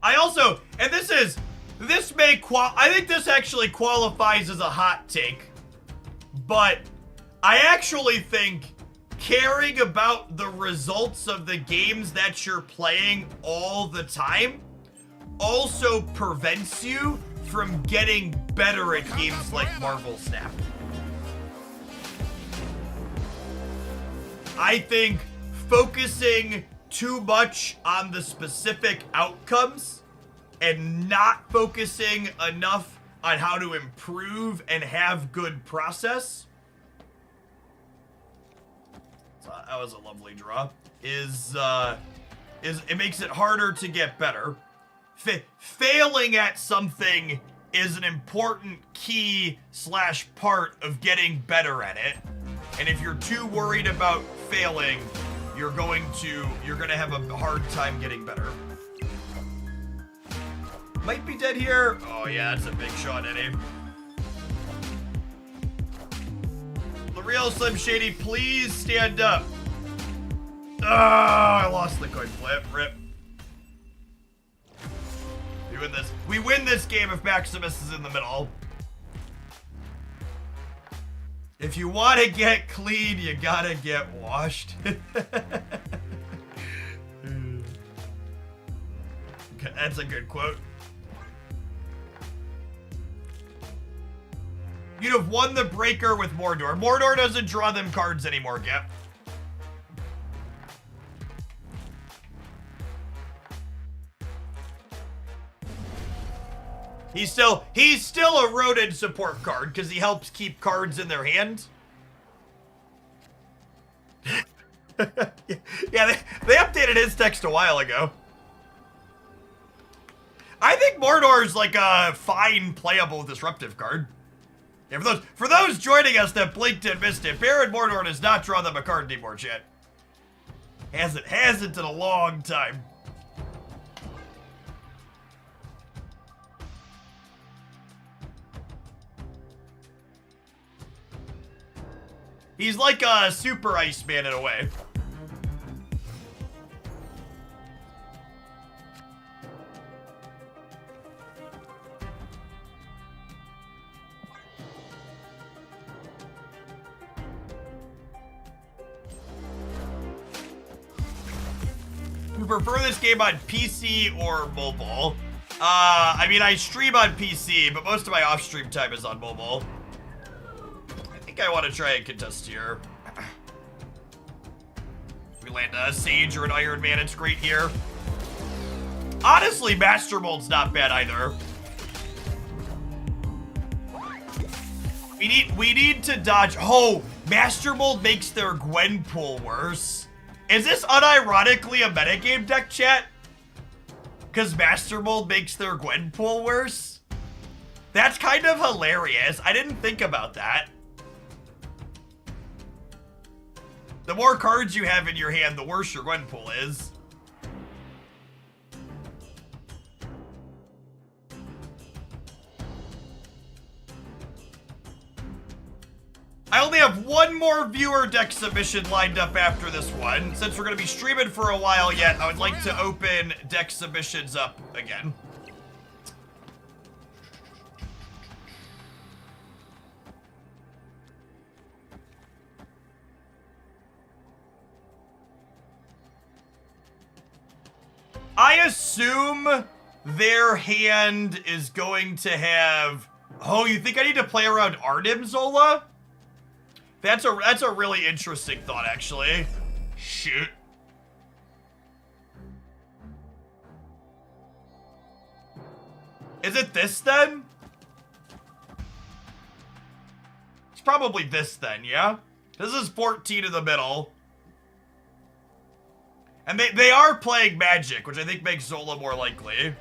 I also, and I think this actually qualifies as a hot take, but I actually think caring about the results of the games that you're playing all the time also prevents you from getting better at games like Marvel Snap. I think focusing too much on the specific outcomes and not focusing enough on how to improve and have good process, so that was a lovely draw, is it makes it harder to get better. Failing at something is an important key / part of getting better at it. And if you're too worried about failing, you're gonna have a hard time getting better. Might be dead here. Oh yeah, that's a big shot, Eddie. The real Slim Shady, please stand up. Ah, I lost the coin flip. Rip. We win this game if Maximus is in the middle. If you want to get clean, you gotta get washed. That's a good quote. You'd have won the breaker with Mordor. Mordor doesn't draw them cards anymore, Gap. He's still a Rodent support card because he helps keep cards in their hand. Yeah, they updated his text a while ago. I think Mordor's like a fine playable disruptive card. Yeah, for those joining us that blinked and missed it, Baron Mordor does not draw them a card anymore, chat. Hasn't in a long time. He's like a super Iceman in a way. You prefer this game on PC or mobile? I mean, I stream on PC, but most of my off-stream time is on mobile. I think I want to try and contest here. We land a Sage or an Iron Man, it's great here. Honestly, Master Mold's not bad either. We need to dodge. Oh, Master Mold makes their Gwenpool worse. Is this unironically a metagame deck, chat? Because Master Mold makes their Gwenpool worse? That's kind of hilarious. I didn't think about that. The more cards you have in your hand, the worse your Gwenpool is. I only have one more viewer deck submission lined up after this one. Since we're going to be streaming for a while yet, I would like to open deck submissions up again. I assume their hand is going to have... Oh, you think I need to play around Arnim, Zola? That's a really interesting thought, actually. Shoot. Is it this, then? It's probably this, then, yeah? This is 14 in the middle. And they are playing Magic, which I think makes Zola more likely.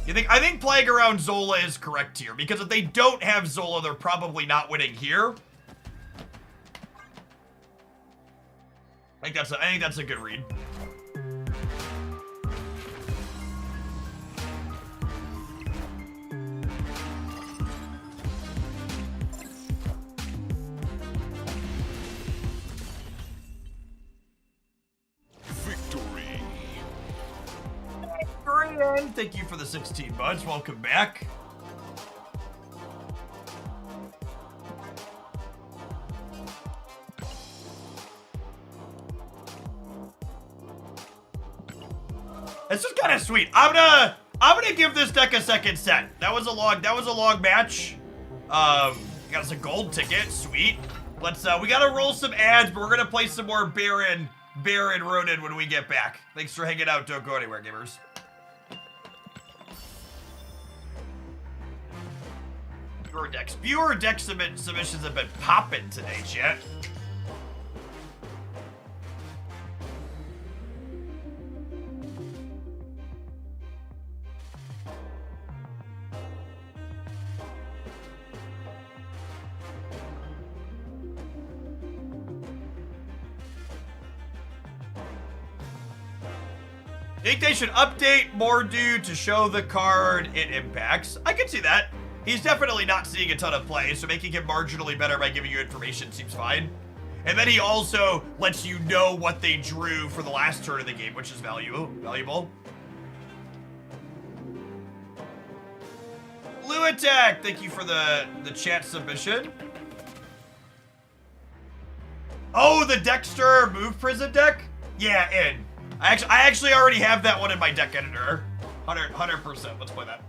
I think playing around Zola is correct here, because if they don't have Zola, they're probably not winning here. I think that's a good read. Thank you for the 16 buds. Welcome back. This is kind of sweet. I'm gonna give this deck a second set. That was a long match. Got us a gold ticket, sweet. Let's we gotta roll some ads, but we're gonna play some more Baron Ronin when we get back. Thanks for hanging out. Don't go anywhere, gamers. Viewer deck submissions have been popping today, chat. Think they should update Mordu to show the card it impacts. I can see that. He's definitely not seeing a ton of play, so making him marginally better by giving you information seems fine. And then he also lets you know what they drew for the last turn of the game, which is valuable. Blue Attack, thank you for the chat submission. Oh, the Dexter Move Prison deck? Yeah, in. I actually already have that one in my deck editor. 100%. Let's play that.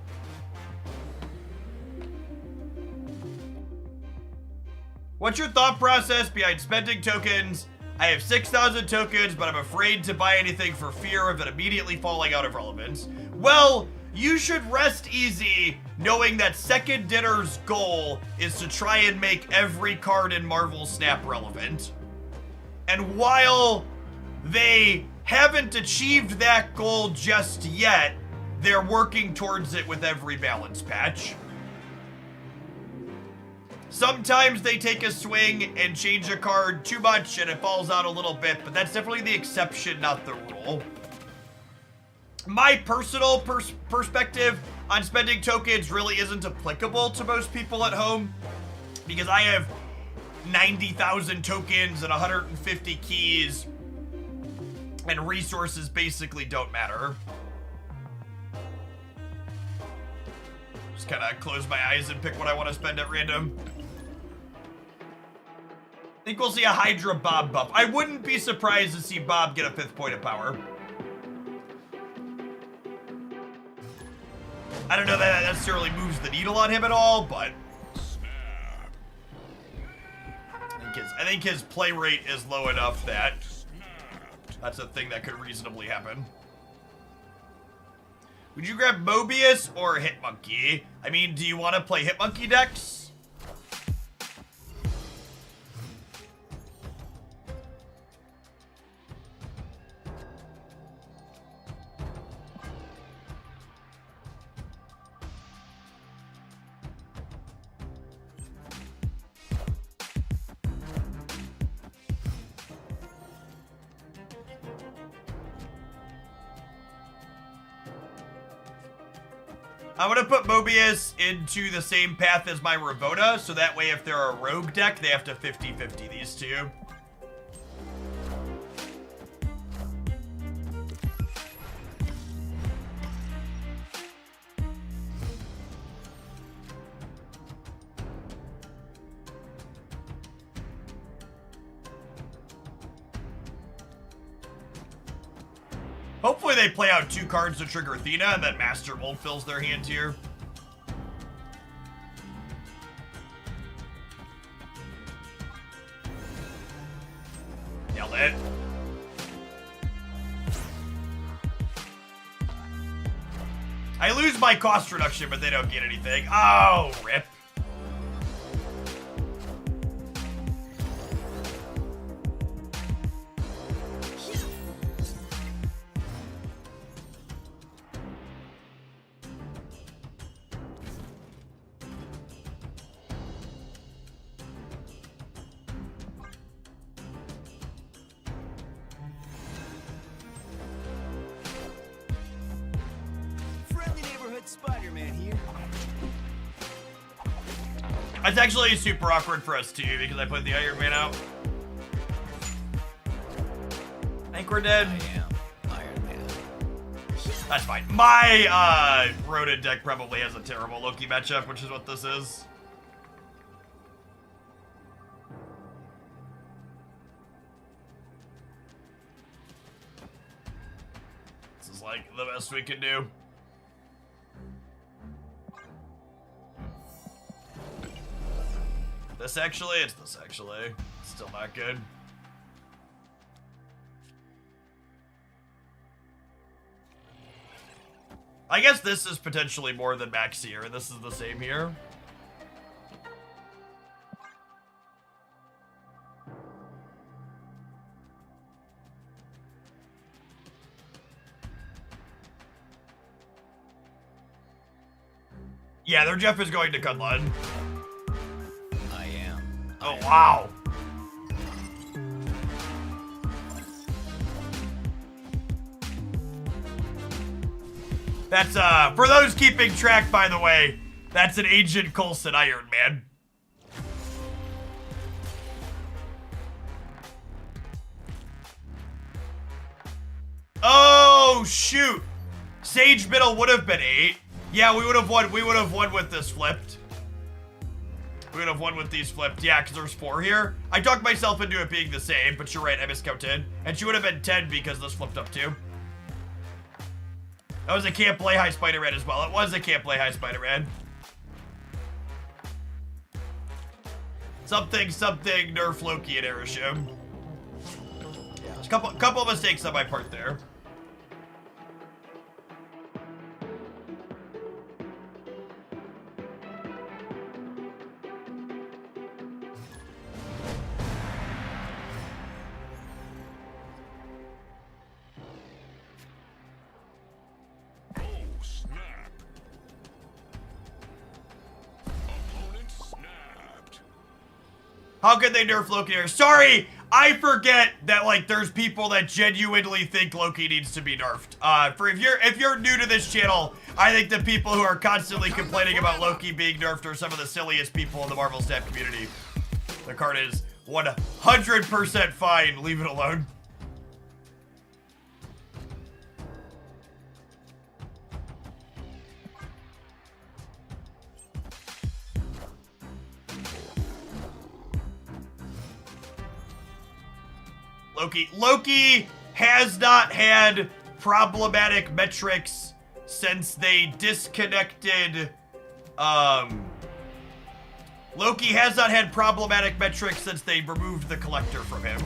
What's your thought process behind spending tokens? I have 6,000 tokens, but I'm afraid to buy anything for fear of it immediately falling out of relevance. Well, you should rest easy knowing that Second Dinner's goal is to try and make every card in Marvel Snap relevant. And while they haven't achieved that goal just yet, they're working towards it with every balance patch. Sometimes they take a swing and change a card too much and it falls out a little bit, but that's definitely the exception, not the rule. My personal perspective on spending tokens really isn't applicable to most people at home because I have 90,000 tokens and 150 keys and resources basically don't matter. Just kind of close my eyes and pick what I want to spend at random. I think we'll see a Hydra Bob buff. I wouldn't be surprised to see Bob get a 5th point of power. I don't know that necessarily moves the needle on him at all, but I think his play rate is low enough that that's a thing that could reasonably happen. Would you grab Mobius or Hitmonkey? I mean, do you want to play Hitmonkey decks? I'm gonna put Mobius into the same path as my Ravona, so that way if they're a rogue deck, they have to 50-50 these two. Hopefully they play out 2 cards to trigger Athena, and then Master Mold fills their hand here. Nailed it. I lose my cost reduction, but they don't get anything. Oh, rip. Spider-Man here. It's actually super awkward for us too because I put the Iron Man out. I think we're dead. I am Iron Man. That's fine. My Ronin deck probably has a terrible Loki matchup, which is what this is. This is like the best we can do. This actually, it's this actually. It's still not good. I guess this is potentially more than max here, and this is the same here. Yeah, their Jeff is going to Kunlun. I am. Oh, wow. That's, for those keeping track, by the way, that's an Agent Coulson Iron Man. Oh, shoot. Sage Middle would have been 8. Yeah, we would have won with this flipped. We would have won with these flipped. Yeah, because there's 4 here. I talked myself into it being the same, but you're right, I miscounted. And she would have been 10 because this flipped up too. That was a can't play high Spider-Man as well. It was a can't play high Spider-Man. Something, nerf Loki and Aeroshow. Yeah, there's a couple of mistakes on my part there. How could they nerf Loki here? Sorry, I forget that like there's people that genuinely think Loki needs to be nerfed. If you're new to this channel, I think the people who are constantly complaining about Loki being nerfed are some of the silliest people in the Marvel staff community. The card is 100% fine. Leave it alone. Loki has not had problematic metrics since they disconnected, Loki has not had problematic metrics since they removed the collector from him.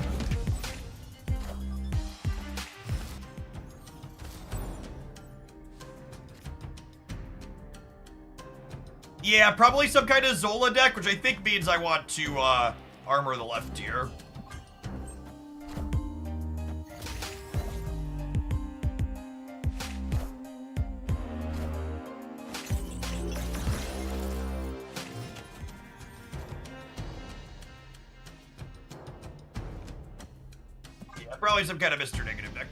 Yeah, probably some kind of Zola deck, which I think means I want to, armor the left tier. Probably some kind of Mr. Negative deck.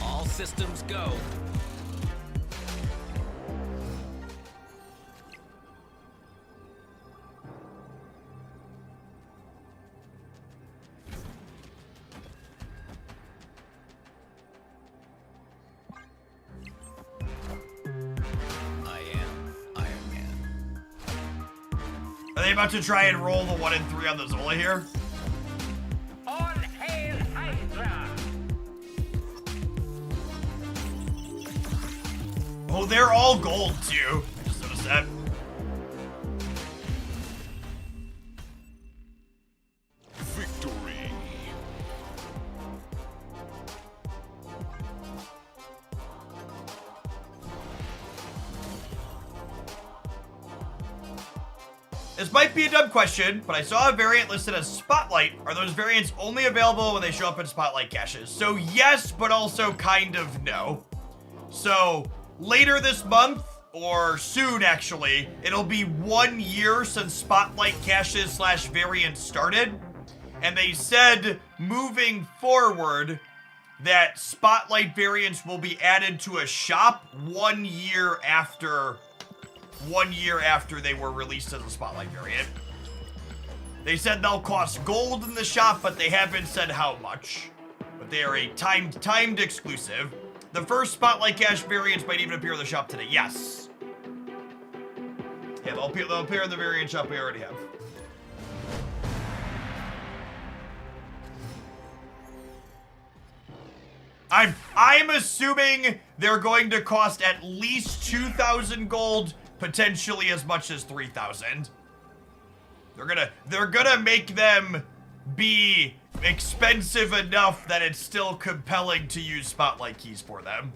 All systems go. Are they about to try and roll the 1 and 3 on the Zola here? All hail Hydra! Oh, they're all gold too. I just noticed that. Victory. This might be a dumb question, but I saw a variant listed as Spotlight. Are those variants only available when they show up in Spotlight caches? So yes, but also kind of no. So later this month, or soon actually, it'll be 1 year since Spotlight caches / variants started. And they said moving forward that Spotlight variants will be added to a shop 1 year after they were released as a Spotlight variant. They said they'll cost gold in the shop, but they haven't said how much. But they are a timed exclusive. The first Spotlight cache variants might even appear in the shop today. Yes. Yeah, they'll appear in the variant shop we already have. I'm assuming they're going to cost at least 2,000 gold, potentially as much as 3,000. They're gonna make them be expensive enough that it's still compelling to use spotlight keys for them.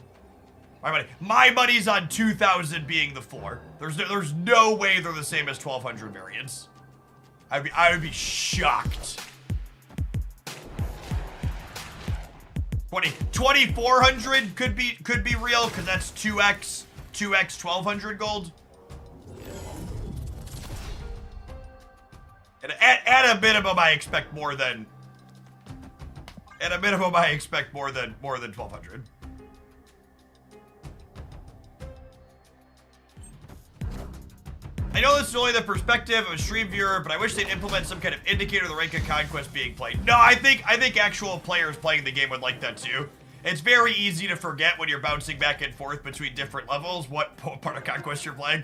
My money's on 2,000 being the floor. There's no way they're the same as 1,200 variants. I would be shocked. 2,400 could be real because that's 2x 1,200 gold. And at a minimum, I expect more than. At a minimum, I expect more than 1,200. I know this is only the perspective of a stream viewer, but I wish they'd implement some kind of indicator of the rank of conquest being played. No, I think actual players playing the game would like that too. It's very easy to forget when you're bouncing back and forth between different levels what part of conquest you're playing.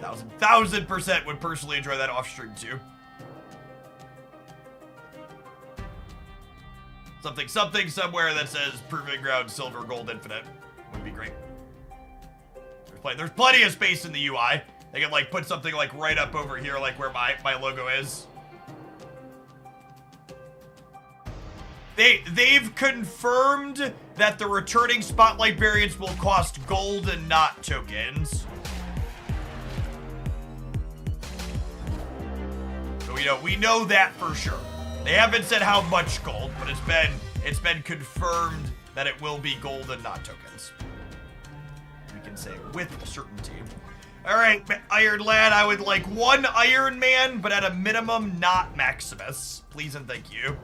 1,000% would personally enjoy that off stream too. Something somewhere that says Proving Ground Silver Gold Infinite would be great. There's plenty of space in the UI. They can like put something like right up over here, like where my logo is. They've confirmed that the returning spotlight variants will cost gold and not tokens. So we know that for sure. They haven't said how much gold, but it's been confirmed that it will be gold and not tokens. We can say with certainty. All right, Iron Lad, I would like 1 Iron Man, but at a minimum, not Maximus. Please and thank you.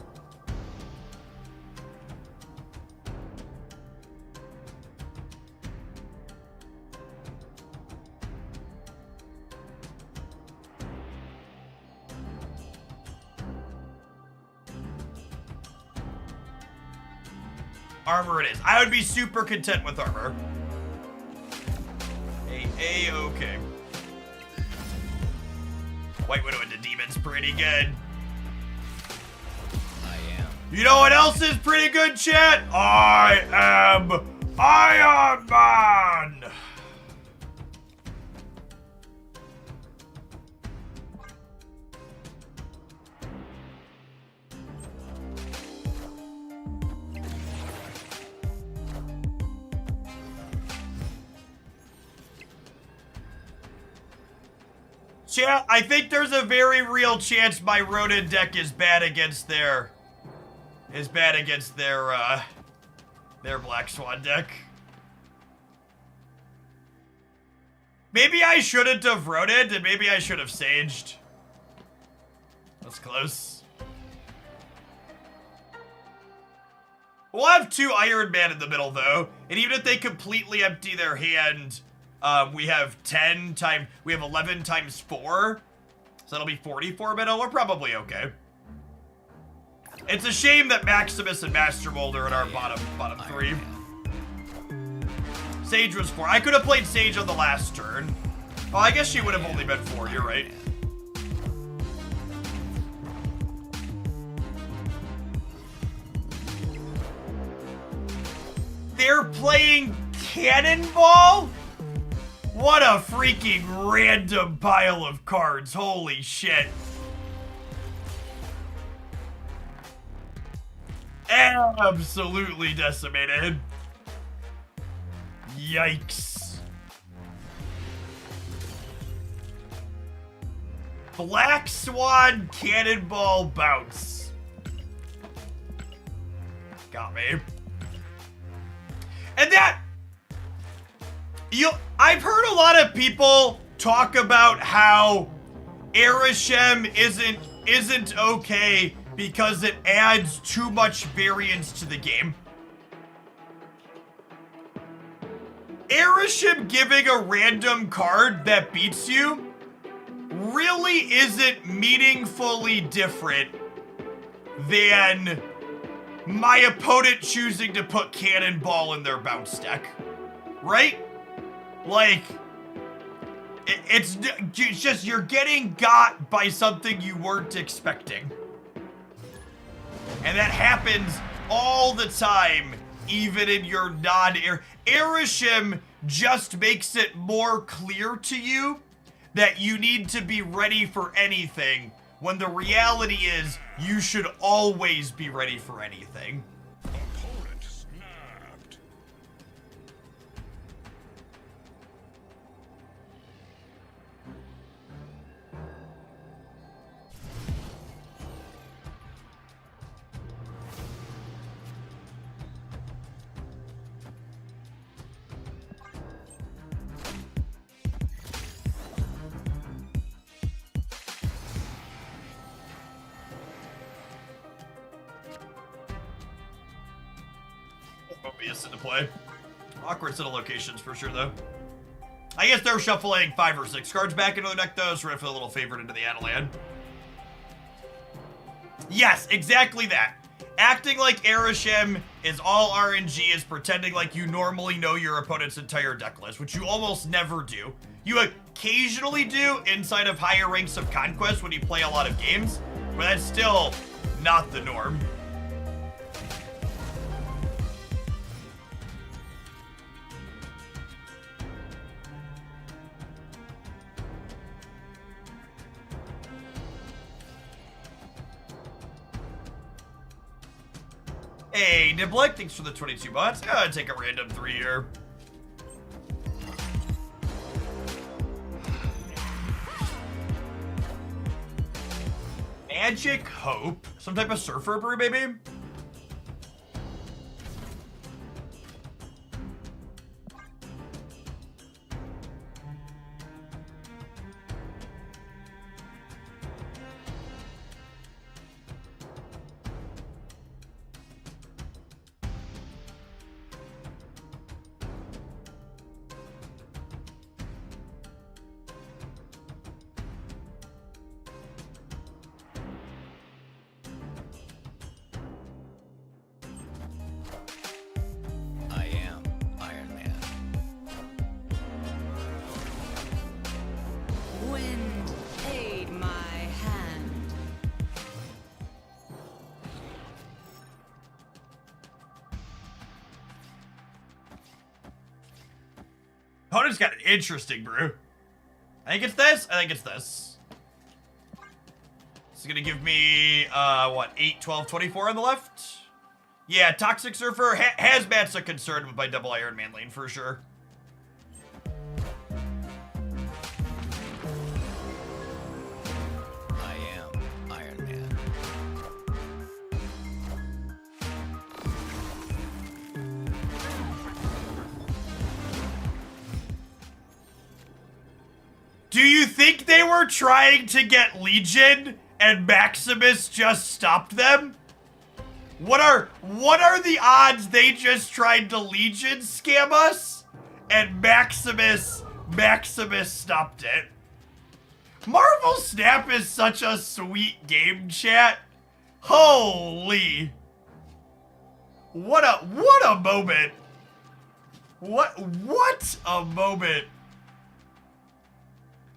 Armor it is. I would be super content with armor. A-okay. White Widow into Demon's pretty good. I am. You know what else is pretty good, chat? I am Iron Man! Chat, I think there's a very real chance my Ronin deck is bad against their Black Swan deck. Maybe I shouldn't have Ronin, and maybe I should have Saged. That's close. We'll have 2 Iron Man in the middle, though, and even if they completely empty their hand, we have 11 times 4, so that'll be 44 middle. We're probably okay. It's a shame that Maximus and Master Mold are in our bottom 3. Sage was 4. I could have played Sage on the last turn. Oh, I guess she would have only been 4. You're right. They're playing Cannonball? What a freaking random pile of cards. Holy shit. Absolutely decimated. Yikes. Black Swan Cannonball Bounce. Got me. And that... I've heard a lot of people talk about how Arishem isn't okay because it adds too much variance to the game. Arishem giving a random card that beats you really isn't meaningfully different than my opponent choosing to put Cannonball in their bounce deck, right? Like, it's just you're getting got by something you weren't expecting. And that happens all the time even in your non-air. Erishim just makes it more clear to you that you need to be ready for anything, when the reality is you should always be ready for anything. Opponent snapped. Obvious into play. Awkward set of locations for sure, though. I guess they're shuffling 5 or 6 cards back into the deck, though, so we're for a little favorite into the Adelan. Yes, exactly that. Acting like Erishim is all RNG is pretending like you normally know your opponent's entire deck list, which you almost never do. You occasionally do inside of higher ranks of Conquest when you play a lot of games, but that's still not the norm. Hey, Niblik, thanks for the 22 bots. I'll take a random 3 here. Magic Hope? Some type of surfer brew, maybe? I am Iron Man. Wind, aid my hand. Opponent's got an interesting brew. I think it's this. I think it's this. It's gonna give me, what, 8, 12, 24 on the left? Yeah, Toxic Surfer. Hazmat's a concern with my double Iron Man lane for sure. I am Iron Man. Do you think they were trying to get Legion and Maximus just stopped them? What are the odds they just tried to Legion scam us and Maximus stopped it? Marvel Snap is such a sweet game, chat. Holy. What a moment. What a moment.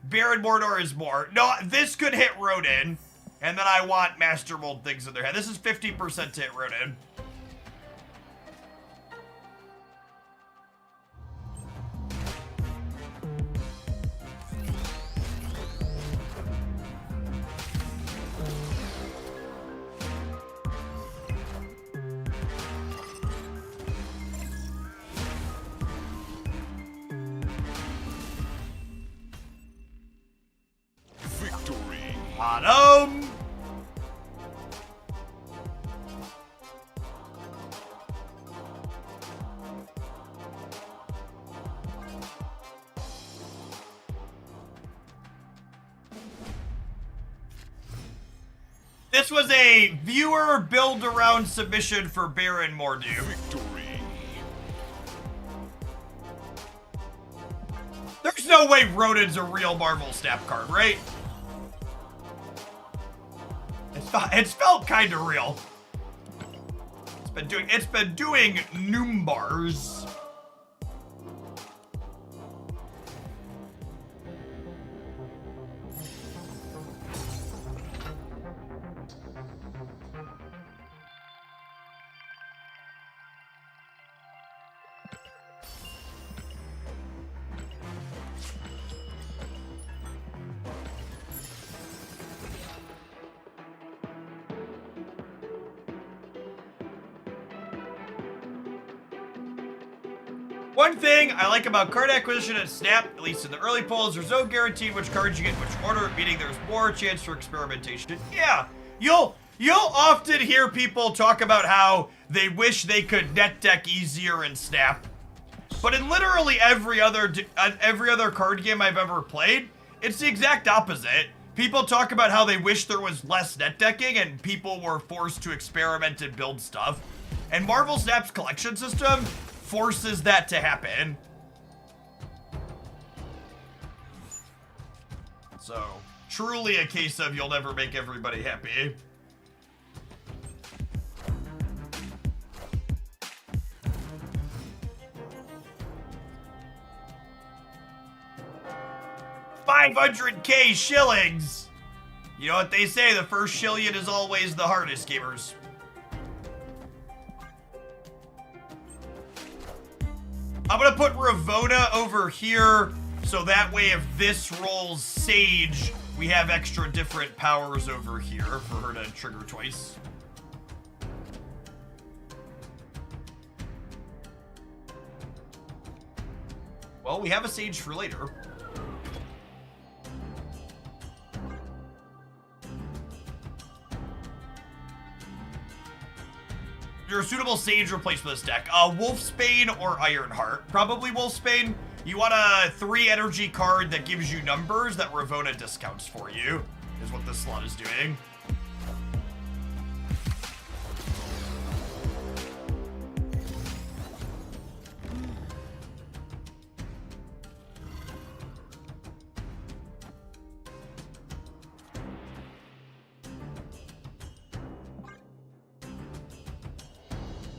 Baron Mordor is more. No, this could hit Rodin. And then I want Master Mold things in their head. This is 50% to hit Rodin. Victory. On 'em. This was a viewer build-around submission for Baron Mordew. Victory. There's no way Rodin's a real Marvel Snap card, right? It's felt kind of real. It's been doing Noombars. One thing I like about card acquisition at Snap, at least in the early polls, there's no guarantee which cards you get in which order, meaning there's more chance for experimentation. Yeah, you'll often hear people talk about how they wish they could net deck easier in Snap. But in literally every other card game I've ever played, it's the exact opposite. People talk about how they wish there was less net decking and people were forced to experiment and build stuff. And Marvel Snap's collection system forces that to happen. So, truly a case of you'll never make everybody happy. $500K shillings! You know what they say, the first shillion is always the hardest, gamers. I'm gonna put Ravona over here, so that way if this rolls Sage, we have extra different powers over here for her to trigger twice. Well, we have a Sage for later. Your suitable Sage replacement for this deck. Wolfsbane or Ironheart. Probably Wolfsbane. You want a 3 energy card that gives you numbers that Ravona discounts for you, is what this slot is doing.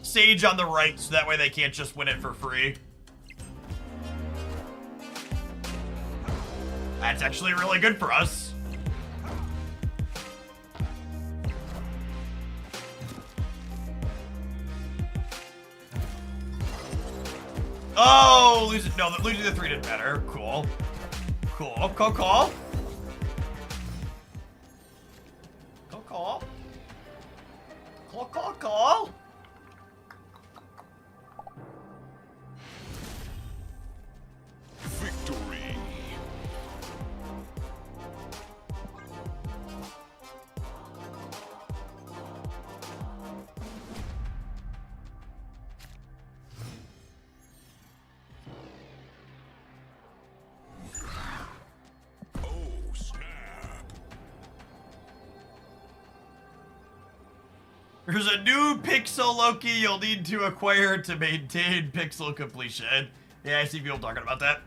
Sage on the right, so that way they can't just win it for free. That's actually really good for us. Oh, losing the 3 didn't matter. Cool. Cool. Cool. Cool. Cool. Cool. Cool. Cool. Cool. Victory. Oh, snap. There's a new Pixel Loki you'll need to acquire to maintain pixel completion. Yeah, I see people talking about that.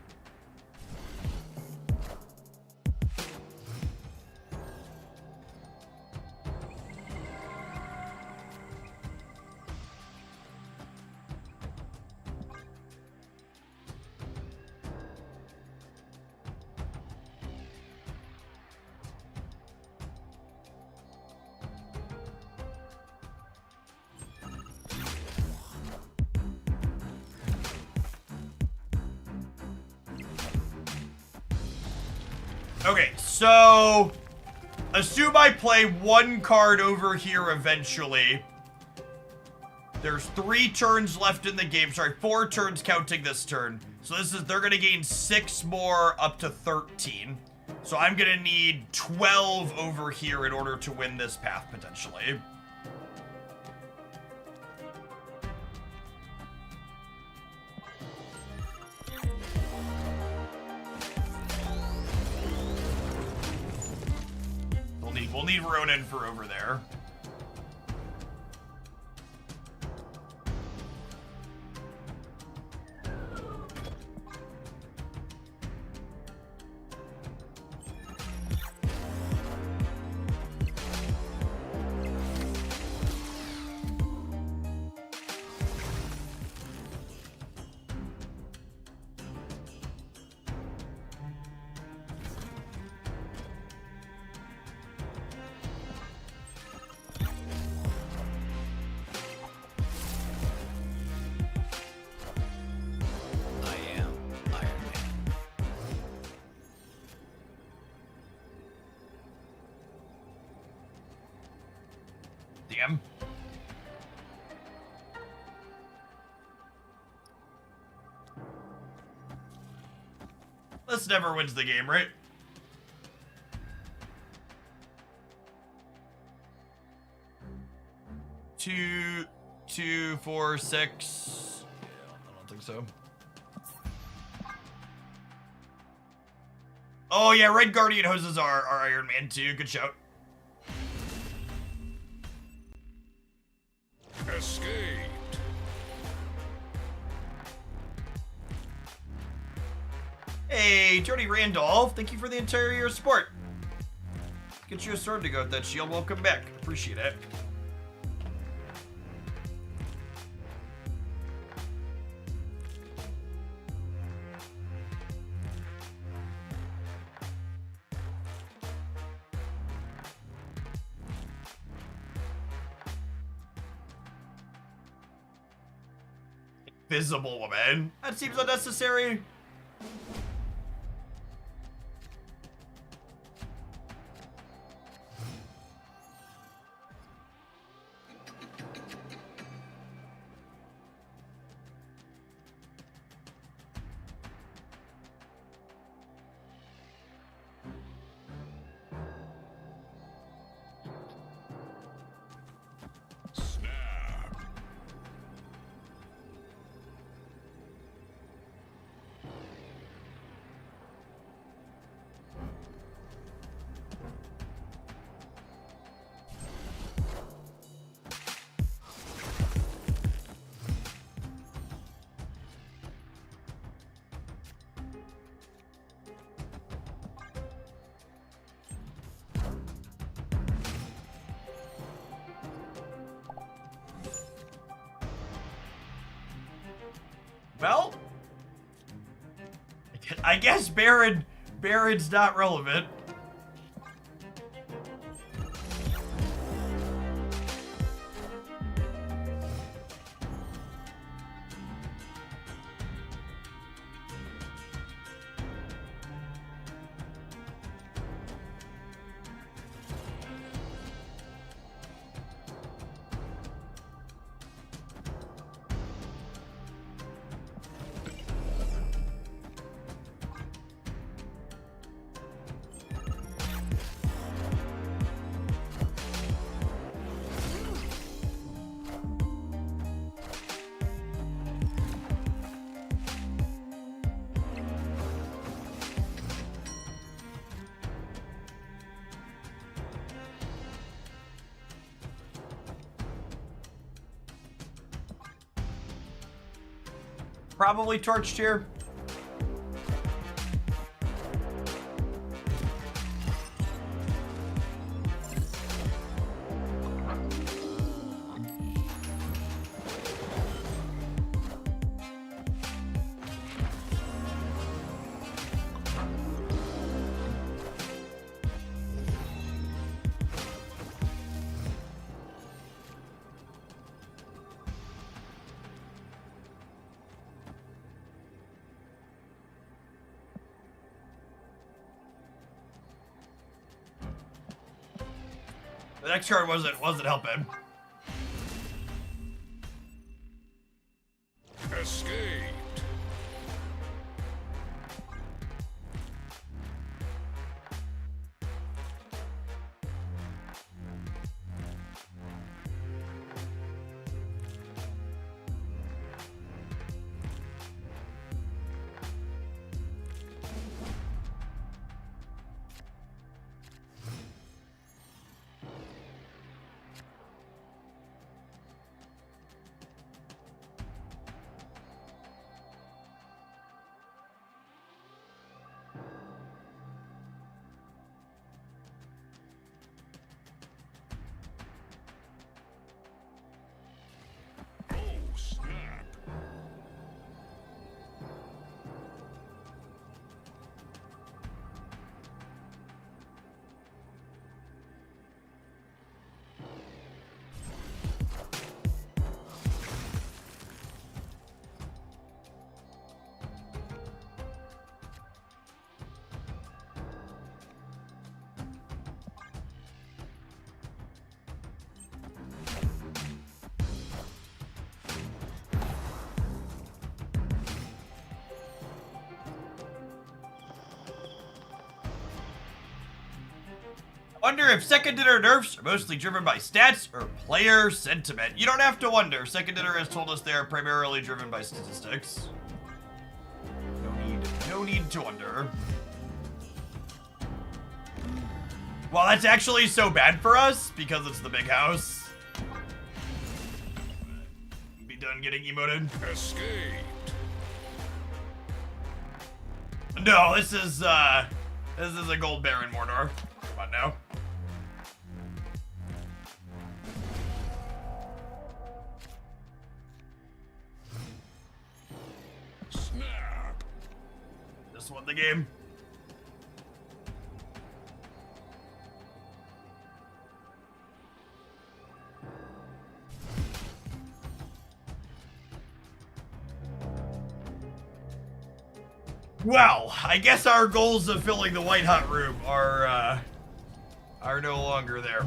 Okay, so assume I play 1 card over here eventually. There's 3 turns left in the game. Sorry, 4 turns counting this turn. So they're gonna gain 6 more up to 13. So I'm gonna need 12 over here in order to win this path potentially. We'll need Ronin for over there. Damn. this never wins the game, right? Two, 4, 6. Yeah, I don't think so. Oh yeah, Red Guardian hoses are Iron Man too. Good shout. Escaped. Hey, Jody Randolph, thank you for the entire year of support. Get you a sword to go with that shield. Welcome back. Appreciate it. Invisible woman. That seems unnecessary. Snap. Well, I guess Baron's not relevant. Probably torched here. The next card wasn't helping. Escaped. Wonder if second dinner nerfs are mostly driven by stats or player sentiment. You don't have to wonder. Second dinner has told us they are primarily driven by statistics. No need to wonder. Well, that's actually so bad for us because it's the big house. Be done getting emoted. Escape. No, this is a gold baron Mordor. Come on now. Snap. This won the game. Well, I guess our goals of filling the white hot room are no longer there.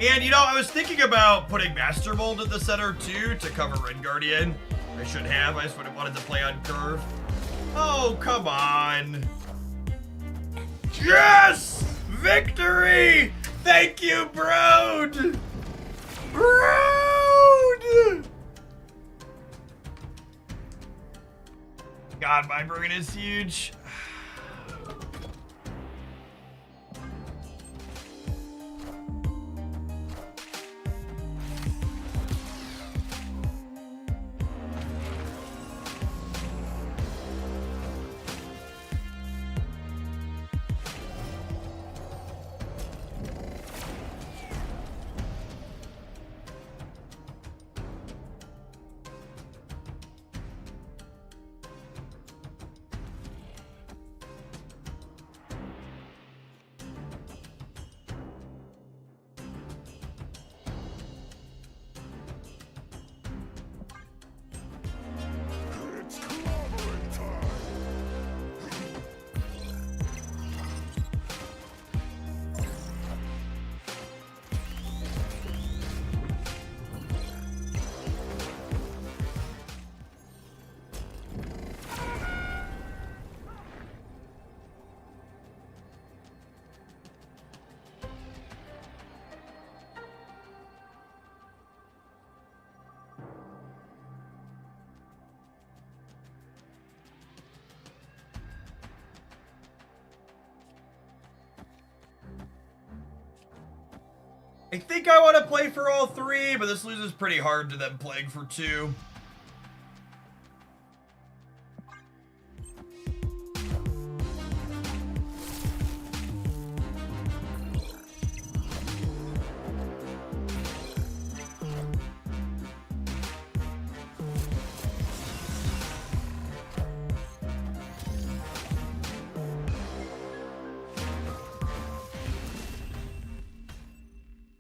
And, you know, I was thinking about putting Master Mold at the center, too, to cover Red Guardian. I should have. I just would have wanted to play on curve. Oh, come on. Yes! Victory! Thank you, Broad! Broad! God, my brain is huge. It's clobbering time. I think I want to play for all three, but this loses pretty hard to them playing for two.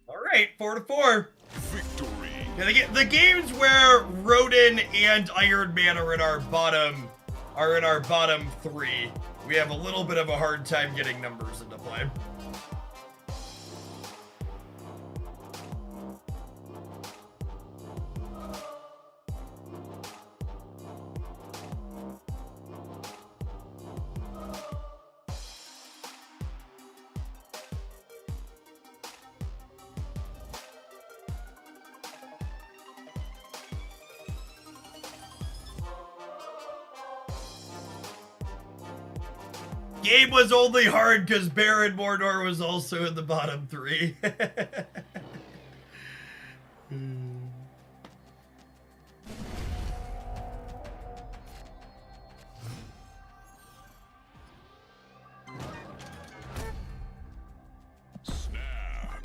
Alright, 4-4. Victory. Yeah, the games where Rodin and Iron Man are in our bottom three, we have a little bit of a hard time getting numbers into play. Game was only hard because Baron Mordor was also in the bottom three. Snap.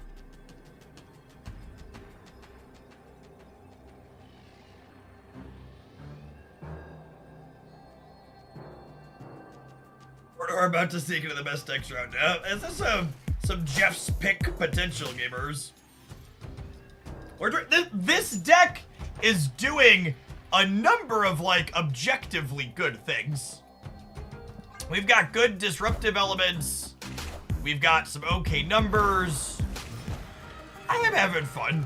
Mordor about to sneak into the best decks round. Is this some Jeff's pick potential, gamers? This deck is doing a number of, like, objectively good things. We've got good disruptive elements. We've got some okay numbers. I am having fun.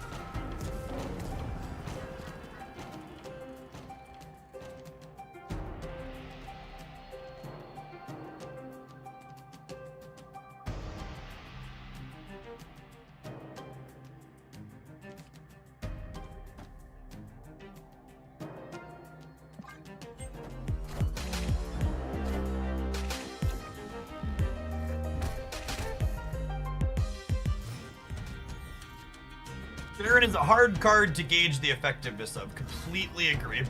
Variance is a hard card to gauge the effectiveness of. Completely agree.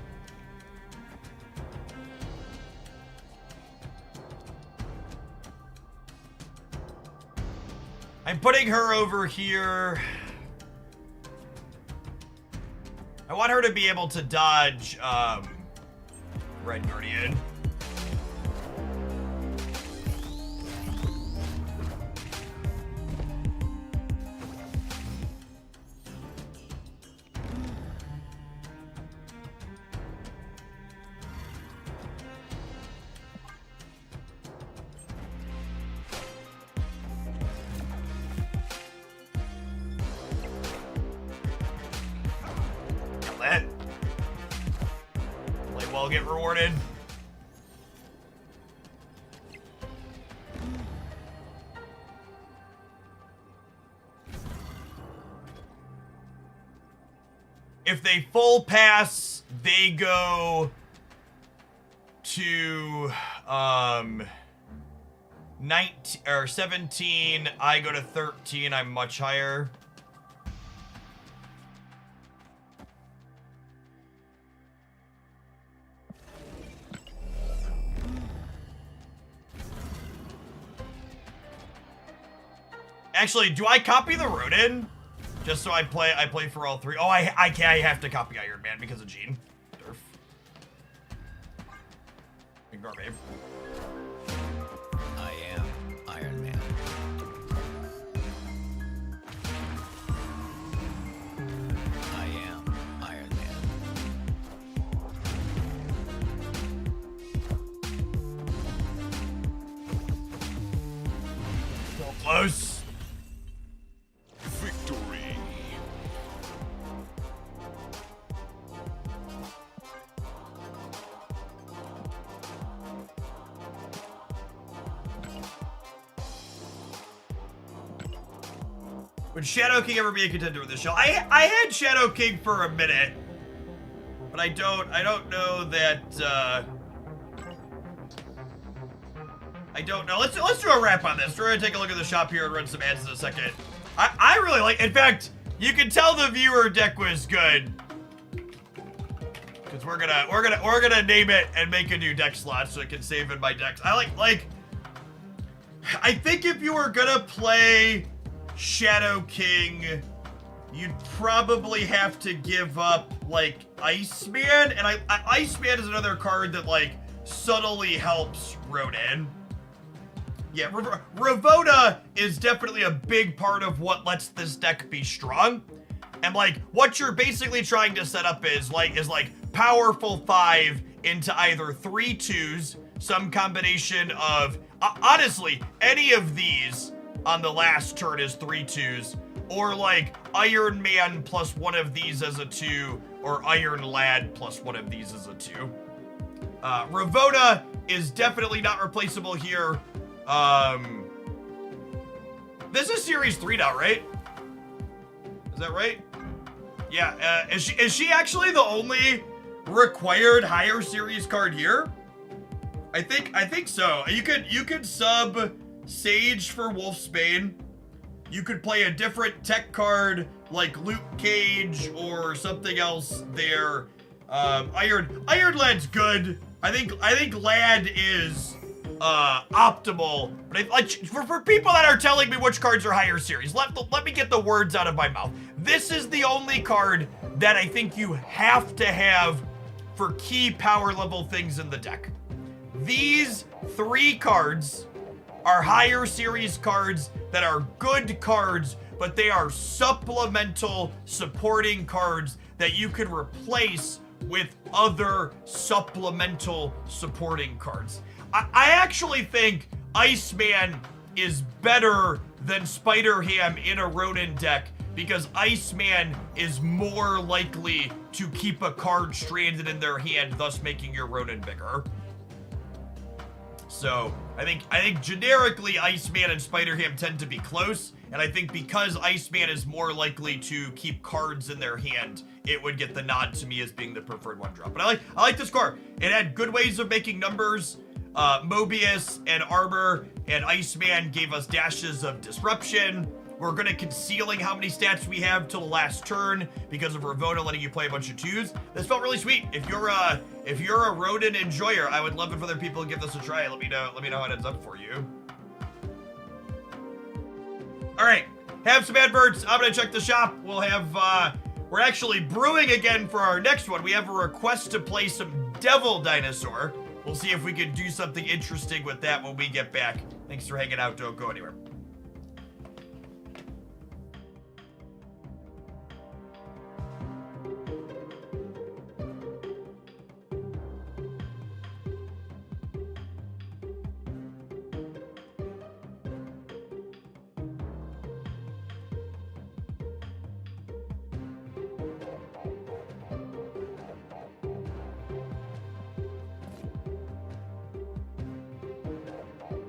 I'm putting her over here. I want her to be able to dodge Red Guardian. Let play well, get rewarded. If they full pass, they go to 19 or 17. I go to 13. I'm much higher. Actually, do I copy the Rodin? Just so I play for all three. Oh, I have to copy Iron Man because of Gene. Durf. Ignore me. I am Iron Man. I am Iron Man. So close. Victory. Would Shadow King ever be a contender with this show? I had Shadow King for a minute, but I don't know that. I don't know. Let's do a wrap on this. We're gonna take a look at the shop here and run some ads in a second. I really like. In fact, you can tell the viewer deck was good because we're gonna name it and make a new deck slot so it can save in my decks. I think if you were gonna play Shadow King, you'd probably have to give up like Iceman, and Iceman is another card that like subtly helps Rodin. Yeah, Ravona is definitely a big part of what lets this deck be strong. And like what you're basically trying to set up is like powerful 5 into either 3 2s, some combination of honestly any of these on the last turn is 3 2s, or like Iron Man plus one of these as a 2, or Iron Lad plus one of these as a 2. Ravona is definitely not replaceable here. This is Series 3 now, right? Is that right? Yeah, is she actually the only required higher series card here? I think so. You could sub Sage for Wolfsbane. You could play a different tech card like Luke Cage or something else there. Iron Lad's good. I think Lad is optimal, but for people that are telling me which cards are higher series, let me get the words out of my mouth. This is the only card that I think you have to have for key power level things in the deck. These 3 cards are higher series cards that are good cards, but they are supplemental supporting cards that you could replace with other supplemental supporting cards. I actually think Iceman is better than Spider-Ham in a Ronin deck because Iceman is more likely to keep a card stranded in their hand, thus making your Ronin bigger. So I think generically Iceman and Spider-Ham tend to be close, and I think because Iceman is more likely to keep cards in their hand, it would get the nod to me as being the preferred one drop. But I like this card. It had good ways of making numbers. Mobius and Armor and Iceman gave us dashes of disruption. We're gonna concealing how many stats we have till the last turn because of Ravona letting you play a bunch of 2s. This felt really sweet. If you're a Ronin enjoyer, I would love it for other people to give this a try. Let me know how it ends up for you. All right, have some adverts. I'm gonna check the shop. We'll have we're actually brewing again for our next one. We have a request to play some Devil Dinosaur. We'll see if we can do something interesting with that when we get back. Thanks for hanging out. Don't go anywhere.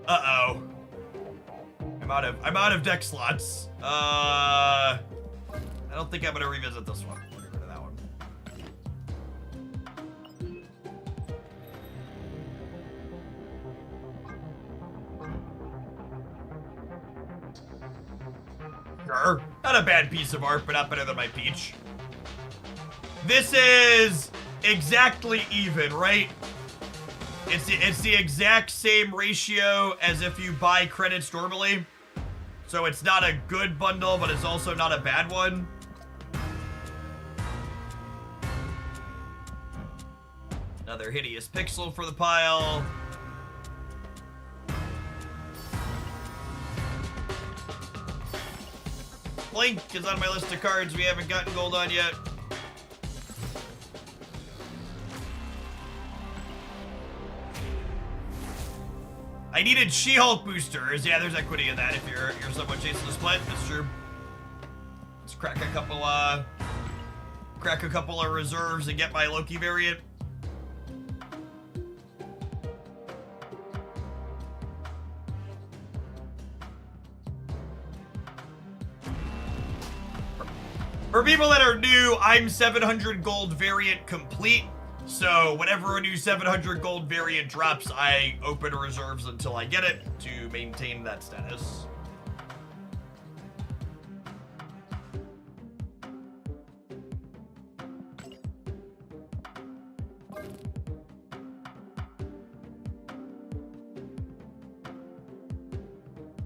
Uh-oh. I'm out of deck slots. I don't think I'm gonna revisit this one. Get rid of that one. Sure. Not a bad piece of art, but not better than my peach. This is exactly even, right? It's the exact same ratio as if you buy credits normally. So it's not a good bundle, but it's also not a bad one. Another hideous pixel for the pile. Blink is on my list of cards we haven't gotten gold on yet. I needed She-Hulk boosters. Yeah, there's equity in that if you're someone chasing the split. That's true. Let's crack a couple of reserves and get my Loki variant. For people that are new, I'm 700 gold variant complete. So whenever a new 700 gold variant drops, I open reserves until I get it to maintain that status.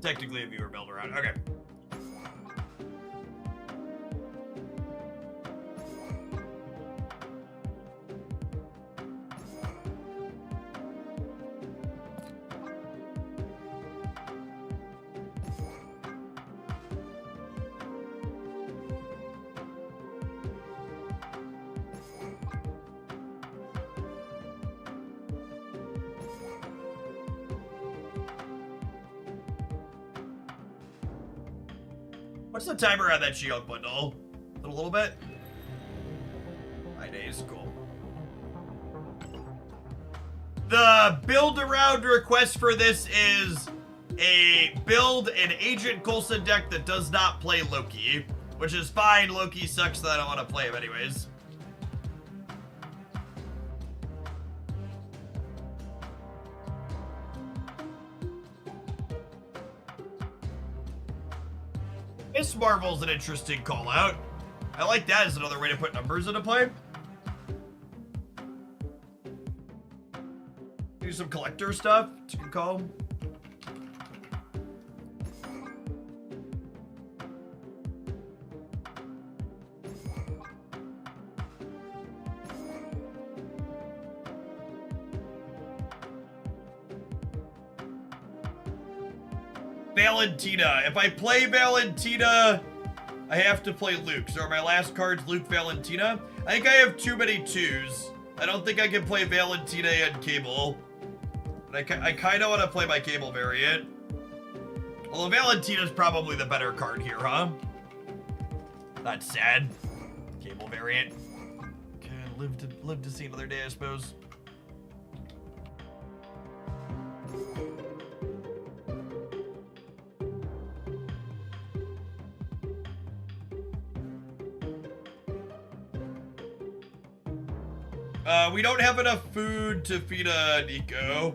Technically a viewer build around. Okay. What's the timer on that She-Hulk bundle? A little bit? 9 days, cool. The build around request for this is a build an Agent Coulson deck that does not play Loki, which is fine. Loki sucks, so I don't want to play him anyways. Miss Marvel's an interesting call out. I like that as another way to put numbers into play. Do some collector stuff, you can call. Valentina. If I play Valentina, I have to play Luke. So are my last cards Luke, Valentina? I think I have too many 2s. I don't think I can play Valentina and Cable. But I kind of want to play my Cable variant. Although Valentina's probably the better card here, huh? That's sad. Cable variant. Okay, live to see another day, I suppose. We don't have enough food to feed a Nico.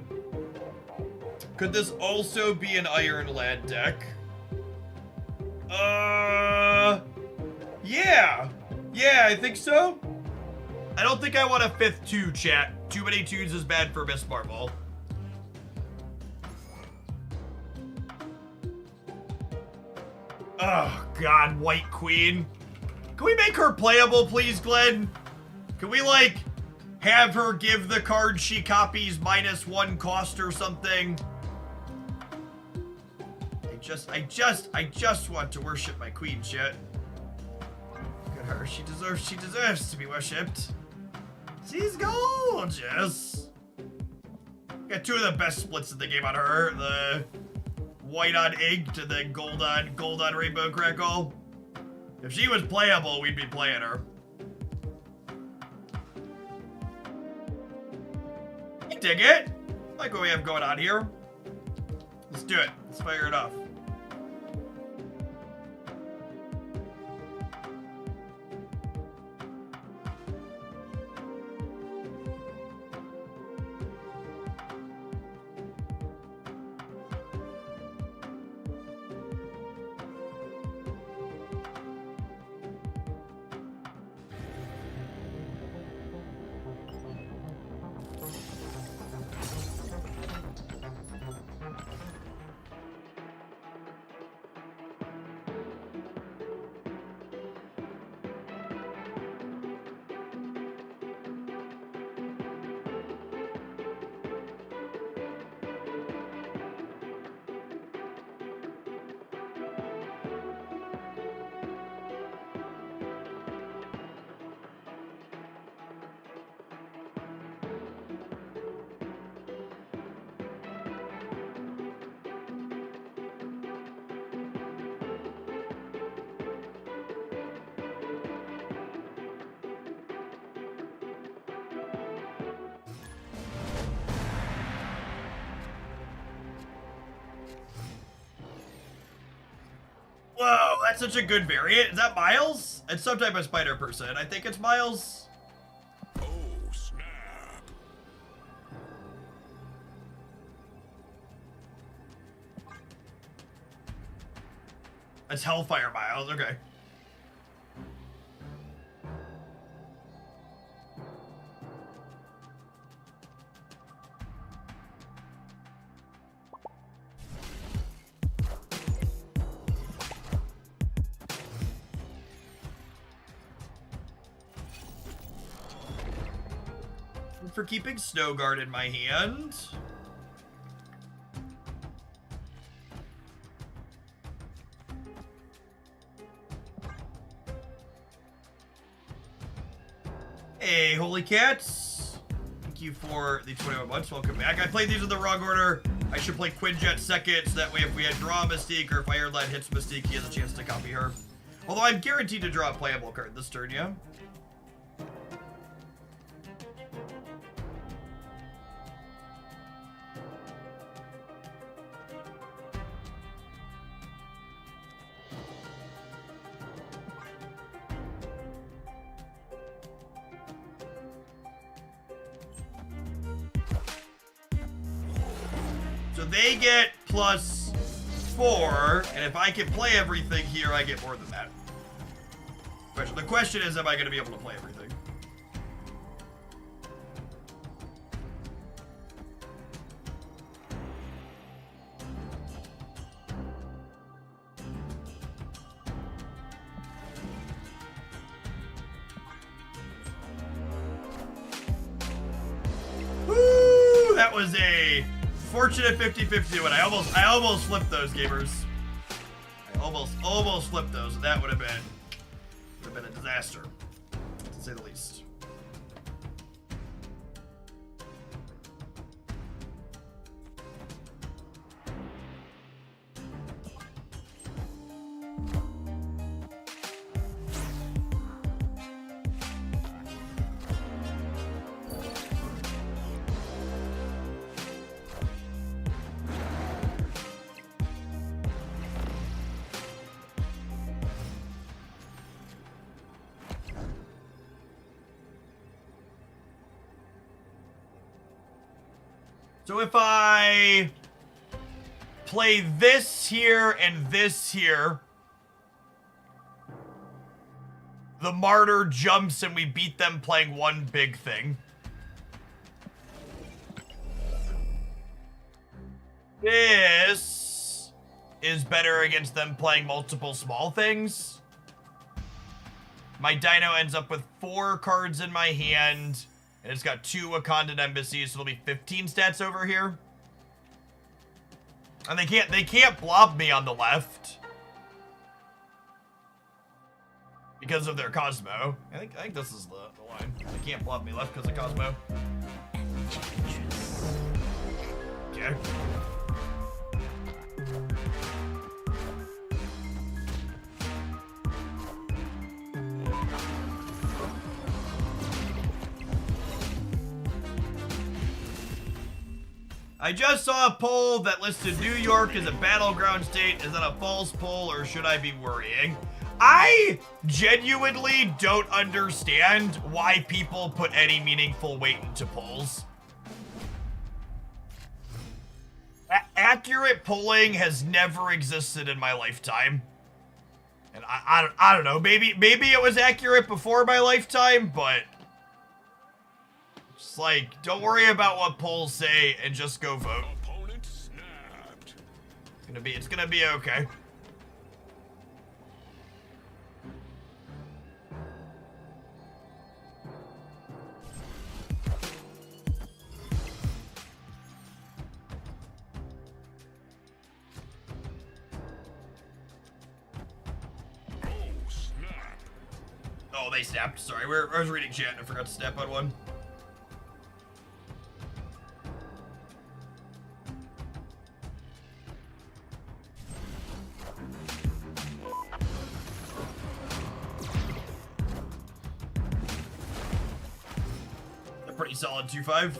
Could this also be an Iron Lad deck? Yeah. Yeah, I think so. I don't think I want a 5th 2, chat. Too many 2s is bad for Miss Marvel. Oh, God, White Queen. Can we make her playable, please, Glenn? Can we, like, have her give the card she copies -1 cost or something? I just want to worship my queen, shit. Look at her. She deserves to be worshipped. She's gorgeous. Got 2 of the best splits in the game on her. The white on ink to the gold on rainbow crackle. If she was playable, we'd be playing her. I dig it. I like what we have going on here. Let's do it. Let's fire it off. Whoa, that's such a good variant. Is that Miles? It's some type of spider person. I think it's Miles. Oh, snap. It's Hellfire Miles. Okay. For keeping Snow Guard in my hand. Hey, Holy Cats. Thank you for the 21 months. Welcome back. I played these in the wrong order. I should play Quinjet second, so that way if we had draw Mystique or if Iron Lad hits Mystique, he has a chance to copy her. Although I'm guaranteed to draw a playable card this turn, yeah? So they get +4, and if I can play everything here, I get more than that. The question is, am I going to be able to play everything? Woo! That was a fortunate 50-50 win. I almost flipped those, gamers. I almost flipped those, and that would have been a disaster, to say the least. So if I play this here and this here, the martyr jumps and we beat them playing one big thing. This is better against them playing multiple small things. My dino ends up with 4 cards in my hand, and it's got 2 Wakandan embassies, so it'll be 15 stats over here. And they can't blob me on the left because of their Cosmo. I think this is the line. They can't blob me left because of Cosmo. Okay. I just saw a poll that listed New York as a battleground state. Is that a false poll or should I be worrying? I genuinely don't understand why people put any meaningful weight into polls. Accurate polling has never existed in my lifetime. And I don't know, maybe it was accurate before my lifetime, but it's like, don't worry about what polls say and just go vote. Opponent snapped. It's gonna be okay. Oh, snap. Oh, they snapped. Sorry, I was reading chat and I forgot to snap on one. They're pretty solid 2-5.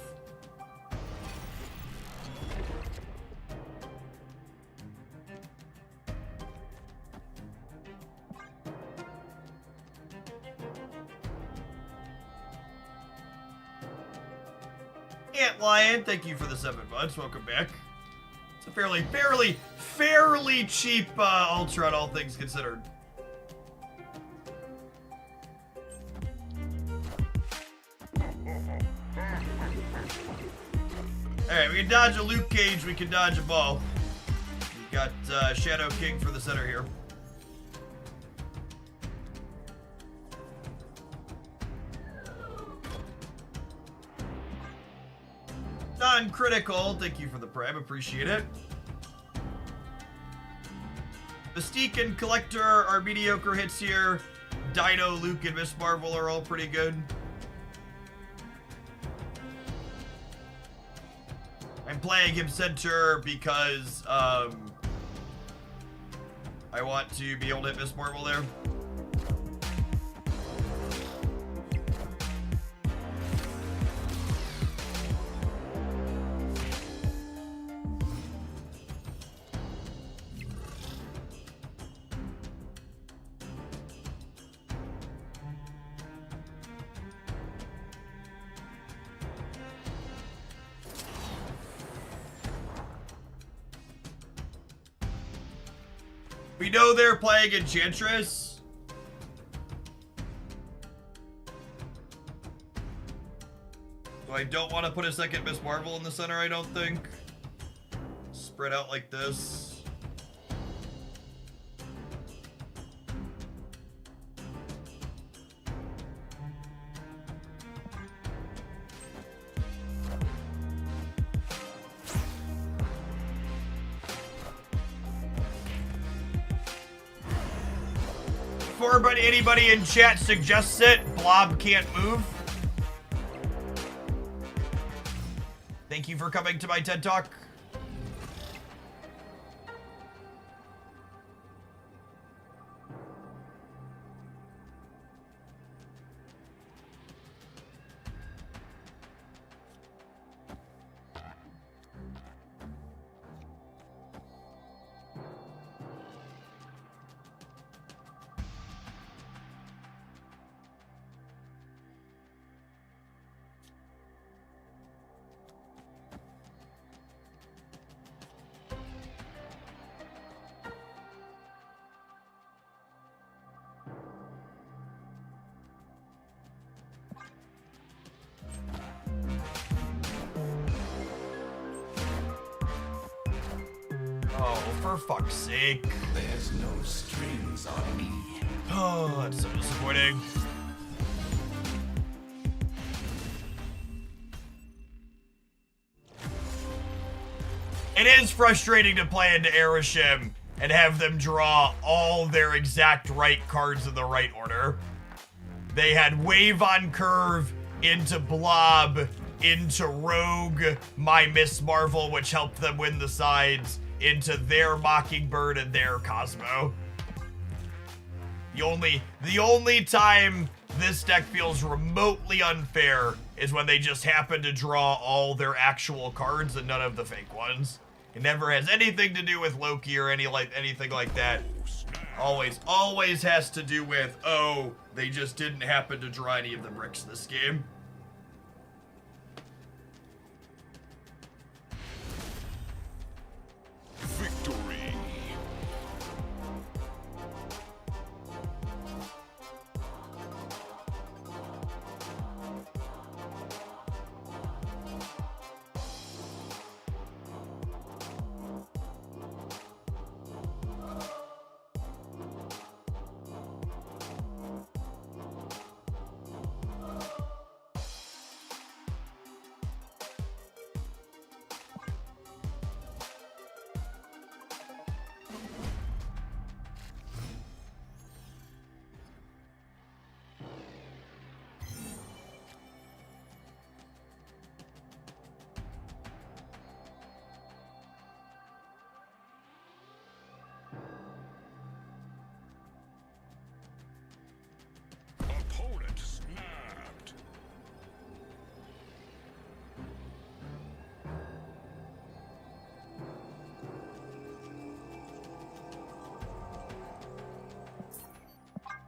Lion, thank you for the 7 months. Welcome back. It's a fairly cheap Ultron, all things considered. Alright, we can dodge a Luke Cage, we can dodge a ball. We got Shadow King for the center here. Non-critical, thank you for the prime, appreciate it. Mystique and Collector are mediocre hits here. Dino, Luke, and Miss Marvel are all pretty good. I'm playing him center because I want to be able to hit Miss Marvel there. We know they're playing Enchantress. So I don't want to put a second Miss Marvel in the center, I don't think. Spread out like this. Before anybody in chat suggests it, Blob can't move. Thank you for coming to my TED Talk. Oh, for fuck's sake. There's no strings on me. Oh, that's so disappointing. It is frustrating to play into Erishim and have them draw all their exact right cards in the right order. They had Wave on Curve into Blob, into Rogue, my Miss Marvel, which helped them win the sides, into their Mockingbird and their Cosmo. The only time this deck feels remotely unfair is when they just happen to draw all their actual cards and none of the fake ones. It never has anything to do with Loki or anything like that. Always has to do with, oh, they just didn't happen to draw any of the bricks this game. Victory. Opponent snapped.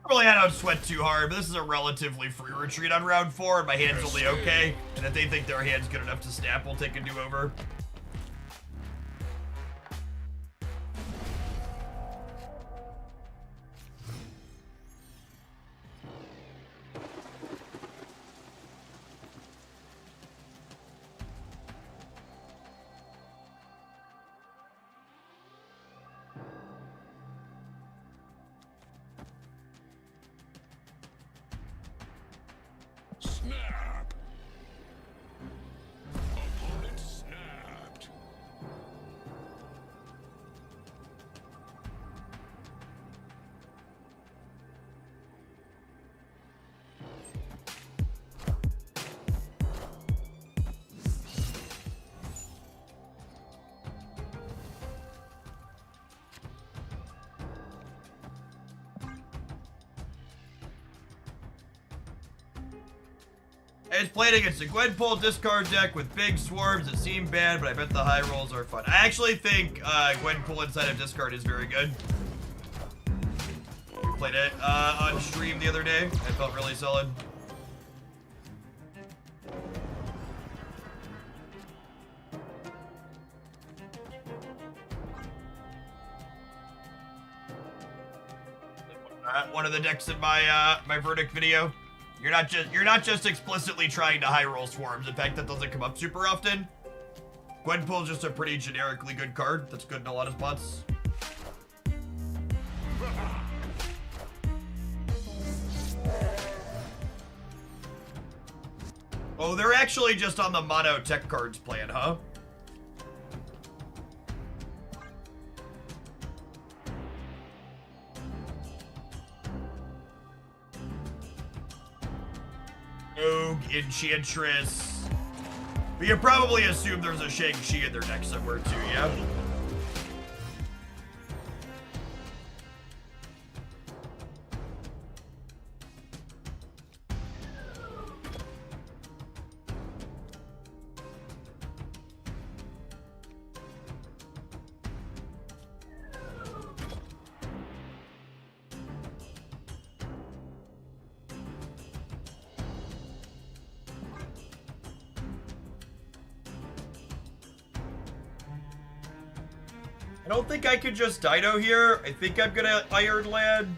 Probably I don't sweat too hard, but this is a relatively free retreat on round 4, and my hand's only okay. And if they think their hand's good enough to snap, we'll take a do-over. Snap. Opponent snapped. It's played against a Gwenpool discard deck with big swarms that seem bad, but I bet the high rolls are fun. I actually think Gwenpool inside of discard is very good. We played it on stream the other day. I felt really solid. One of the decks in my my verdict video. You're not just explicitly trying to high roll swarms. In fact, that doesn't come up super often. Gwenpool's just a pretty generically good card that's good in a lot of spots. Oh, they're actually just on the mono tech cards plan, huh? Rogue, Enchantress. But you probably assume there's a Shang-Chi in their deck somewhere too, yeah? I don't think I could just Dino here. I think I'm gonna Iron Land.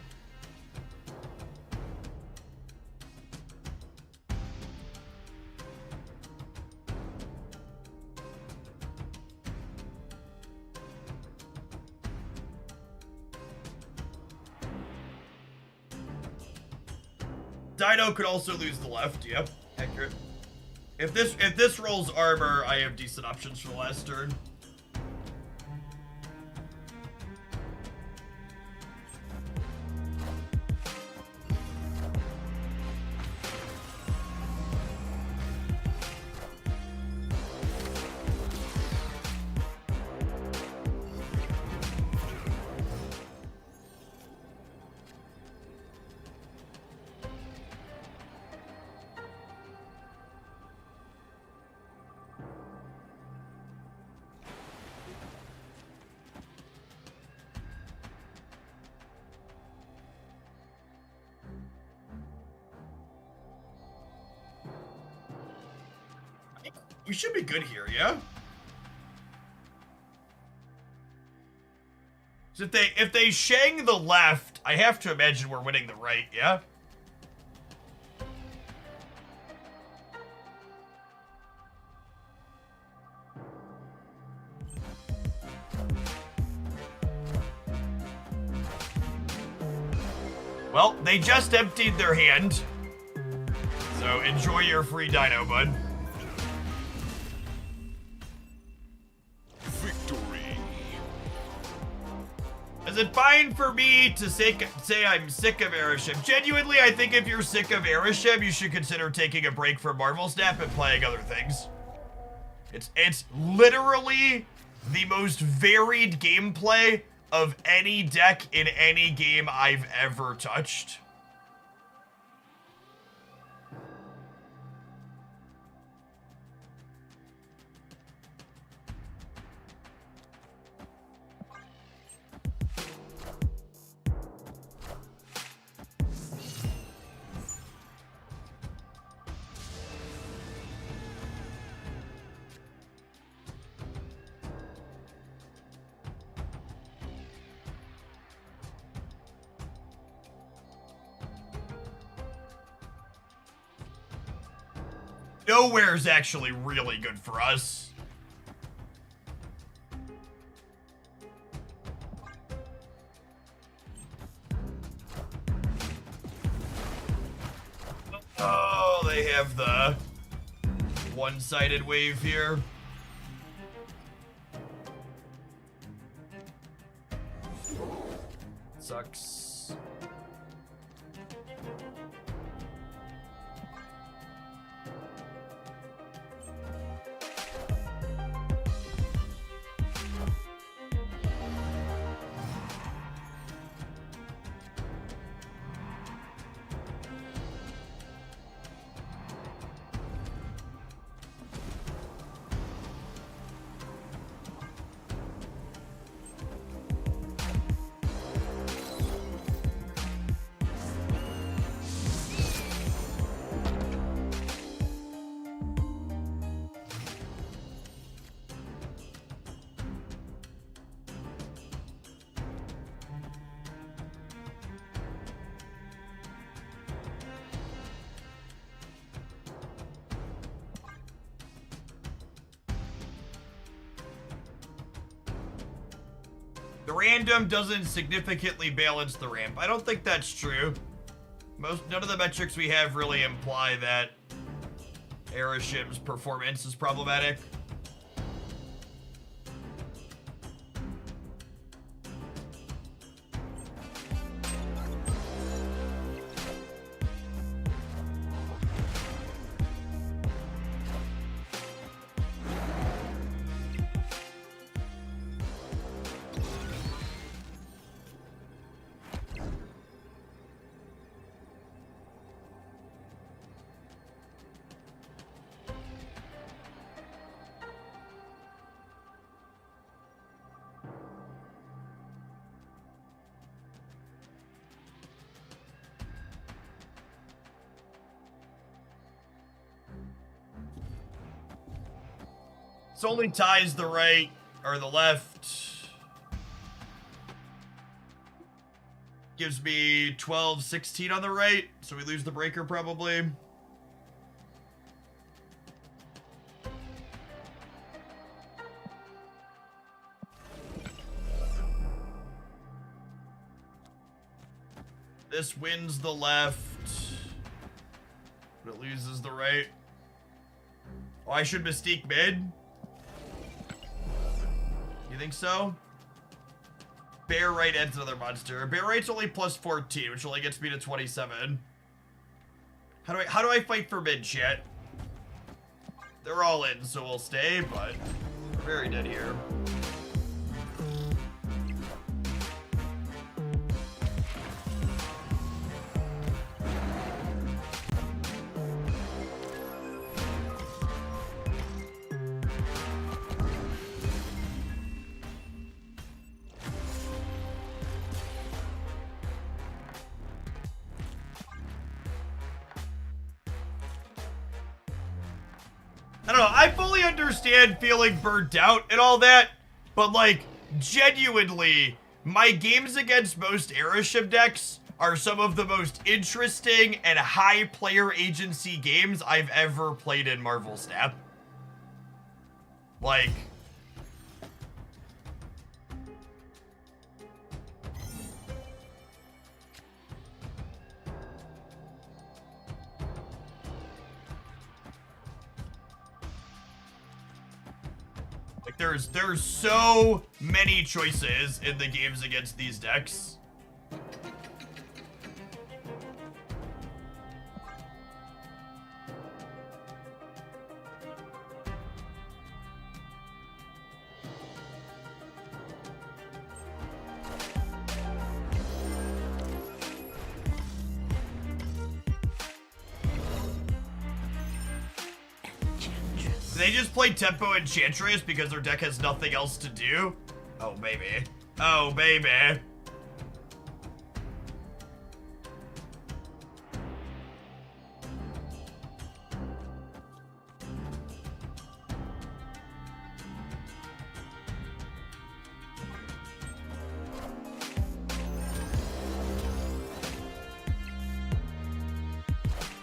Dino could also lose the left. Yep, accurate. If this rolls armor, I have decent options for the last turn. We should be good here, yeah? So if they shang the left, I have to imagine we're winning the right, yeah? Well, they just emptied their hand. So enjoy your free dino, bud. Victory. Is it fine for me to say I'm sick of Airship? Genuinely, I think if you're sick of Airship, you should consider taking a break from Marvel Snap and playing other things. It's literally the most varied gameplay of any deck in any game I've ever touched. Nowhere's actually really good for us. Oh, they have the one-sided wave here. Sucks. The random doesn't significantly balance the ramp. I don't think that's true. None of the metrics we have really imply that Airship's performance is problematic. This only ties the right or the left. Gives me 12, 16 on the right, so we lose the breaker probably. This wins the left. But it loses the right. Oh, I should Mystique mid? You think so? Bear right adds another monster. Bear right's only plus 14, which only gets me to 27. How do I fight for mid, chat? They're all in, so we'll stay, but we're very dead here. I don't know, I fully understand feeling burnt out and all that, but like, genuinely, my games against most Airship decks are some of the most interesting and high player agency games I've ever played in Marvel Snap. Like... Like, there's so many choices in the games against these decks. Do they just play Tempo Enchantress because their deck has nothing else to do? Oh, baby. Oh, baby.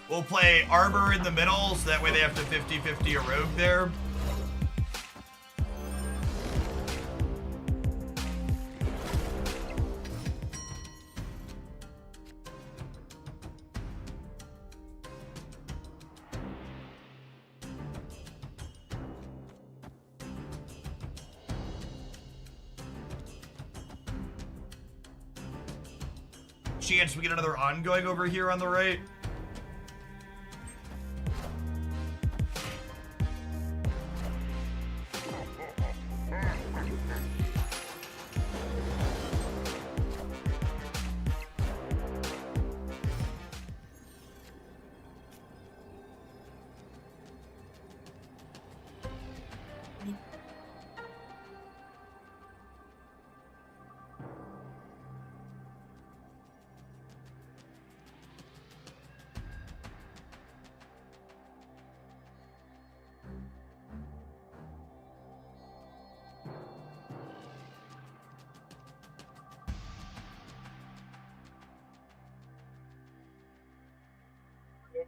We'll play Arbor in the middle, so that way they have to 50-50 a rogue there. Chance we get another ongoing over here on the right.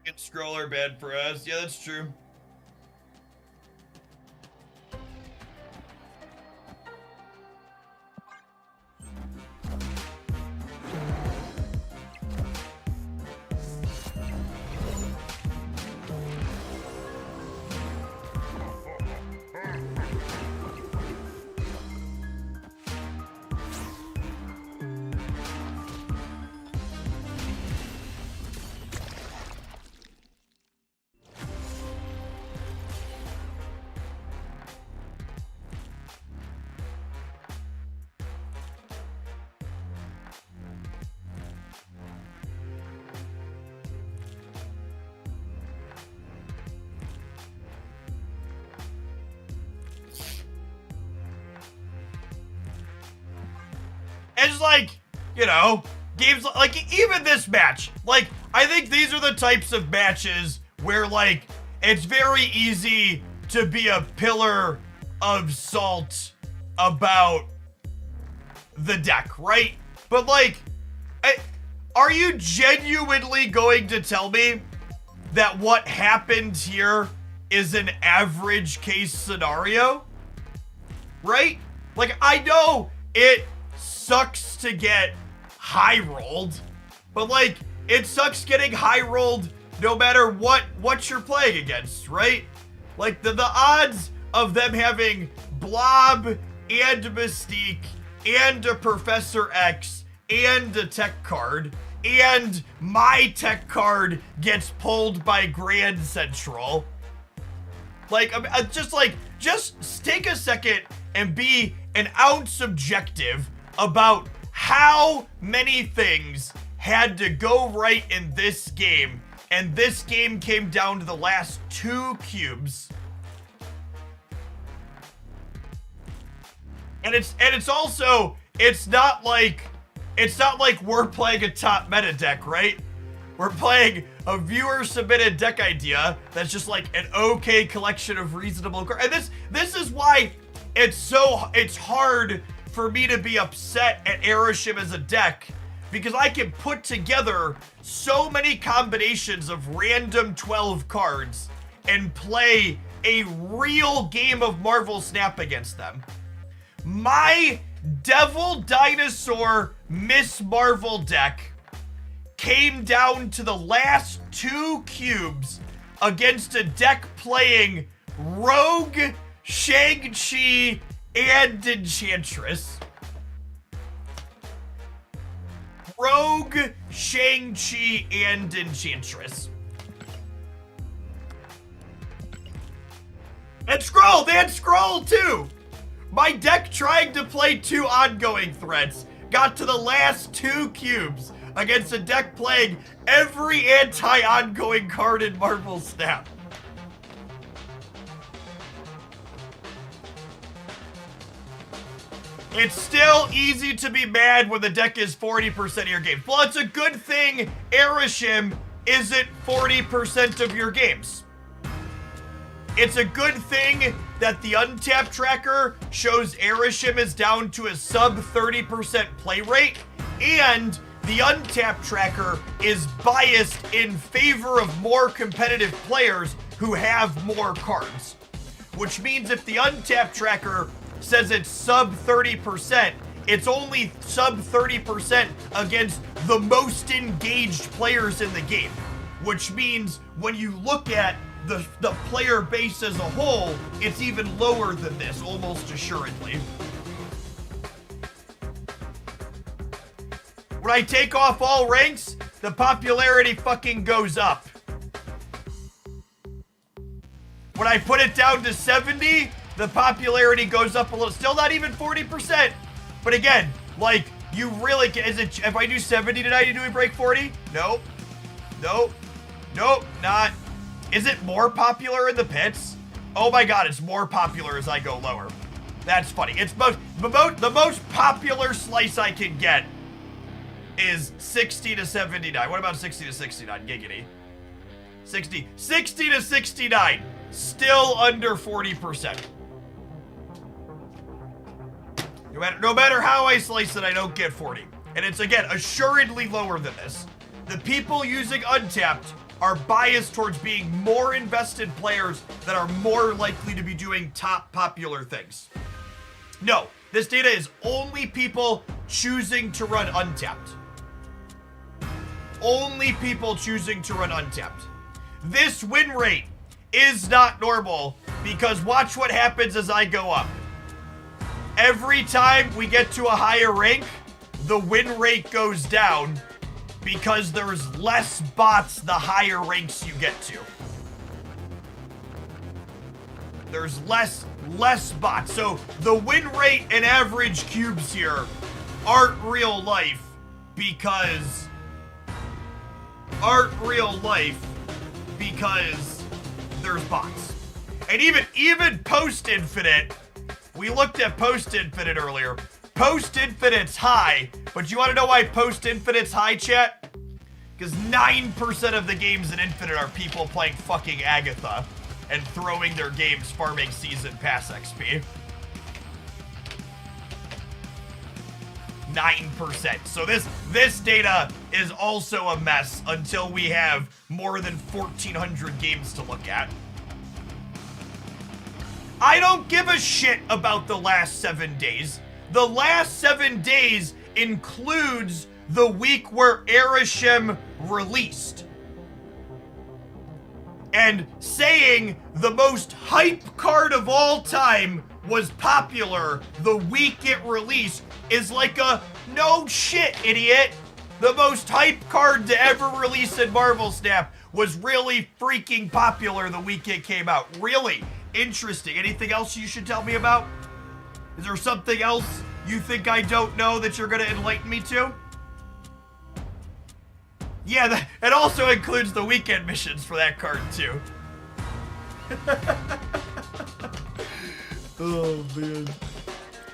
Get scroller bad for us. Yeah, that's true. It's like, you know, games like even this match. Like, I think these are the types of matches where, like, it's very easy to be a pillar of salt about the deck, right? But, like, are you genuinely going to tell me that what happened here is an average case scenario? Right? Like, I know it sucks to get high rolled, but like, it sucks getting high rolled no matter what you're playing against, right? Like the odds of them having Blob and Mystique and a Professor X and a tech card and my tech card gets pulled by Grand Central. Like, just take a second and be an ounce objective about how many things had to go right in this game, and this game came down to the last 2 cubes. And it's also, it's not like we're playing a top meta deck, right? We're playing a viewer submitted deck idea that's just like an okay collection of reasonable cards. And this is why it's hard for me to be upset at Airship as a deck, because I can put together so many combinations of random 12 cards and play a real game of Marvel Snap against them. My Devil Dinosaur Miss Marvel deck came down to the last 2 cubes against a deck playing Rogue, Shang-Chi, and Enchantress. Rogue, Shang-Chi, and Enchantress. And Skrull! They had Skrull too! My deck trying to play 2 ongoing threats got to the last 2 cubes against a deck playing every anti-ongoing card in Marvel Snap. It's still easy to be mad when the deck is 40% of your games. Well, it's a good thing Airship isn't 40% of your games. It's a good thing that the untap tracker shows Airship is down to a sub 30% play rate, and the untap tracker is biased in favor of more competitive players who have more cards. Which means if the untap tracker says it's sub 30%, it's only sub 30% against the most engaged players in the game. Which means when you look at the player base as a whole, it's even lower than this, almost assuredly. When I take off all ranks, the popularity fucking goes up. When I put it down to 70, the popularity goes up a little. Still not even 40%. But again, like, you really can. Is it, if I do 70 tonight, do we break 40? Nope. Nope. Nope, not. Is it more popular in the pits? Oh my god, it's more popular as I go lower. That's funny. It's the most popular slice I can get is 60 to 79. What about 60 to 69? Giggity. 60 to 69. Still under 40%. No matter how I slice it, I don't get 40. And it's, again, assuredly lower than this. The people using Untapped are biased towards being more invested players that are more likely to be doing top popular things. No, this data is only people choosing to run Untapped. Only people choosing to run Untapped. This win rate is not normal because watch what happens as I go up. Every time we get to a higher rank, the win rate goes down because there's less bots the higher ranks you get to. There's less bots. So the win rate and average cubes here aren't real life because there's bots. And even post-infinite, we looked at post-infinite earlier. Post-infinite's high, but you want to know why post-infinite's high, chat? Because 9% of the games in Infinite are people playing fucking Agatha and throwing their games farming season pass XP. 9%. So this data is also a mess until we have more than 1,400 games to look at. I don't give a shit about the last 7 days. The last 7 days includes the week where Airship released. and saying the most hype card of all time was popular the week it released is like a no shit, idiot. The most hype card to ever release in Marvel Snap was really freaking popular the week it came out. Really interesting. Anything else you should tell me about? Is there something else you think I don't know that you're gonna enlighten me to? Yeah, it also includes the weekend missions for that card too. Oh man.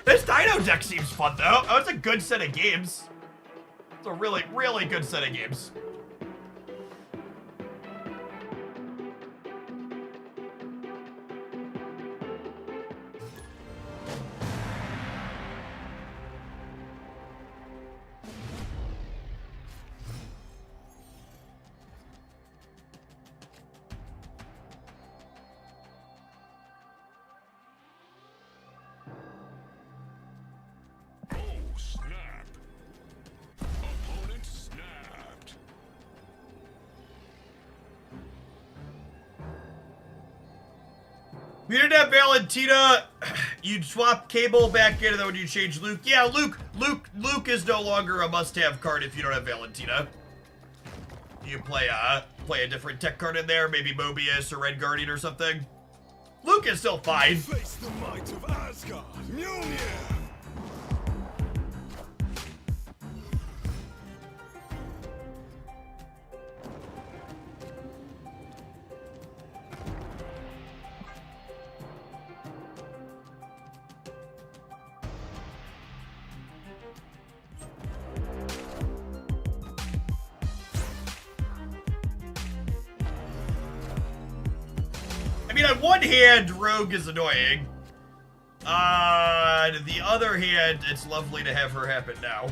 This Dino deck seems fun though. Oh, it's a good set of games. It's a really, really good set of games. Oh, snap. Opponent snapped. If you didn't have Valentina, you'd swap Cable back in, and then when you change Luke, yeah, Luke is no longer a must-have card if you don't have Valentina. You play a different tech card in there, maybe Mobius or Red Guardian or something. Luke is still fine. Face the might of Asgard. Mjolnir. I mean, on one hand, Rogue is annoying. On the other hand, it's lovely to have her happen now.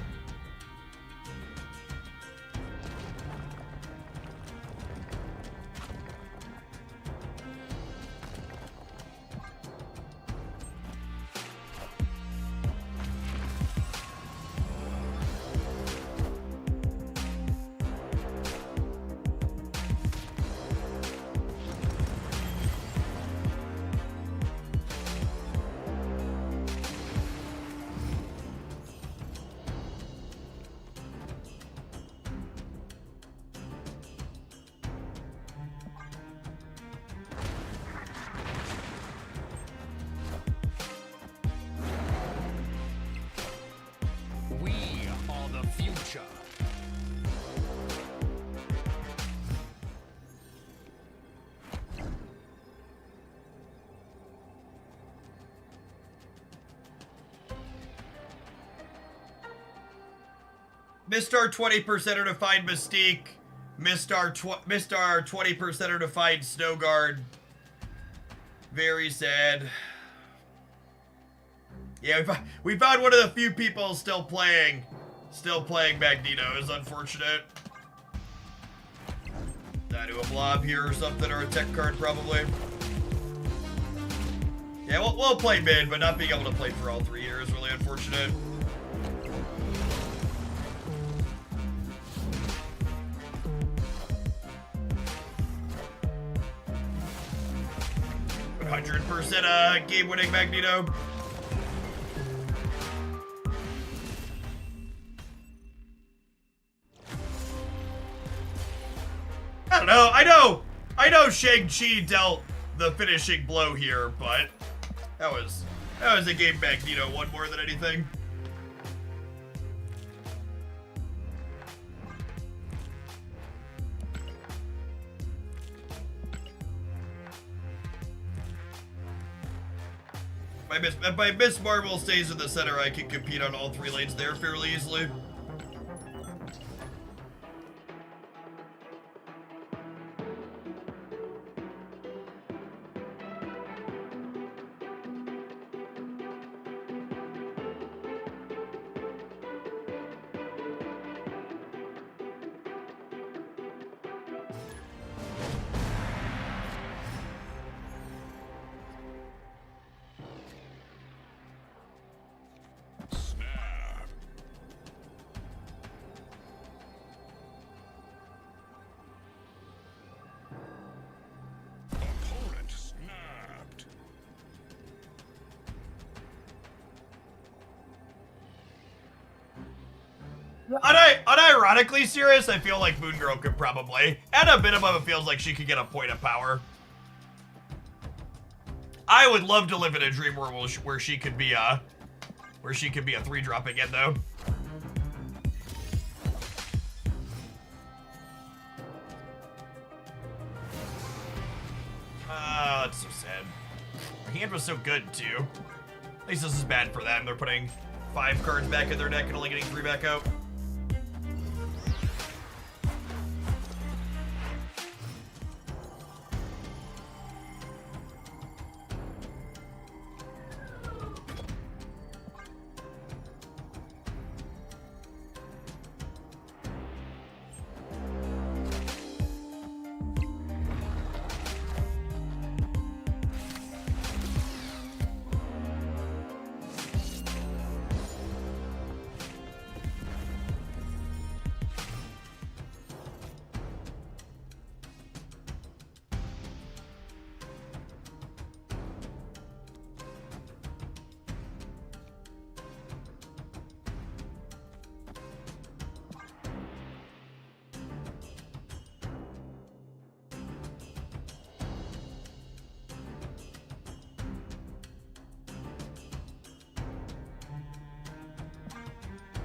We are the future. Missed our 20%er to find Mystique. Missed our 20%er to find Snowguard. Very sad. Yeah, we found one of the few people still playing Magneto. It's unfortunate. I do a blob here or something, or a tech card probably. Yeah, we'll play mid, but not being able to play for all 3 years is really unfortunate. %, game-winning Magneto. I don't know. I know Shang-Chi dealt the finishing blow here, but that was a game Magneto won more than anything. If my Miss Marvel stays in the center, I can compete on all 3 lanes there fairly easily. Unironically serious, I feel like Moon Girl could probably, at a minimum, it feels like she could get a point of power. I would love to live in a dream world where she could be a 3-drop again, though. That's so sad. Her hand was so good, too. At least this is bad for them. They're putting 5 cards back in their deck and only getting 3 back out.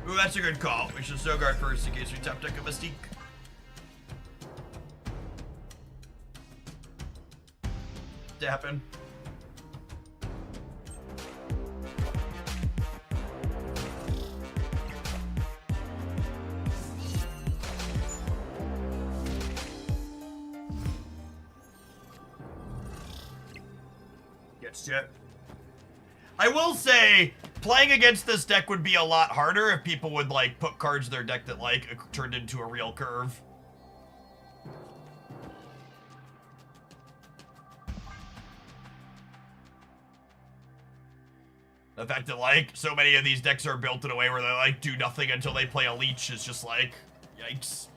Ooh, that's a good call. We should so guard first in case we top deck a Mystique. To happen. Gets it. I will say, playing against this deck would be a lot harder if people would, like, put cards in their deck that, like, turned into a real curve. The fact that, like, so many of these decks are built in a way where they, like, do nothing until they play a leech is just, like, yikes.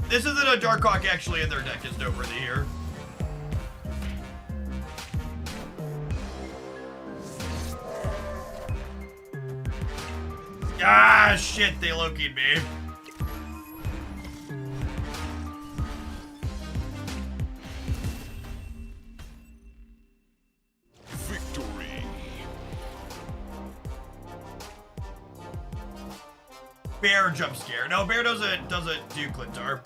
This isn't a Darkhawk actually in their deck is noteworthy here. Ah, shit, they Loki'd me. Victory. Bear jump scare. No, bear doesn't do Clintar.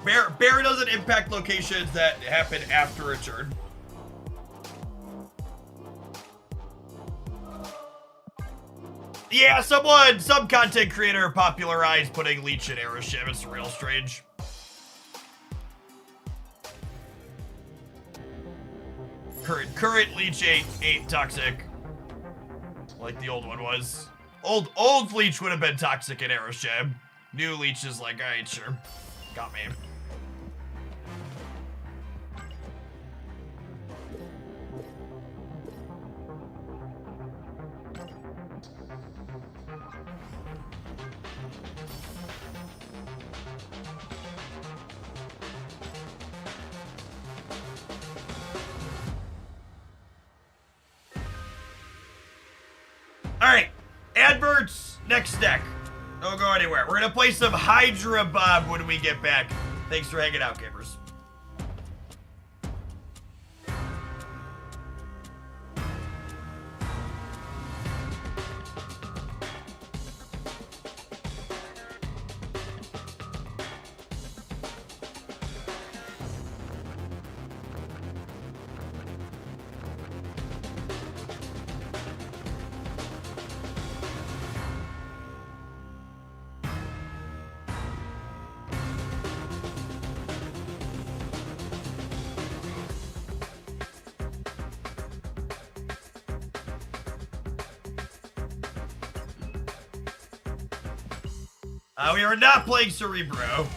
Bear doesn't impact locations that happen after a turn. Yeah, some content creator popularized putting Leech in Aeroship. It's real strange. Current Leech ain't toxic. Like the old one was. Old Leech would have been toxic in Aeroship. New Leech is like, alright, sure. Got me. Alright, adverts, next deck. Don't go anywhere. We're gonna play some Hydra Bob when we get back. Thanks for hanging out, gamers. We are not playing Cerebro.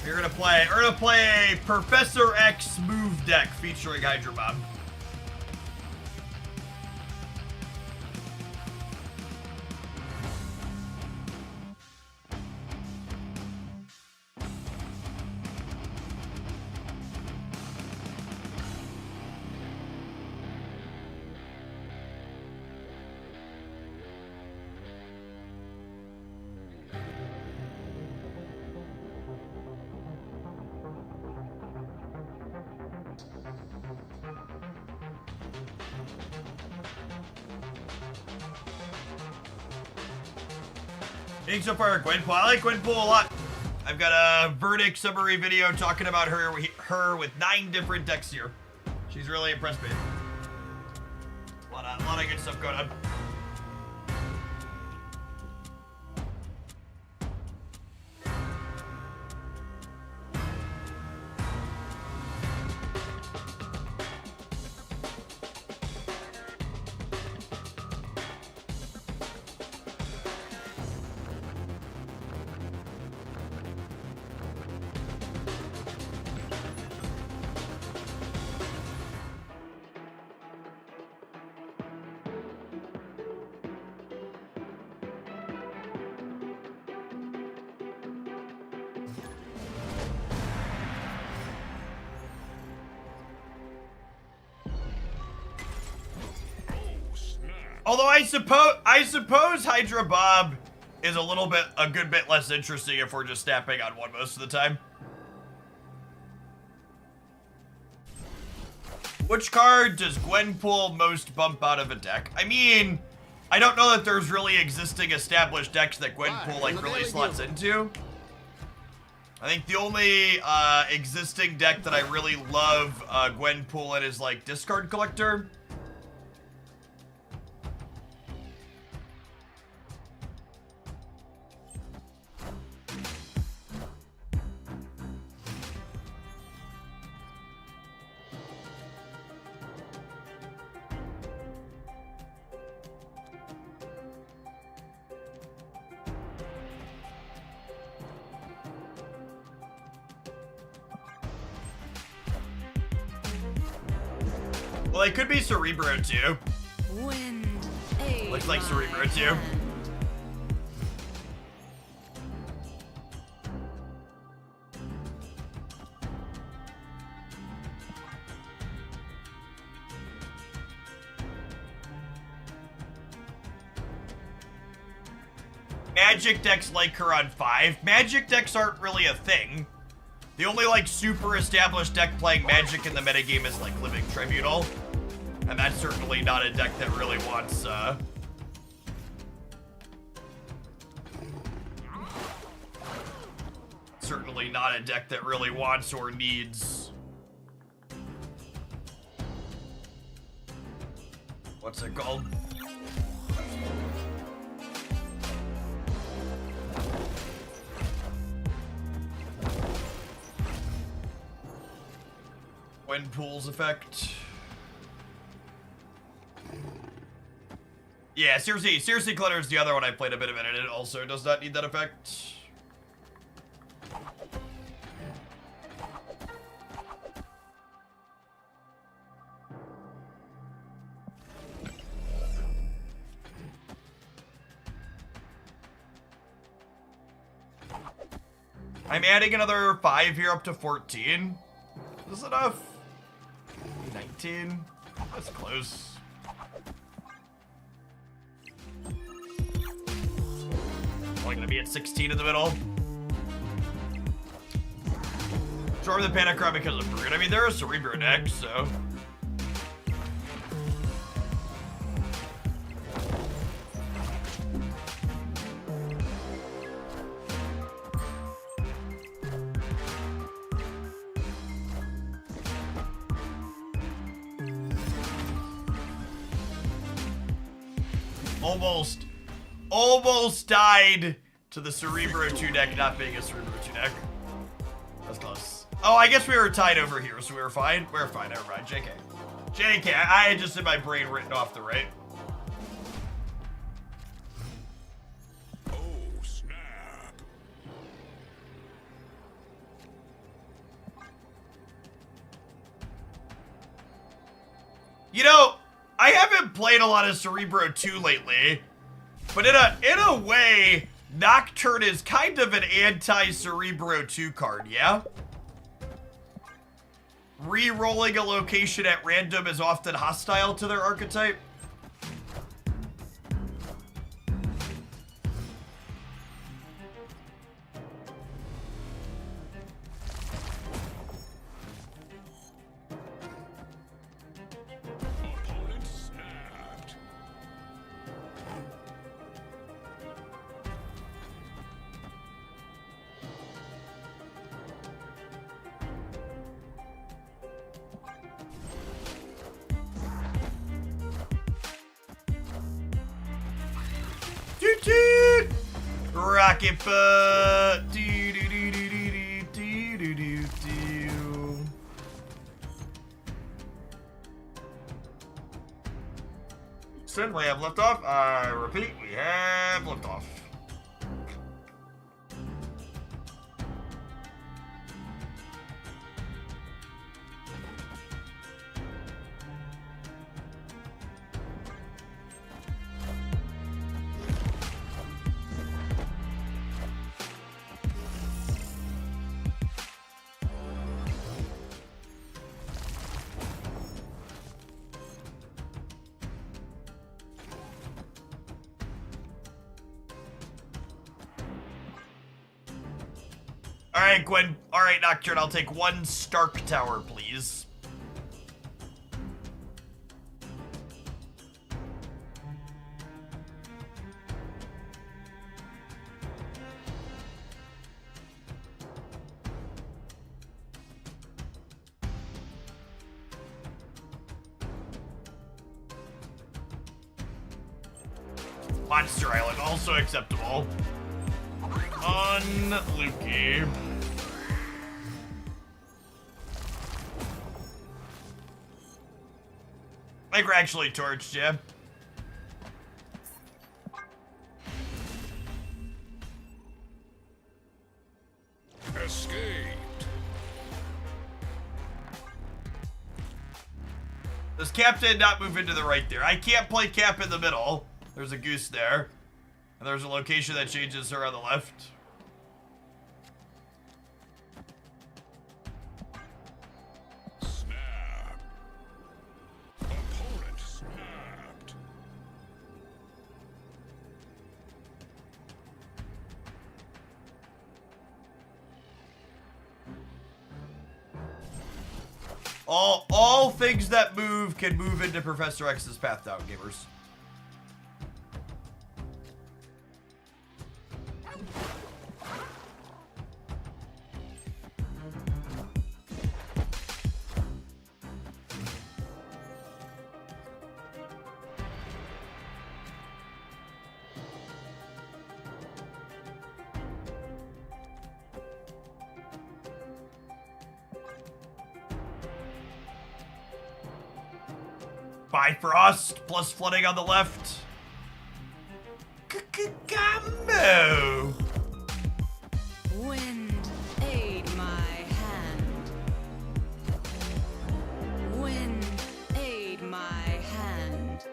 We're gonna play a Professor X move deck featuring Hydra Bob. Thanks so far, Gwenpool. I like Gwenpool a lot. I've got a verdict summary video talking about her with 9 different decks here. She's really impressed me. A lot of good stuff going on. Although I suppose Hydra Bob is a good bit less interesting if we're just snapping on one most of the time. Which card does Gwenpool most bump out of a deck? I mean, I don't know that there's really existing established decks that Gwenpool like really slots into. I think the only existing deck that I really love Gwenpool in is like Discard Collector. Well, it could be Cerebro too. Wind, Looks like Cerebro too. Magic decks like her on 5. Magic decks aren't really a thing. The only like super established deck playing Magic in the metagame is like Living Tribunal. And that's certainly not a deck that really wants, certainly not a deck that really wants or needs... What's it called? Gwenpool's effect. Yeah, seriously, Clutter is the other one I played a bit of it, and it also does not need that effect. I'm adding another 5 here up to 14. Is this enough? 19? That's close. Only gonna be at 16 in the middle. Storm the Panicron because of Brute. I mean, there are Cerebro decks, so. Almost died to the Cerebro 2 deck not being a Cerebro 2 deck. That's close. Oh, I guess we were tied over here, so we were fine. We're fine, never mind. JK. JK, I had just in my brain written off the right. Oh, snap. You know, I haven't played a lot of Cerebro 2 lately, but in a way, Nocturne is kind of an anti-Cerebro 2 card, yeah? Re-rolling a location at random is often hostile to their archetype. Opponent snapped. skipper. Do do do do do do do do do. Said we have liftoff. I repeat, we have liftoff. Alright, Gwen. Alright, Nocturne, I'll take 1 Stark Tower, please. Monster Island, also acceptable. On Lukey. I think we're actually torched, yeah. Escaped. Does Captain not move into the right there? I can't play Cap in the middle. There's a goose there. And there's a location that changes her on the left. Snap. Opponent snapped. All things that move can move into Professor X's path down, gamers. Bifrost plus flooding on the left. Combo. Wind, aid my hand. Wind, aid my hand.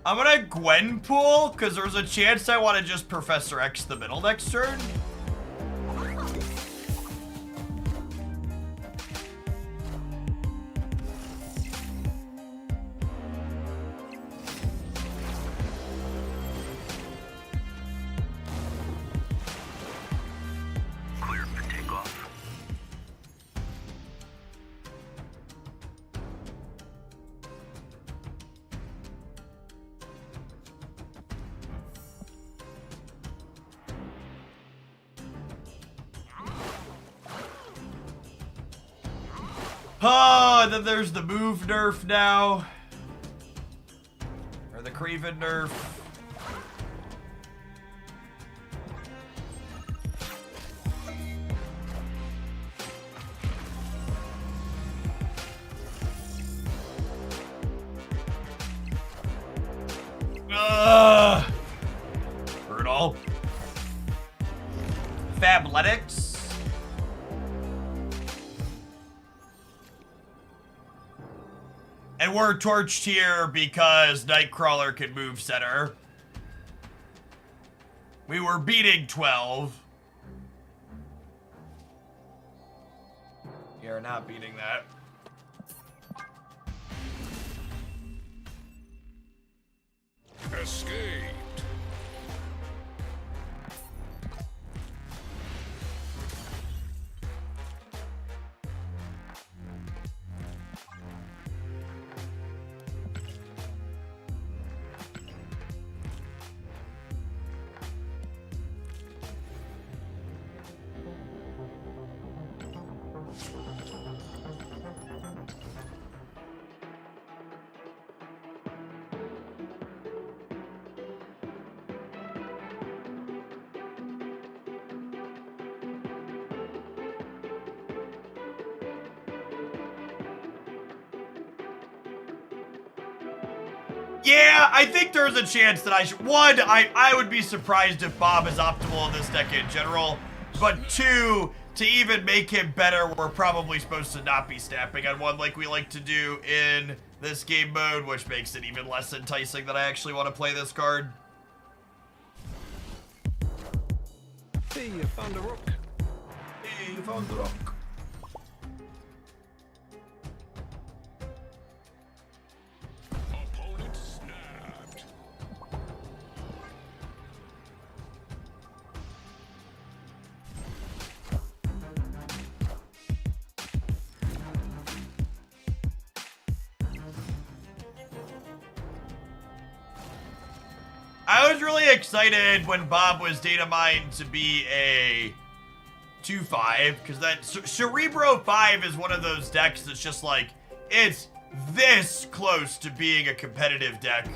I'm gonna Gwen pool, because there's a chance I want to just Professor X the middle next turn. Clear for takeoff. Oh, and then there's the move nerf now. Or the Craven nerf. Brutal. Fabletics. And we're torched here because Nightcrawler can move center. We were beating 12. We are not beating that. Escaped. Yeah, I think there's a chance that I should. One, I would be surprised if Bob is optimal in this deck in general. But two, to even make him better, we're probably supposed to not be snapping on one like we like to do in this game mode, which makes it even less enticing that I actually want to play this card. Hey, you found a rook. Hey, you found the rock. Opponent snapped. I was really excited when Bob was data mined to be a 2/5, because that Cerebro 5 is one of those decks that's just like, it's this close to being a competitive deck.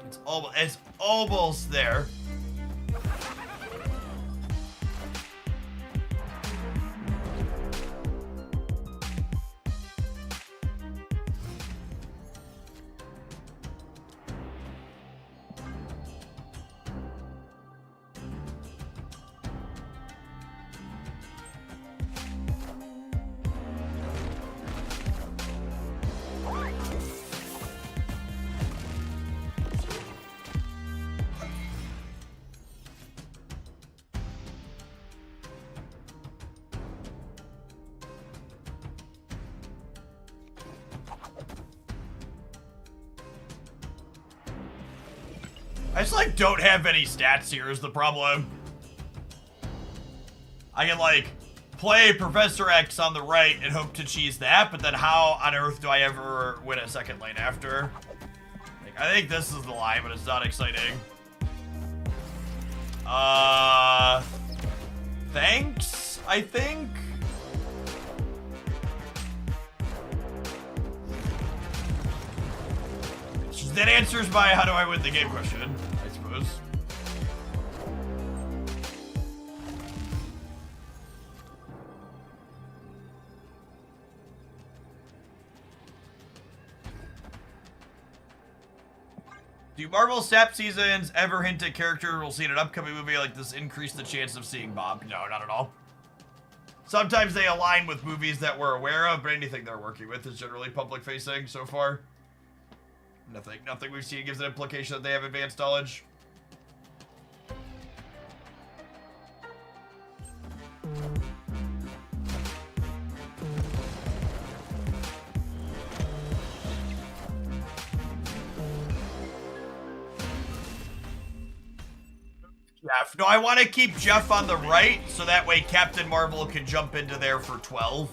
It's almost there. I just, like, don't have any stats here is the problem. I can, like, play Professor X on the right and hope to cheese that, but then how on earth do I ever win a second lane after? Like, I think this is the line, but it's not exciting. Thanks, I think? That answers my how do I win the game question, I suppose. Do Marvel Sap seasons ever hint at character we'll see in an upcoming movie like this increase the chance of seeing Bob? No, not at all. Sometimes they align with movies that we're aware of, but anything they're working with is generally public facing so far. Nothing we've seen gives an implication that they have advanced knowledge. Jeff. No, I want to keep Jeff on the right, so that way Captain Marvel can jump into there for 12.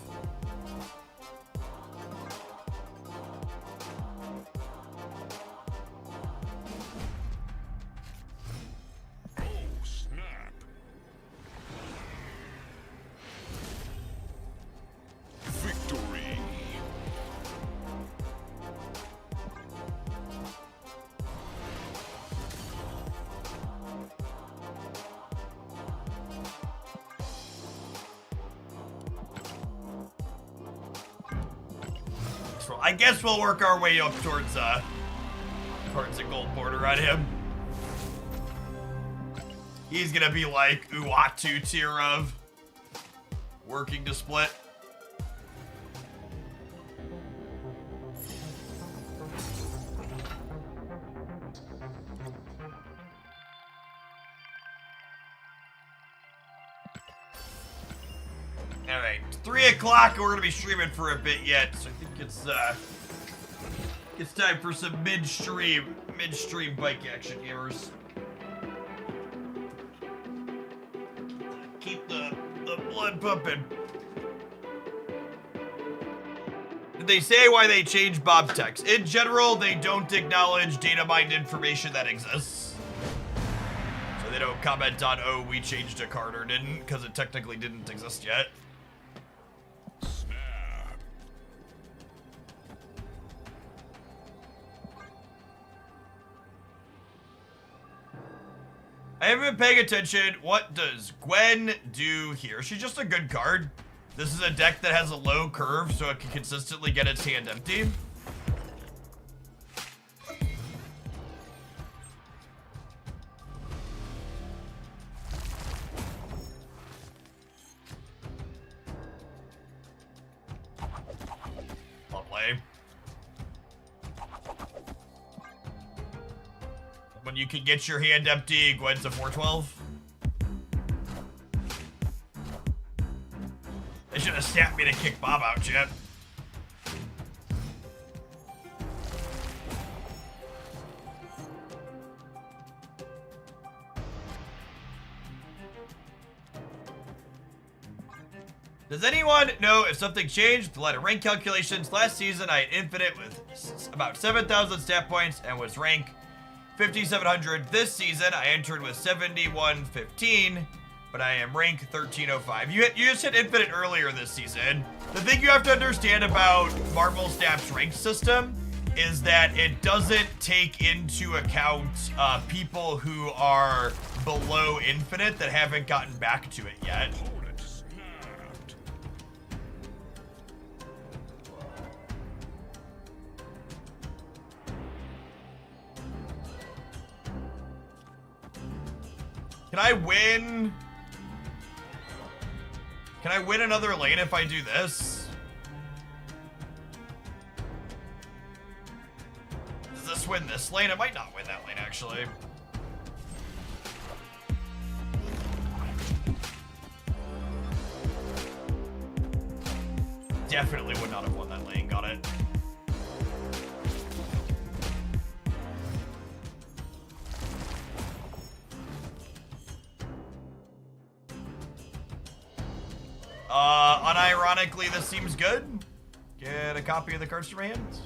I guess we'll work our way up towards a gold border on him. He's gonna be like Uatu tier of working to split. Alright, 3 o'clock, we're gonna be streaming for a bit yet, so I think it's time for some mid-stream bike action, gamers. Keep the blood pumping. Did they say why they changed Bob text? In general, they don't acknowledge data mined information that exists. So they don't comment on, oh, we changed a card or didn't, because it technically didn't exist yet. I haven't been paying attention. What does Gwen do here? She's just a good card. This is a deck that has a low curve, so it can consistently get its hand empty. infinitely. When you can get your hand empty, Gwen's a 412. They should have snapped me to kick Bob out, Chip. Does anyone know if something changed with the line of rank calculations? Last season, I had infinite with about 7,000 stat points and was rank 5,700. This season, I entered with 7,115, but I am rank 1305. You just hit infinite earlier this season. The thing you have to understand about Marvel Snap's rank system is that it doesn't take into account people who are below infinite that haven't gotten back to it yet. Opponent snapped. Can I win? Can I win another lane if I do this? Does this win this lane? It might not win that lane, actually. Definitely would not have won that lane. Got it. Unironically, this seems good. Get a copy of the cards to my hands.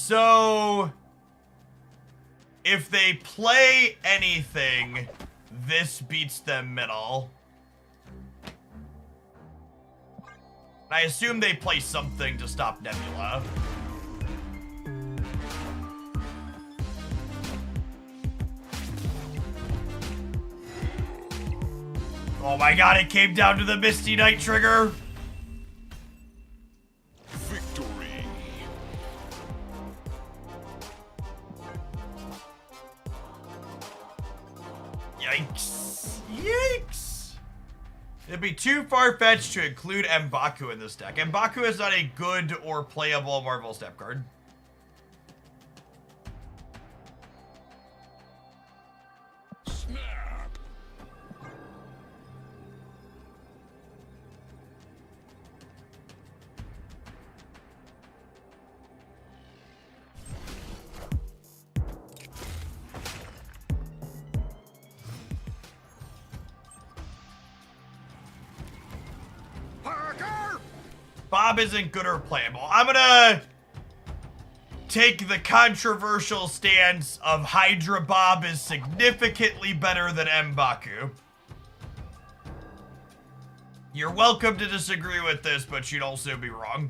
So, if they play anything, this beats them middle. I assume they play something to stop Nebula. Oh my god, it came down to the Misty Knight trigger. Victory. Yikes. Yikes. It'd be too far-fetched to include M'Baku in this deck. M'Baku is not a good or playable Marvel Snap card. Snap. Parker! Bob isn't good or playable. I'm gonna take the controversial stance of Hydra Bob is significantly better than M'Baku. You're welcome to disagree with this, but you'd also be wrong.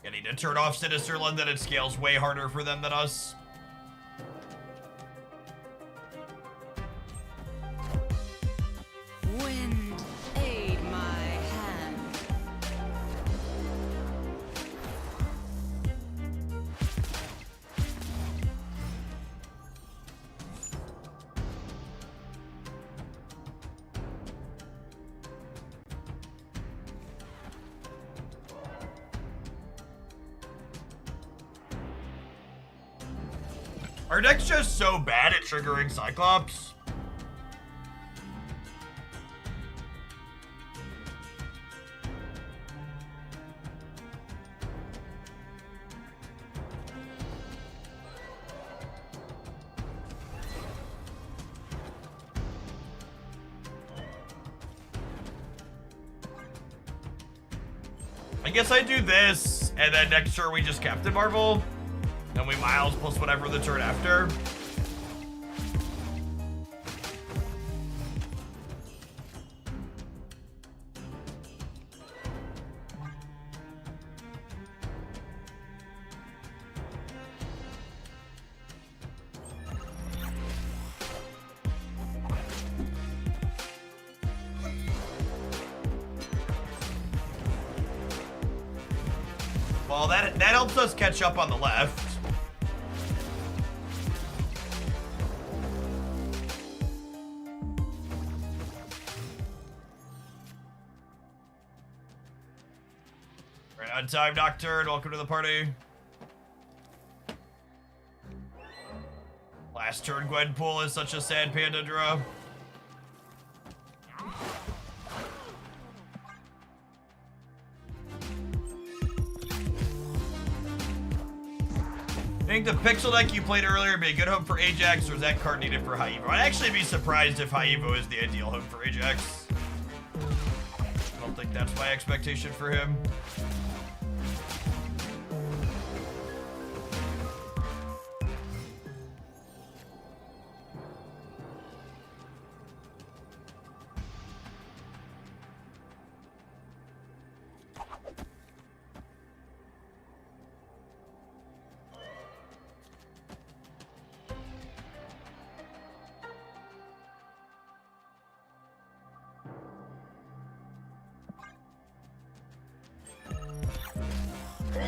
I need to turn off Sinister London. It scales way harder for them than us. Wind, aid my hand. Our deck's just so bad at triggering Cyclops. I guess I do this, and then next turn we just Captain Marvel. Then we Miles plus whatever the turn after. Well, that helps us catch up on the left. Right on time, Nocturne. Welcome to the party. Last turn Gwenpool is such a sad panda draw. I think the pixel deck you played earlier would be a good home for Ajax, or is that card needed for High Evo? I'd actually be surprised if High Evo is the ideal home for Ajax. I don't think that's my expectation for him.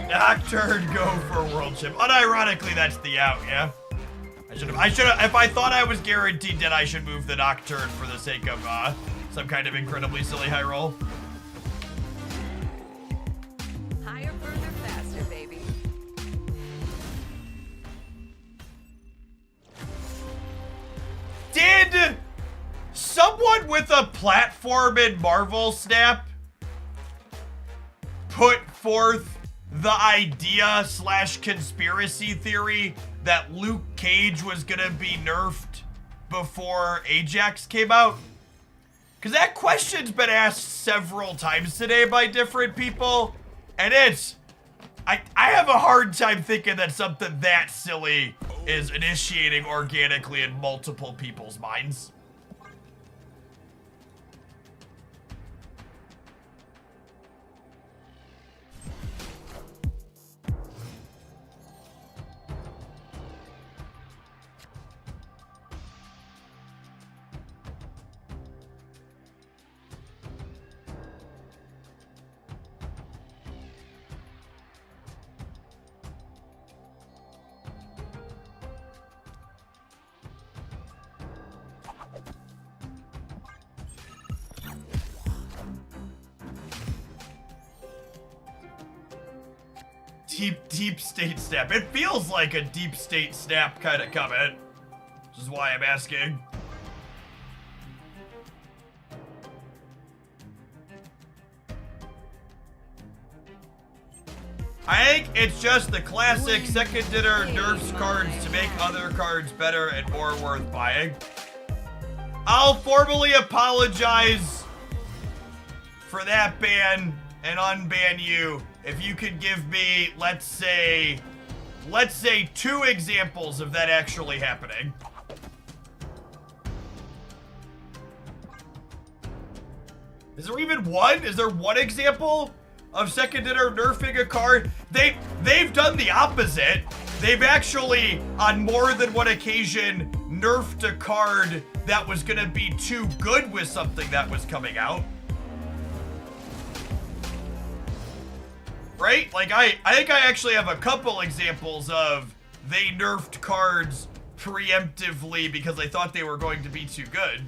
Nocturne, go for World Chip. Unironically, that's the out, yeah? I should have, if I thought I was guaranteed that I should move the Nocturne for the sake of, some kind of incredibly silly high roll. Higher, further, faster, baby. Did someone with a platform in Marvel Snap put forth the idea / conspiracy theory that Luke Cage was gonna be nerfed before Ajax came out? Because that question's been asked several times today by different people, and I have a hard time thinking that something that silly is initiating organically in multiple people's minds. Deep state snap. It feels like a deep state snap kind of comment, which is why I'm asking. I think it's just the classic second dinner nerfs cards to make other cards better and more worth buying. I'll formally apologize for that ban and unban you if you could give me, let's say 2 examples of that actually happening. Is there even one? Is there one example of second dinner nerfing a card? They've done the opposite. They've actually, on more than one occasion, nerfed a card that was gonna be too good with something that was coming out. Right? Like, I think I actually have a couple examples of they nerfed cards preemptively because they thought they were going to be too good.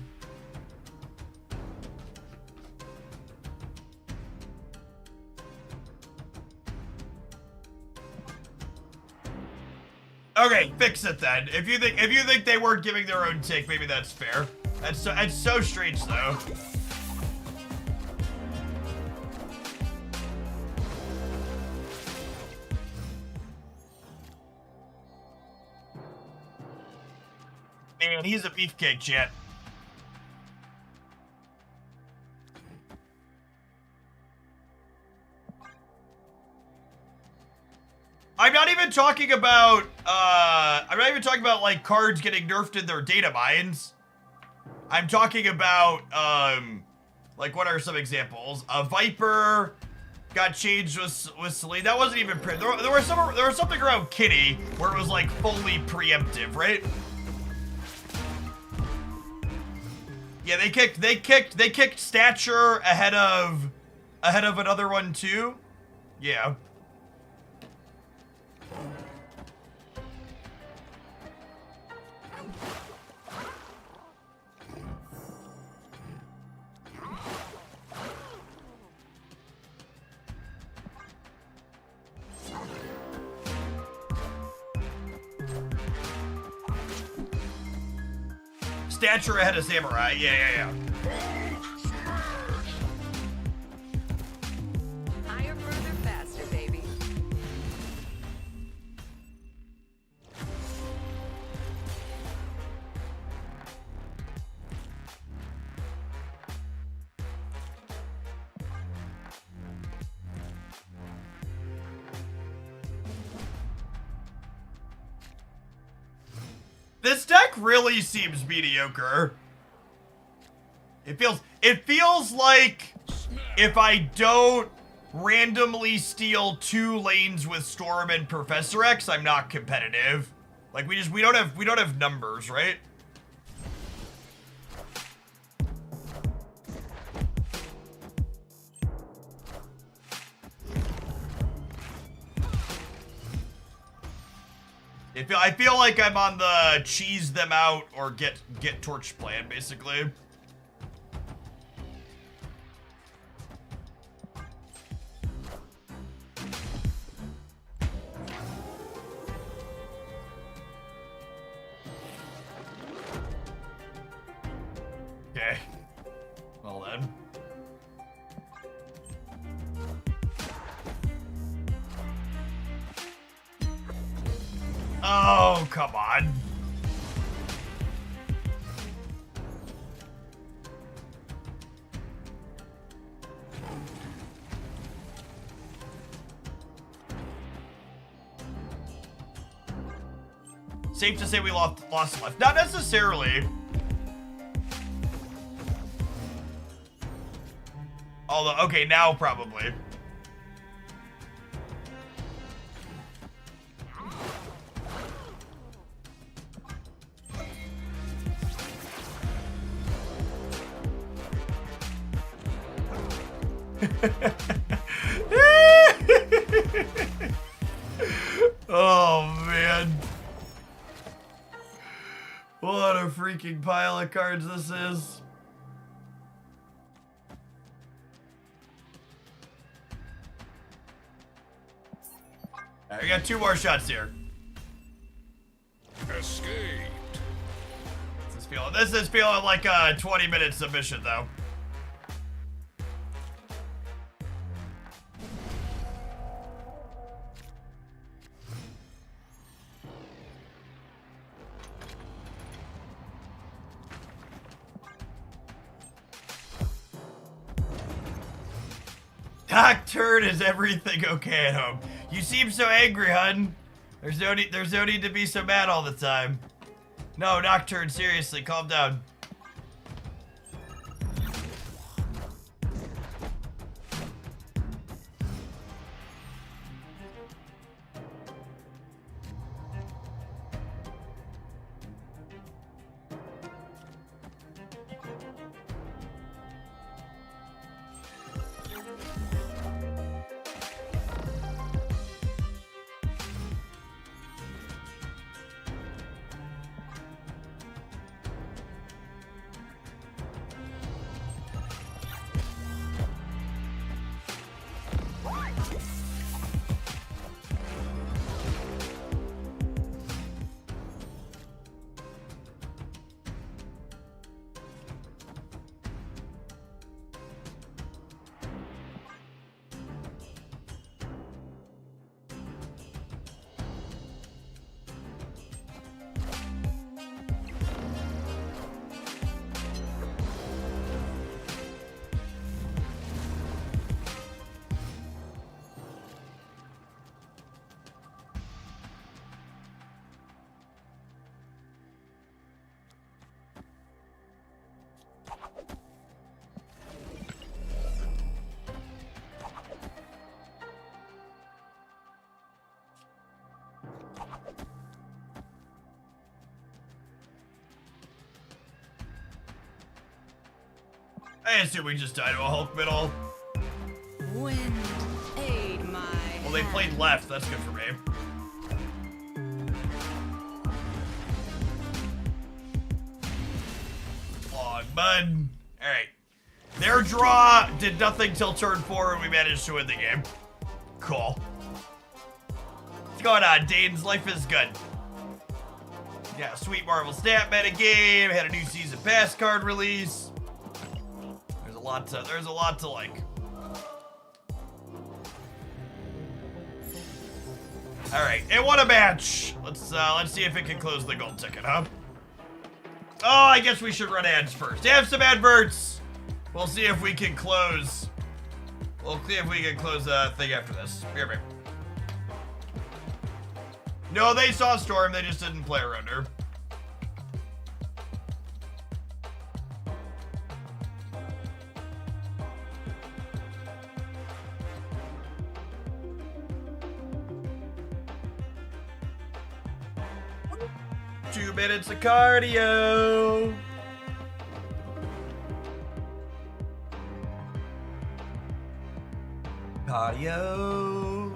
Okay, fix it then. If you think they weren't giving their own take, maybe that's fair. That's so strange though. Man, he's a beefcake, chat. I'm not even talking about like cards getting nerfed in their data mines. I'm talking about like what are some examples? Viper got changed with Celine. That wasn't even there was something around Kitty where it was like fully preemptive, right? Yeah, they kicked Stature ahead of another one too. Yeah. Stature ahead of Samurai. Yeah. Higher, further, faster, baby. This deck really seems mediocre. It feels like if I don't randomly steal 2 lanes with Storm and Professor X, I'm not competitive. Like we don't have numbers, right? I feel like I'm on the cheese them out or get torch plan, basically. Okay. Well then. Oh, come on. Safe to say we lost left. Not necessarily. Although, okay, now probably. Oh, man. What a freaking pile of cards this is. All right, we got 2 more shots here. Escaped. This is feeling like a 20-minute submission, though. Nocturne, is everything okay at home? You seem so angry, hun. There's no need to be so mad all the time. No, Nocturne, seriously, calm down. I assume we just died to a Hulk middle. Wind aid my Well, they played left. That's good for me. Long bud. All right. Their draw did nothing till turn 4, and we managed to win the game. Cool. What's going on, Dane's? Life is good. Yeah, sweet Marvel stat meta game. Had a new season pass card release. There's a lot to like. All right, and what a match. Let's see if it can close the gold ticket, huh? Oh, I guess we should run ads first. Have some adverts. We'll see if we can close. We'll see if we can close the thing after this. Here. No, they saw Storm. They just didn't play around her. Two minutes of cardio. Cardio.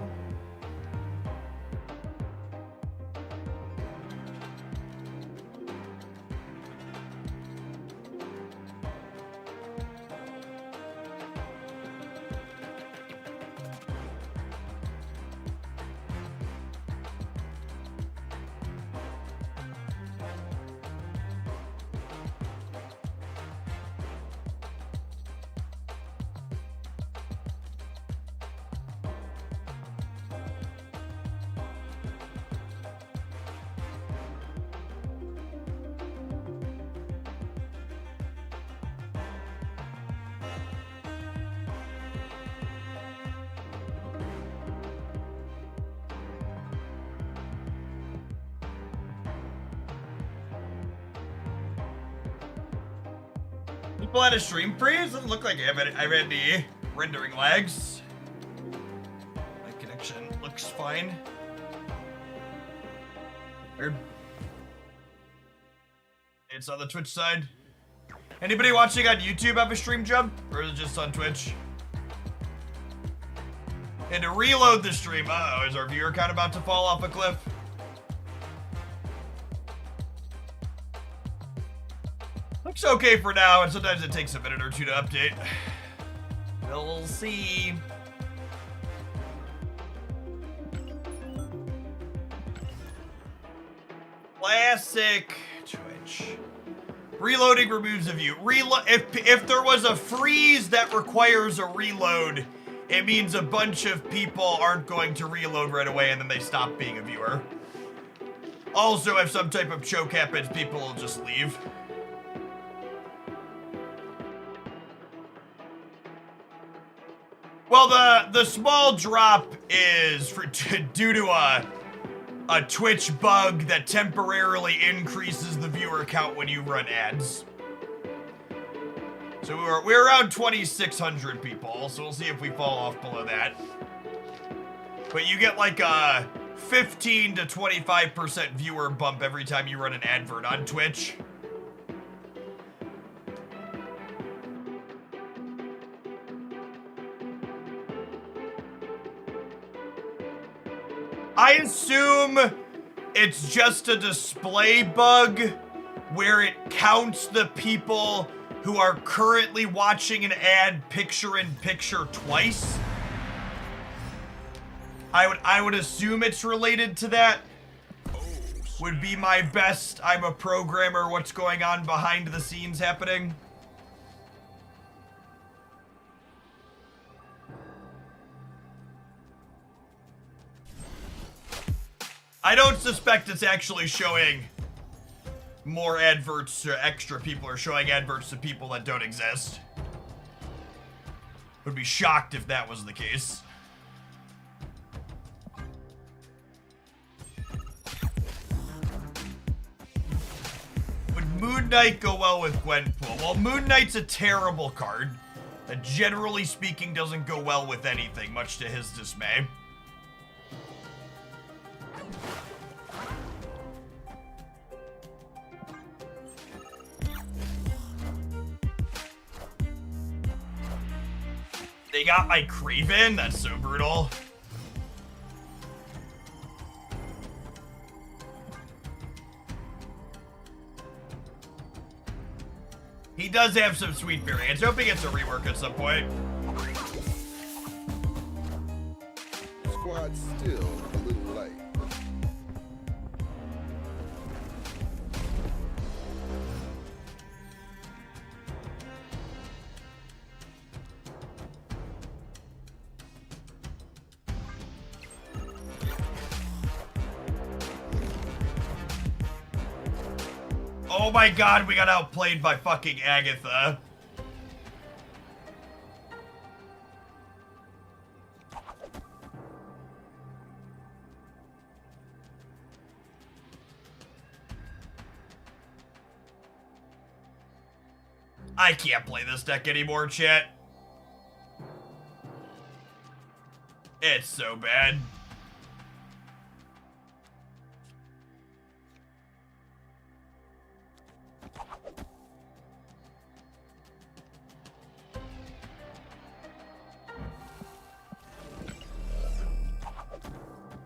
People had a stream freeze? Doesn't look like I have any rendering lags. My connection looks fine. Weird. It's on the Twitch side. Anybody watching on YouTube have a stream jump? Or is it just on Twitch? And to reload the stream, uh-oh, is our viewer count about to fall off a cliff? Looks okay for now, and sometimes it takes a minute or two to update. We'll see. Classic Twitch. Reloading removes a view. If there was a freeze that requires a reload, it means a bunch of people aren't going to reload right away and then they stop being a viewer. Also, if some type of choke happens, people will just leave. Well, the small drop is due to a Twitch bug that temporarily increases the viewer count when you run ads. So we're around 2,600 people, so we'll see if we fall off below that. But you get like a 15 to 25% viewer bump every time you run an advert on Twitch. I assume it's just a display bug where it counts the people who are currently watching an ad picture-in-picture twice. I would assume it's related to that. Would be my best, I'm a programmer, what's going on behind the scenes happening. I don't suspect it's actually showing more adverts to extra people or showing adverts to people that don't exist. Would be shocked if that was the case. Would Moon Knight go well with Gwenpool? Well, Moon Knight's a terrible card that generally speaking doesn't go well with anything, much to his dismay. They got my Craven? That's so brutal. He does have some sweet variants. I hope he gets a rework at some point. Squad's still a little light. Oh my god, we got outplayed by fucking Agatha. I can't play this deck anymore, chat. It's so bad.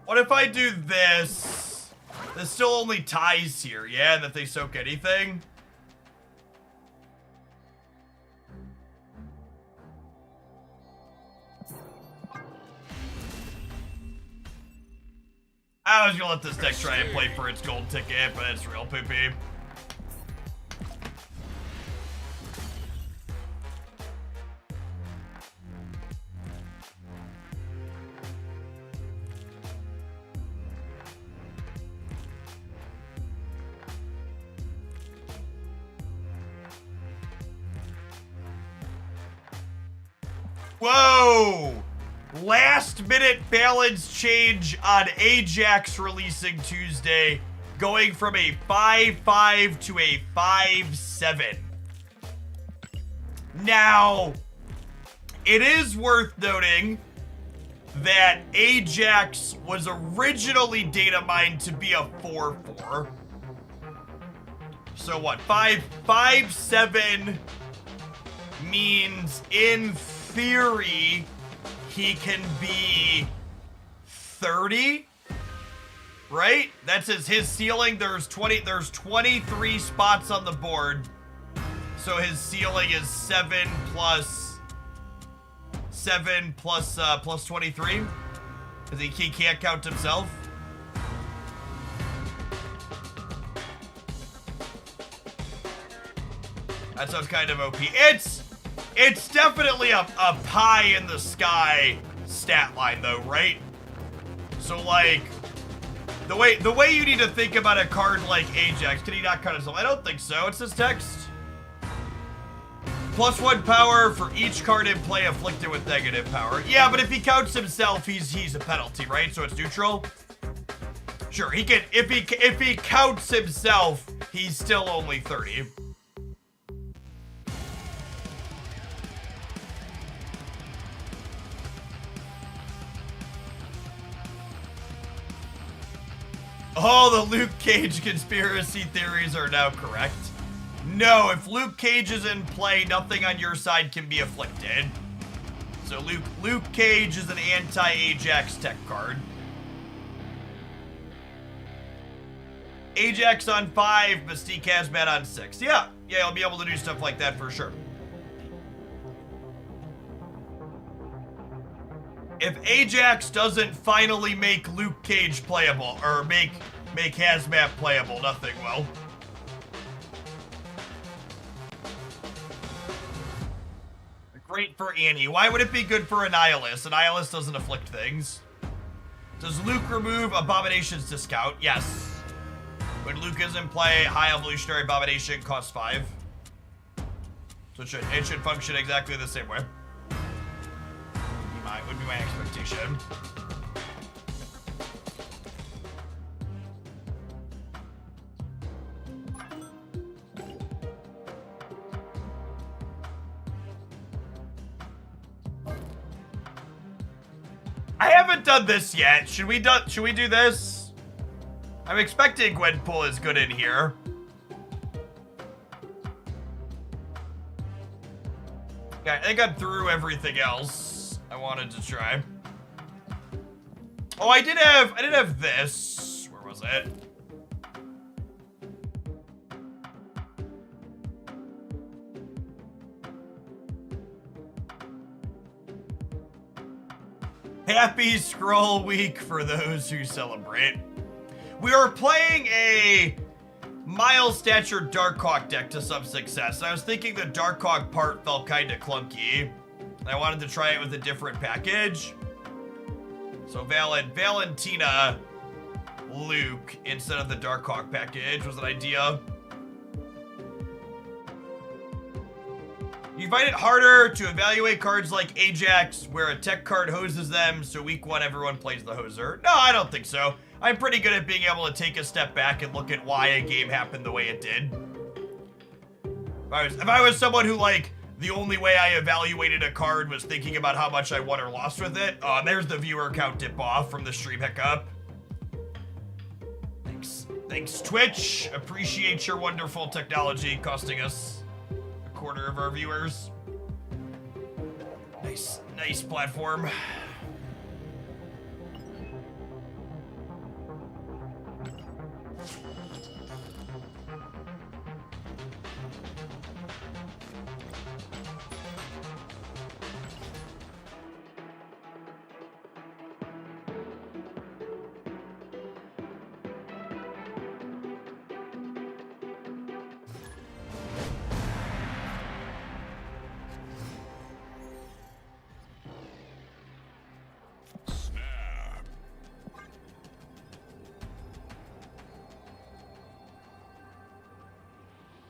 What if I do this? This still only ties here, yeah? And that they soak anything? I was gonna let this deck try and play for its gold ticket, but it's real poopy. Whoa! Last minute balance change on Ajax releasing Tuesday, going from a 5-5 to a 5-7. Now, it is worth noting that Ajax was originally data mined to be a 4-4. So what, 5-7 means in theory he can be 30, right? That's his ceiling. There's 23 spots on the board. So his ceiling is 7 plus 23. Because he can't count himself. That sounds kind of OP. It's definitely a pie in the sky stat line though, right? So like the way you need to think about a card like Ajax, can he not cut himself? I don't think so. It's his text. +1 power for each card in play afflicted with negative power. Yeah, but if he counts himself, he's a penalty, right? So it's neutral. Sure, he can if he counts himself, he's still only 30. Oh, the Luke Cage conspiracy theories are now correct. No, if Luke Cage is in play, nothing on your side can be afflicted. So Luke Cage is an anti-Ajax tech card. Ajax on 5, Mystique Hazmat on 6. Yeah, I'll be able to do stuff like that for sure. If Ajax doesn't finally make Luke Cage playable, or make Hazmat playable, nothing will. Great for Annie. Why would it be good for Annihilus? Annihilus doesn't afflict things. Does Luke remove Abomination's discount? Yes. When Luke is in play, high evolutionary Abomination costs 5. So it should function exactly the same way. Would be my expectation. I haven't done this yet. Should we do this? I'm expecting Gwenpool is good in here. Okay, I think I'm through everything else. I wanted to try. Oh, I did have this. Where was it? Happy Scroll Week for those who celebrate. We are playing a mild stature Darkhawk deck to some success. I was thinking the Darkhawk part felt kind of clunky. I wanted to try it with a different package. So Valentina Luke instead of the Darkhawk package was an idea. You find it harder to evaluate cards like Ajax, where a tech card hoses them, so week 1 everyone plays the hoser. No, I don't think so. I'm pretty good at being able to take a step back and look at why a game happened the way it did. If I was someone who, like, the only way I evaluated a card was thinking about how much I won or lost with it, there's the viewer count dip off from the stream hiccup. Thanks, Twitch. Appreciate your wonderful technology costing us a quarter of our viewers. Nice platform.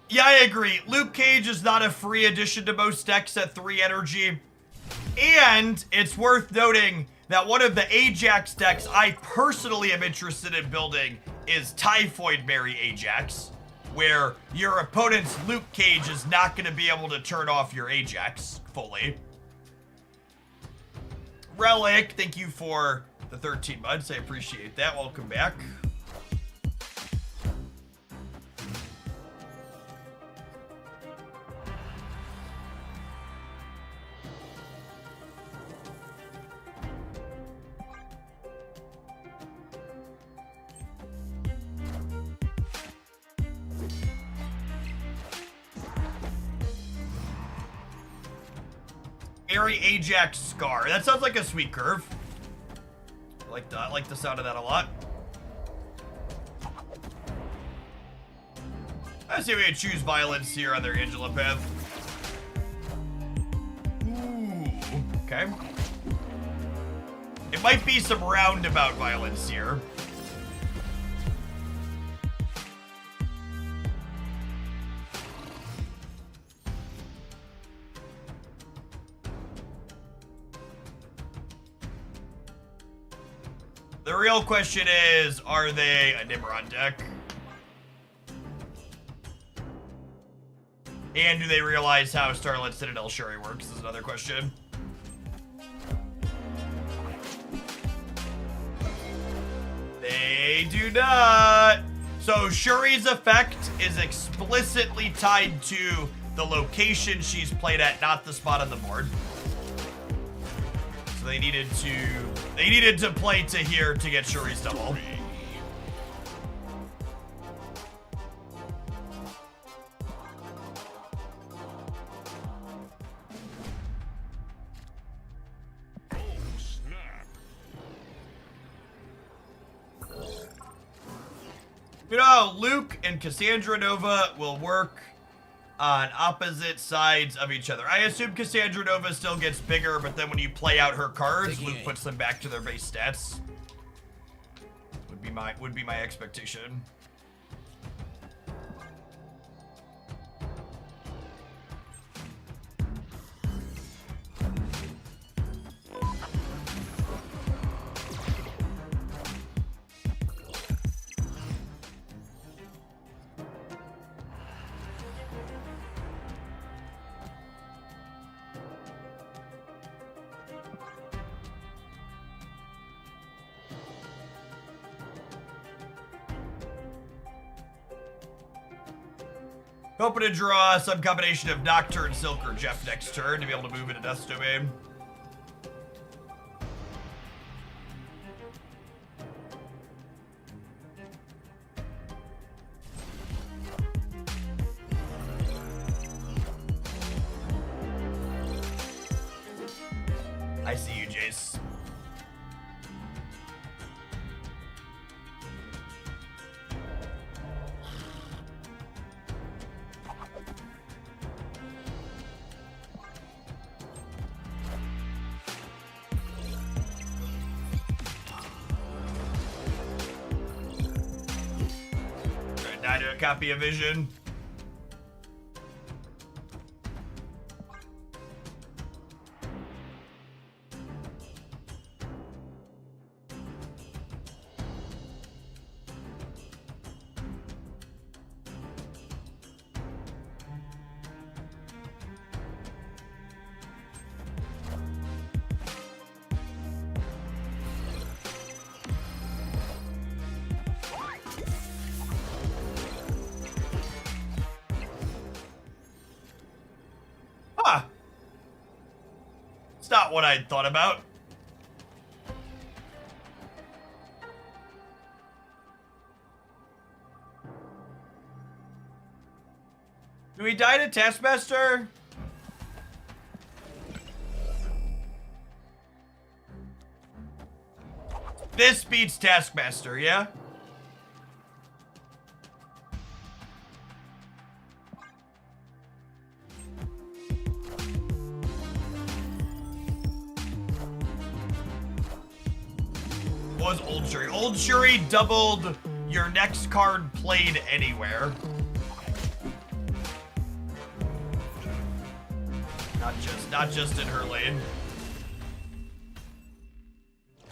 Yeah, I agree. Luke Cage is not a free addition to most decks at 3 energy. And it's worth noting that one of the Ajax decks I personally am interested in building is Typhoid Mary Ajax, where your opponent's Luke Cage is not going to be able to turn off your Ajax fully. Relic, thank you for the 13 months. I appreciate that. Welcome back. Mary Ajax Scar. That sounds like a sweet curve. I like the sound of that a lot. I see we could choose Violence here on their Angela path. Ooh, okay. It might be some roundabout Violence here. The real question is, are they a Nimrod deck? And do they realize how Starlit Citadel Shuri works is another question. They do not. So Shuri's effect is explicitly tied to the location she's played at, not the spot on the board. So they needed to play to here to get Shuri's double. You know how Luke and Cassandra Nova will work on opposite sides of each other. I assume Cassandra Nova still gets bigger, but then when you play out her cards, Luke puts them back to their base stats. Would be my expectation. Hoping to draw some combination of Nocturne, Silk, or Jeff next turn to be able to move into Death's Domain. I see you, Jace. Die to a copy of Vision. Huh. It's not what I'd thought about. Do we die to Taskmaster? This beats Taskmaster, yeah? Was Old Shuri. Old Shuri doubled your next card played anywhere. Not just in her lane.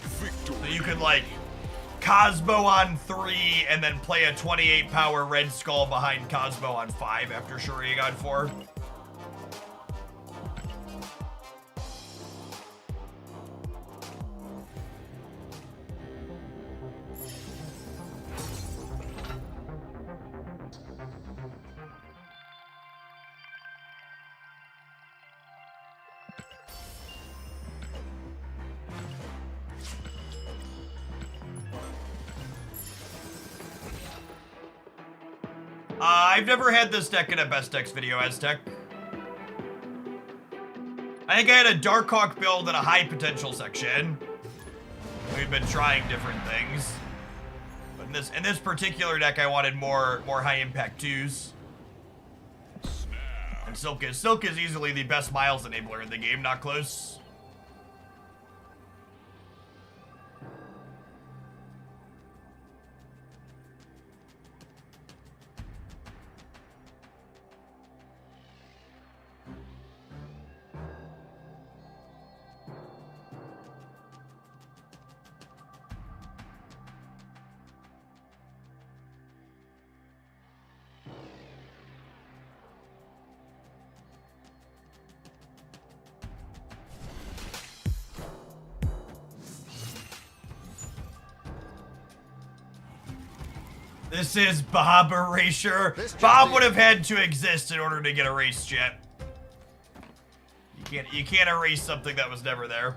Victory. So you could like Cosmo on 3 and then play a 28 power Red Skull behind Cosmo on 5 after Shuri got 4. I've never had this deck in a best decks video, Aztec. I think I had a Darkhawk build and a high potential section. We've been trying different things. But in this particular deck, I wanted more high impact 2s. And Silk is easily the best Miles enabler in the game, not close. This is Bob Erasure. Bob would have had to exist in order to get erased yet. You can't erase something that was never there.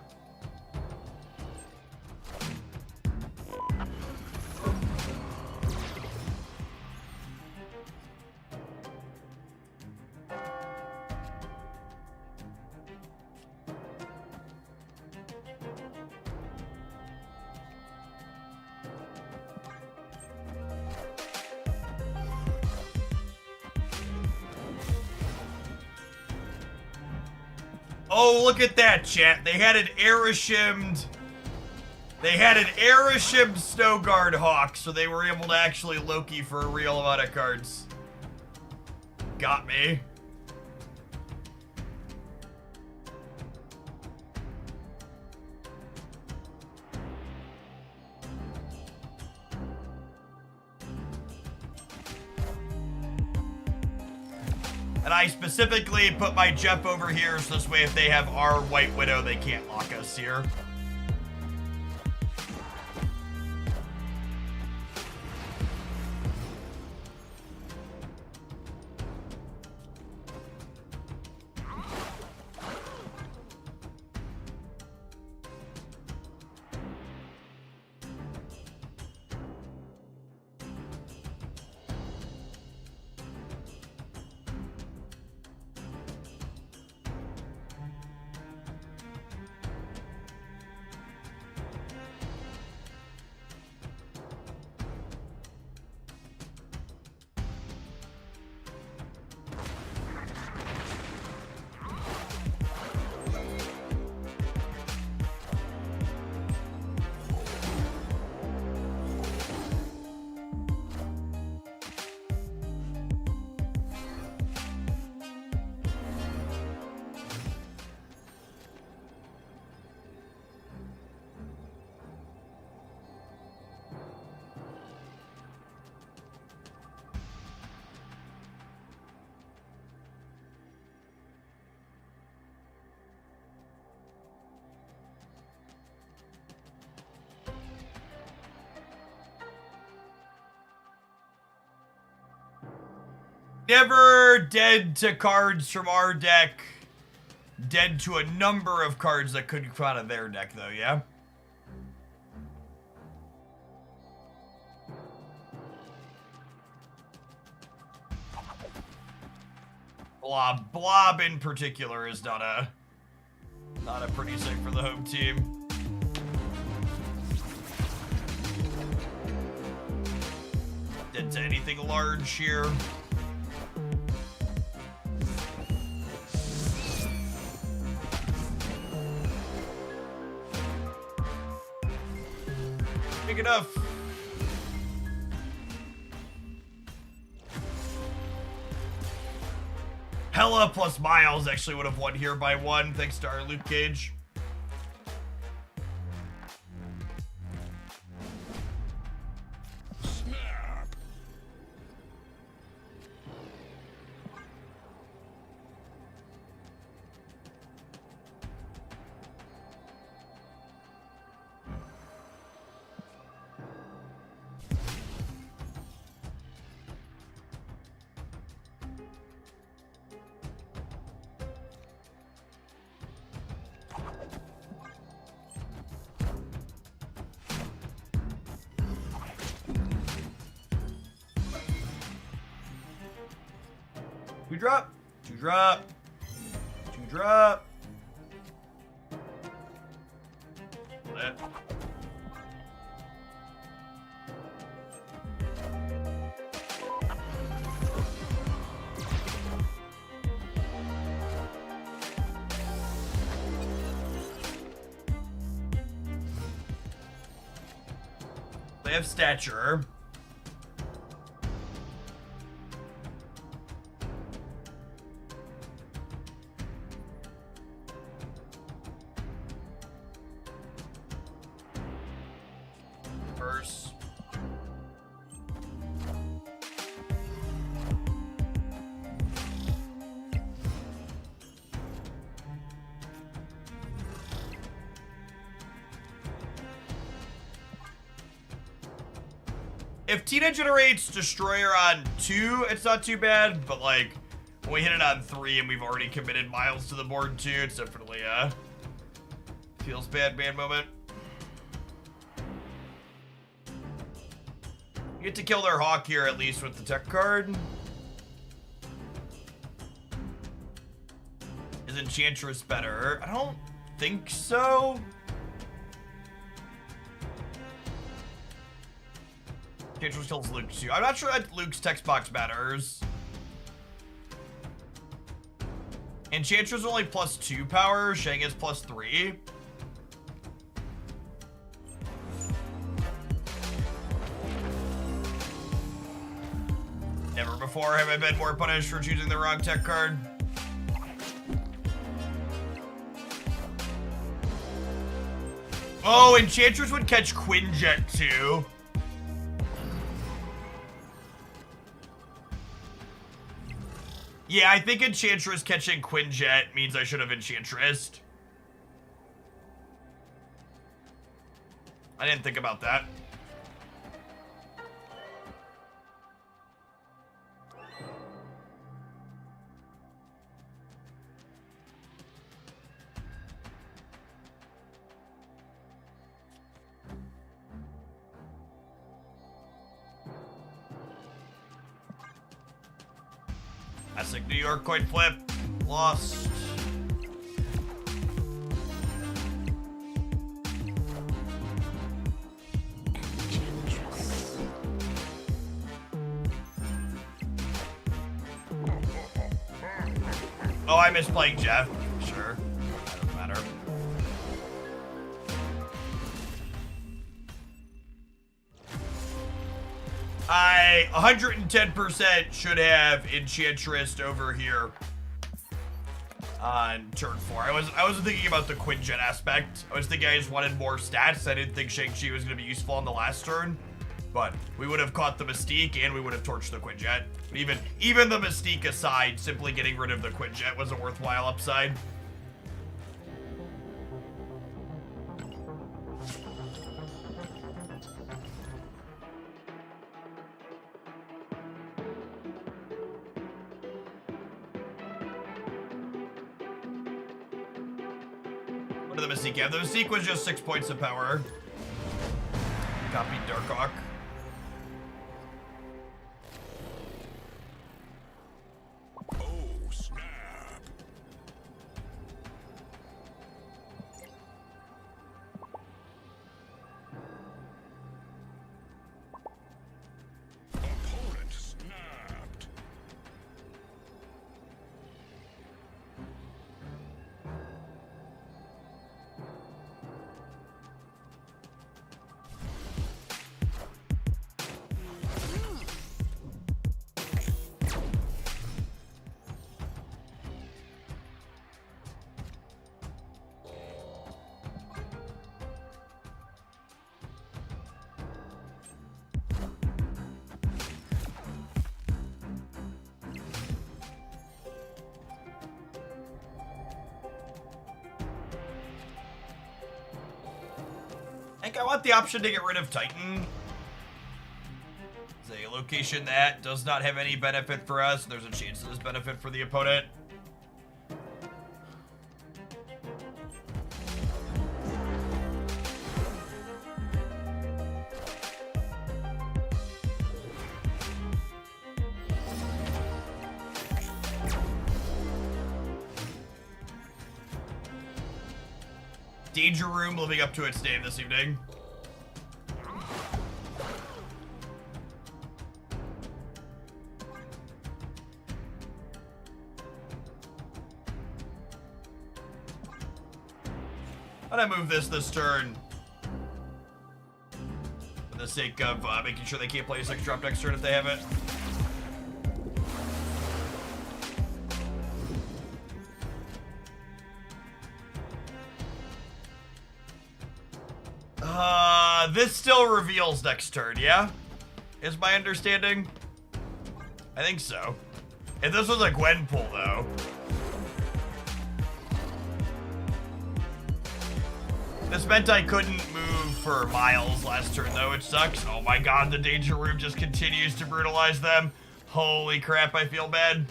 Oh, look at that, chat. They had an Aeroshimed... They had an Aeroshimed Snowguard Hawk, so they were able to actually Loki for a real amount of cards. Got me. And I specifically put my Jeff over here, so this way if they have our White Widow, they can't lock us here. Never dead to cards from our deck. Dead to a number of cards that could come out of their deck, though, yeah? Blob in particular is not a pretty sight for the home team. Dead to anything large here. Big enough. Hella plus Miles actually would have won here by 1, thanks to our Luke Cage. Snap. Two drop. Two drop. Two drop. Lit. They have stature. Verse. If Tina generates Destroyer on 2, it's not too bad, but like, when we hit it on 3 and we've already committed Miles to the board too, it's definitely feels bad moment. You get to kill their Hawk here at least with the tech card. Is Enchantress better? I don't think so. Enchantress kills Luke too. I'm not sure that Luke's text box matters. Enchantress is only +2 power. Shang is +3. Never before have I been more punished for choosing the wrong tech card. Oh, Enchantress would catch Quinjet too. Yeah, I think Enchantress catching Quinjet means I should have Enchantress. I didn't think about that. Classic New York coin flip. Lost. Oh, I miss playing Jeff. Sure. That doesn't matter. I 110% should have Enchantress over here on turn 4. I wasn't thinking about the Quinjet aspect. I was thinking I just wanted more stats. I didn't think Shang-Chi was going to be useful on the last turn. But we would have caught the Mystique and we would have torched the Quinjet. But even the Mystique aside, simply getting rid of the Quinjet was a worthwhile upside. What did the Mystique have? The Mystique was just 6 points of power. Copied Darkhawk. Oh, snap. Opponent snapped. I think I want the option to get rid of Titan. It's a location that does not have any benefit for us. There's a chance that there's benefit for the opponent. Danger Room living up to its name this evening. How'd I move this turn? For the sake of making sure they can't play a 6-drop next turn if they have it. This still reveals next turn, yeah? Is my understanding? I think so. If this was a Gwen pull, though. This meant I couldn't move for miles last turn, though, which sucks. Oh my god, the Danger Room just continues to brutalize them. Holy crap, I feel bad.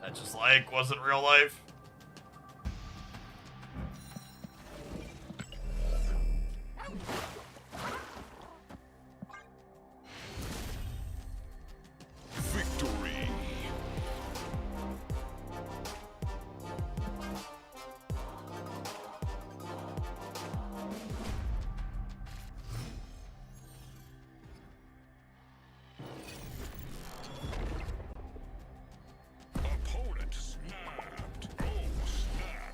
That just, like, wasn't real life. Victory. Opponent snapped. Oh, snap.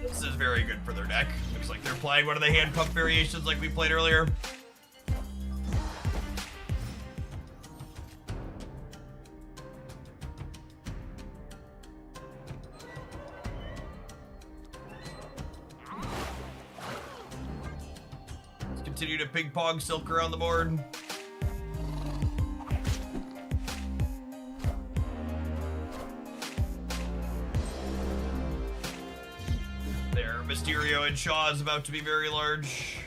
This is very good for their deck. Looks like they're playing one of the hand pump variations like we played earlier. Let's continue to ping pong Silk around the board. Mysterio and Shaw is about to be very large.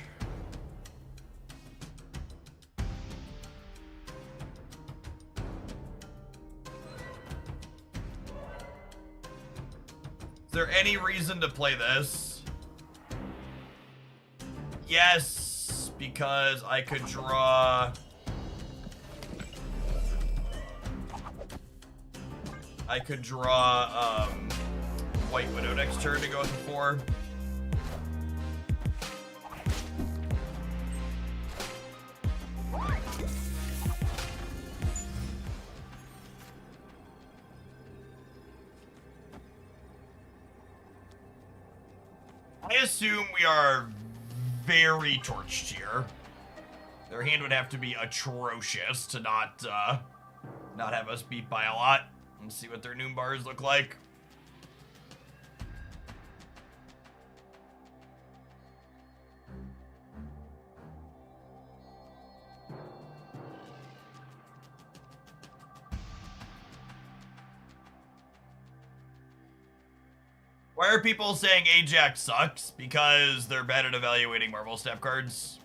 Is there any reason to play this? Yes, because I could draw... White Widow next turn to go with the 4. assume we are very torched here. Their hand would have to be atrocious to not have us beat by a lot. Let's see what their noon bars look like. Why are people saying Ajax sucks? Because they're bad at evaluating Marvel Snap cards.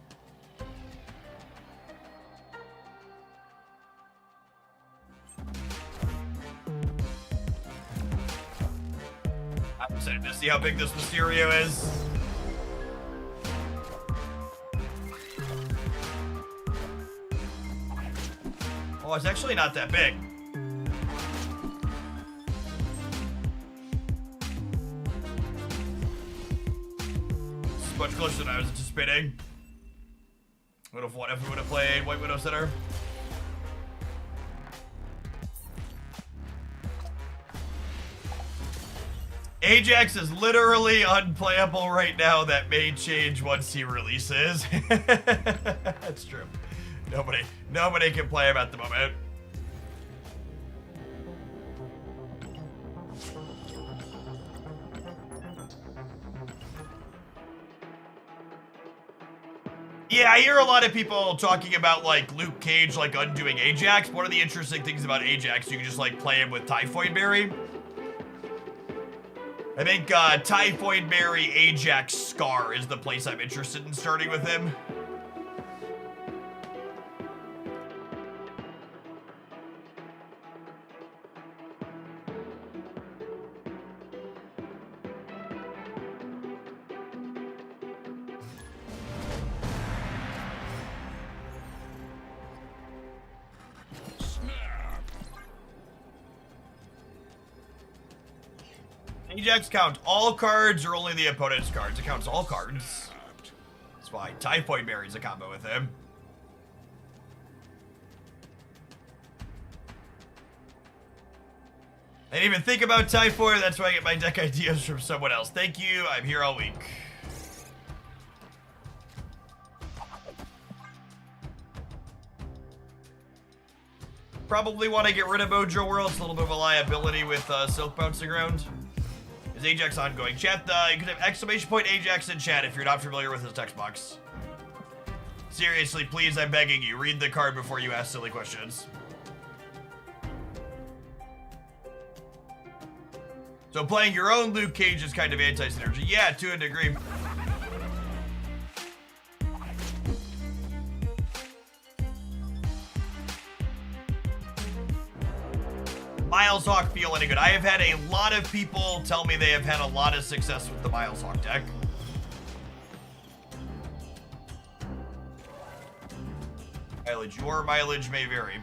I'm excited to see how big this Mysterio is. Oh, it's actually not that big. It's much closer than I was anticipating. Would have won if we would have played White Widow Center. Ajax is literally unplayable right now. That may change once he releases. That's true. Nobody can play him at the moment. Yeah, I hear a lot of people talking about, like, Luke Cage, like, undoing Ajax. One of the interesting things about Ajax, you can just, like, play him with Typhoid Berry. I think Typhoid Berry Ajax Scar is the place I'm interested in starting with him. Ajax count all cards or only the opponent's cards? It counts all cards. That's why Typhoid Berry's a combo with him. I didn't even think about Typhoid, that's why I get my deck ideas from someone else. Thank you, I'm here all week. Probably want to get rid of Mojo World. It's a little bit of a liability with Silk bouncing around. Is Ajax ongoing? Chat, you could have exclamation point Ajax in chat if you're not familiar with his text box. Seriously, please, I'm begging you, read the card before you ask silly questions. So playing your own Luke Cage is kind of anti-synergy. Yeah, to a degree. Miles Hawk feel any good? I have had a lot of people tell me they have had a lot of success with the Miles Hawk deck. Your mileage may vary.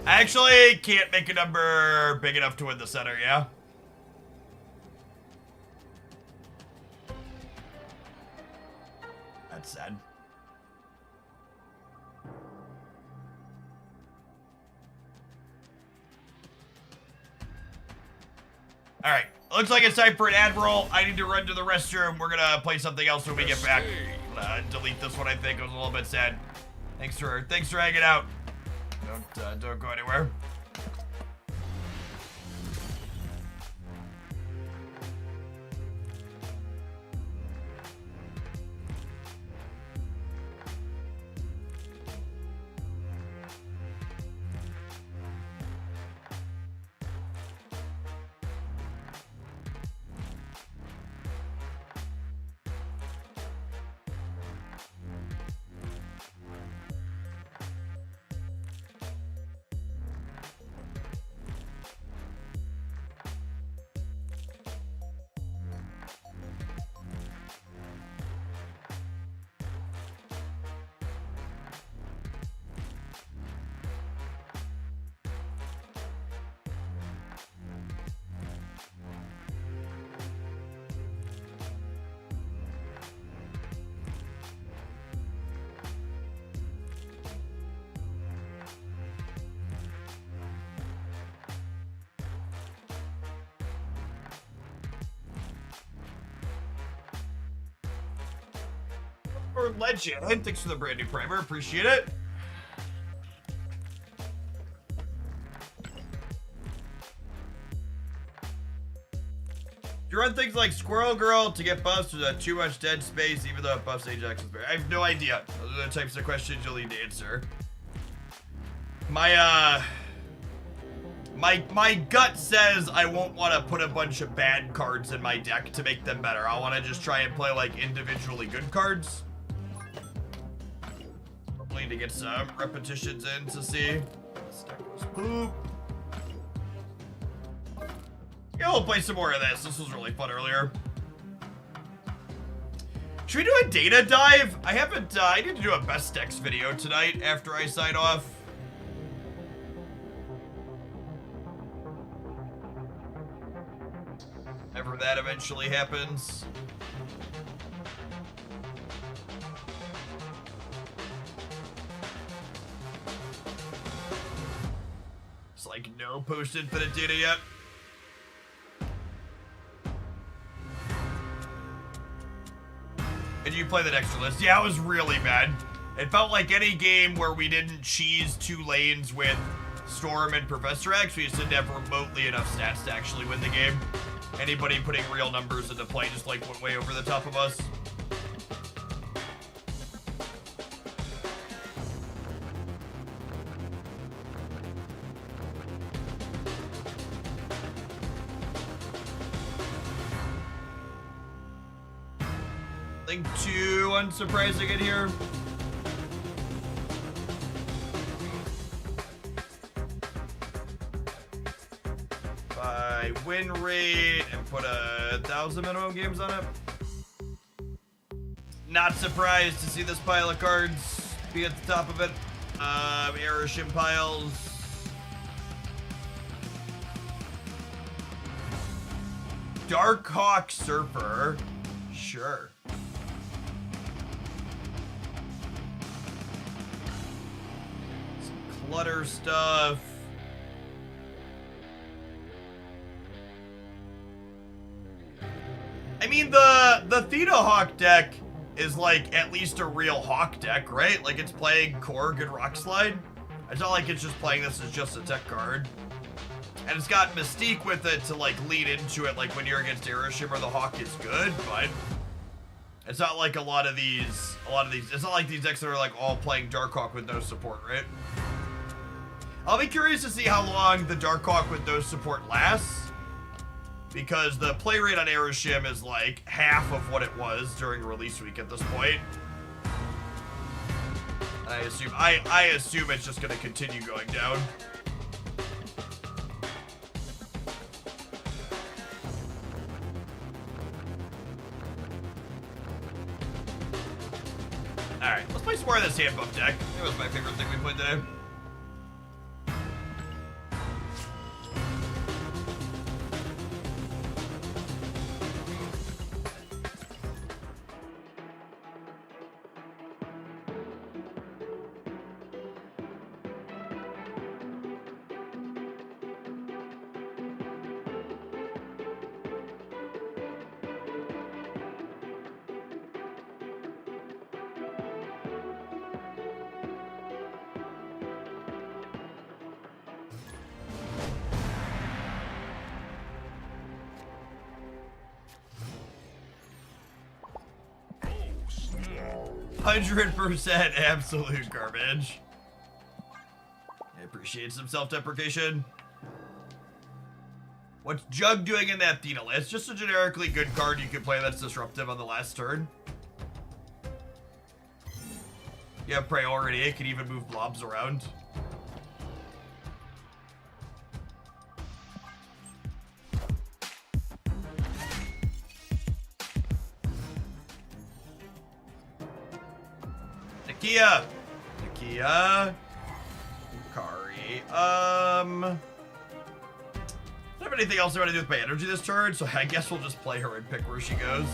I actually can't make a number big enough to win the center, yeah? That's sad. Alright, looks like it's time for an Admiral. I need to run to the restroom. We're gonna play something else when we get back. I'm gonna delete this one, I think. It was a little bit sad. Thanks for hanging out. Don't go anywhere. Or Legend. Thanks for the brand new primer. Appreciate it. You run things like Squirrel Girl to get buffs with too much dead space, even though it buffs Ajax is better. I have no idea. Those are the types of questions you'll need to answer. My gut says I won't want to put a bunch of bad cards in my deck to make them better. I want to just try and play like individually good cards. Hopefully to get some repetitions in to see. This deck was poop. Yeah, we'll play some more of this. This was really fun earlier. Should we do a data dive? I haven't, I need to do a best decks video tonight after I sign off. Whenever that eventually happens. It's like no post-infinite data yet. Did you play the extra list? Yeah, it was really bad. It felt like any game where we didn't cheese 2 lanes with Storm and Professor X. We just didn't have remotely enough stats to actually win the game. Anybody putting real numbers into play just like went way over the top of us. Nothing too unsurprising in here. By win rate and put 1,000 minimum games on it. Not surprised to see this pile of cards be at the top of it. Aeroshim piles. Darkhawk Surfer. Sure. Some clutter stuff. I mean, the Theta Hawk deck is like at least a real Hawk deck, right? Like it's playing Korg and Rock Slide. It's not like it's just playing this as just a tech card. And it's got Mystique with it to like lead into it, like when you're against Aeroshim or the Hawk is good, but it's not like a lot of these, it's not like these decks that are like all playing Darkhawk with no support, right? I'll be curious to see how long the Darkhawk with no support lasts, because the play rate on Aeroshim is like half of what it was during release week at this point. I assume it's just gonna continue going down. Alright, let's play some more of this hand buff deck. It was my favorite thing we played today. Oh, snap. 100% absolute garbage. I appreciate some self-deprecation. What's Jug doing in that Theta list? Just a generically good card you can play that's disruptive on the last turn. You have priority, it can even move blobs around. Nakia. Kari. I don't have anything else I want to do with my energy this turn, so I guess we'll just play her and pick where she goes.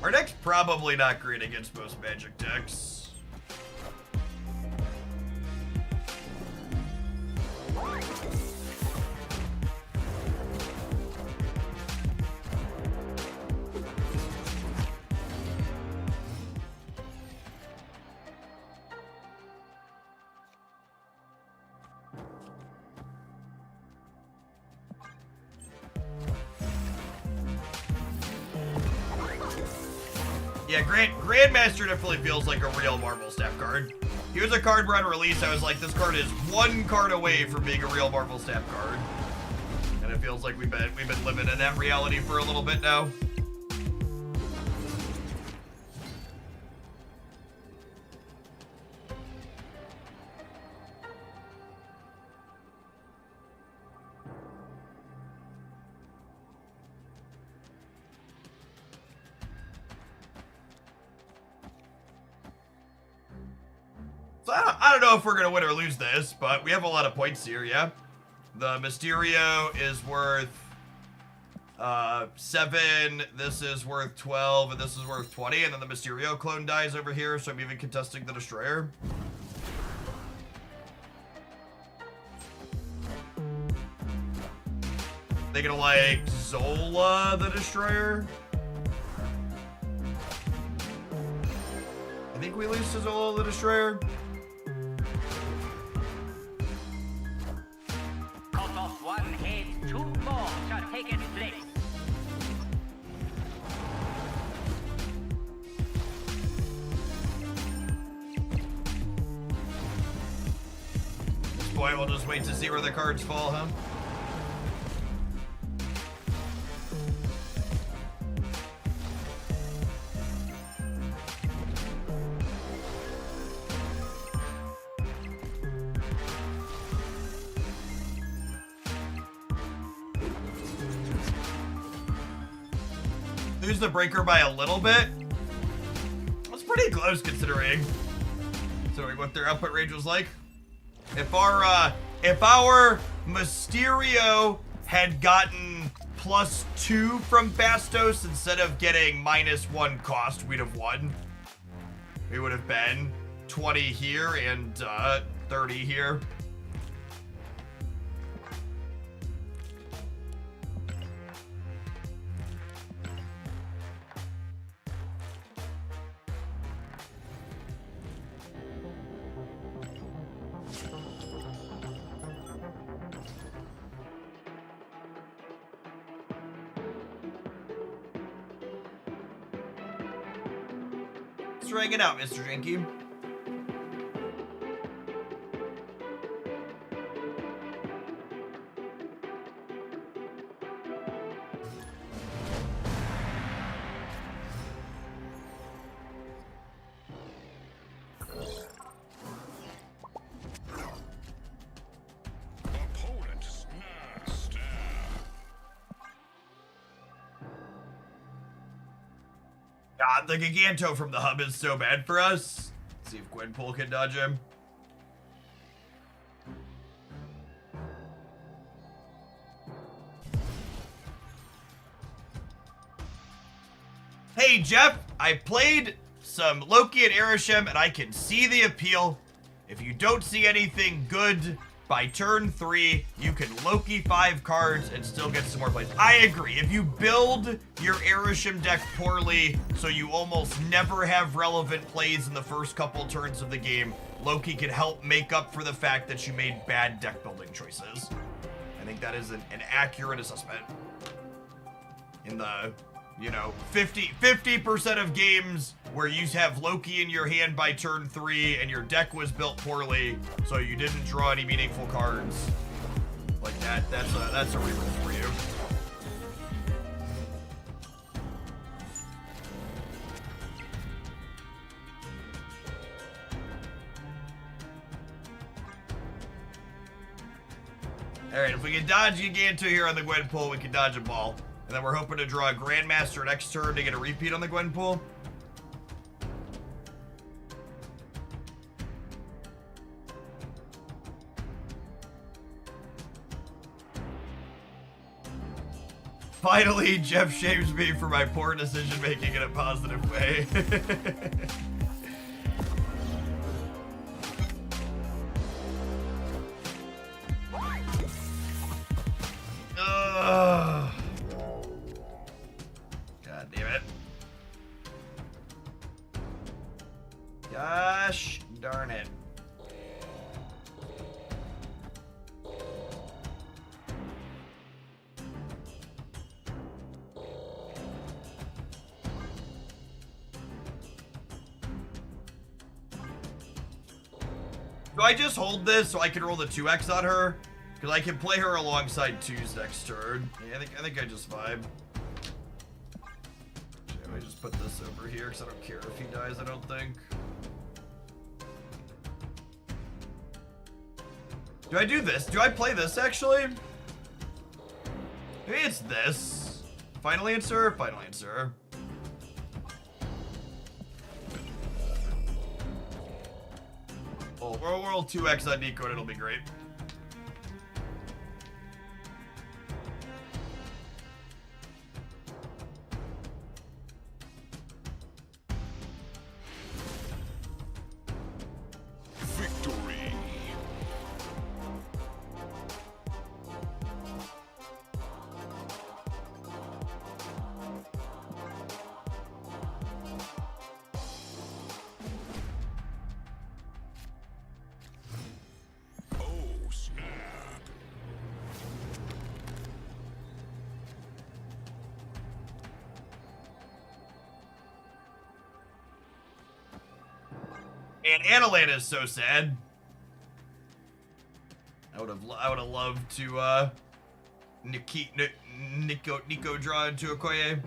Our deck's probably not great against most Magic decks. Yeah, Grandmaster definitely feels like a real Marvel Snap card. Here's a card where on release I was like, this card is one card away from being a real Marvel Snap card. And it feels like we've been living in that reality for a little bit now. So I don't know if we're going to win or lose this, but we have a lot of points here, yeah? The Mysterio is worth 7, this is worth 12, and this is worth 20, and then the Mysterio clone dies over here, so I'm even contesting the Destroyer. They gonna like Zola the Destroyer? I think we lose to Zola the Destroyer. Out of one head, 2 more shall take its place. At this point, we'll just wait to see where the cards fall, huh? Lose the breaker by a little bit. That's pretty close considering what their output range was like. If our Mysterio had gotten +2 from Bastos instead of getting -1 cost, we'd have won. We would have been 20 here and 30 here. Hang it out, Mr. Janky. Opponent smashed. God, the Giganto from the hub is so bad for us. Let's see if Gwenpool can dodge him. Hey, Jeff, I played some Loki and Erisham, and I can see the appeal. If you don't see anything good by turn 3, you can Loki 5 cards and still get some more plays. I agree. If you build your Erisham deck poorly, so you almost never have relevant plays in the first couple turns of the game, Loki can help make up for the fact that you made bad deck building choices. I think that is an accurate assessment. In the, 50% of games where you have Loki in your hand by turn 3 and your deck was built poorly, so you didn't draw any meaningful cards. Like that's a reroll for you. Alright, if we can dodge Giganto here on the Gwenpool, we can dodge a ball. And then we're hoping to draw a Grandmaster next turn to get a repeat on the Gwenpool. Finally, Jeff shames me for my poor decision making in a positive way. Ugh. God damn it. Gosh darn it. Do I just hold this so I can roll the 2x on her? Because I can play her alongside 2's next turn. Yeah, I think I just vibe. Let me just put this over here because I don't care if he dies, I don't think. Do I do this? Do I play this actually? Maybe it's this. Final answer? Final answer. Oh, we'll roll 2x on Nico and it'll be great. Victory. Oh, snap. And Analana is so sad. I would have loved to Nico draw into Okoye.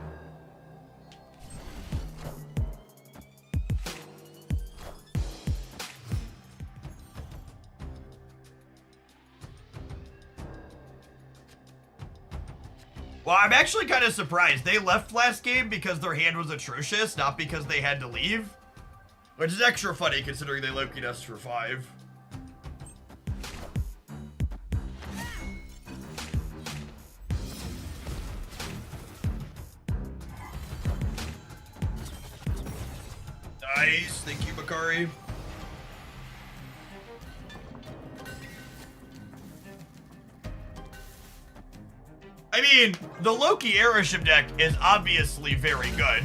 Well, I'm actually kind of surprised. They left last game because their hand was atrocious, not because they had to leave. Which is extra funny considering they Loki'd us for 5. Nice, thank you, Bakari. I mean, the Loki airship deck is obviously very good.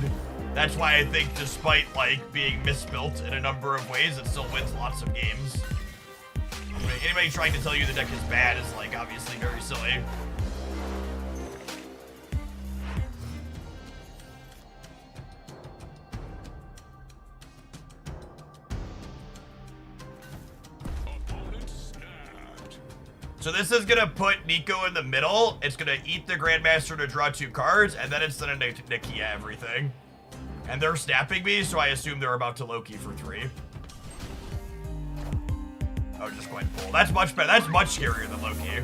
That's why I think despite, like, being misbuilt in a number of ways, it still wins lots of games. I mean, anybody trying to tell you the deck is bad is, like, obviously very silly. Opponent snapped. So this is gonna put Nico in the middle. It's gonna eat the Grandmaster to draw 2 cards, and then it's gonna Nikia everything. And they're snapping me, so I assume they're about to Loki for 3. Oh, just going full. That's much better. That's much scarier than Loki.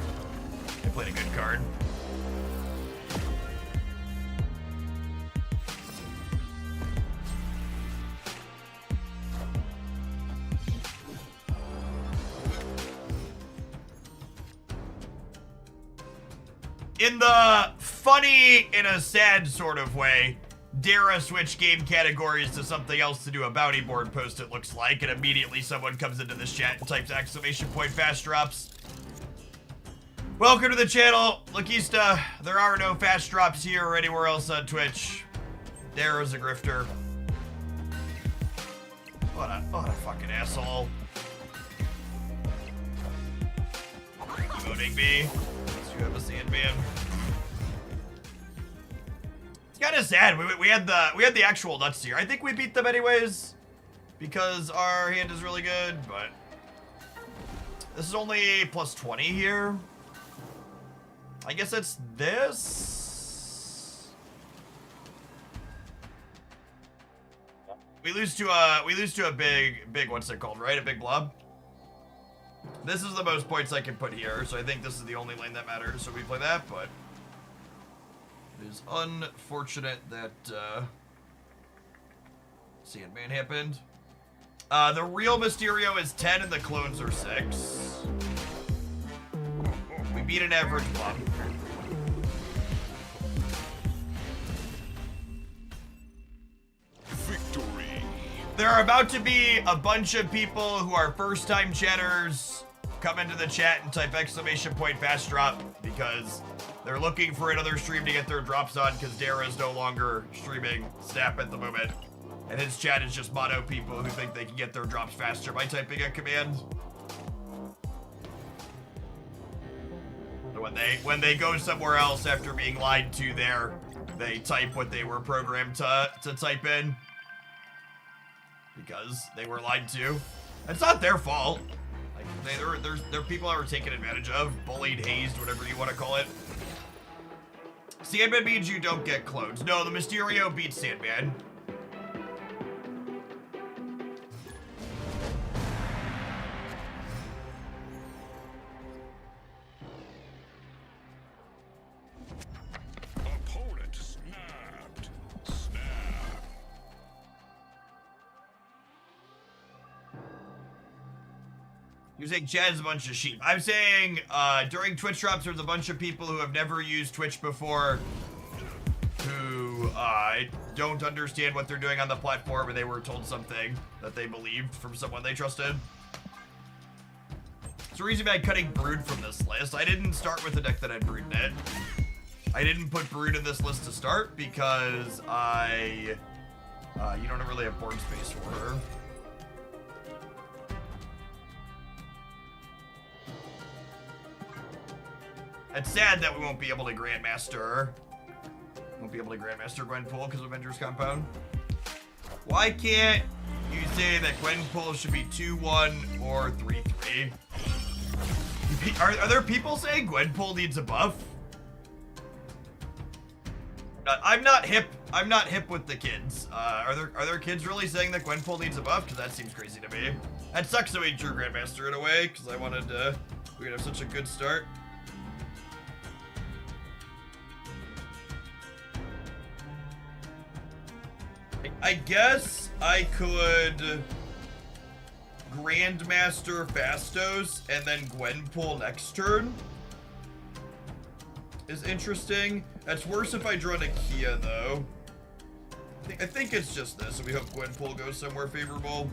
They played a good card. In the funny, in a sad sort of way, Dara switch game categories to something else to do a bounty board post, it looks like, and immediately someone comes into this chat and types ! Fast drops. Welcome to the channel, Lakista. There are no fast drops here or anywhere else on Twitch. Dara's a grifter. What a fucking asshole. Voting me. You have a Sandman. It's kind of sad. We had the actual nuts here. I think we beat them anyways because our hand is really good, but this is only plus 20 here. I guess it's this. We lose to a big what's it called, right? A big blob. This is the most points I can put here, so I think this is the only lane that matters, so we play that, but it is unfortunate that Sandman happened. The real Mysterio is 10 and the clones are 6. We beat an average blob. There are about to be a bunch of people who are first-time chatters come into the chat and type !fast drop because they're looking for another stream to get their drops on because Dara is no longer streaming Snap at the moment. And his chat is just mono people who think they can get their drops faster by typing a command. So when they go somewhere else after being lied to there, they type what they were programmed to type in. Because they were lied to. It's not their fault. Like they're people that were taken advantage of, bullied, hazed, whatever you want to call it. Sandman means you don't get clones. No, the Mysterio beats Sandman. Opponent snapped. Snap. You're saying Chad's a bunch of sheep. I'm saying during Twitch drops, there's a bunch of people who have never used Twitch before who don't understand what they're doing on the platform and they were told something that they believed from someone they trusted. It's the reason I'm cutting Brood from this list. I didn't start with a deck that had Brood in it. I didn't put Brood in this list to start because you don't really have board space for her. It's sad that we won't be able to Grandmaster. Won't be able to Grandmaster Gwenpool because of Avengers Compound. Why can't you say that Gwenpool should be 2-1 or 3-3? Are there people saying Gwenpool needs a buff? I'm not hip. I'm not hip with the kids. Are there kids really saying that Gwenpool needs a buff? Because that seems crazy to me. That sucks that we drew Grandmaster in a way because I wanted to. We could have such a good start. I guess I could Grandmaster Fastos and then Gwenpool next turn. Is interesting. That's worse if I draw Nakia though. I think it's just this, and we hope Gwenpool goes somewhere favorable.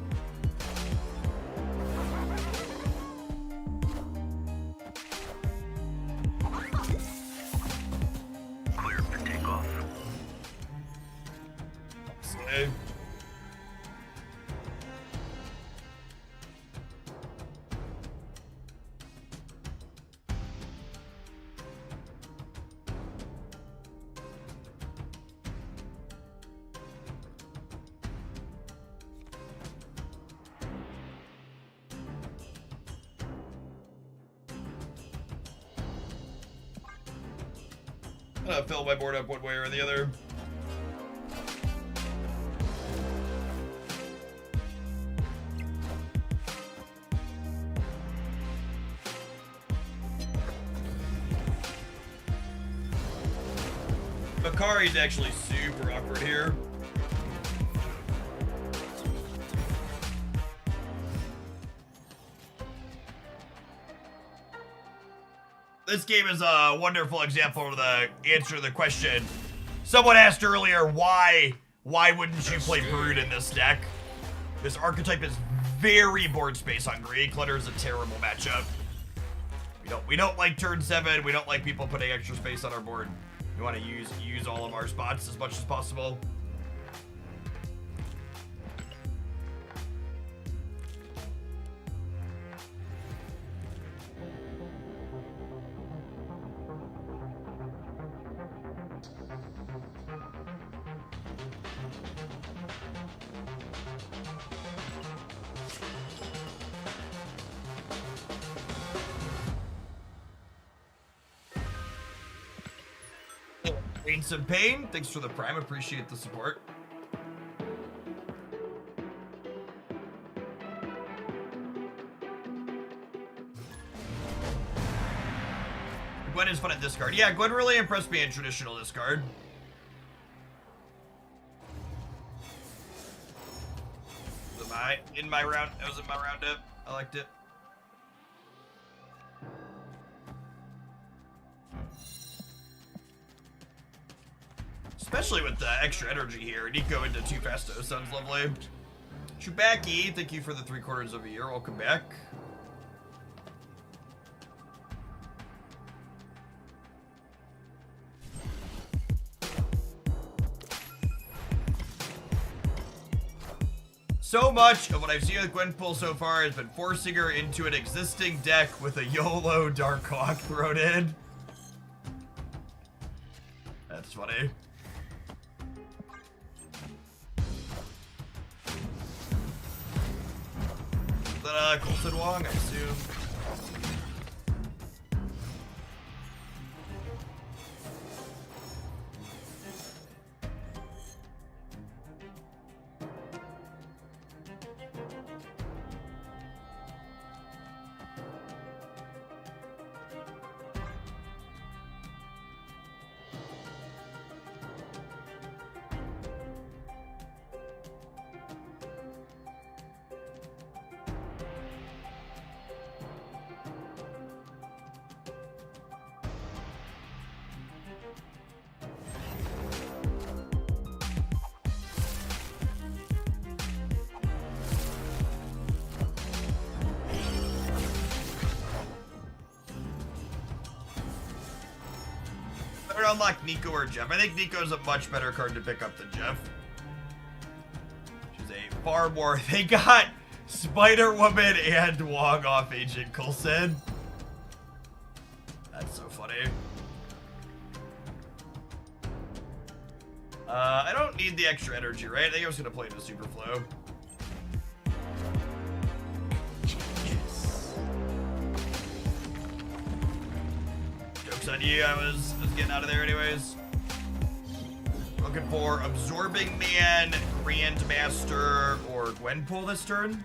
Clear for takeoff. Okay. I'm gonna fill my board up one way or the other. Makari's actually super awkward here. This game is a wonderful example of the answer to the question. Someone asked earlier, why wouldn't you play Brood in this deck? This archetype is very board space hungry. Clutter is a terrible matchup. We don't like turn 7. We don't like people putting extra space on our board. We want to use all of our spots as much as possible. Pain some pain. Thanks for the prime. Appreciate the support. Gwen is fun at discard. Yeah, Gwen really impressed me in traditional discard. I was in my roundup. I liked it. Especially with the extra energy here. Nico into 2 Fastos sounds lovely. Chewbacca, thank you for the 3/4 of a year. Welcome back. So much of what I've seen with Gwenpool so far has been forcing her into an existing deck with a YOLO Darkhawk thrown in. That's funny. Is that Colton Wong, I assume? Better unlock Nico or Jeff. I think Nico's a much better card to pick up than Jeff. She's a far more... They got Spider-Woman and Wong off Agent Coulson. That's so funny. I don't need the extra energy, right? I think I was going to play into Superflow. Joke's on you, I was getting out of there anyways. Looking for Absorbing Man, Grandmaster, or Gwenpool this turn.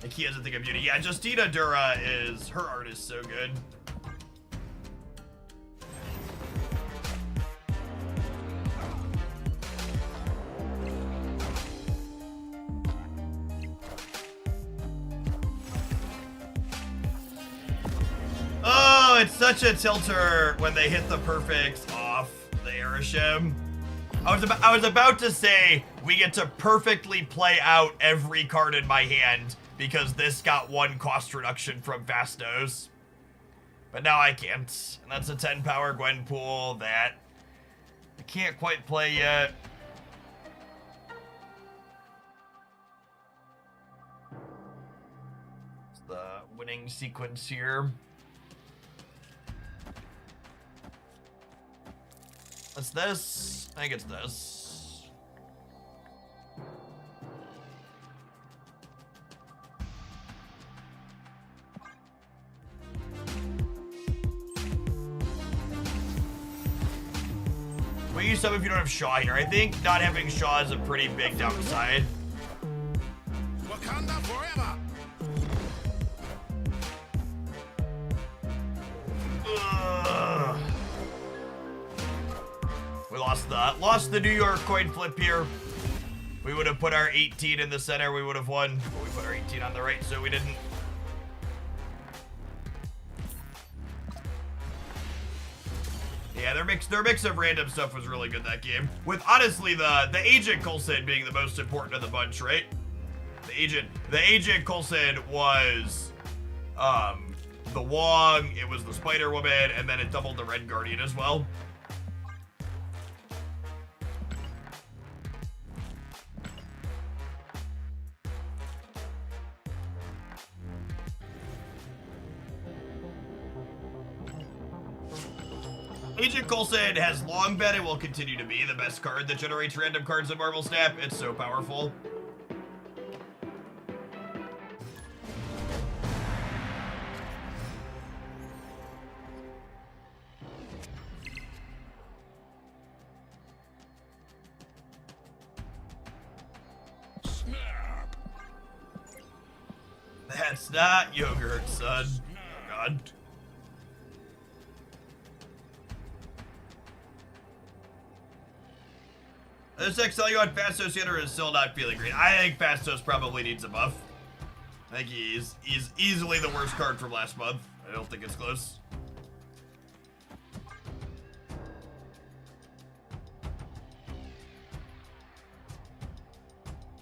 Like he has a thing of beauty. Yeah, Justina Dura is, her art is so good. Oh, it's such a tilter when they hit the perfects off the Airshim. I was about to say we get to perfectly play out every card in my hand because this got 1 cost reduction from Fastos. But now I can't. And that's a 10 power Gwenpool that I can't quite play yet. It's the winning sequence here. What's this? I think it's this. We use some if you don't have Shaw here. I think not having Shaw is a pretty big downside. Wakanda forever. Ugh. We lost the New York coin flip here. We would have put our 18 in the center, we would have won. But we put our 18 on the right, so we didn't. Yeah, their mix of random stuff was really good that game. With honestly the Agent Coulson being the most important of the bunch, right? The Agent Coulson was the Wong, it was the Spider-Woman, and then it doubled the Red Guardian as well. Agent Coulson has long been and will continue to be the best card that generates random cards in Marvel Snap. It's so powerful. Snap. That's not yogurt, son. Oh, God. This deck selling you on Fastos Hitter is still not feeling great. I think Fastos probably needs a buff. I think he's easily the worst card from last month. I don't think it's close.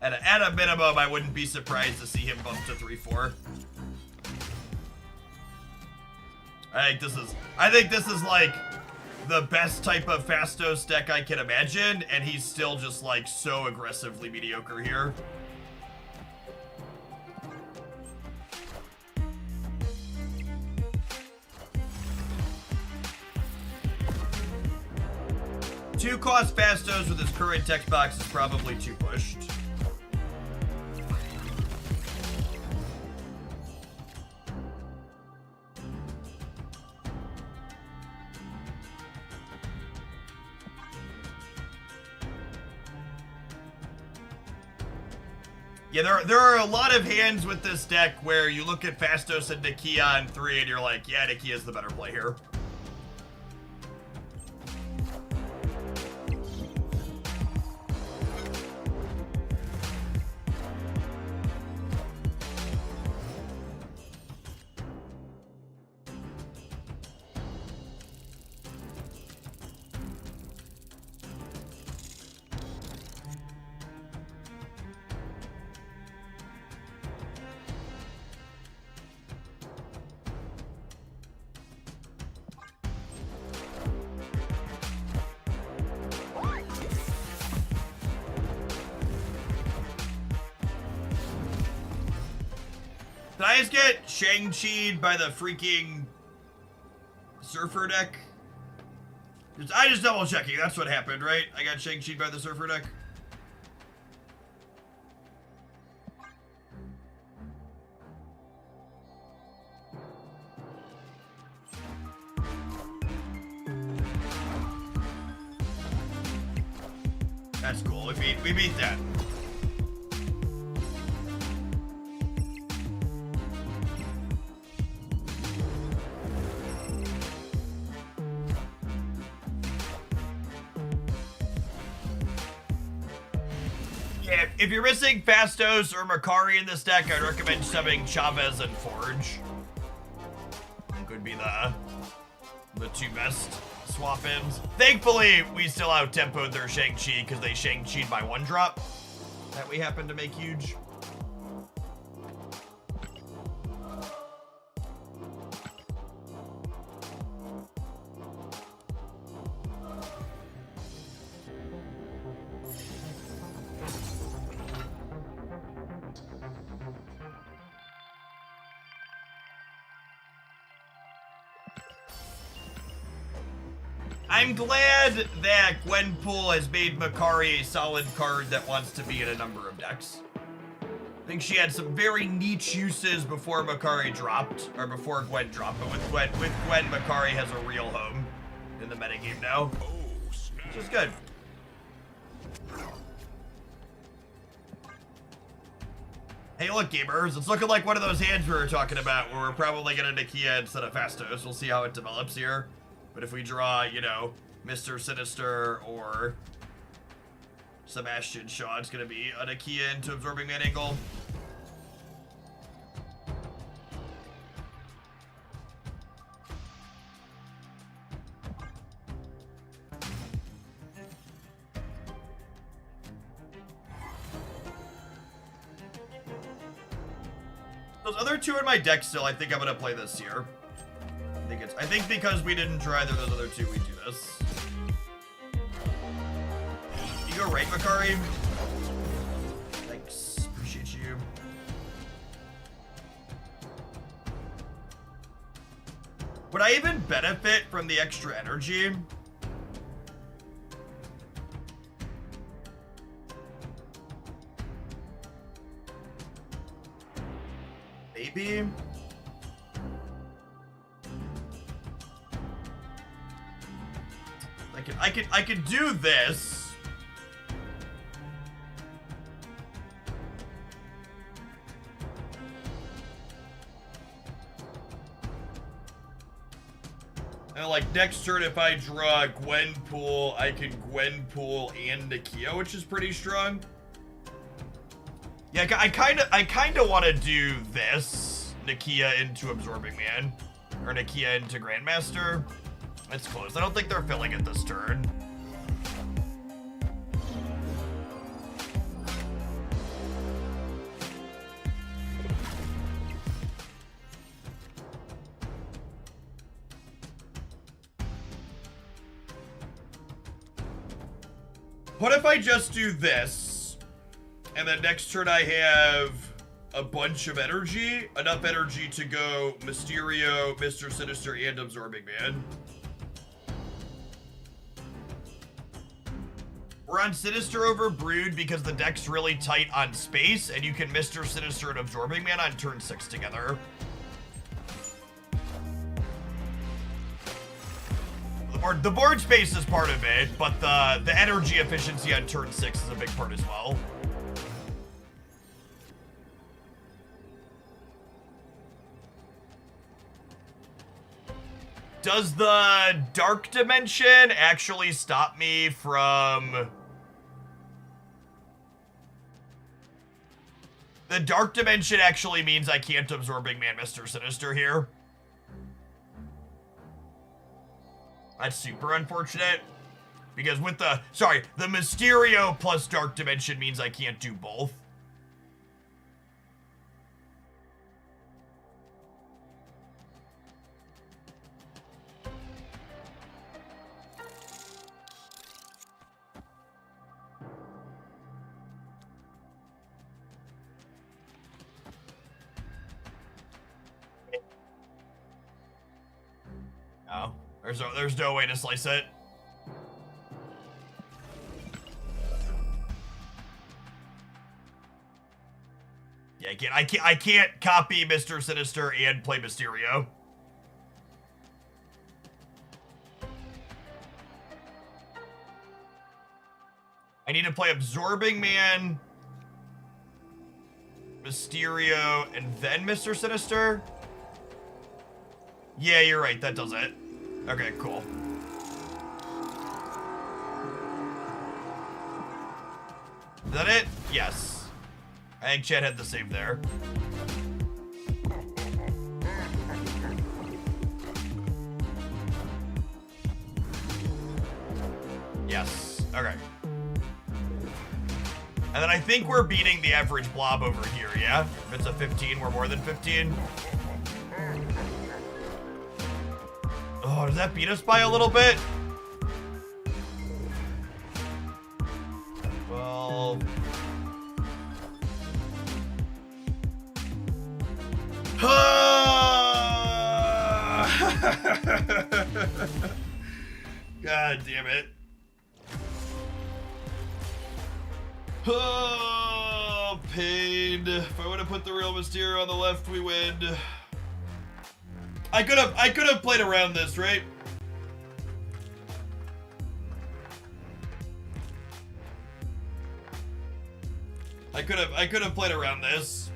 At a minimum, I wouldn't be surprised to see him bump to 3-4. I think this is like the best type of Fastos deck I can imagine, and he's still just like so aggressively mediocre here. Two cost Fastos with his current text box is probably too pushed. Yeah, there are a lot of hands with this deck where you look at Fastos and Nakia on 3 and you're like, yeah, Nakia's the better play here. Did I just get Shang-Chi'd by the freaking Surfer deck? I just double checking. That's what happened, right? I got Shang-Chi'd by the Surfer deck. That's cool. We beat that. If you're missing Fastos or Makari in this deck, I'd recommend subbing Chavez and Forge. Could be the two best swap-ins. Thankfully, we still out-tempoed their Shang-Chi because they Shang-Chi'd by 1-drop. That we happen to make huge. I'm glad that Gwenpool has made Makari a solid card that wants to be in a number of decks. I think she had some very niche uses before Makari dropped, or before Gwen dropped, but with Gwen, Makari has a real home in the metagame now, which is good. Hey, look, gamers, it's looking like one of those hands we were talking about where we're probably going to Nakia instead of Fastos. We'll see how it develops here. But if we draw, you know, Mr. Sinister or Sebastian Shaw, it's going to be a Nakia into Absorbing Man angle. Those other two in my deck still, I think I'm going to play this here. I think because we didn't draw either of those other two, we do this. You go right, Makari. Thanks. Appreciate you. Would I even benefit from the extra energy? Maybe. I could do this. And like next turn, if I draw Gwenpool, I can Gwenpool and Nakia, which is pretty strong. Yeah, I kind of want to do this. Nakia into Absorbing Man, or Nakia into Grandmaster. It's close. I don't think they're filling it this turn. What if I just do this, and then next turn I have a bunch of energy, enough energy to go Mysterio, Mr. Sinister, and Absorbing Man. We're on Sinister over Brood because the deck's really tight on space, and you can Mr. Sinister and Absorbing Man on turn 6 together. The board space is part of it, but the energy efficiency on turn 6 is a big part as well. Does the Dark Dimension actually stop me from... The Dark Dimension actually means I can't Absorbing Man Mr. Sinister here. That's super unfortunate. Because with the Mysterio plus Dark Dimension means I can't do both. Oh, there's no way to slice it. Yeah, I can't copy Mr. Sinister and play Mysterio. I need to play Absorbing Man, Mysterio, and then Mr. Sinister. Yeah, you're right. That does it. Okay, cool. Is that it? Yes. I think Chad had the save there. Yes. Okay. And then I think we're beating the average blob over here, yeah? If it's a 15, we're more than 15. Oh, does that beat us by a little bit? Well... God damn it. Oh, pain. If I would have put the real Mysterio on the left, we win. I could have played around this, right? I could have played around this.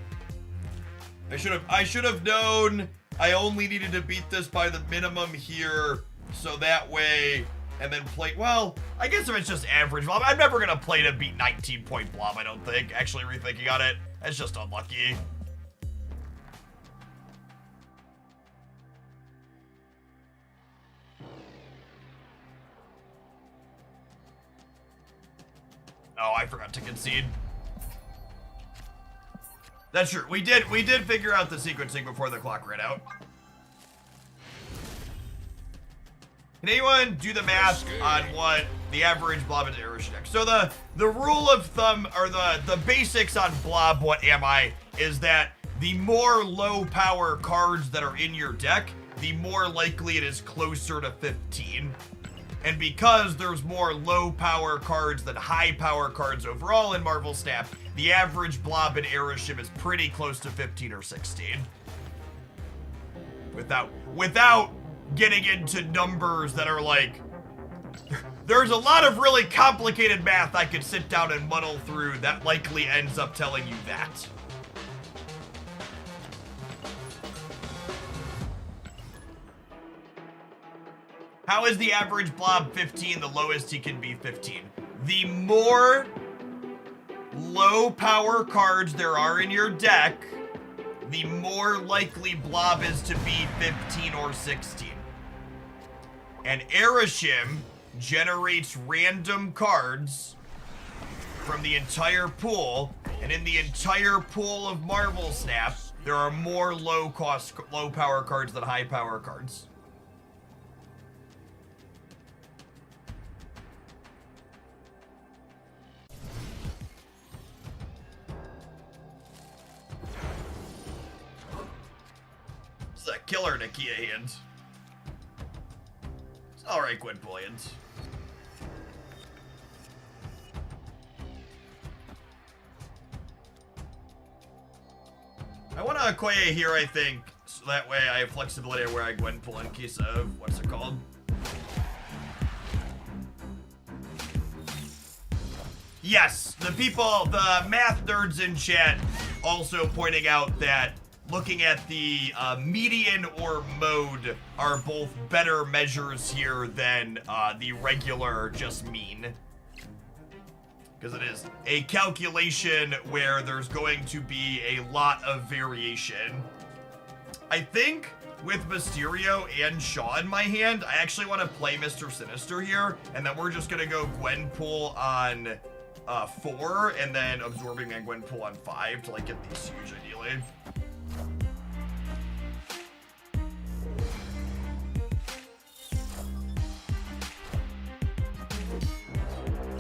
I should have known I only needed to beat this by the minimum here, so that way, and then play, well, I guess if it's just average blob, I'm never gonna play to beat 19-point blob, I don't think. Actually rethinking on it, that's just unlucky. Oh, I forgot to concede. That's true. We did figure out the sequencing before the clock ran out. Can anyone do the math on what the average blob and Irish deck? So the rule of thumb, or the basics on blob, what am I, is that the more low power cards that are in your deck, the more likely it is closer to 15. And because there's more low power cards than high power cards overall in Marvel Snap, the average blob in Airship is pretty close to 15 or 16. Without getting into numbers that are like, there's a lot of really complicated math I could sit down and muddle through that likely ends up telling you that. How is the average blob 15? The lowest he can be 15. The more low power cards there are in your deck, the more likely blob is to be 15 or 16. And Erishim generates random cards from the entire pool, and in the entire pool of Marvel Snap, there are more low power cards than high power cards. killer Nakia hand. It's alright, Gwenpool hand. I want to Okoye here, I think, so that way I have flexibility of where I Gwenpool in case of, what's it called? Yes, the people, the math nerds in chat also pointing out that looking at the median or mode are both better measures here than the regular just mean. Because it is a calculation where there's going to be a lot of variation. I think with Mysterio and Shaw in my hand, I actually want to play Mr. Sinister here, and then we're just going to go Gwenpool on 4, and then absorbing and Gwenpool on 5 to like get these huge ideally.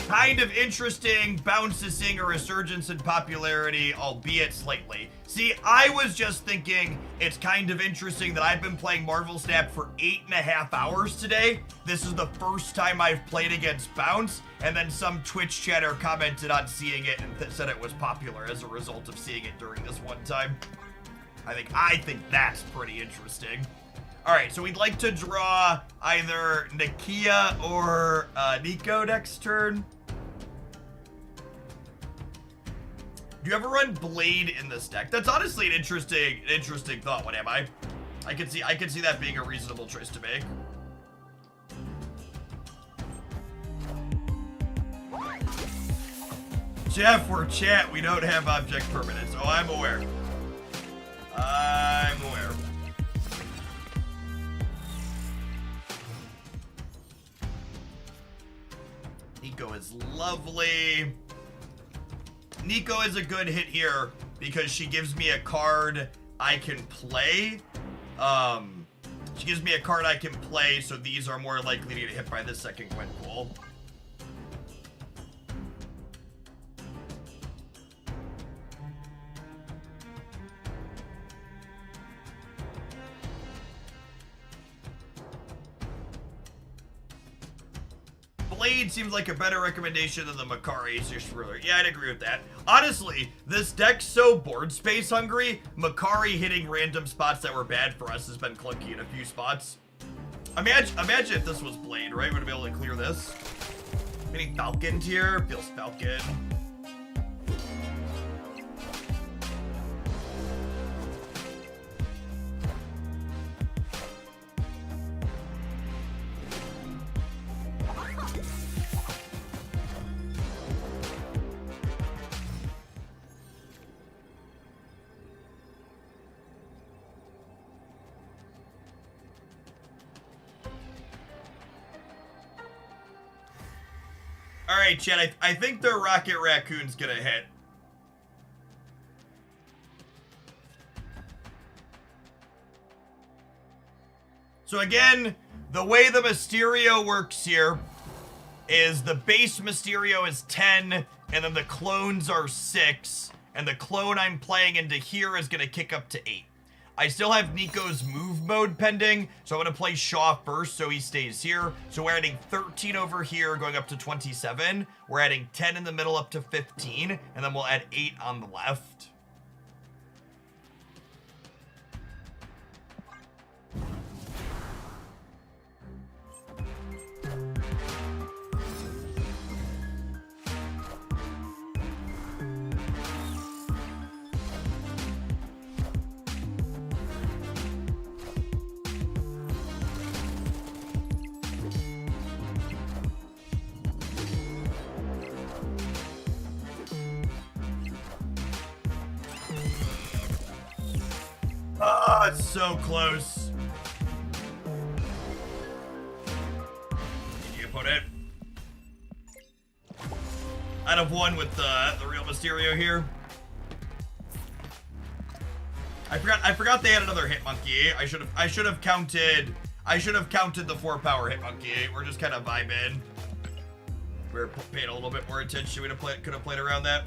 Kind of interesting, bouncing a resurgence in popularity, albeit slightly. See, I was just thinking it's kind of interesting that I've been playing Marvel Snap for 8.5 hours today. This is the first time I've played against Bounce, and then some Twitch chatter commented on seeing it and said it was popular as a result of seeing it during this one time. I think that's pretty interesting. Alright, so we'd like to draw either Nakia or Nico next turn. Do you ever run Blade in this deck? That's honestly an interesting thought. What am I? I can see that being a reasonable choice to make. Jeff, we're chat. We don't have object permanence. Oh, I'm aware. I'm aware. Nico is lovely. Nico is a good hit here because she gives me a card I can play. She gives me a card I can play, so these are more likely to get hit by the second Gwenpool. Blade seems like a better recommendation than the Makari Thriller. Yeah, I'd agree with that. Honestly, this deck's so board space hungry, Makari hitting random spots that were bad for us has been clunky in a few spots. Imagine if this was Blade, right? Would have been able to clear this. Hitting Falcon here, feels Falcon. Alright, chat, I think the Rocket Raccoon's gonna hit. So again, the way the Mysterio works here is the base Mysterio is 10, and then the clones are 6, and the clone I'm playing into here is gonna kick up to 8. I still have Nico's move mode pending, so I'm going to play Shaw first so he stays here. So we're adding 13 over here, going up to 27. We're adding 10 in the middle up to 15, and then we'll add 8 on the left. Oh, it's so close. You put it out of 1 with the real Mysterio here. I forgot they had another Hit Monkey. I should have counted the 4 power Hit Monkey. We're just kind of vibing. We're paying a little bit more attention. We could have played around that.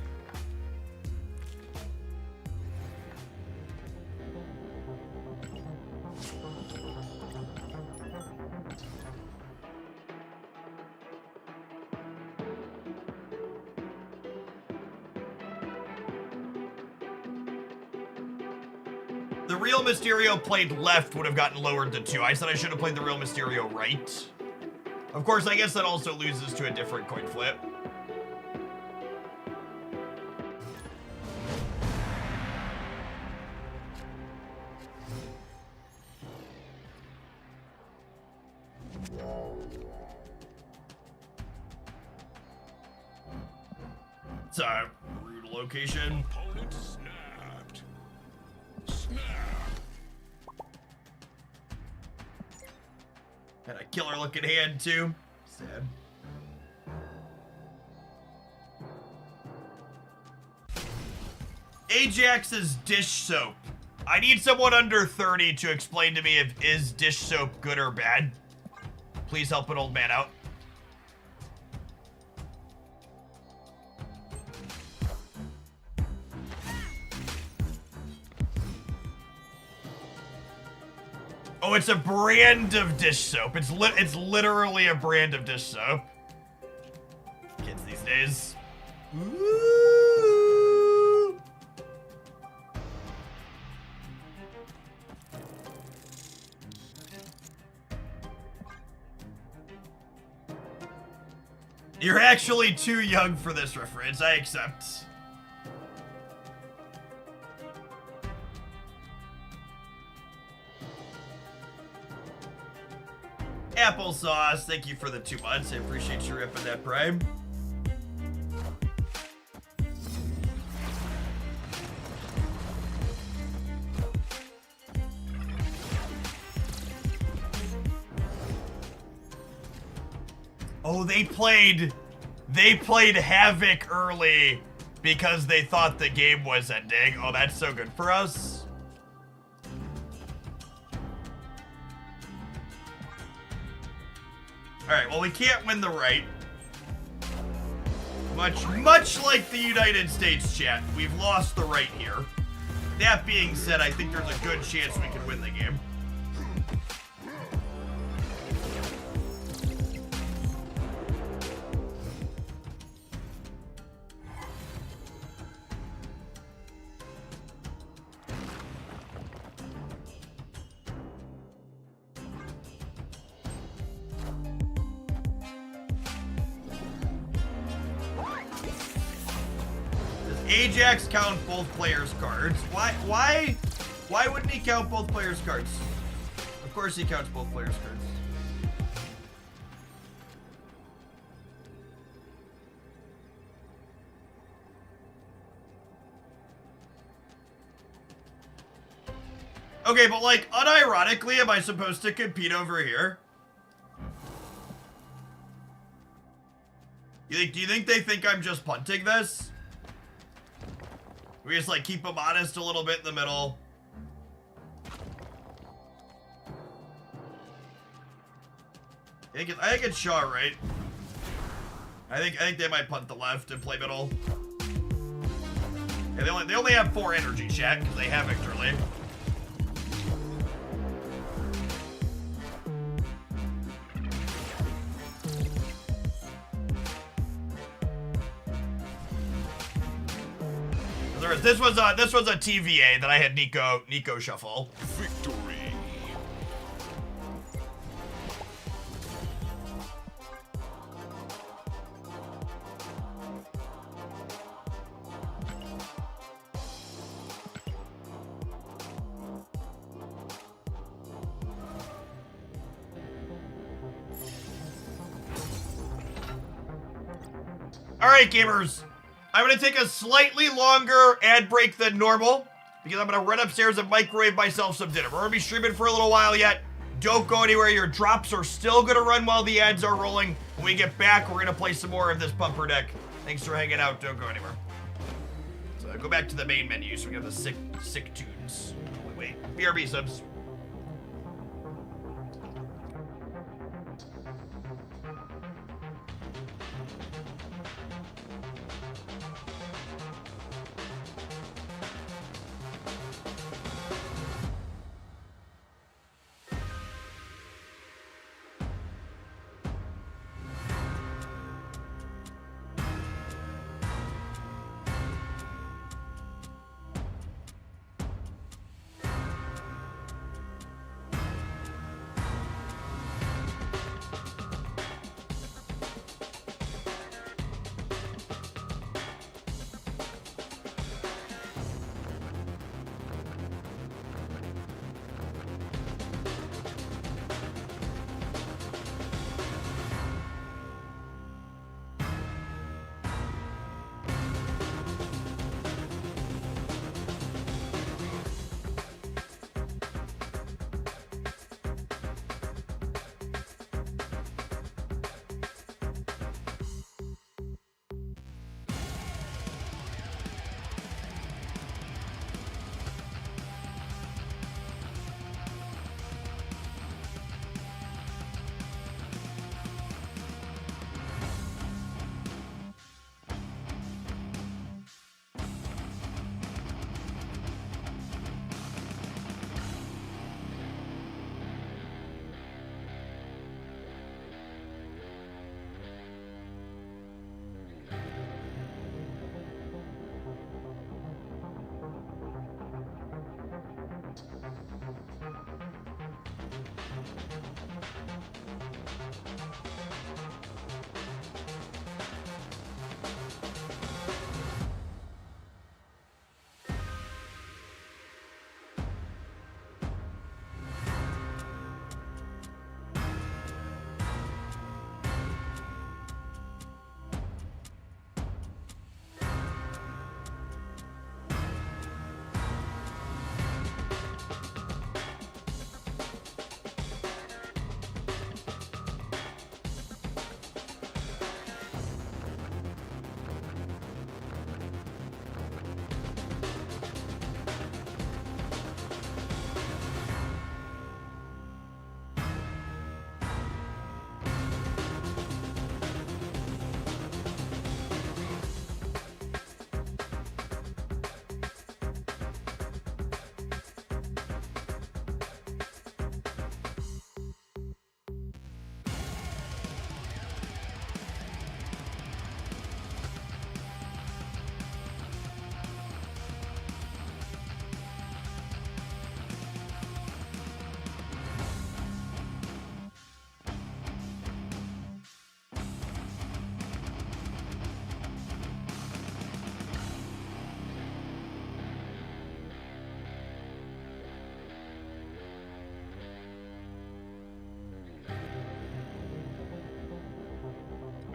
The real Mysterio played left would have gotten lowered to 2. I said I should have played the real Mysterio right. Of course, I guess that also loses to a different coin flip. It's a rude location. Opponent snapped. Snap. And a killer looking hand too. Sad. Ajax's dish soap. I need someone under 30 to explain to me if is dish soap good or bad. Please help an old man out. Oh, it's a brand of dish soap. It's literally a brand of dish soap. Kids these days. Ooh. You're actually too young for this reference. I accept. Applesauce, thank you for the 2 months. I appreciate you ripping that prime. Oh, they played Havoc early because they thought the game was ending. Oh, that's so good for us. Alright, well, we can't win the right. Much like the United States, chat, we've lost the right here. That being said, I think there's a good chance we can win the game. Ajax count both players' cards. Why wouldn't he count both players' cards? Of course he counts both players' cards. Okay, but like, unironically, am I supposed to compete over here? Do you think they think I'm just punting this? We just like keep them honest a little bit in the middle. I think it's Shaw, right? I think they might punt the left and play middle. Yeah, they only have 4 energy, chat, because they have Victor Lee. This was a TVA that I had Nico shuffle. Victory. All right, gamers. I'm going to take a slightly longer ad break than normal because I'm going to run upstairs and microwave myself some dinner. We're going to be streaming for a little while yet. Don't go anywhere. Your drops are still going to run while the ads are rolling. When we get back, we're going to play some more of this bumper deck. Thanks for hanging out. Don't go anywhere. So go back to the main menu so we have the sick tunes. Wait. BRB subs.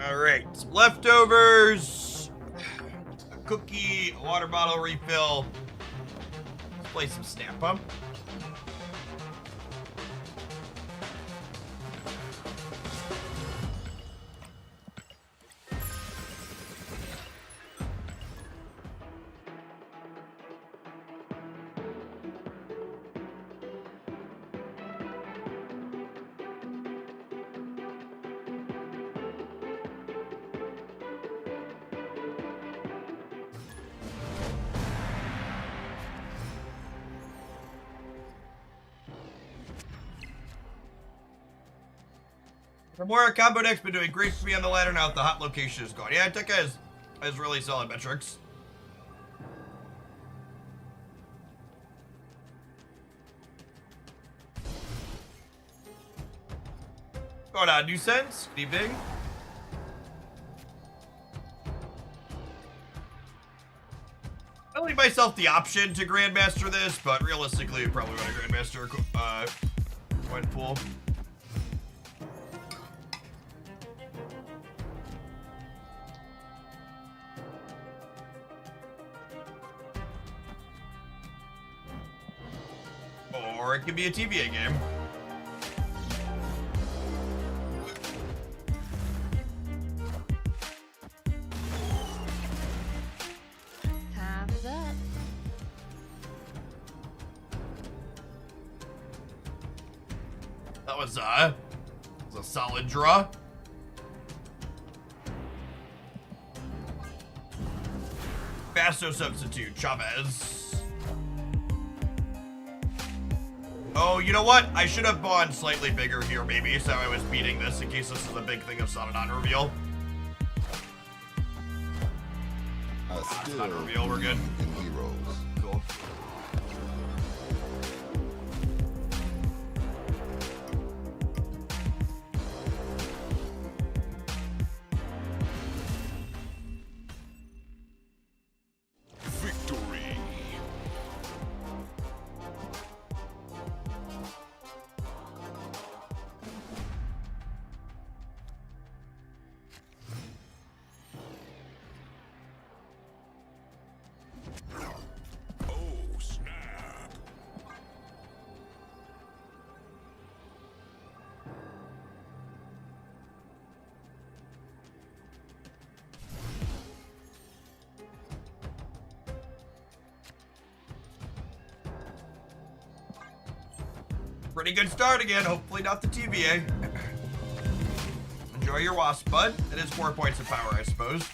All right, some leftovers, a cookie, a water bottle refill. Let's play some Snap Pump. Nomura combo deck's been doing great for me on the ladder now that the hot location is gone. Yeah, Tekka has really solid metrics. Going on, New Sense? Good evening. I leave myself the option to Grandmaster this, but realistically, probably want to Grandmaster coin pool. Or it could be a TVA game. Have that. That was a solid draw. Basso substitute, Chavez. Oh, you know what? I should have gone slightly bigger here, maybe, so I was beating this in case this is a big thing of Sonodon reveal. Still not reveal, we're good. in heroes. Cool. Victory. Oh, snap. Pretty good start again. Hopefully not the TVA. Enjoy your wasp, bud. It is 4 points of power, I suppose.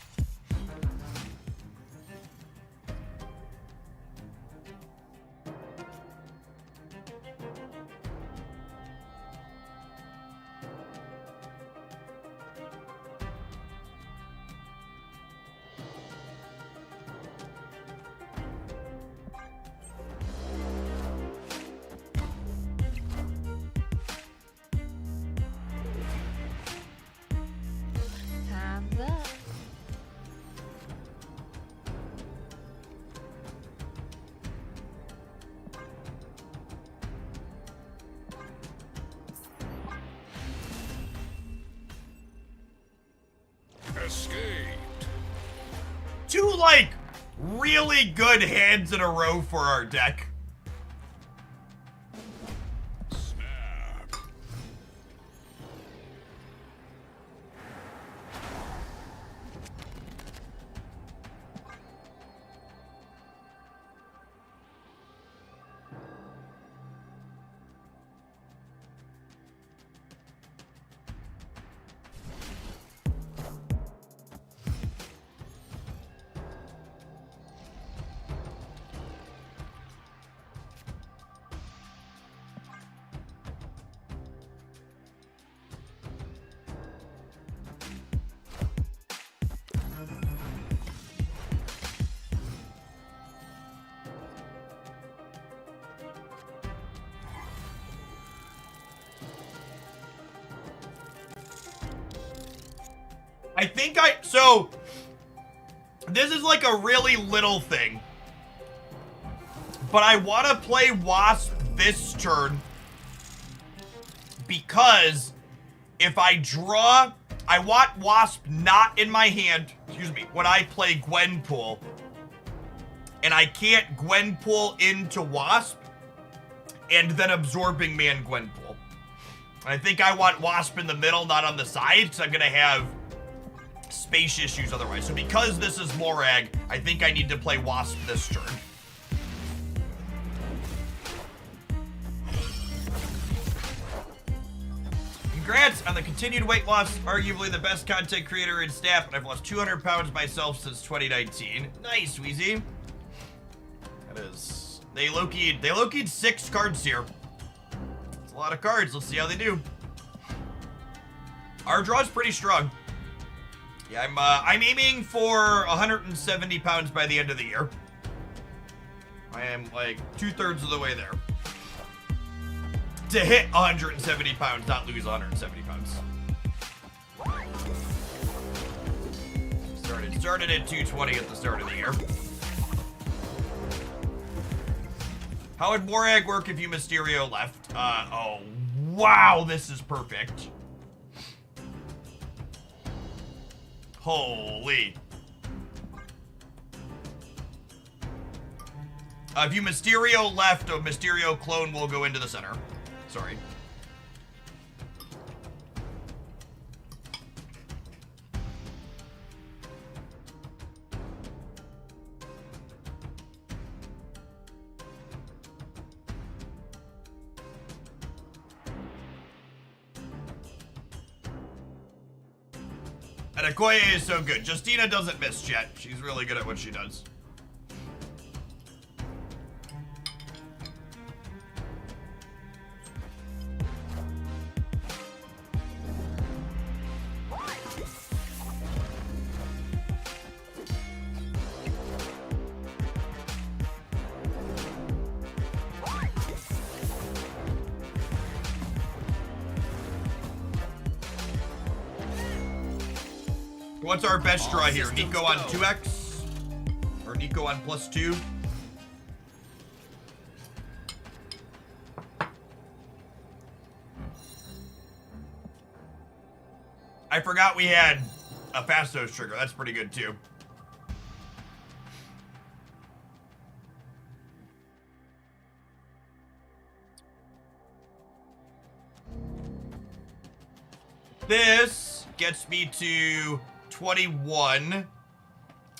Have that. Escaped. Two, like, really good hands in a row for our deck. Snap. I think so this is like a really little thing, but I want to play Wasp this turn because if I draw I want Wasp not in my hand, excuse me, when I play Gwenpool. And I can't Gwenpool into Wasp and then Absorbing Man Gwenpool. I think I want Wasp in the middle, not on the side, because I'm going to have space issues otherwise. So because this is Morag, I think I need to play Wasp this turn. Congrats on the continued weight loss. Arguably the best content creator in staff, and I've lost 200 pounds myself since 2019. Nice, Wheezy. That is... They Loki'd 6 cards here. It's a lot of cards. Let's see how they do. Our draw's pretty strong. Yeah, I'm aiming for 170 pounds by the end of the year. I am like 2/3 of the way there. To hit 170 pounds, not lose 170 pounds. Started at 220 at the start of the year. How would Morag work if you Mysterio left? Oh, wow, this is perfect. Holy. If you Mysterio left, a Mysterio clone will go into the center. Sorry. And Okoye is so good. Justina doesn't miss yet. She's really good at what she does. What's our best draw here? Nico on 2x? Or Nico on +2? I forgot we had a Fastos trigger. That's pretty good too. This gets me to 21. And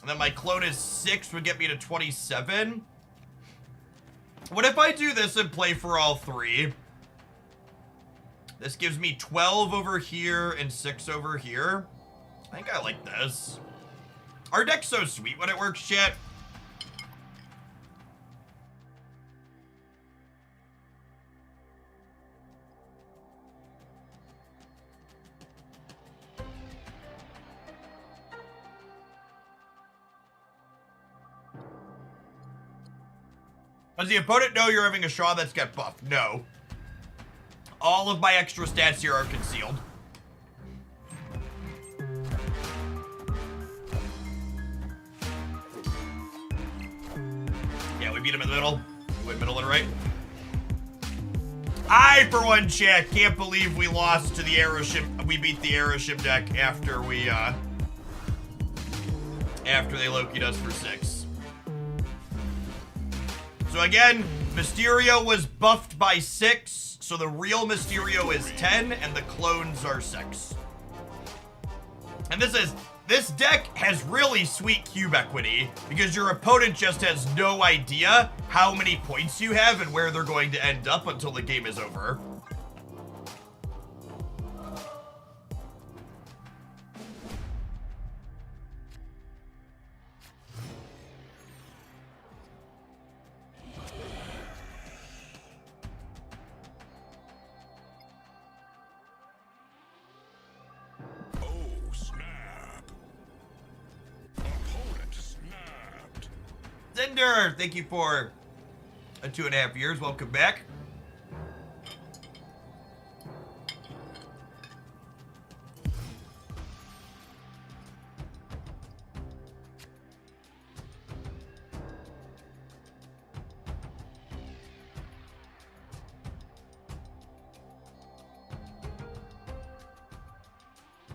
then my clone is 6 would get me to 27. What if I do this and play for all 3? This gives me 12 over here and 6 over here. I think I like this. Our deck's so sweet when it works, chat. Does the opponent know you're having a Shaw that's got buffed? No. All of my extra stats here are concealed. Yeah, we beat him in the middle. We went middle and right. I, for one, chat, can't believe we lost to the Aeroship. We beat the Aeroship deck after we, after they Loki'd us for 6. So again, Mysterio was buffed by 6, so the real Mysterio is 10, and the clones are 6. And this deck has really sweet cube equity, because your opponent just has no idea how many points you have and where they're going to end up until the game is over. Zender, thank you for 2.5 years. Welcome back.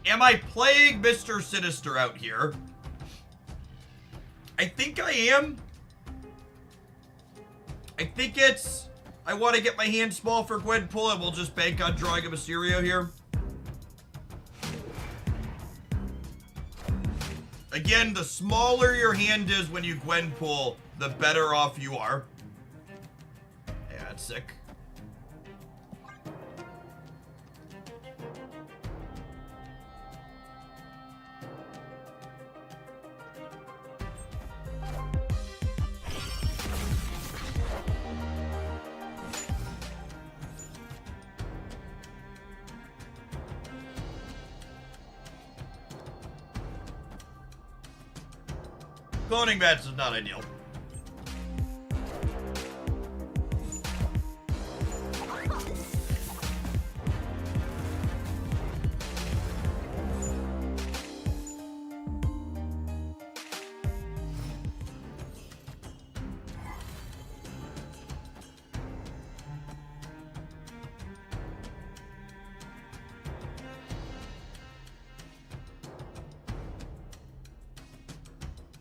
Am I playing Mr. Sinister out here? I think I am. I think it's... I want to get my hand small for Gwenpool, and we'll just bank on drawing a Mysterio here. Again, the smaller your hand is when you Gwenpool, the better off you are. Yeah, that's sick. Cloning bats is not ideal.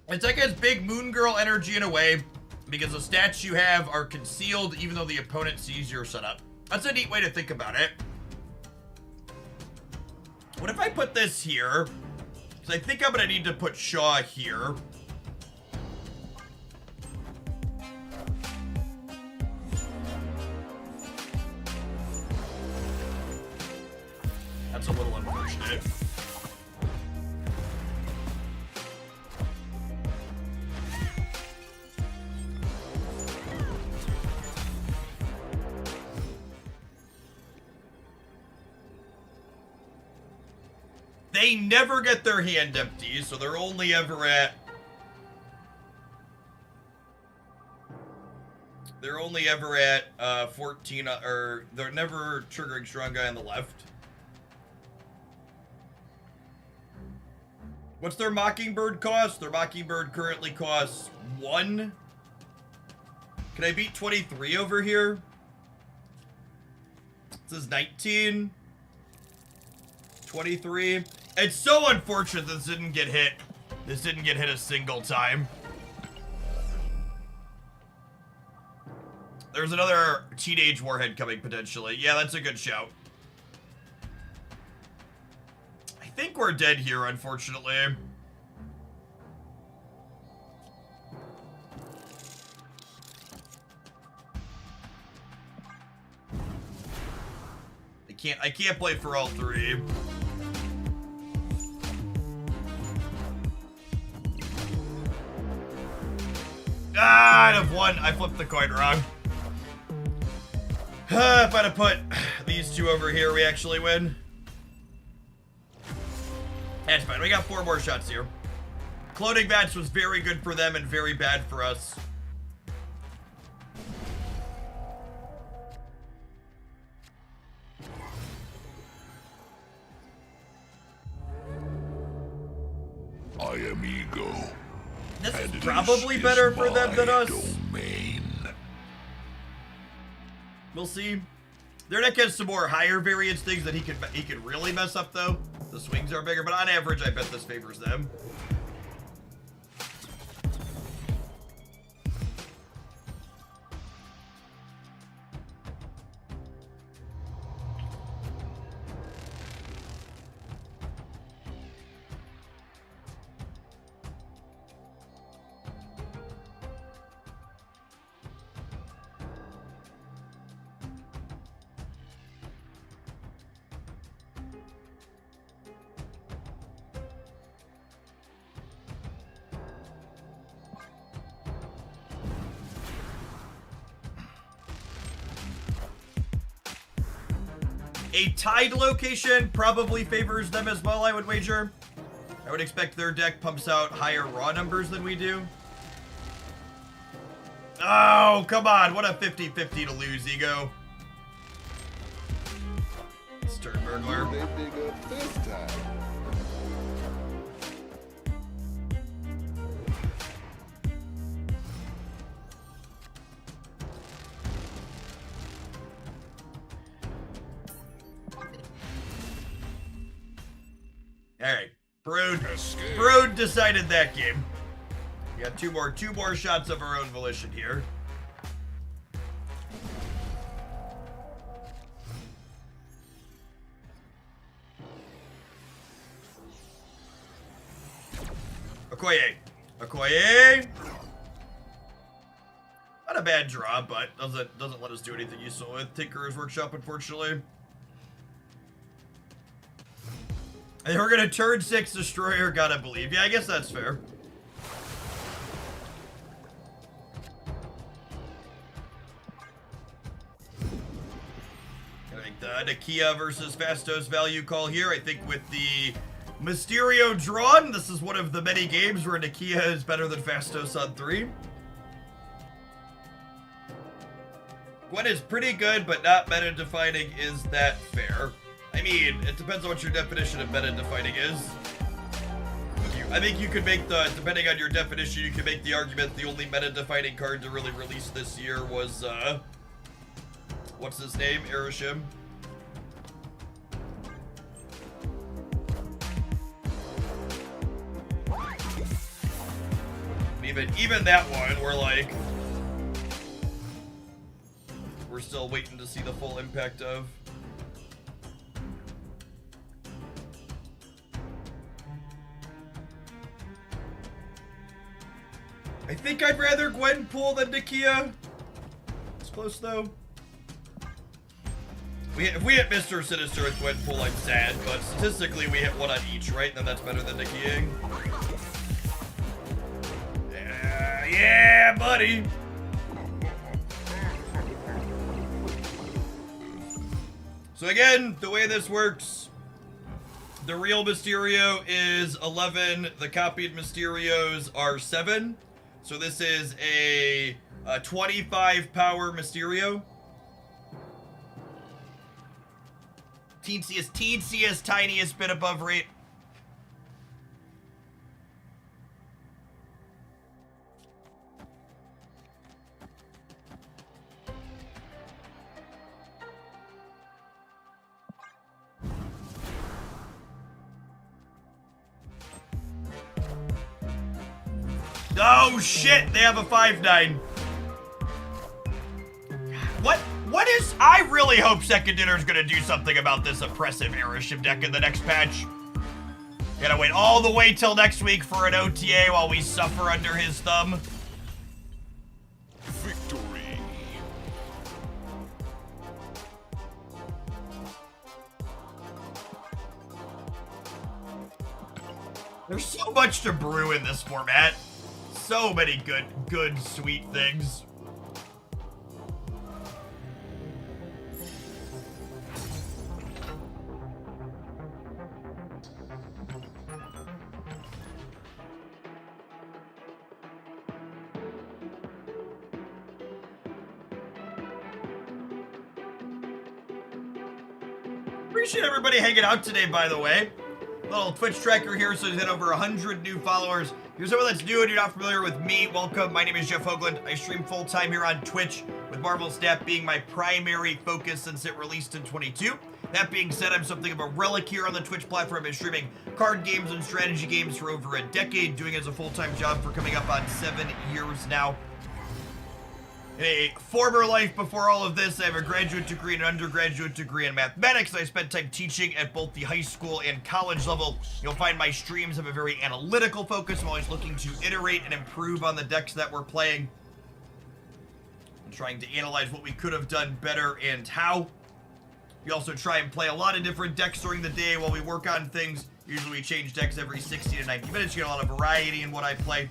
It's like it's big Moon Girl energy in a way, because the stats you have are concealed even though the opponent sees your setup. That's a neat way to think about it. What if I put this here? Because I think I'm going to need to put Shaw here. That's a little unfortunate. They never get their hand empty, so they're only ever at... They're only ever at 14, or they're never triggering strong guy on the left. What's their Mockingbird cost? Their Mockingbird currently costs 1. Can I beat 23 over here? This is 19. 23. It's so unfortunate this didn't get hit. This didn't get hit a single time. There's another teenage warhead coming potentially. Yeah, that's a good shout. I think we're dead here, unfortunately. I can't play for all three. Ah, I'd have won. I flipped the coin wrong. If I'd have put these two over here, we actually win. That's fine. We got 4 more shots here. Cloning bats was very good for them and very bad for us. I am Ego. This is And probably this better is for them than my us. domain. We'll see. Their deck has some more higher variance things that he could really mess up though. The swings are bigger, but on average, I bet this favors them. A tied location probably favors them as well, I would wager. I would expect their deck pumps out higher raw numbers than we do. Oh, come on. What a 50-50 to lose, Ego. Stern Burglar. They dig up this time. Alright. Brood. Escape. Brood decided that game. We got two more shots of our own volition here. Okoye. Okoye. Not a bad draw, but doesn't let us do anything useful with Tinkerer's Workshop, unfortunately. And we're gonna turn 6 Destroyer, gotta believe. Yeah, I guess that's fair. Gonna make the Nakia versus Fastos value call here. I think with the Mysterio drawn, this is one of the many games where Nakia is better than Fastos on 3. Gwen is pretty good, but not meta-defining. Is that fair? I mean, it depends on what your definition of meta-defining is. I think you could make the, depending on your definition, you could make the argument the only meta-defining card to really release this year was, what's his name? Erishim. Even that one, we're like, we're still waiting to see the full impact of. I think I'd rather Gwenpool than Nakia. It's close though. If we hit Mr. Sinister with Gwenpool, I'm sad, but statistically we hit one on each, right? And then that's better than Nakiaing. Yeah, buddy. So again, the way this works, the real Mysterio is 11, the copied Mysterios are 7. So this is a 25 power Mysterio. Teensiest, tiniest bit above rate. Oh shit, they have a 5/9. What is, I really hope Second Dinner is gonna do something about this oppressive Erishim deck in the next patch. Gotta wait all the way till next week for an OTA while we suffer under his thumb. Victory. There's so much to brew in this format. So many good, sweet things. Appreciate everybody hanging out today, by the way. Little Twitch tracker here, so he's had over 100 new followers. If you're someone that's new and you're not familiar with me, welcome. My name is Jeff Hoagland. I stream full-time here on Twitch, with Marvel Snap being my primary focus since it released in 22. That being said, I'm something of a relic here on the Twitch platform. I've been streaming card games and strategy games for over a decade, doing it as a full-time job for coming up on 7 years now. In a former life before all of this, I have a graduate degree and an undergraduate degree in mathematics. I spent time teaching at both the high school and college level. You'll find my streams have a very analytical focus. I'm always looking to iterate and improve on the decks that we're playing. I'm trying to analyze what we could have done better and how. We also try and play a lot of different decks during the day while we work on things. Usually we change decks every 60 to 90 minutes. You get a lot of variety in what I play.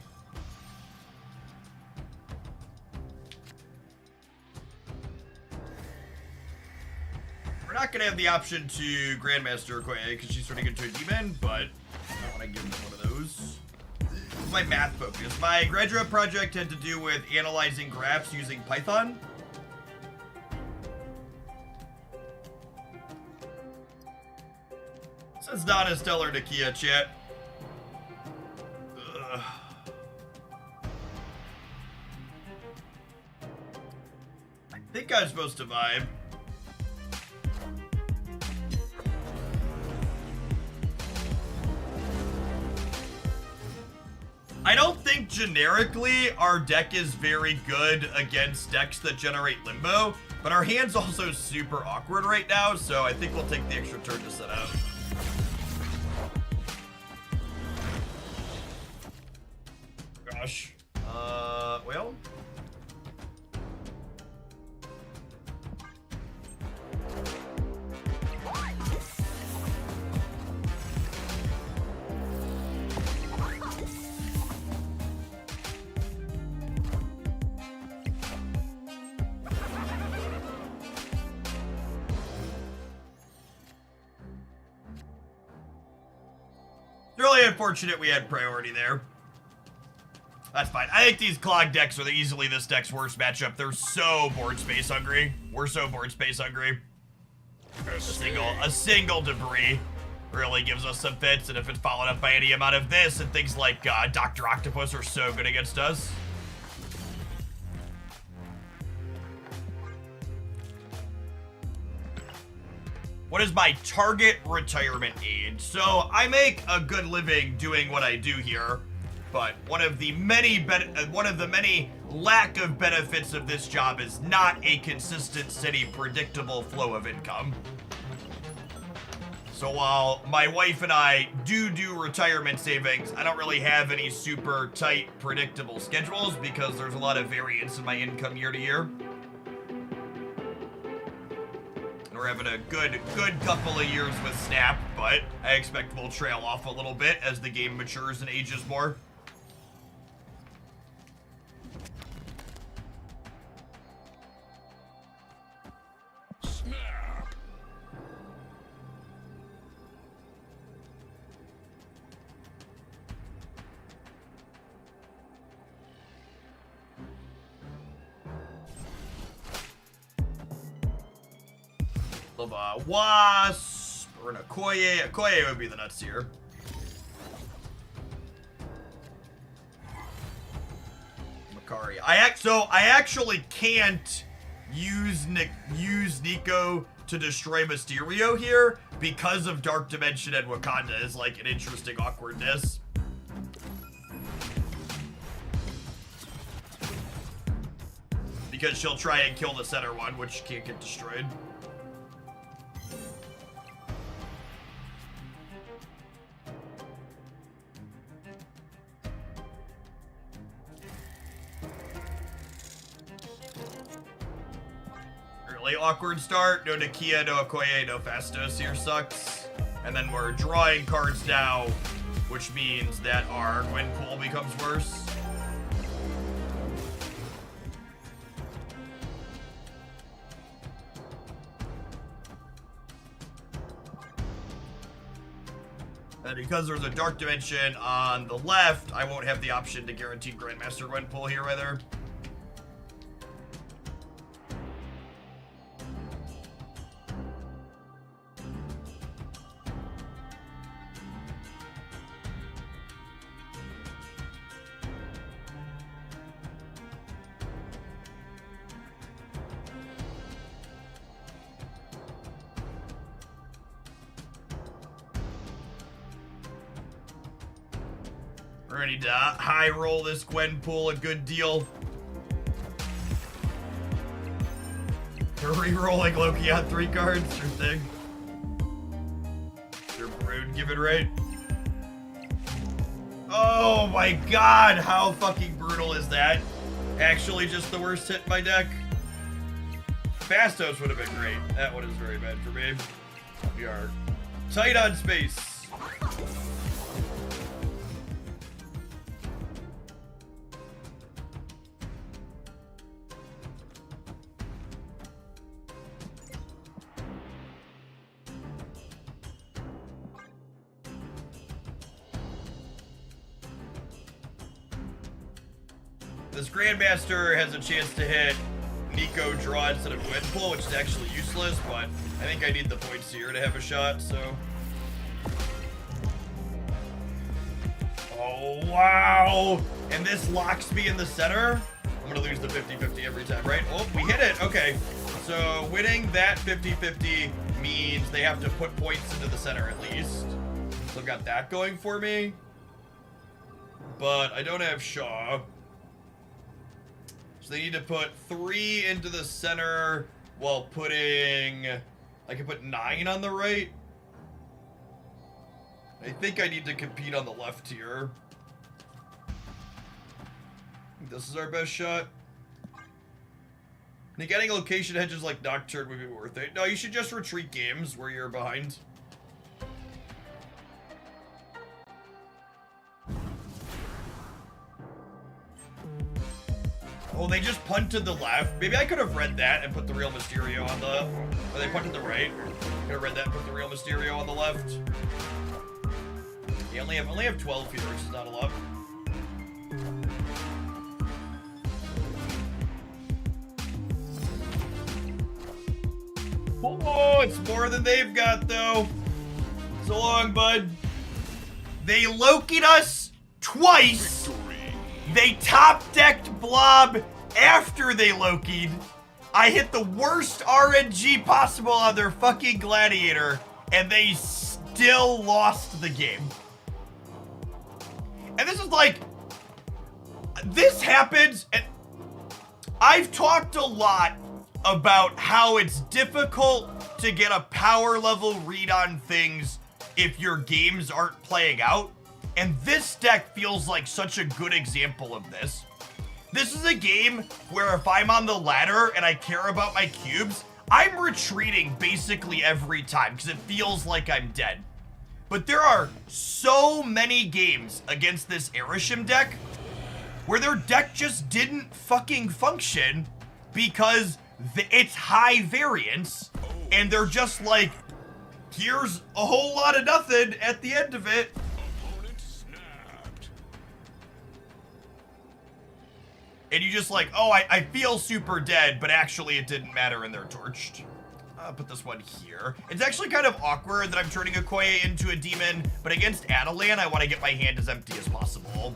We're not going to have the option to Grandmaster Okoye because she's turning into a demon, but I don't want to give them one of those. This is my math focus. My graduate project had to do with analyzing graphs using Python. Says Donna Stellar Nakia, chat. Ugh. I think I'm supposed to vibe. I don't think generically our deck is very good against decks that generate limbo, but our hand's also super awkward right now, so I think we'll take the extra turn to set up. Gosh. Well. Really unfortunate we had priority there. That's fine. I think these clog decks are easily this deck's worst matchup. They're so board space hungry. We're so board space hungry. A single debris really gives us some fits, and if it's followed up by any amount of this, and things like Dr. Octopus are so good against us. What is my target retirement age? So I make a good living doing what I do here, but one of the many lack of benefits of this job is not a consistent, steady, predictable flow of income. So while my wife and I do retirement savings, I don't really have any super tight, predictable schedules because there's a lot of variance in my income year to year. We're having a good couple of years with Snap, but I expect we'll trail off a little bit as the game matures and ages more. Snap. Of a Wasp or an Okoye. Okoye would be the nuts here. Makari. I actually can't use Nico to destroy Mysterio here because of Dark Dimension and Wakanda is like an interesting awkwardness. Because she'll try and kill the center one, which can't get destroyed. Really awkward start. No Nakia, no Okoye, no Fastos here sucks. And then we're drawing cards now, which means that our win pool becomes worse. And because there's a Dark Dimension on the left, I won't have the option to guarantee Grandmaster win pool here either. We're gonna need to high roll this Gwen pool a good deal. We're re-rolling Loki on 3 cards, sure thing. Your Brood, give it right. Oh my god, how fucking brutal is that? Actually just the worst hit in my deck. Fastos would have been great. That one is very bad for me. We are tight on space. This Grandmaster has a chance to hit Nico draw instead of Gwen pull, which is actually useless, but I think I need the points here to have a shot, so. Oh, wow. And this locks me in the center. I'm gonna lose the 50-50 every time, right? Oh, we hit it, okay. So winning that 50-50 means they have to put points into the center at least. So I've got that going for me. but I don't have Shaw. So they need to put 3 into the center while putting... I can put 9 on the right. I think I need to compete on the left here. I think this is our best shot. I think getting location hedges like Nocturne would be worth it. No, you should just retreat games where you're behind. Oh, they just punted the left. Maybe I could have read that and put the real Mysterio on the... Or they punted the right. Could have read that and put the real Mysterio on the left. Yeah, only have 12 here, which is not a lot. Oh, it's more than they've got, though. So long, bud. They Loki'd us twice. They top-decked Blob after they Loki'd. I hit the worst RNG possible on their fucking Gladiator, and they still lost the game. And this is like... This happens, and I've talked a lot about how it's difficult to get a power level read on things if your games aren't playing out. And this deck feels like such a good example of this. This is a game where if I'm on the ladder and I care about my cubes, I'm retreating basically every time because it feels like I'm dead. But there are so many games against this Erishim deck where their deck just didn't fucking function because it's high variance and they're just like, here's a whole lot of nothing at the end of it. And you just like, oh, I feel super dead, but actually it didn't matter and they're torched. I'll put this one here. It's actually kind of awkward that I'm turning Okoye into a demon, but against Adelan, I want to get my hand as empty as possible.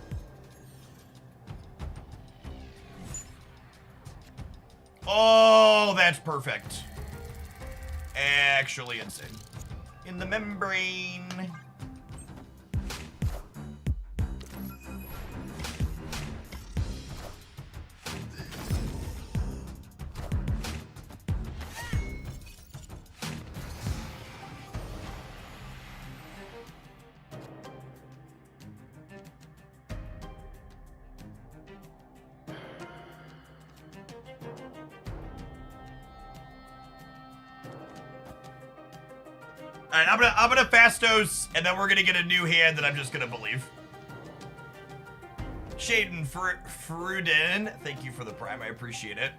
Oh, that's perfect. Actually insane. In the membrane. Alright, I'm gonna Fastos, and then we're gonna get a new hand that I'm just gonna believe. Shaden Fruden, thank you for the prime, I appreciate it.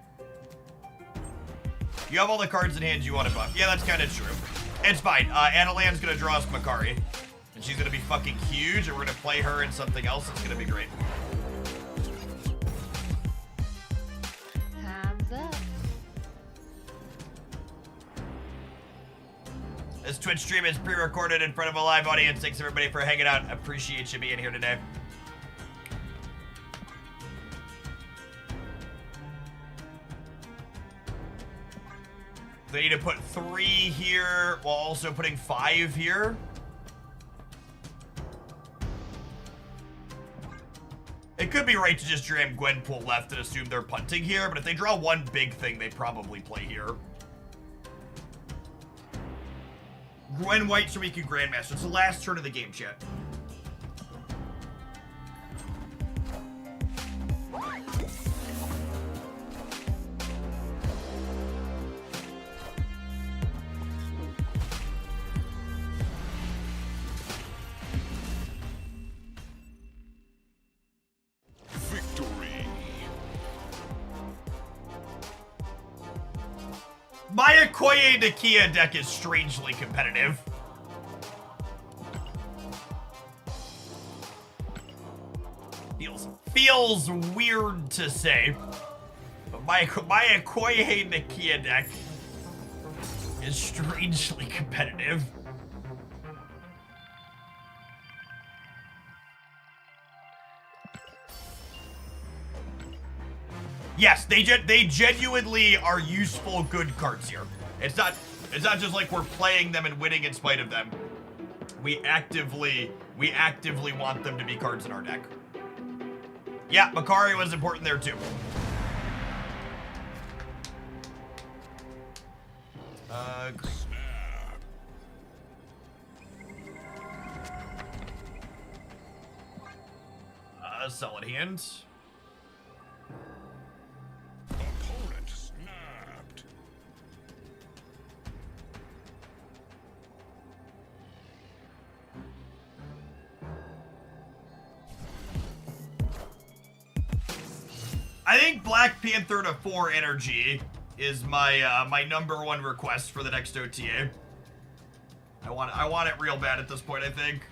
You have all the cards in hand you want to buff. Yeah, that's kind of true. It's fine. Adelan's gonna draw us Makari. And she's gonna be fucking huge, and we're gonna play her in something else. It's gonna be great. Time's up. This Twitch stream is pre-recorded in front of a live audience. Thanks everybody for hanging out. Appreciate you being here today. They need to put 3 here while also putting 5 here. It could be right to just jam Gwenpool left and assume they're punting here, but if they draw one big thing, they probably play here. Gwen White Sumiku Grandmaster. It's the last turn of the game, chat. My Okoye Nakia deck is strangely competitive. Feels weird to say, but my Okoye Nakia deck is strangely competitive. Yes, they genuinely are useful, good cards here. It's not just like we're playing them and winning in spite of them. We actively want them to be cards in our deck. Yeah, Makari was important there too. Great. Solid hand. Opponent snapped. I think Black Panther to 4 energy is my my #1 request for the next OTA. I want it real bad at this point, I think.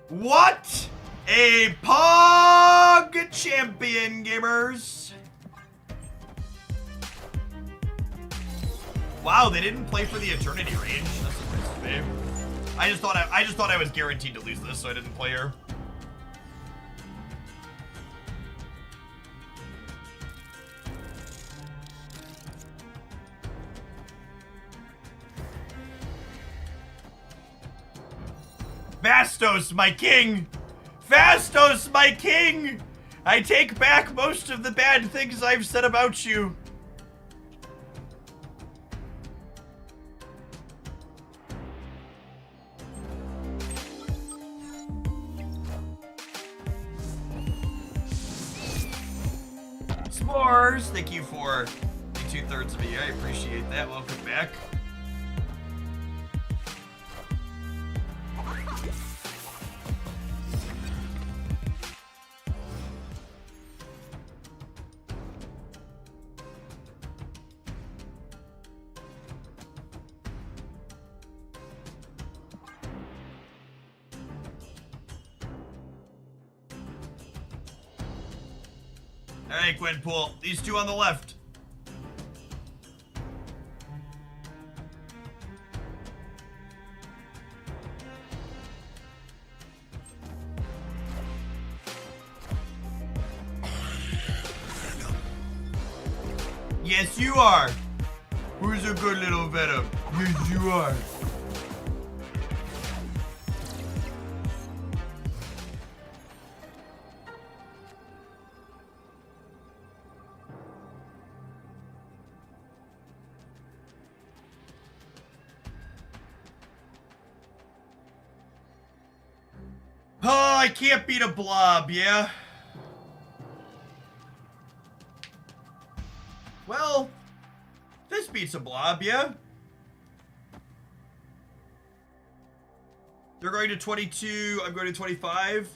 What a Pog champion, gamers! Wow, they didn't play for the eternity range. That's surprising me. I just thought I was guaranteed to lose this, so I didn't play her. Fastos, my king! Fastos, my king! I take back most of the bad things I've said about you. S'mores, thank you for the 2/3 of a year. I appreciate that. Welcome back. Alright, Gwenpool. These two on the left. Yes, you are. Who's a good little Venom? Yes, you are. Oh, I can't beat a blob, yeah? Well, this beats a blob, yeah? They're going to 22, I'm going to 25.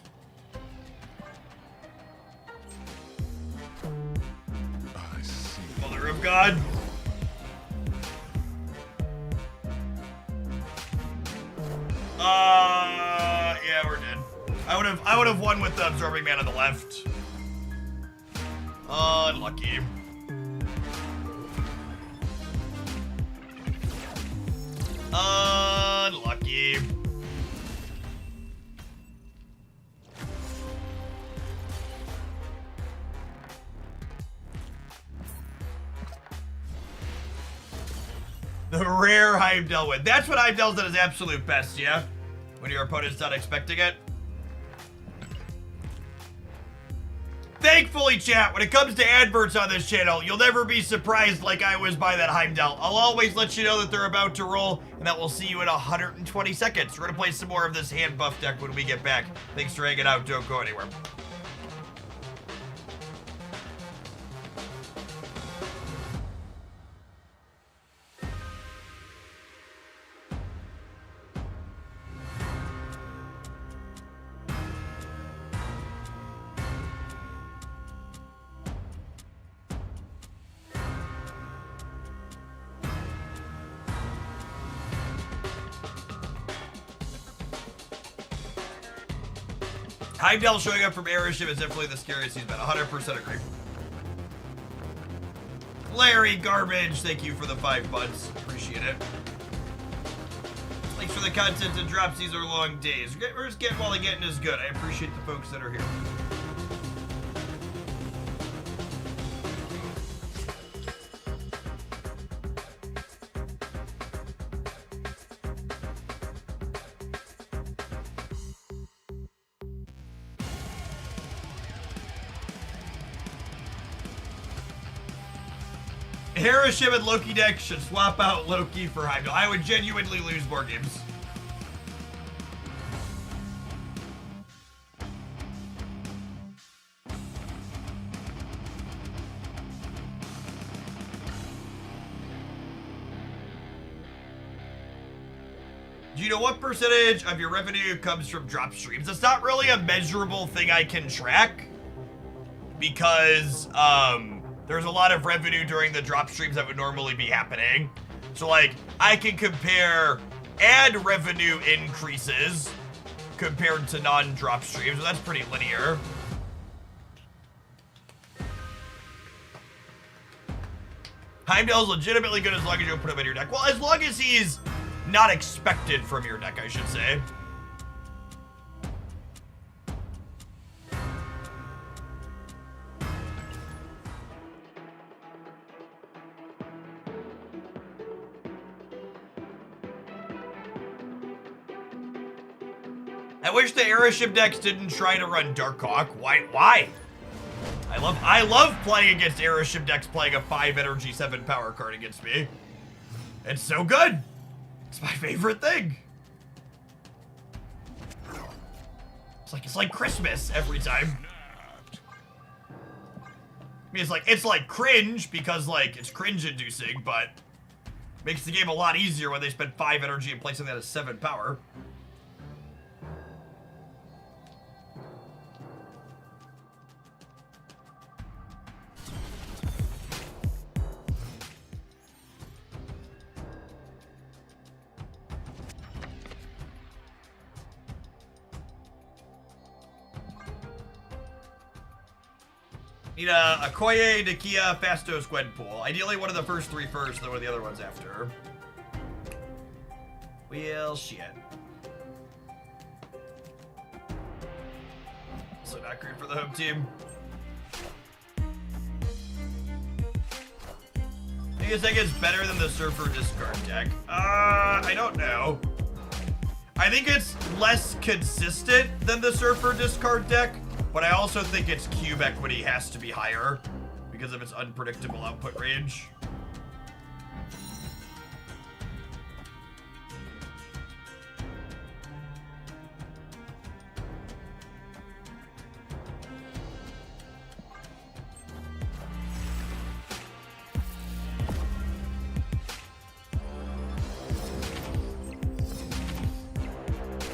I see. Mother of God. Yeah, we're dead. I would have won with the absorbing man on the left. Unlucky. Unlucky. The rare Heimdall win. That's what Heimdall's at his absolute best, yeah? When your opponent's not expecting it. Thankfully, chat, when it comes to adverts on this channel, you'll never be surprised like I was by that Heimdall. I'll always let you know that they're about to roll, and that we'll see you in 120 seconds. We're gonna play some more of this hand buff deck when we get back. Thanks for hanging out. Don't go anywhere. Heimdall showing up from Airship is definitely the scariest he's been. 100% agree. Larry Garbage, thank you for the 5 months. Appreciate it. Thanks for the content and drops. These are long days. We're just getting while the getting is good. I appreciate the folks that are here. Harishim and Loki deck should swap out Loki for Heimdall. I would genuinely lose more games. Do you know what percentage of your revenue comes from drop streams? It's not really a measurable thing I can track because, there's a lot of revenue during the drop streams that would normally be happening. So, like, I can compare ad revenue increases compared to non-drop streams. So that's pretty linear. Heimdall's legitimately good as long as you don't put him in your deck. Well, as long as he's not expected from your deck, I should say. I wish the Airship decks didn't try to run Darkhawk. Why? I love playing against Airship decks playing a 5 energy 7 power card against me. It's so good. It's my favorite thing. It's like Christmas every time. I mean, it's like cringe because like it's cringe inducing, but makes the game a lot easier when they spend 5 energy and play something that has 7 power. Need a Okoye, Nakia, Fastos, Gwenpool. Ideally one of the first 3 first, then one of the other ones after. Well, shit. So not great for the home team. I think this deck is better than the Surfer discard deck. I don't know. I think it's less consistent than the Surfer discard deck. But I also think its cube equity has to be higher because of its unpredictable output range.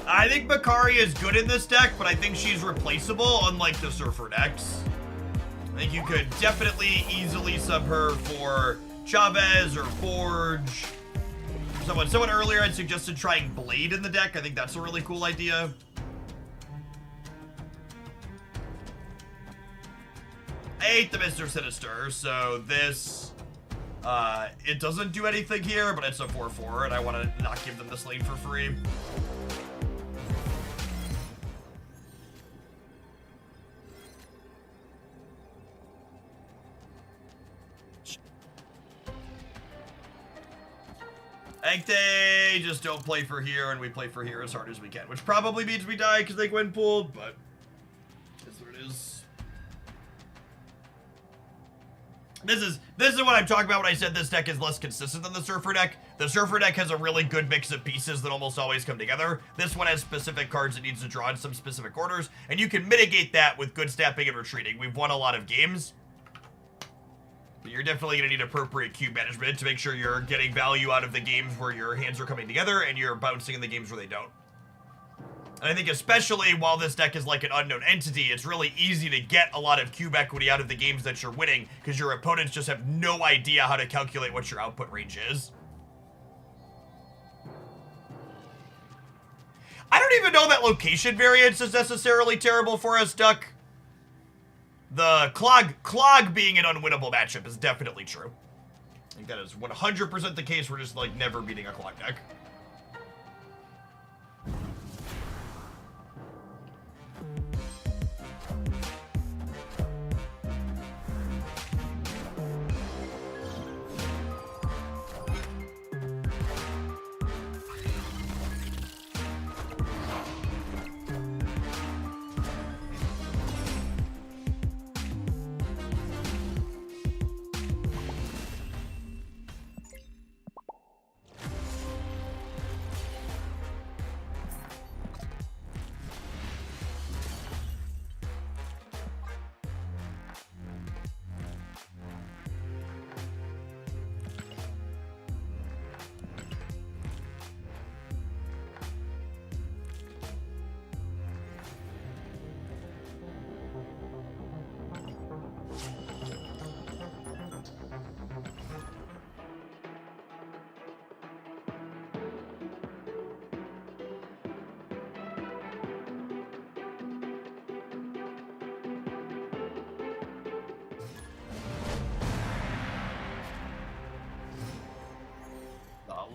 I think Bakari is good in this deck, but I think she's replaceable, unlike the Surfer decks. I think you could definitely easily sub her for Chavez or Forge. Someone earlier had suggested trying Blade in the deck. I think that's a really cool idea. I hate the Mr. Sinister, so this, it doesn't do anything here, but it's a 4/4, and I want to not give them this lane for free. I think they just don't play for here, and we play for here as hard as we can, which probably means we die because they win pooled, but that's what it is. This is what I'm talking about when I said this deck is less consistent than the Surfer deck. The Surfer deck has a really good mix of pieces that almost always come together. This one has specific cards it needs to draw in some specific orders, and you can mitigate that with good snapping and retreating. We've won a lot of games. But you're definitely going to need appropriate cube management to make sure you're getting value out of the games where your hands are coming together and you're bouncing in the games where they don't. And I think especially while this deck is like an unknown entity, it's really easy to get a lot of cube equity out of the games that you're winning because your opponents just have no idea how to calculate what your output range is. I don't even know that location variance is necessarily terrible for us, Duck. The Clog being an unwinnable matchup is definitely true. I think that is 100% the case. We're just, like, never beating a Clog deck.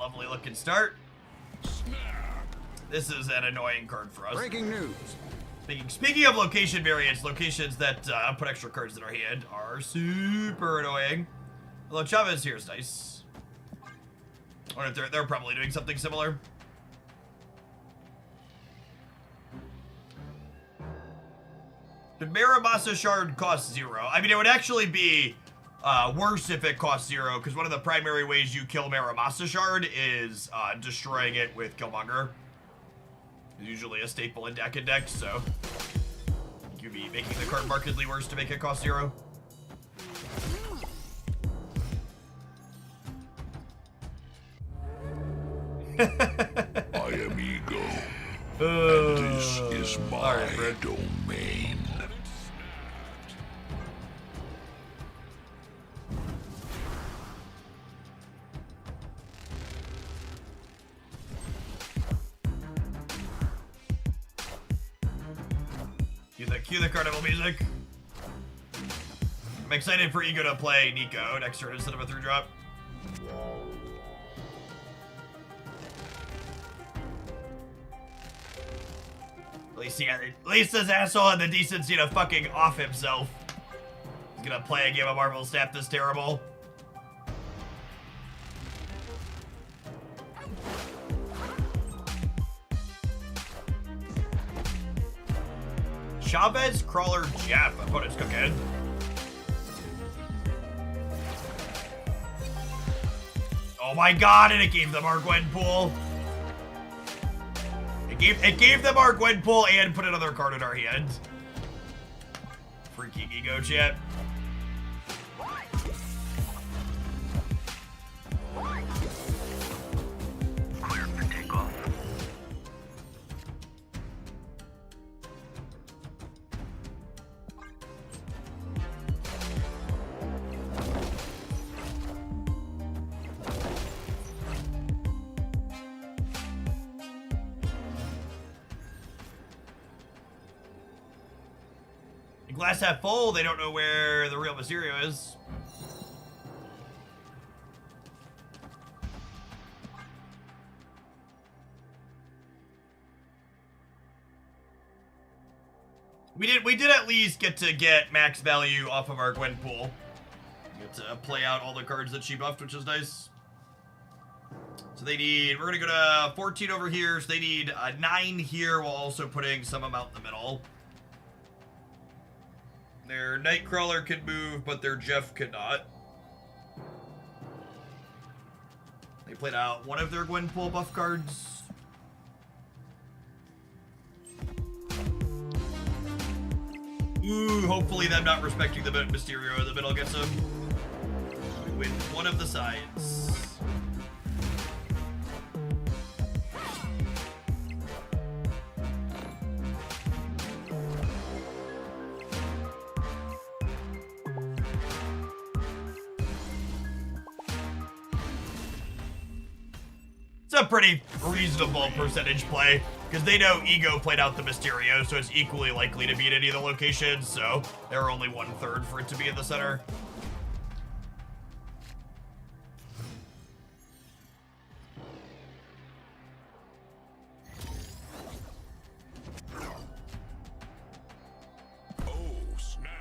Lovely looking start. This is an annoying card for us. Breaking news. Speaking of location variants, locations that put extra cards in our hand are super annoying. Although Chavez here is nice. I wonder if they're probably doing something similar. Did Maramasa Shard cost 0? I mean, it would actually be worse if it cost 0, because one of the primary ways you kill Maramasa Shard is destroying it with Killmonger. It's usually a staple in deck and decks, so you'd be making the card markedly worse to make it cost 0. I am Ego, and this is my domain. Cue the carnival music. I'm excited for Ego to play Nico next turn instead of a 3-drop. At least this asshole had the decency to fucking off himself. He's gonna play a game of Marvel Snap this terrible. Chavez, Crawler, Jeff. Opponent's cooking. Oh my god, and it gave them our Gwenpool. It gave them our Gwenpool and put another card in our hand. Freaking Ego chat. Clear for takeoff. Glass half full, they don't know where the real Mysterio is. We did at least get max value off of our Gwenpool. Get to play out all the cards that she buffed, which is nice. So we're gonna go to 14 over here, so they need 9 here while also putting some amount in the middle. Their Nightcrawler can move, but their Jeff cannot. They played out one of their Gwenpool buff cards. Ooh, hopefully them not respecting the Mysterio in the middle gets him. We win one of the sides. It's a pretty reasonable percentage play, because they know Ego played out the Mysterio, so it's equally likely to be at any of the locations, so they're only 1/3 for it to be in the center. Oh, snap.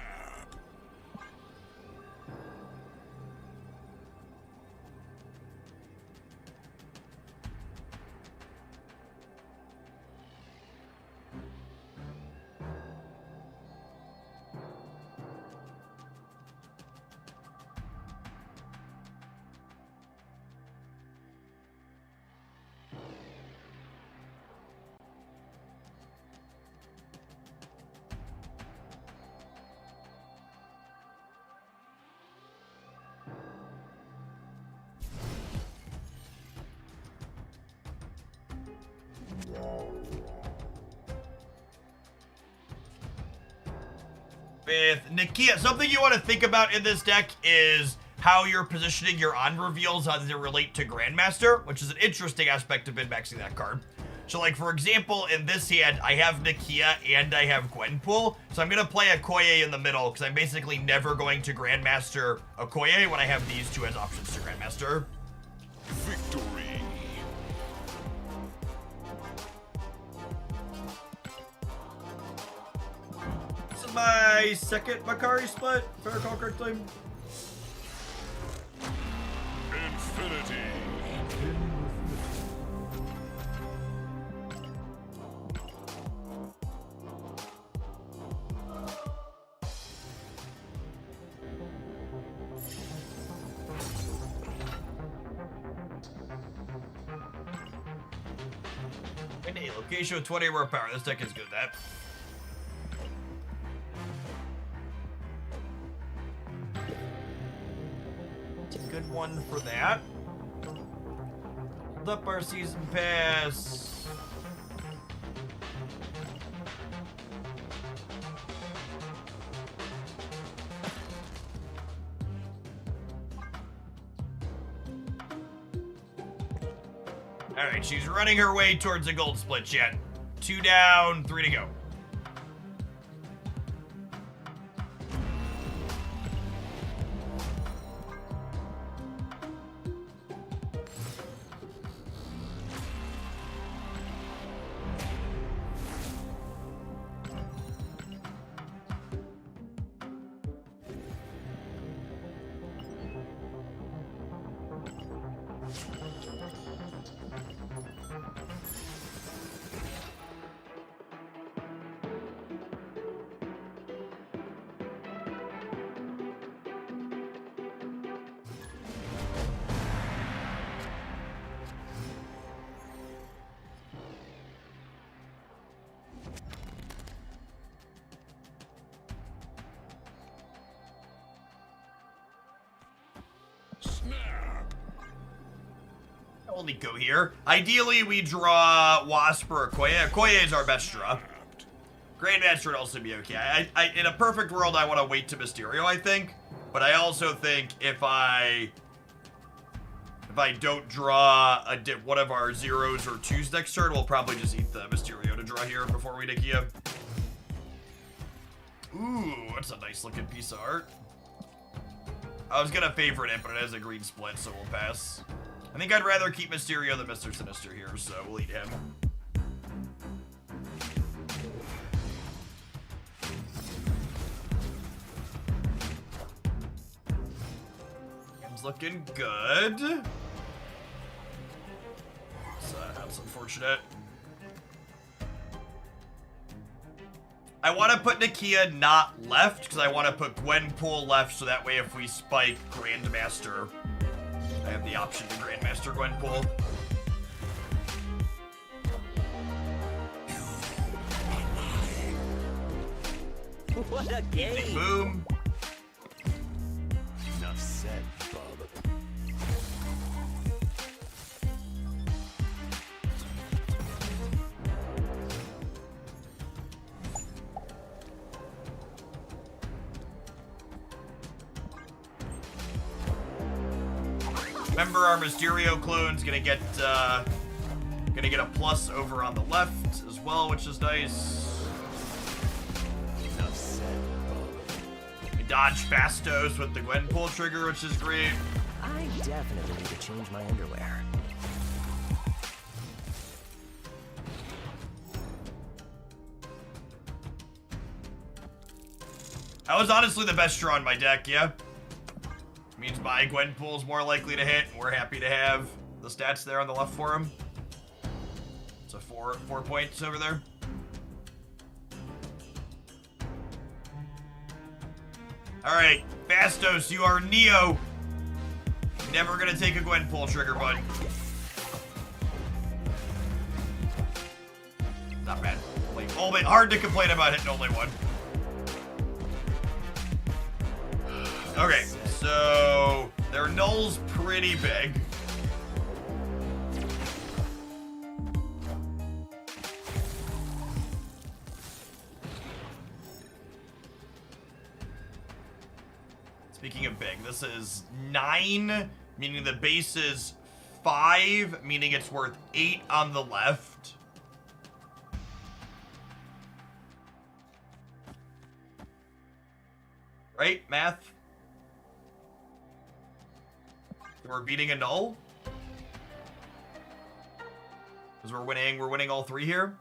With Nakia, something you want to think about in this deck is how you're positioning your on-reveals as they relate to Grandmaster, which is an interesting aspect of min-maxing that card. So, like, for example, in this hand, I have Nakia and I have Gwenpool, so I'm going to play Okoye in the middle, because I'm basically never going to Grandmaster Okoye when I have these two as options to Grandmaster. Victory. my second Macari split, if I recall correctly. Infinity. And a location with 20 more power. This deck is good at that. It's a good one for that. Hold up our season pass. Alright, she's running her way towards a gold split, chat. 2 down, 3 to go. Snap. Only go here. Ideally, we draw Wasp or Okoye. Okoye is our best draw. Grandmaster would also be okay. In a perfect world, I want to wait to Mysterio, I think. But I also think if I don't draw one of our 0s or 2s next turn, we'll probably just eat the Mysterio to draw here before we Nikia. Ooh, that's a nice looking piece of art. I was gonna favorite it, but it has a green split, so we'll pass. I think I'd rather keep Mysterio than Mr. Sinister here, so we'll eat him. Game's looking good. So that's unfortunate. I want to put Nikia not left, because I want to put Gwenpool left, so that way if we spike Grandmaster, I have the option to Grandmaster Gwenpool. What a game! Boom. Enough said, bub. Remember, our Mysterio clone's gonna get a plus over on the left as well, which is nice. Enough said, We dodge Fastos with the Gwenpool trigger, which is great. I definitely need to change my underwear. That was honestly the best draw in my deck, yeah. Means my Gwenpool's more likely to hit, and we're happy to have the stats there on the left for him. So 4 points over there. Alright, Fastos, you are Neo. Never gonna take a Gwenpool trigger, bud. Not bad. Like, only hard to complain about hitting only one. Okay, so their null's pretty big. Speaking of big, this is 9, meaning the base is 5, meaning it's worth 8 on the left. Right, math? We're beating a null? Because we're winning all 3 here?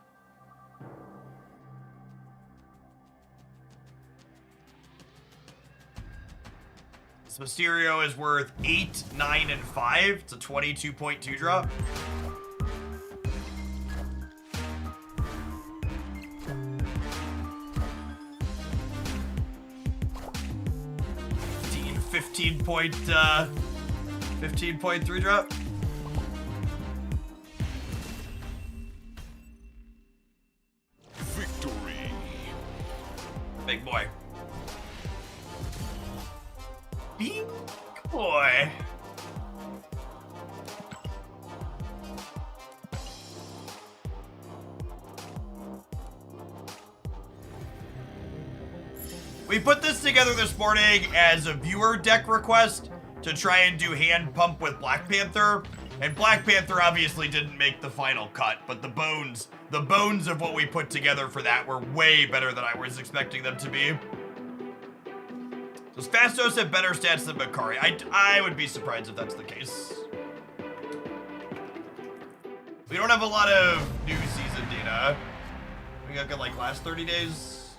So Mysterio is worth 8, 9, and 5. It's a 22.2 drop. $15.3 drop. Victory. Big boy. Big boy. We put this together this morning as a viewer deck request to try and do hand pump with Black Panther. And Black Panther obviously didn't make the final cut, but the bones of what we put together for that were way better than I was expecting them to be. Does Fastos have better stats than Makari? I would be surprised if that's the case. We don't have a lot of new season data. We got like last 30 days.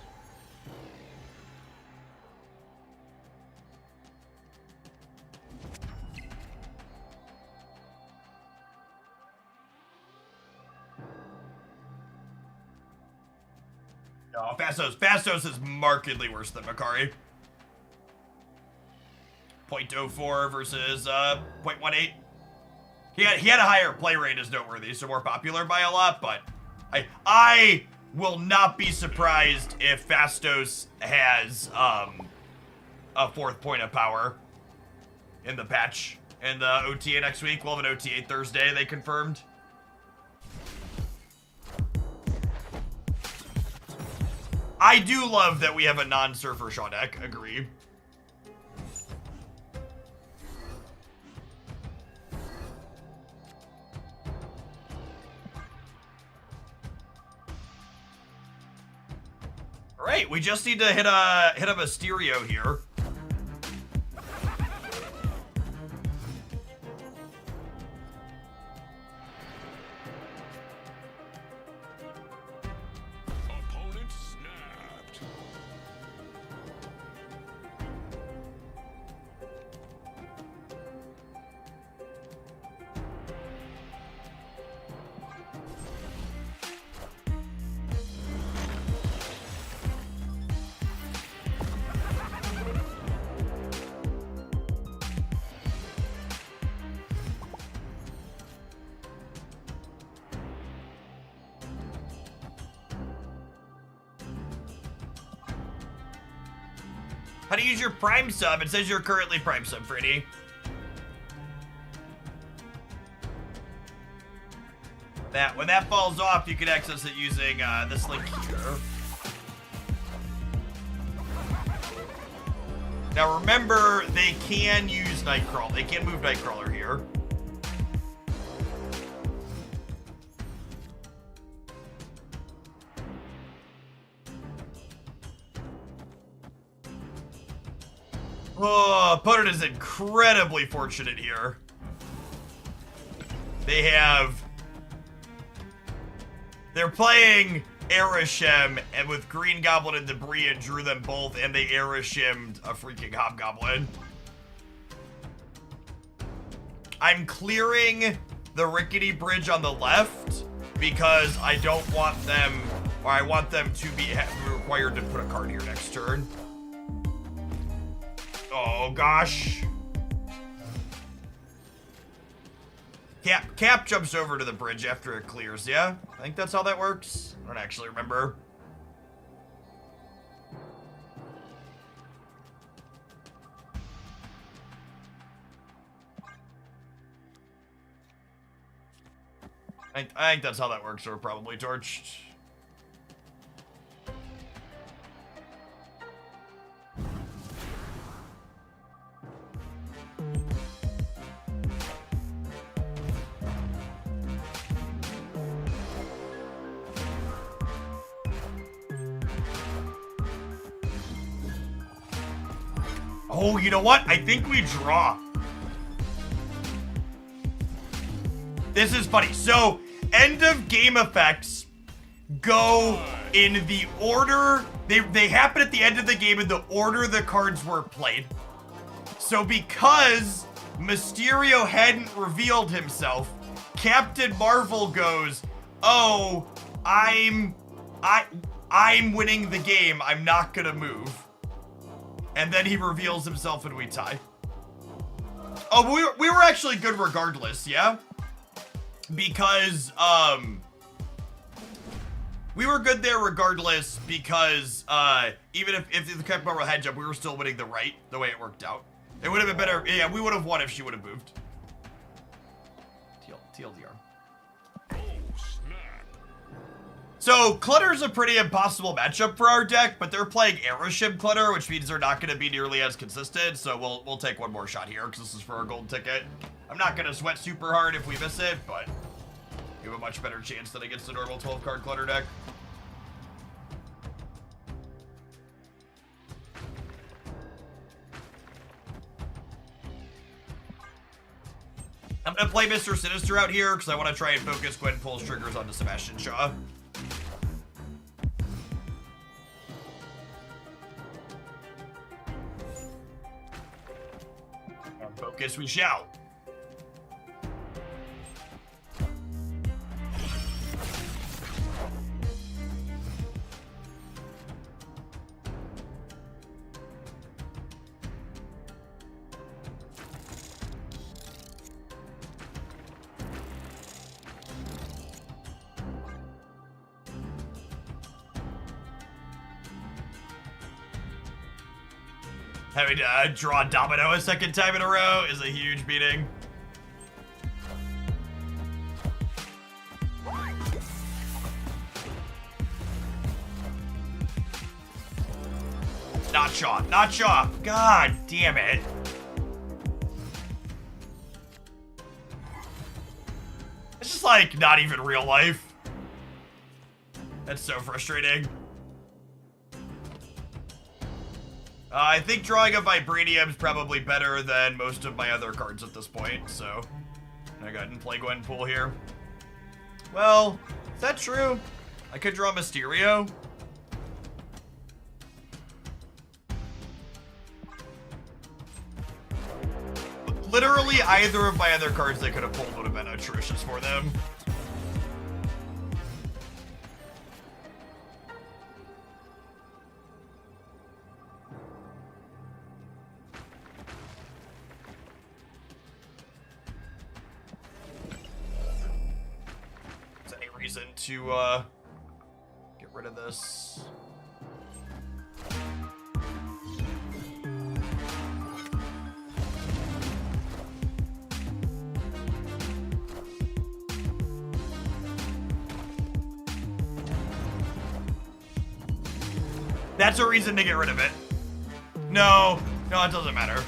No, Fastos is markedly worse than Makari. 0.04 versus 0.18. He had a higher play rate as noteworthy, so more popular by a lot, but I will not be surprised if Fastos has a 4th point of power in the patch. In the OTA next week, we'll have an OTA Thursday, they confirmed. I do love that we have a non-Surfer Shaw deck, agree. Alright, we just need to hit a Mysterio here. Opponent snapped. How to use your Prime sub? It says you're currently Prime sub, Freddy. When that falls off, you can access it using this link here. Now remember, they can use Nightcrawler. They can move Nightcrawler here. Oh, opponent is incredibly fortunate here. They're playing Arishem and with Green Goblin and Debris and drew them both, and they Arishemed a freaking Hobgoblin. I'm clearing the rickety bridge on the left because I don't want them, or I want them to be required to put a card here next turn. Oh gosh. Cap jumps over to the bridge after it clears, yeah? I think that's how that works. I don't actually remember. I think that's how that works, or probably torched. Oh, you know what? I think we draw. This is funny. So, end of game effects go in the order. They happen at the end of the game in the order the cards were played. So because Mysterio hadn't revealed himself, Captain Marvel goes, "Oh, I'm winning the game. I'm not gonna move." And then he reveals himself and we tie. Oh, we were actually good regardless, yeah? Because, we were good there regardless because, even if the Captain Marvel had jump, we were still winning the way it worked out. It would have been better, yeah, we would have won if she would have moved. TLDR. Oh, snap. So, Clutter's a pretty impossible matchup for our deck, but they're playing Aeroship Clutter, which means they're not going to be nearly as consistent, so we'll take one more shot here, because this is for our gold ticket. I'm not going to sweat super hard if we miss it, but we have a much better chance than against the normal 12-card Clutter deck. I'm going to play Mr. Sinister out here, because I want to try and focus Gwenpool's triggers onto Sebastian Shaw. Focus we shall. Having to draw Domino a second time in a row is a huge beating. Not Shaw, not Shaw. God damn it. It's just like not even real life. That's so frustrating. I think drawing a Vibranium is probably better than most of my other cards at this point, so I go ahead and play Gwenpool here. Well, is that true? I could draw Mysterio. Literally either of my other cards they could have pulled would have been atrocious for them. To get rid of this. That's a reason to get rid of it. No, it doesn't matter.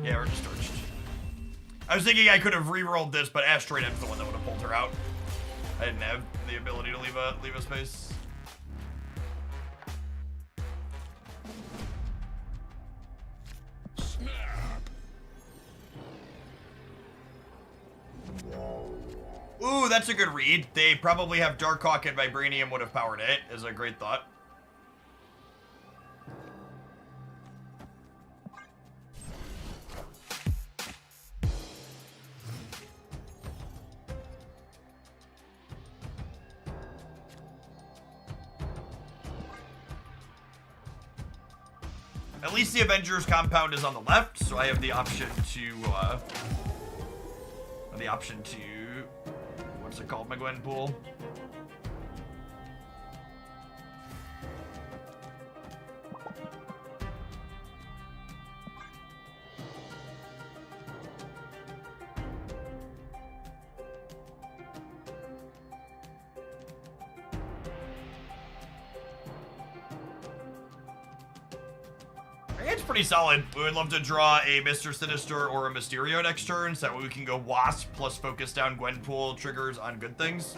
Yeah, we're just torched. I was thinking I could have re-rolled this, but Asteroid M's the one that would have pulled her out. I didn't have the ability to leave a space. Snap. Ooh, that's a good read. They probably have Darkhawk and Vibranium would have powered it, is a great thought. At least the Avengers compound is on the left, so I have the option to, what's it called, my Gwenpool? It's pretty solid. We would love to draw a Mr. Sinister or a Mysterio next turn, so that way we can go Wasp plus focus down Gwenpool triggers on good things.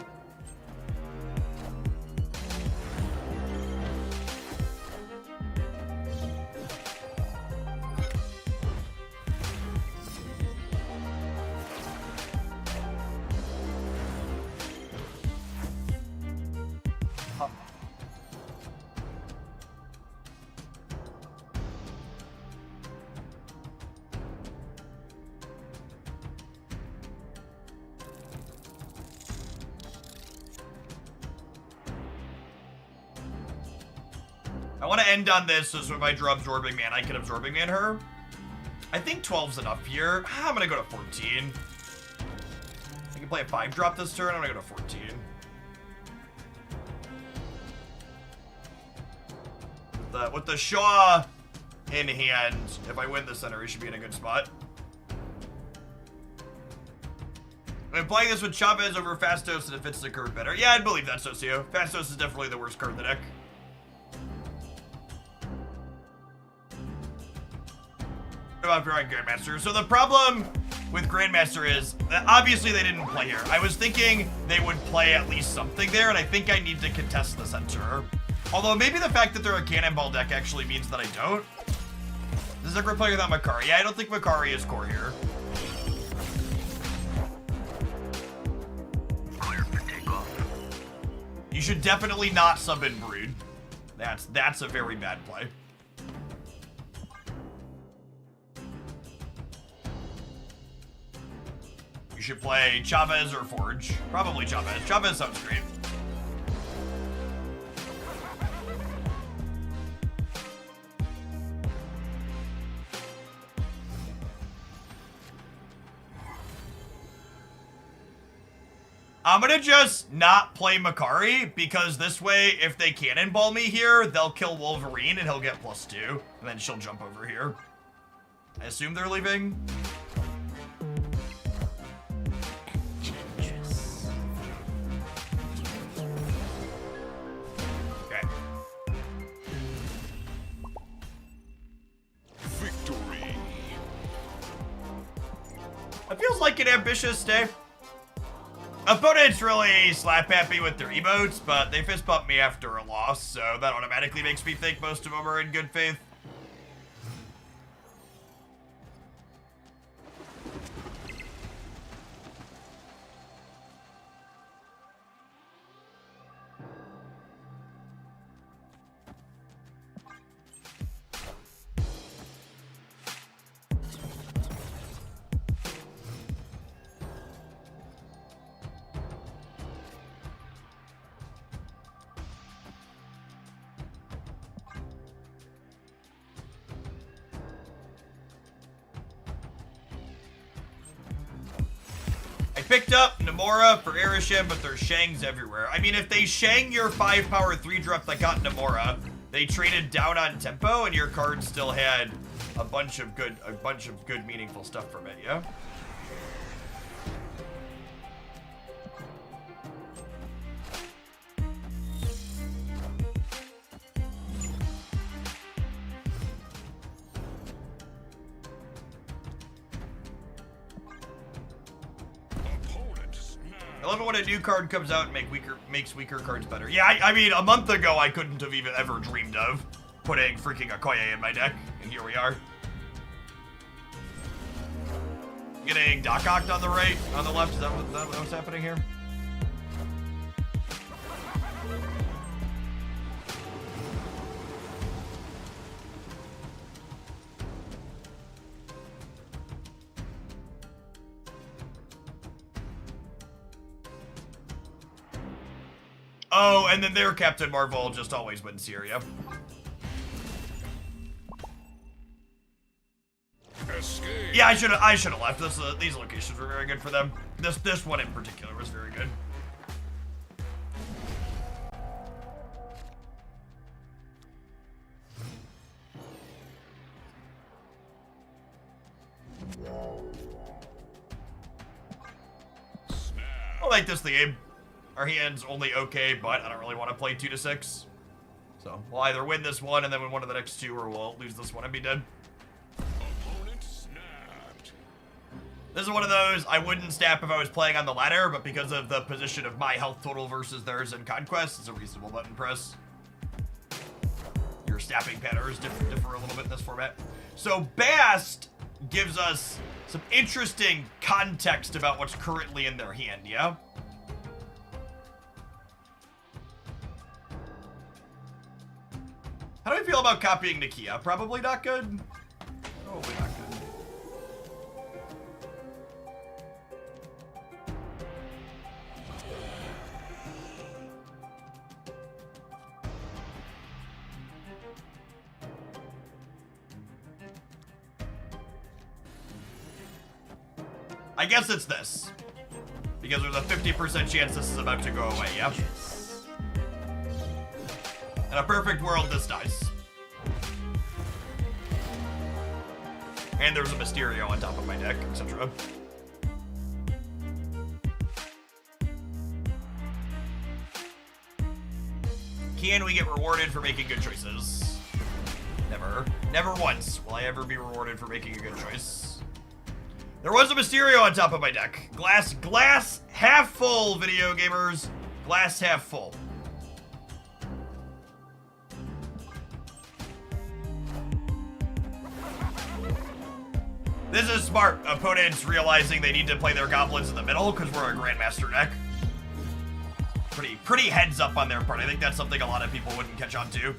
I want to end on this so if I draw Absorbing Man, I can Absorbing Man her. I think 12's enough here. I'm going to go to 14. I can play a 5-drop this turn. I'm going to go to 14. With the Shaw in hand, if I win the center, he should be in a good spot. I'm playing this with Chavez over Fastos and it fits the curve better. Yeah, I'd believe that, Socio. Fastos is definitely the worst card in the deck. What about drawing Grandmaster? So the problem with Grandmaster is that obviously they didn't play here. I was thinking they would play at least something there, and I think I need to contest the center. Although maybe the fact that they're a Cannonball deck actually means that I don't. This is like we're playing without Makari. Yeah, I don't think Makari is core here. Clear for takeoff. You should definitely not sub in Brood. That's a very bad play. You should play Chavez or Forge. Probably Chavez. Chavez sounds great. I'm gonna just not play Makari, because this way, if they cannonball me here, they'll kill Wolverine and he'll get +2, and then she'll jump over here. I assume they're leaving. Okay. Victory. That feels like an ambitious day. Opponents really slap at me with their emotes, but they fist bump me after a loss, so that automatically makes me think most of them are in good faith. Picked up Namora for Arishem, but there's Shangs everywhere. I mean, if they Shang your 5-power 3-drop that got Namora, they traded down on tempo, and your card still had a bunch of good meaningful stuff from it. Yeah. I love it when a new card comes out and makes weaker cards better. Yeah, I mean, a month ago, I couldn't have even ever dreamed of putting freaking Okoye in my deck, and here we are. Getting Doc Ocked on the right, on the left, is that what's happening here? Oh, and then their Captain Marvel just always wins here, yep. Escape. Yeah, I should have left. These locations were very good for them. This one in particular was very good. I like this the game. Our hand's only okay, but I don't really want to play 2 to 6. So we'll either win this one and then win one of the next 2, or we'll lose this one and be dead. Opponent snapped. This is one of those I wouldn't snap if I was playing on the ladder, but because of the position of my health total versus theirs in Conquest, it's a reasonable button press. Your snapping patterns differ a little bit in this format. So Bast gives us some interesting context about what's currently in their hand, yeah? How do I feel about copying Nakia? Probably not good. Probably not good. I guess it's this. Because there's a 50% chance this is about to go away, yep. In a perfect world, this dies. And there's a Mysterio on top of my deck, etc. Can we get rewarded for making good choices? Never. Never once will I ever be rewarded for making a good choice. There was a Mysterio on top of my deck. Glass half full, video gamers. Glass half full. This is smart. Opponents realizing they need to play their goblins in the middle because we're a Grandmaster deck. Pretty heads up on their part. I think that's something a lot of people wouldn't catch on to.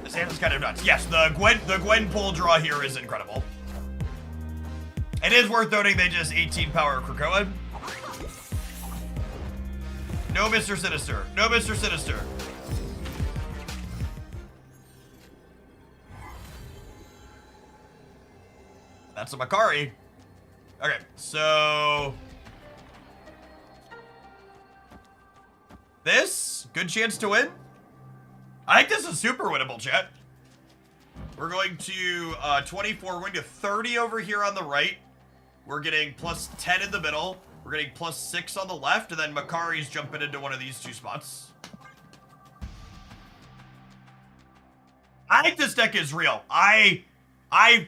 This hand is kind of nuts. Yes, the Gwen pull draw here is incredible. It is worth noting they just 18 power Krakoa. No Mr. Sinister. No Mr. Sinister. That's a Makari. Okay, so... This, good chance to win. I think this is super winnable, chat. We're going to 24, we're going to 30 over here on the right. We're getting plus 10 in the middle. We're getting plus 6 on the left, and then Makari's jumping into one of these two spots. I think this deck is real. I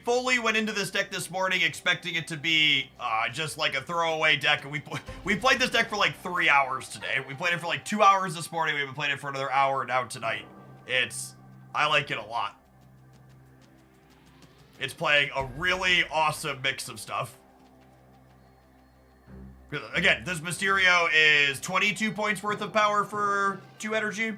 fully went into this deck this morning expecting it to be just like a throwaway deck, and we played this deck for like 3 hours today. We played it for like 2 hours this morning. We've been playing it for another hour now tonight. I like it a lot. It's playing a really awesome mix of stuff. Again, this Mysterio is 22 points worth of power for 2 energy.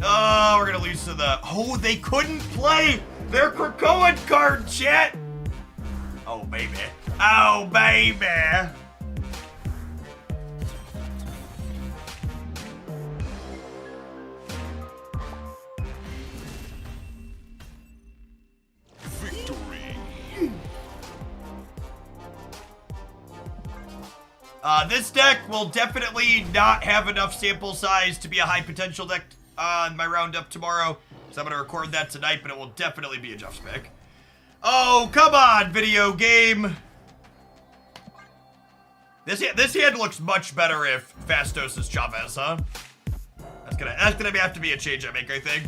Oh, we're gonna lose to the... Oh, they couldn't play their Krakoa card, chat! Oh, baby. Oh, baby! This deck will definitely not have enough sample size to be a high potential deck on my roundup tomorrow. So I'm going to record that tonight, but it will definitely be a Jeff's pick. Oh, come on, video game. This hand looks much better if Fastos is Chavez, huh? That's gonna have to be a change I make, I think.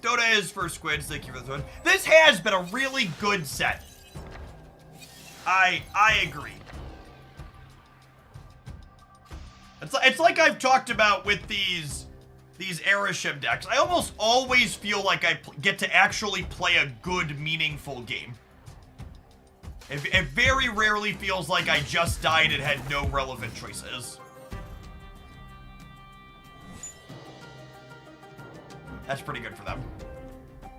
Dota is for squids, thank you for this one. This has been a really good set. I agree. It's like I've talked about with these Erishim decks. I almost always feel like I get to actually play a good, meaningful game. It very rarely feels like I just died and had no relevant choices. That's pretty good for them. I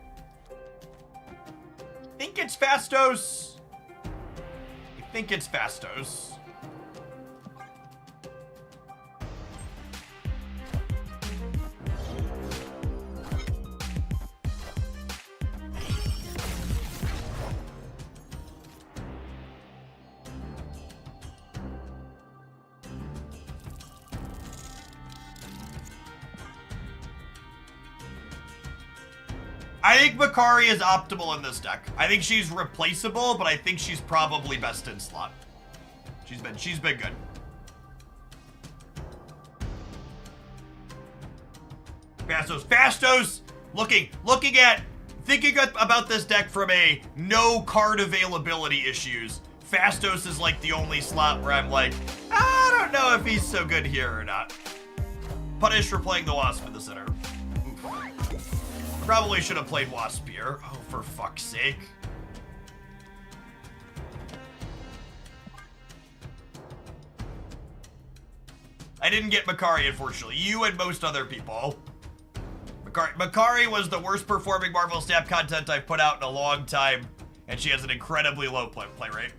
think it's Fastos. I think it's Fastos. I think Makari is optimal in this deck. I think she's replaceable, but I think she's probably best in slot. She's been good. Fastos, thinking about this deck from a no card availability issues. Fastos is like the only slot where I'm like, I don't know if he's so good here or not. Punish for playing the Wasp in the center. Probably should have played Wasp here. Oh, for fuck's sake. I didn't get Makari, unfortunately. You and most other people. Makari was the worst performing Marvel Snap content I've put out in a long time, and she has an incredibly low play rate.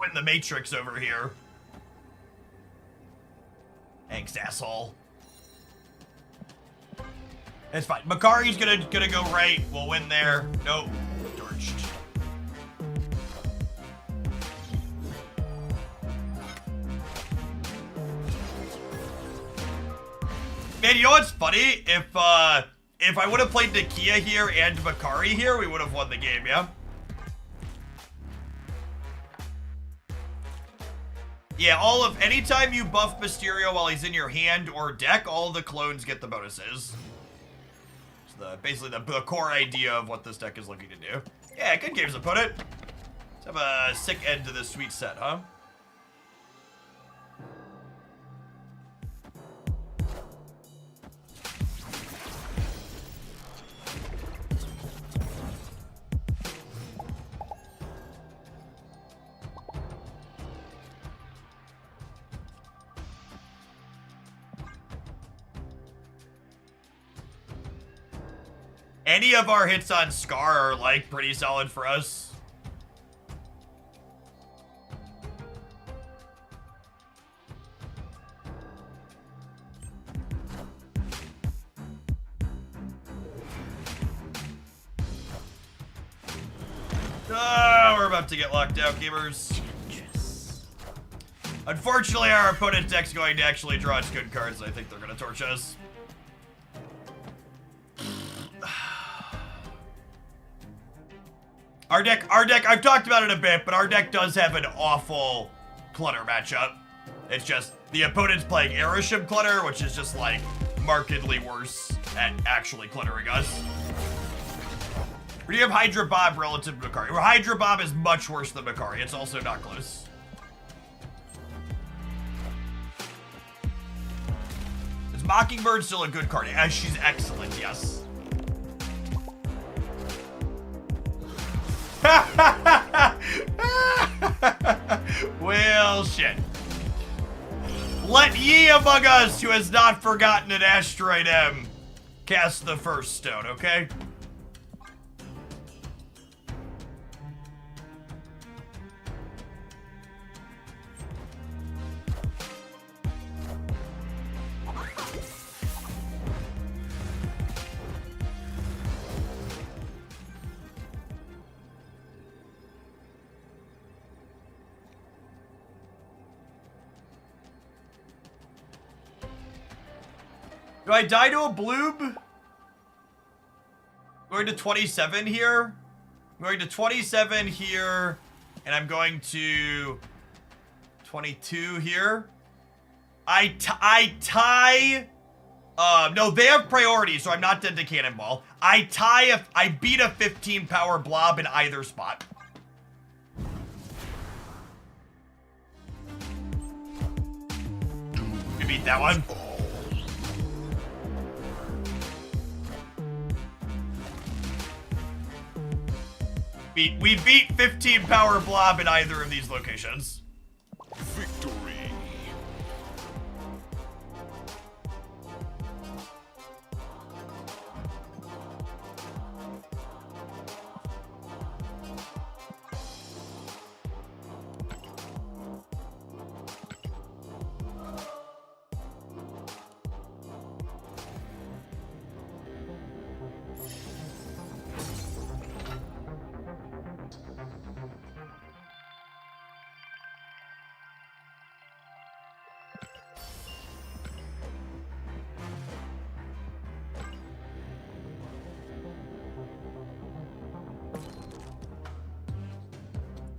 In the Matrix over here. Thanks, asshole. It's fine. Makari's gonna go right. We'll win there. Nope. Torched. Man, you know what's funny? If I would have played Nakia here and Makari here, we would have won the game, yeah? Yeah, anytime you buff Mysterio while he's in your hand or deck, all of the clones get the bonuses. It's basically the core idea of what this deck is looking to do. Yeah, good games, opponent. Let's have a sick end to this sweet set, huh? Any of our hits on Scar are, like, pretty solid for us. Oh, we're about to get locked out, gamers. Unfortunately, our opponent's deck's going to actually draw its good cards. I think they're going to torch us. Our deck, I've talked about it a bit, but our deck does have an awful clutter matchup. It's just, the opponent's playing Aeroship Clutter, which is just, like, markedly worse at actually cluttering us. We do have Hydra Bob relative to Makari. Well, Hydra Bob is much worse than Makari. It's also not close. Is Mockingbird still a good card? She's excellent, yes. Well, shit. Let ye among us who has not forgotten an Asteroid M cast the first stone, okay? Do I die to a bloob? Going to 27 here. I'm going to 27 here. And I'm going to 22 here. I tie. No, they have priority, so I'm not dead to Cannonball. I beat a 15 power blob in either spot. We beat that one. We beat 15 power blob in either of these locations. Victory.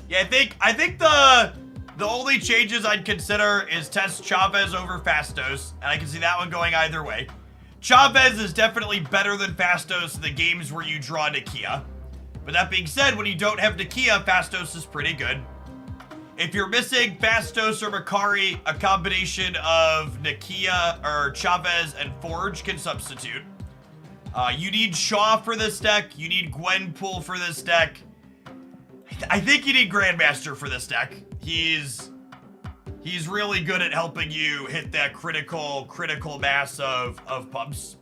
Yeah, I think the only changes I'd consider is test Chavez over Fastos, and I can see that one going either way. Chavez is definitely better than Fastos in the games where you draw Nakia. But that being said, when you don't have Nakia, Fastos is pretty good. If you're missing Fastos or Makari, a combination of Nakia or Chavez and Forge can substitute. You need Shaw for this deck. You need Gwenpool for this deck. I think you need Grandmaster for this deck. He's really good at helping you hit that critical mass of pumps.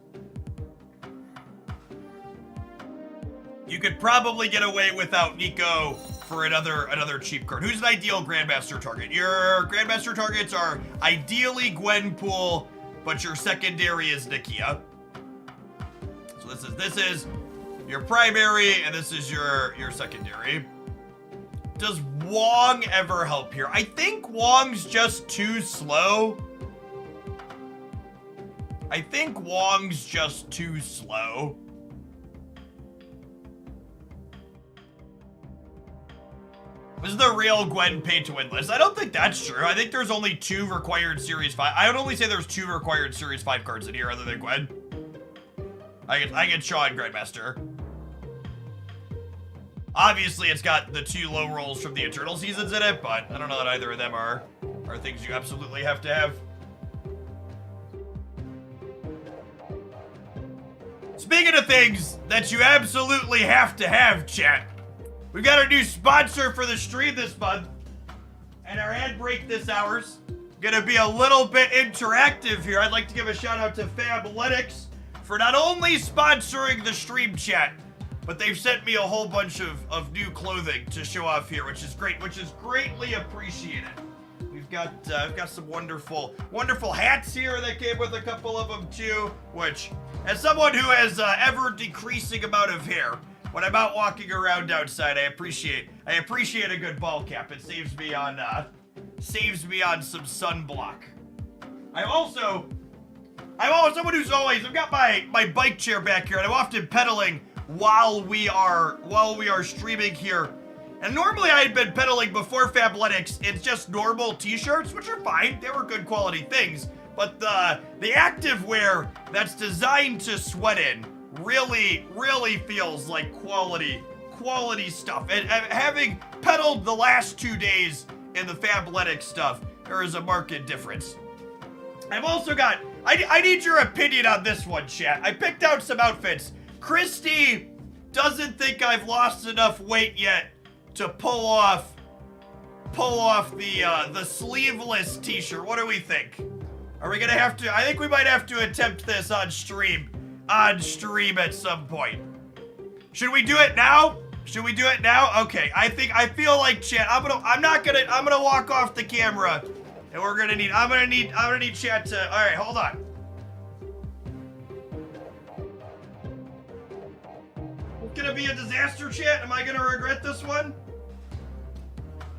You could probably get away without Nico for another cheap card. Who's an ideal Grandmaster target? Your Grandmaster targets are ideally Gwenpool, but your secondary is Nakia. So this is your primary, and this is your secondary. Does Wong ever help here? I think Wong's just too slow. This is the real Gwen pay-to-win list. I don't think that's true. I think there's only 2 required Series 5. I would only say there's 2 required Series 5 cards in here other than Gwen. I get Shaw and Grandmaster. Obviously, it's got the 2 low rolls from the Eternal Seasons in it, but I don't know that either of them are things you absolutely have to have. Speaking of things that you absolutely have to have, chat, we've got our new sponsor for the stream this month, and our ad break this hour's gonna be a little bit interactive here. I'd like to give a shout out to Fabletics for not only sponsoring the stream chat, but they've sent me a whole bunch of new clothing to show off here, which is great, which is greatly appreciated. We've got some wonderful hats here that came with a couple of them too, which, as someone who has ever decreasing amount of hair, when I'm out walking around outside, I appreciate a good ball cap. It saves me on some sunblock. I'm also someone who's I've got my bike chair back here, and I'm often pedaling while we are streaming here. And normally I had been pedaling before Fabletics. It's just normal t-shirts, which are fine. They were good quality things. But the active wear that's designed to sweat in really feels like quality stuff. And having pedaled the last 2 days in the Fabletics stuff, there is a marked difference. I've also got, I need your opinion on this one, chat. I picked out some outfits. Christy doesn't think I've lost enough weight yet to pull off the sleeveless t-shirt. What do we think? Are we gonna have to? I think we might have to attempt this on stream at some point. Should we do it now? Okay. I feel like chat. I'm gonna walk off the camera, and I'm gonna need chat to. All right, hold on. It's gonna be a disaster, chat. Am I gonna regret this one?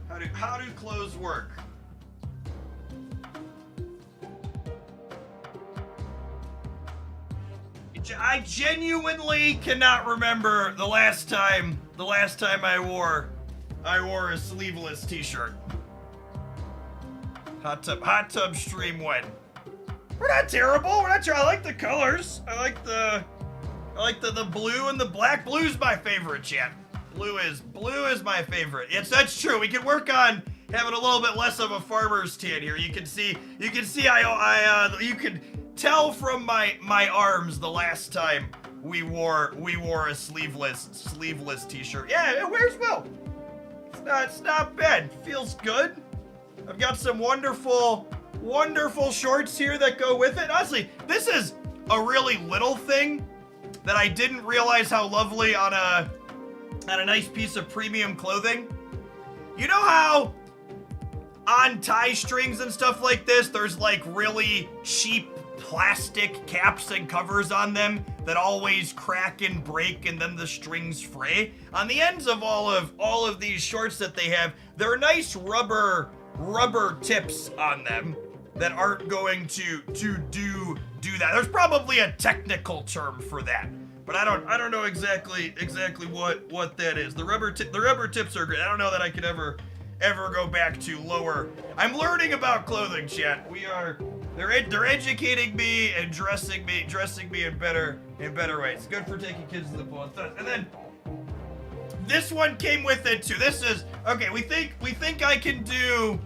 How do clothes work? I genuinely cannot remember the last time I wore a sleeveless t-shirt. Hot tub stream when? We're not terrible. I like the colors. I like the blue and the black. Blue's my favorite, chat. Blue is my favorite. Yes, that's true. We can work on having a little bit less of a farmer's tan here. You can see you can tell from my arms the last time we wore a sleeveless t-shirt. Yeah, it wears well. It's not bad. Feels good. I've got some wonderful shorts here that go with it. Honestly, this is a really little thing that I didn't realize how lovely on a nice piece of premium clothing. You know how on tie strings and stuff like this, there's like really cheap plastic caps and covers on them that always crack and break and then the strings fray? On the ends of all of these shorts that they have, there are nice rubber tips on them that aren't going to do that. There's probably a technical term for that, but I don't know exactly what that is. The rubber tips are great. I don't know that I could ever go back to lower. I'm learning about clothing, chat. They're educating me and dressing me in better ways. Good for taking kids to the pool. And then This one came with it too. This is okay. We think I can do.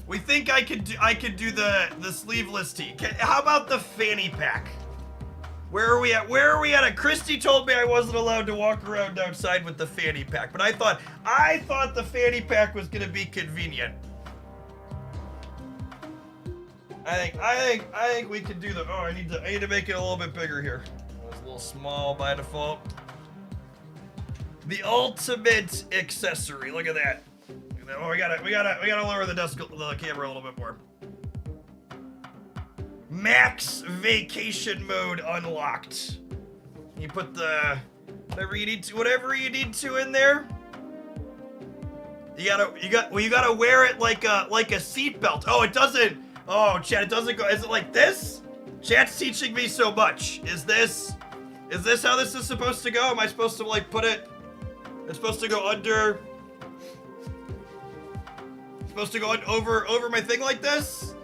We think I could do the sleeveless tee. How about the fanny pack? Where are we at? Where are we at? Christy told me I wasn't allowed to walk around outside with the fanny pack, but I thought the fanny pack was gonna be convenient. I think we could do the. Oh, I need to make it a little bit bigger here. It's a little small by default. The ultimate accessory. Look at that. Oh, we gotta lower the camera a little bit more. Max vacation mode unlocked. You put the whatever you need to in there. You gotta wear it like a seatbelt. Oh, it doesn't. Oh, chat, it doesn't go. Is it like this? Chat's teaching me so much. Is this how this is supposed to go? Am I supposed to like put it? It's supposed to go under. It's supposed to go over my thing like this.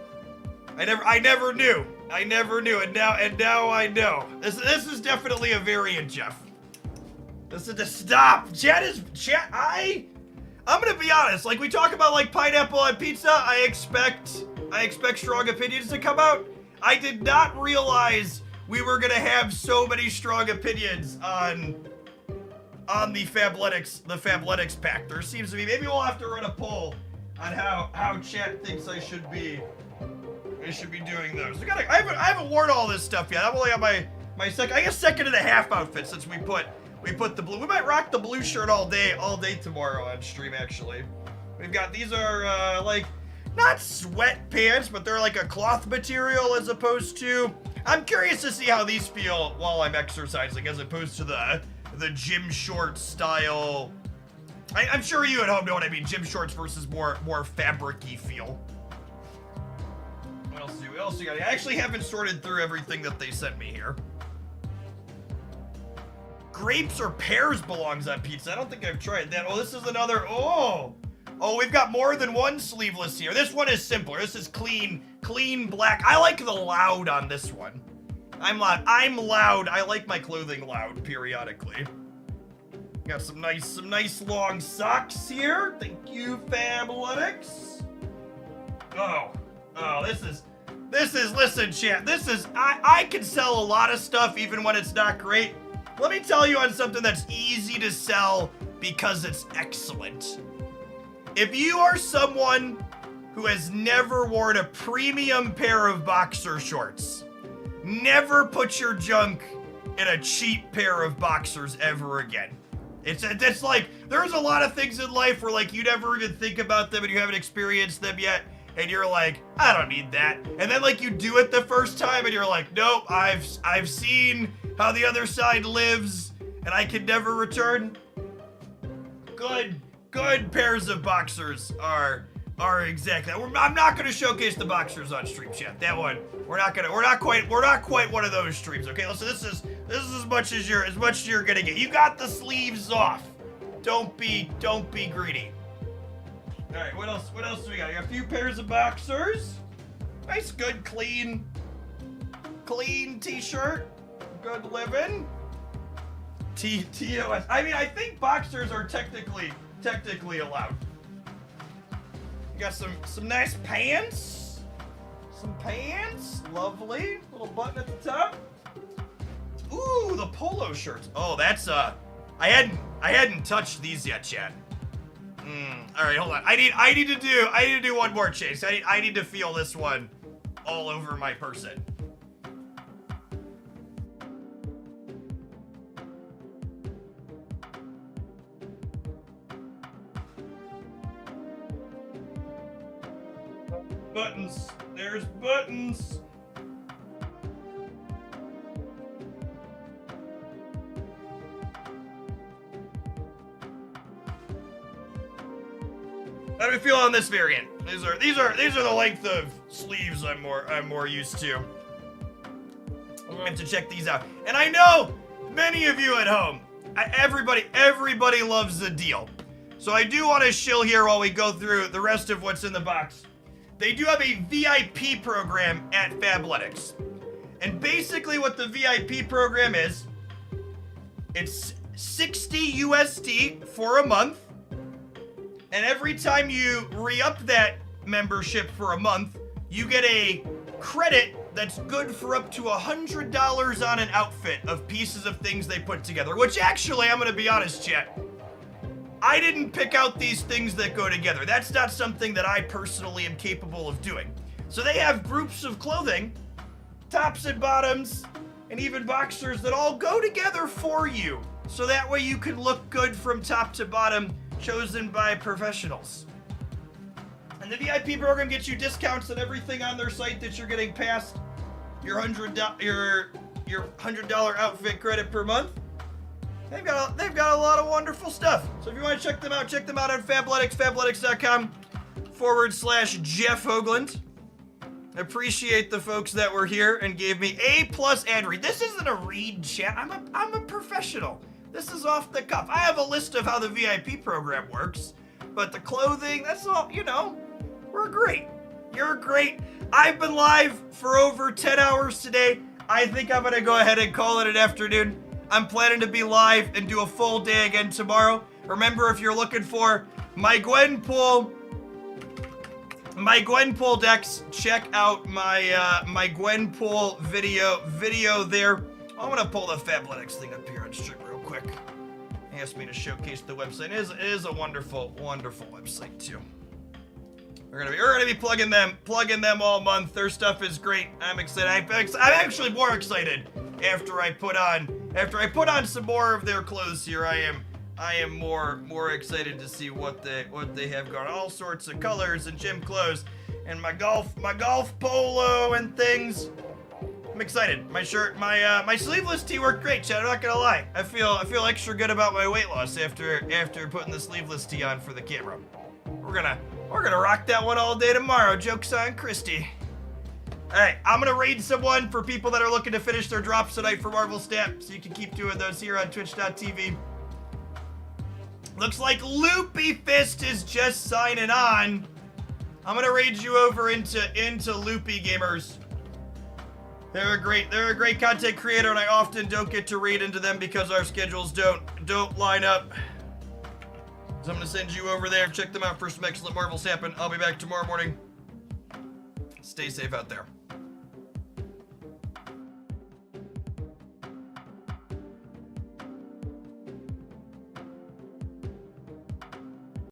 I never knew, and now I know. This is definitely a variant, Jeff. This is a stop. Chat. I'm gonna be honest. Like we talk about like pineapple on pizza, I expect strong opinions to come out. I did not realize we were gonna have so many strong opinions on the Fabletics pack. There seems to be. Maybe we'll have to run a poll on how chat thinks I should be doing those. I haven't worn all this stuff yet. I'm only on my second and a half outfit since we put the blue. We might rock the blue shirt all day tomorrow on stream actually. We've got these are like not sweatpants, but they're like a cloth material as opposed to. I'm curious to see how these feel while I'm exercising as opposed to the gym shorts style. I'm sure you at home know what I mean. Gym shorts versus more fabric-y feel. What else you got? I actually haven't sorted through everything that they sent me here. Grapes or pears belongs on pizza. I don't think I've tried that. Oh, this is another. Oh, we've got more than one sleeveless here. This one is simpler. This is clean black. I like the loud on this one. I'm loud. I like my clothing loud periodically. Got some nice long socks here. Thank you, Fabletics. Oh, listen, chat. I can sell a lot of stuff even when it's not great. Let me tell you on something that's easy to sell because it's excellent. If you are someone who has never worn a premium pair of boxer shorts, never put your junk in a cheap pair of boxers ever again. It's like, there's a lot of things in life where like you never even think about them and you haven't experienced them yet. And you're like, I don't need that. And then like you do it the first time and you're like, nope, I've seen how the other side lives and I can never return. Good pairs of boxers are exactly. I'm not gonna showcase the boxers on stream, chat. That one, we're not quite one of those streams. Okay, so this is as much as you're gonna get. You got the sleeves off. Don't be greedy. All right, what else do we got? We got a few pairs of boxers. Nice, good, clean t-shirt. Good living. TOS. I mean, I think boxers are technically allowed. You got some nice pants. Some pants. Lovely. Little button at the top. Ooh, the polo shirts. Oh, that's I hadn't touched these yet, chat. All right, hold on. I need to do one more chase. I need to feel this one all over my person. Buttons. There's buttons. How do we feel on this variant? These are the length of sleeves I'm more used to. I'm going to have to check these out. And I know many of you at home, everybody loves the deal. So I do want to chill here while we go through the rest of what's in the box. They do have a VIP program at Fabletics. And basically what the VIP program is, it's $60 USD for a month. And every time you re-up that membership for a month, you get a credit that's good for up to $100 on an outfit of pieces of things they put together. Which actually, I'm gonna be honest, chat, I didn't pick out these things that go together. That's not something that I personally am capable of doing. So they have groups of clothing, tops and bottoms, and even boxers that all go together for you. So that way you can look good from top to bottom, chosen by professionals. And the VIP program gets you discounts on everything on their site that you're getting past your $100 outfit credit per month. They've got a lot of wonderful stuff. So if you want to check them out on Fabletics, fabletics.com/Jeff Hoagland. Appreciate the folks that were here and gave me A+ ad read. This isn't a read, chat. I'm a professional. This is off the cuff. I have a list of how the VIP program works, but the clothing, that's all, you know, we're great. You're great. I've been live for over 10 hours today. I think I'm gonna go ahead and call it an afternoon. I'm planning to be live and do a full day again tomorrow. Remember, if you're looking for my Gwenpool decks, check out my Gwenpool video there. I'm gonna pull the Fabletics thing up here on stream real quick. He asked me to showcase the website. It is a wonderful, wonderful website too. We're gonna be plugging them all month. Their stuff is great. I'm excited. I'm actually more excited after I put on some more of their clothes here. I am more excited to see what they have got. All sorts of colors and gym clothes, and my golf polo and things. I'm excited. My shirt, my sleeveless tee worked great, chat. I'm not gonna lie. I feel extra good about my weight loss after putting the sleeveless tee on for the camera. We're gonna rock that one all day tomorrow. Joke's on Christy. Alright, I'm gonna raid someone for people that are looking to finish their drops tonight for Marvel Snap, so you can keep doing those here on twitch.tv. Looks like Loopy Fist is just signing on. I'm gonna raid you over into Loopy Gamers. They're a great content creator, and I often don't get to raid into them because our schedules don't line up. So I'm gonna send you over there. Check them out for some excellent Marvel Snap, and I'll be back tomorrow morning. Stay safe out there.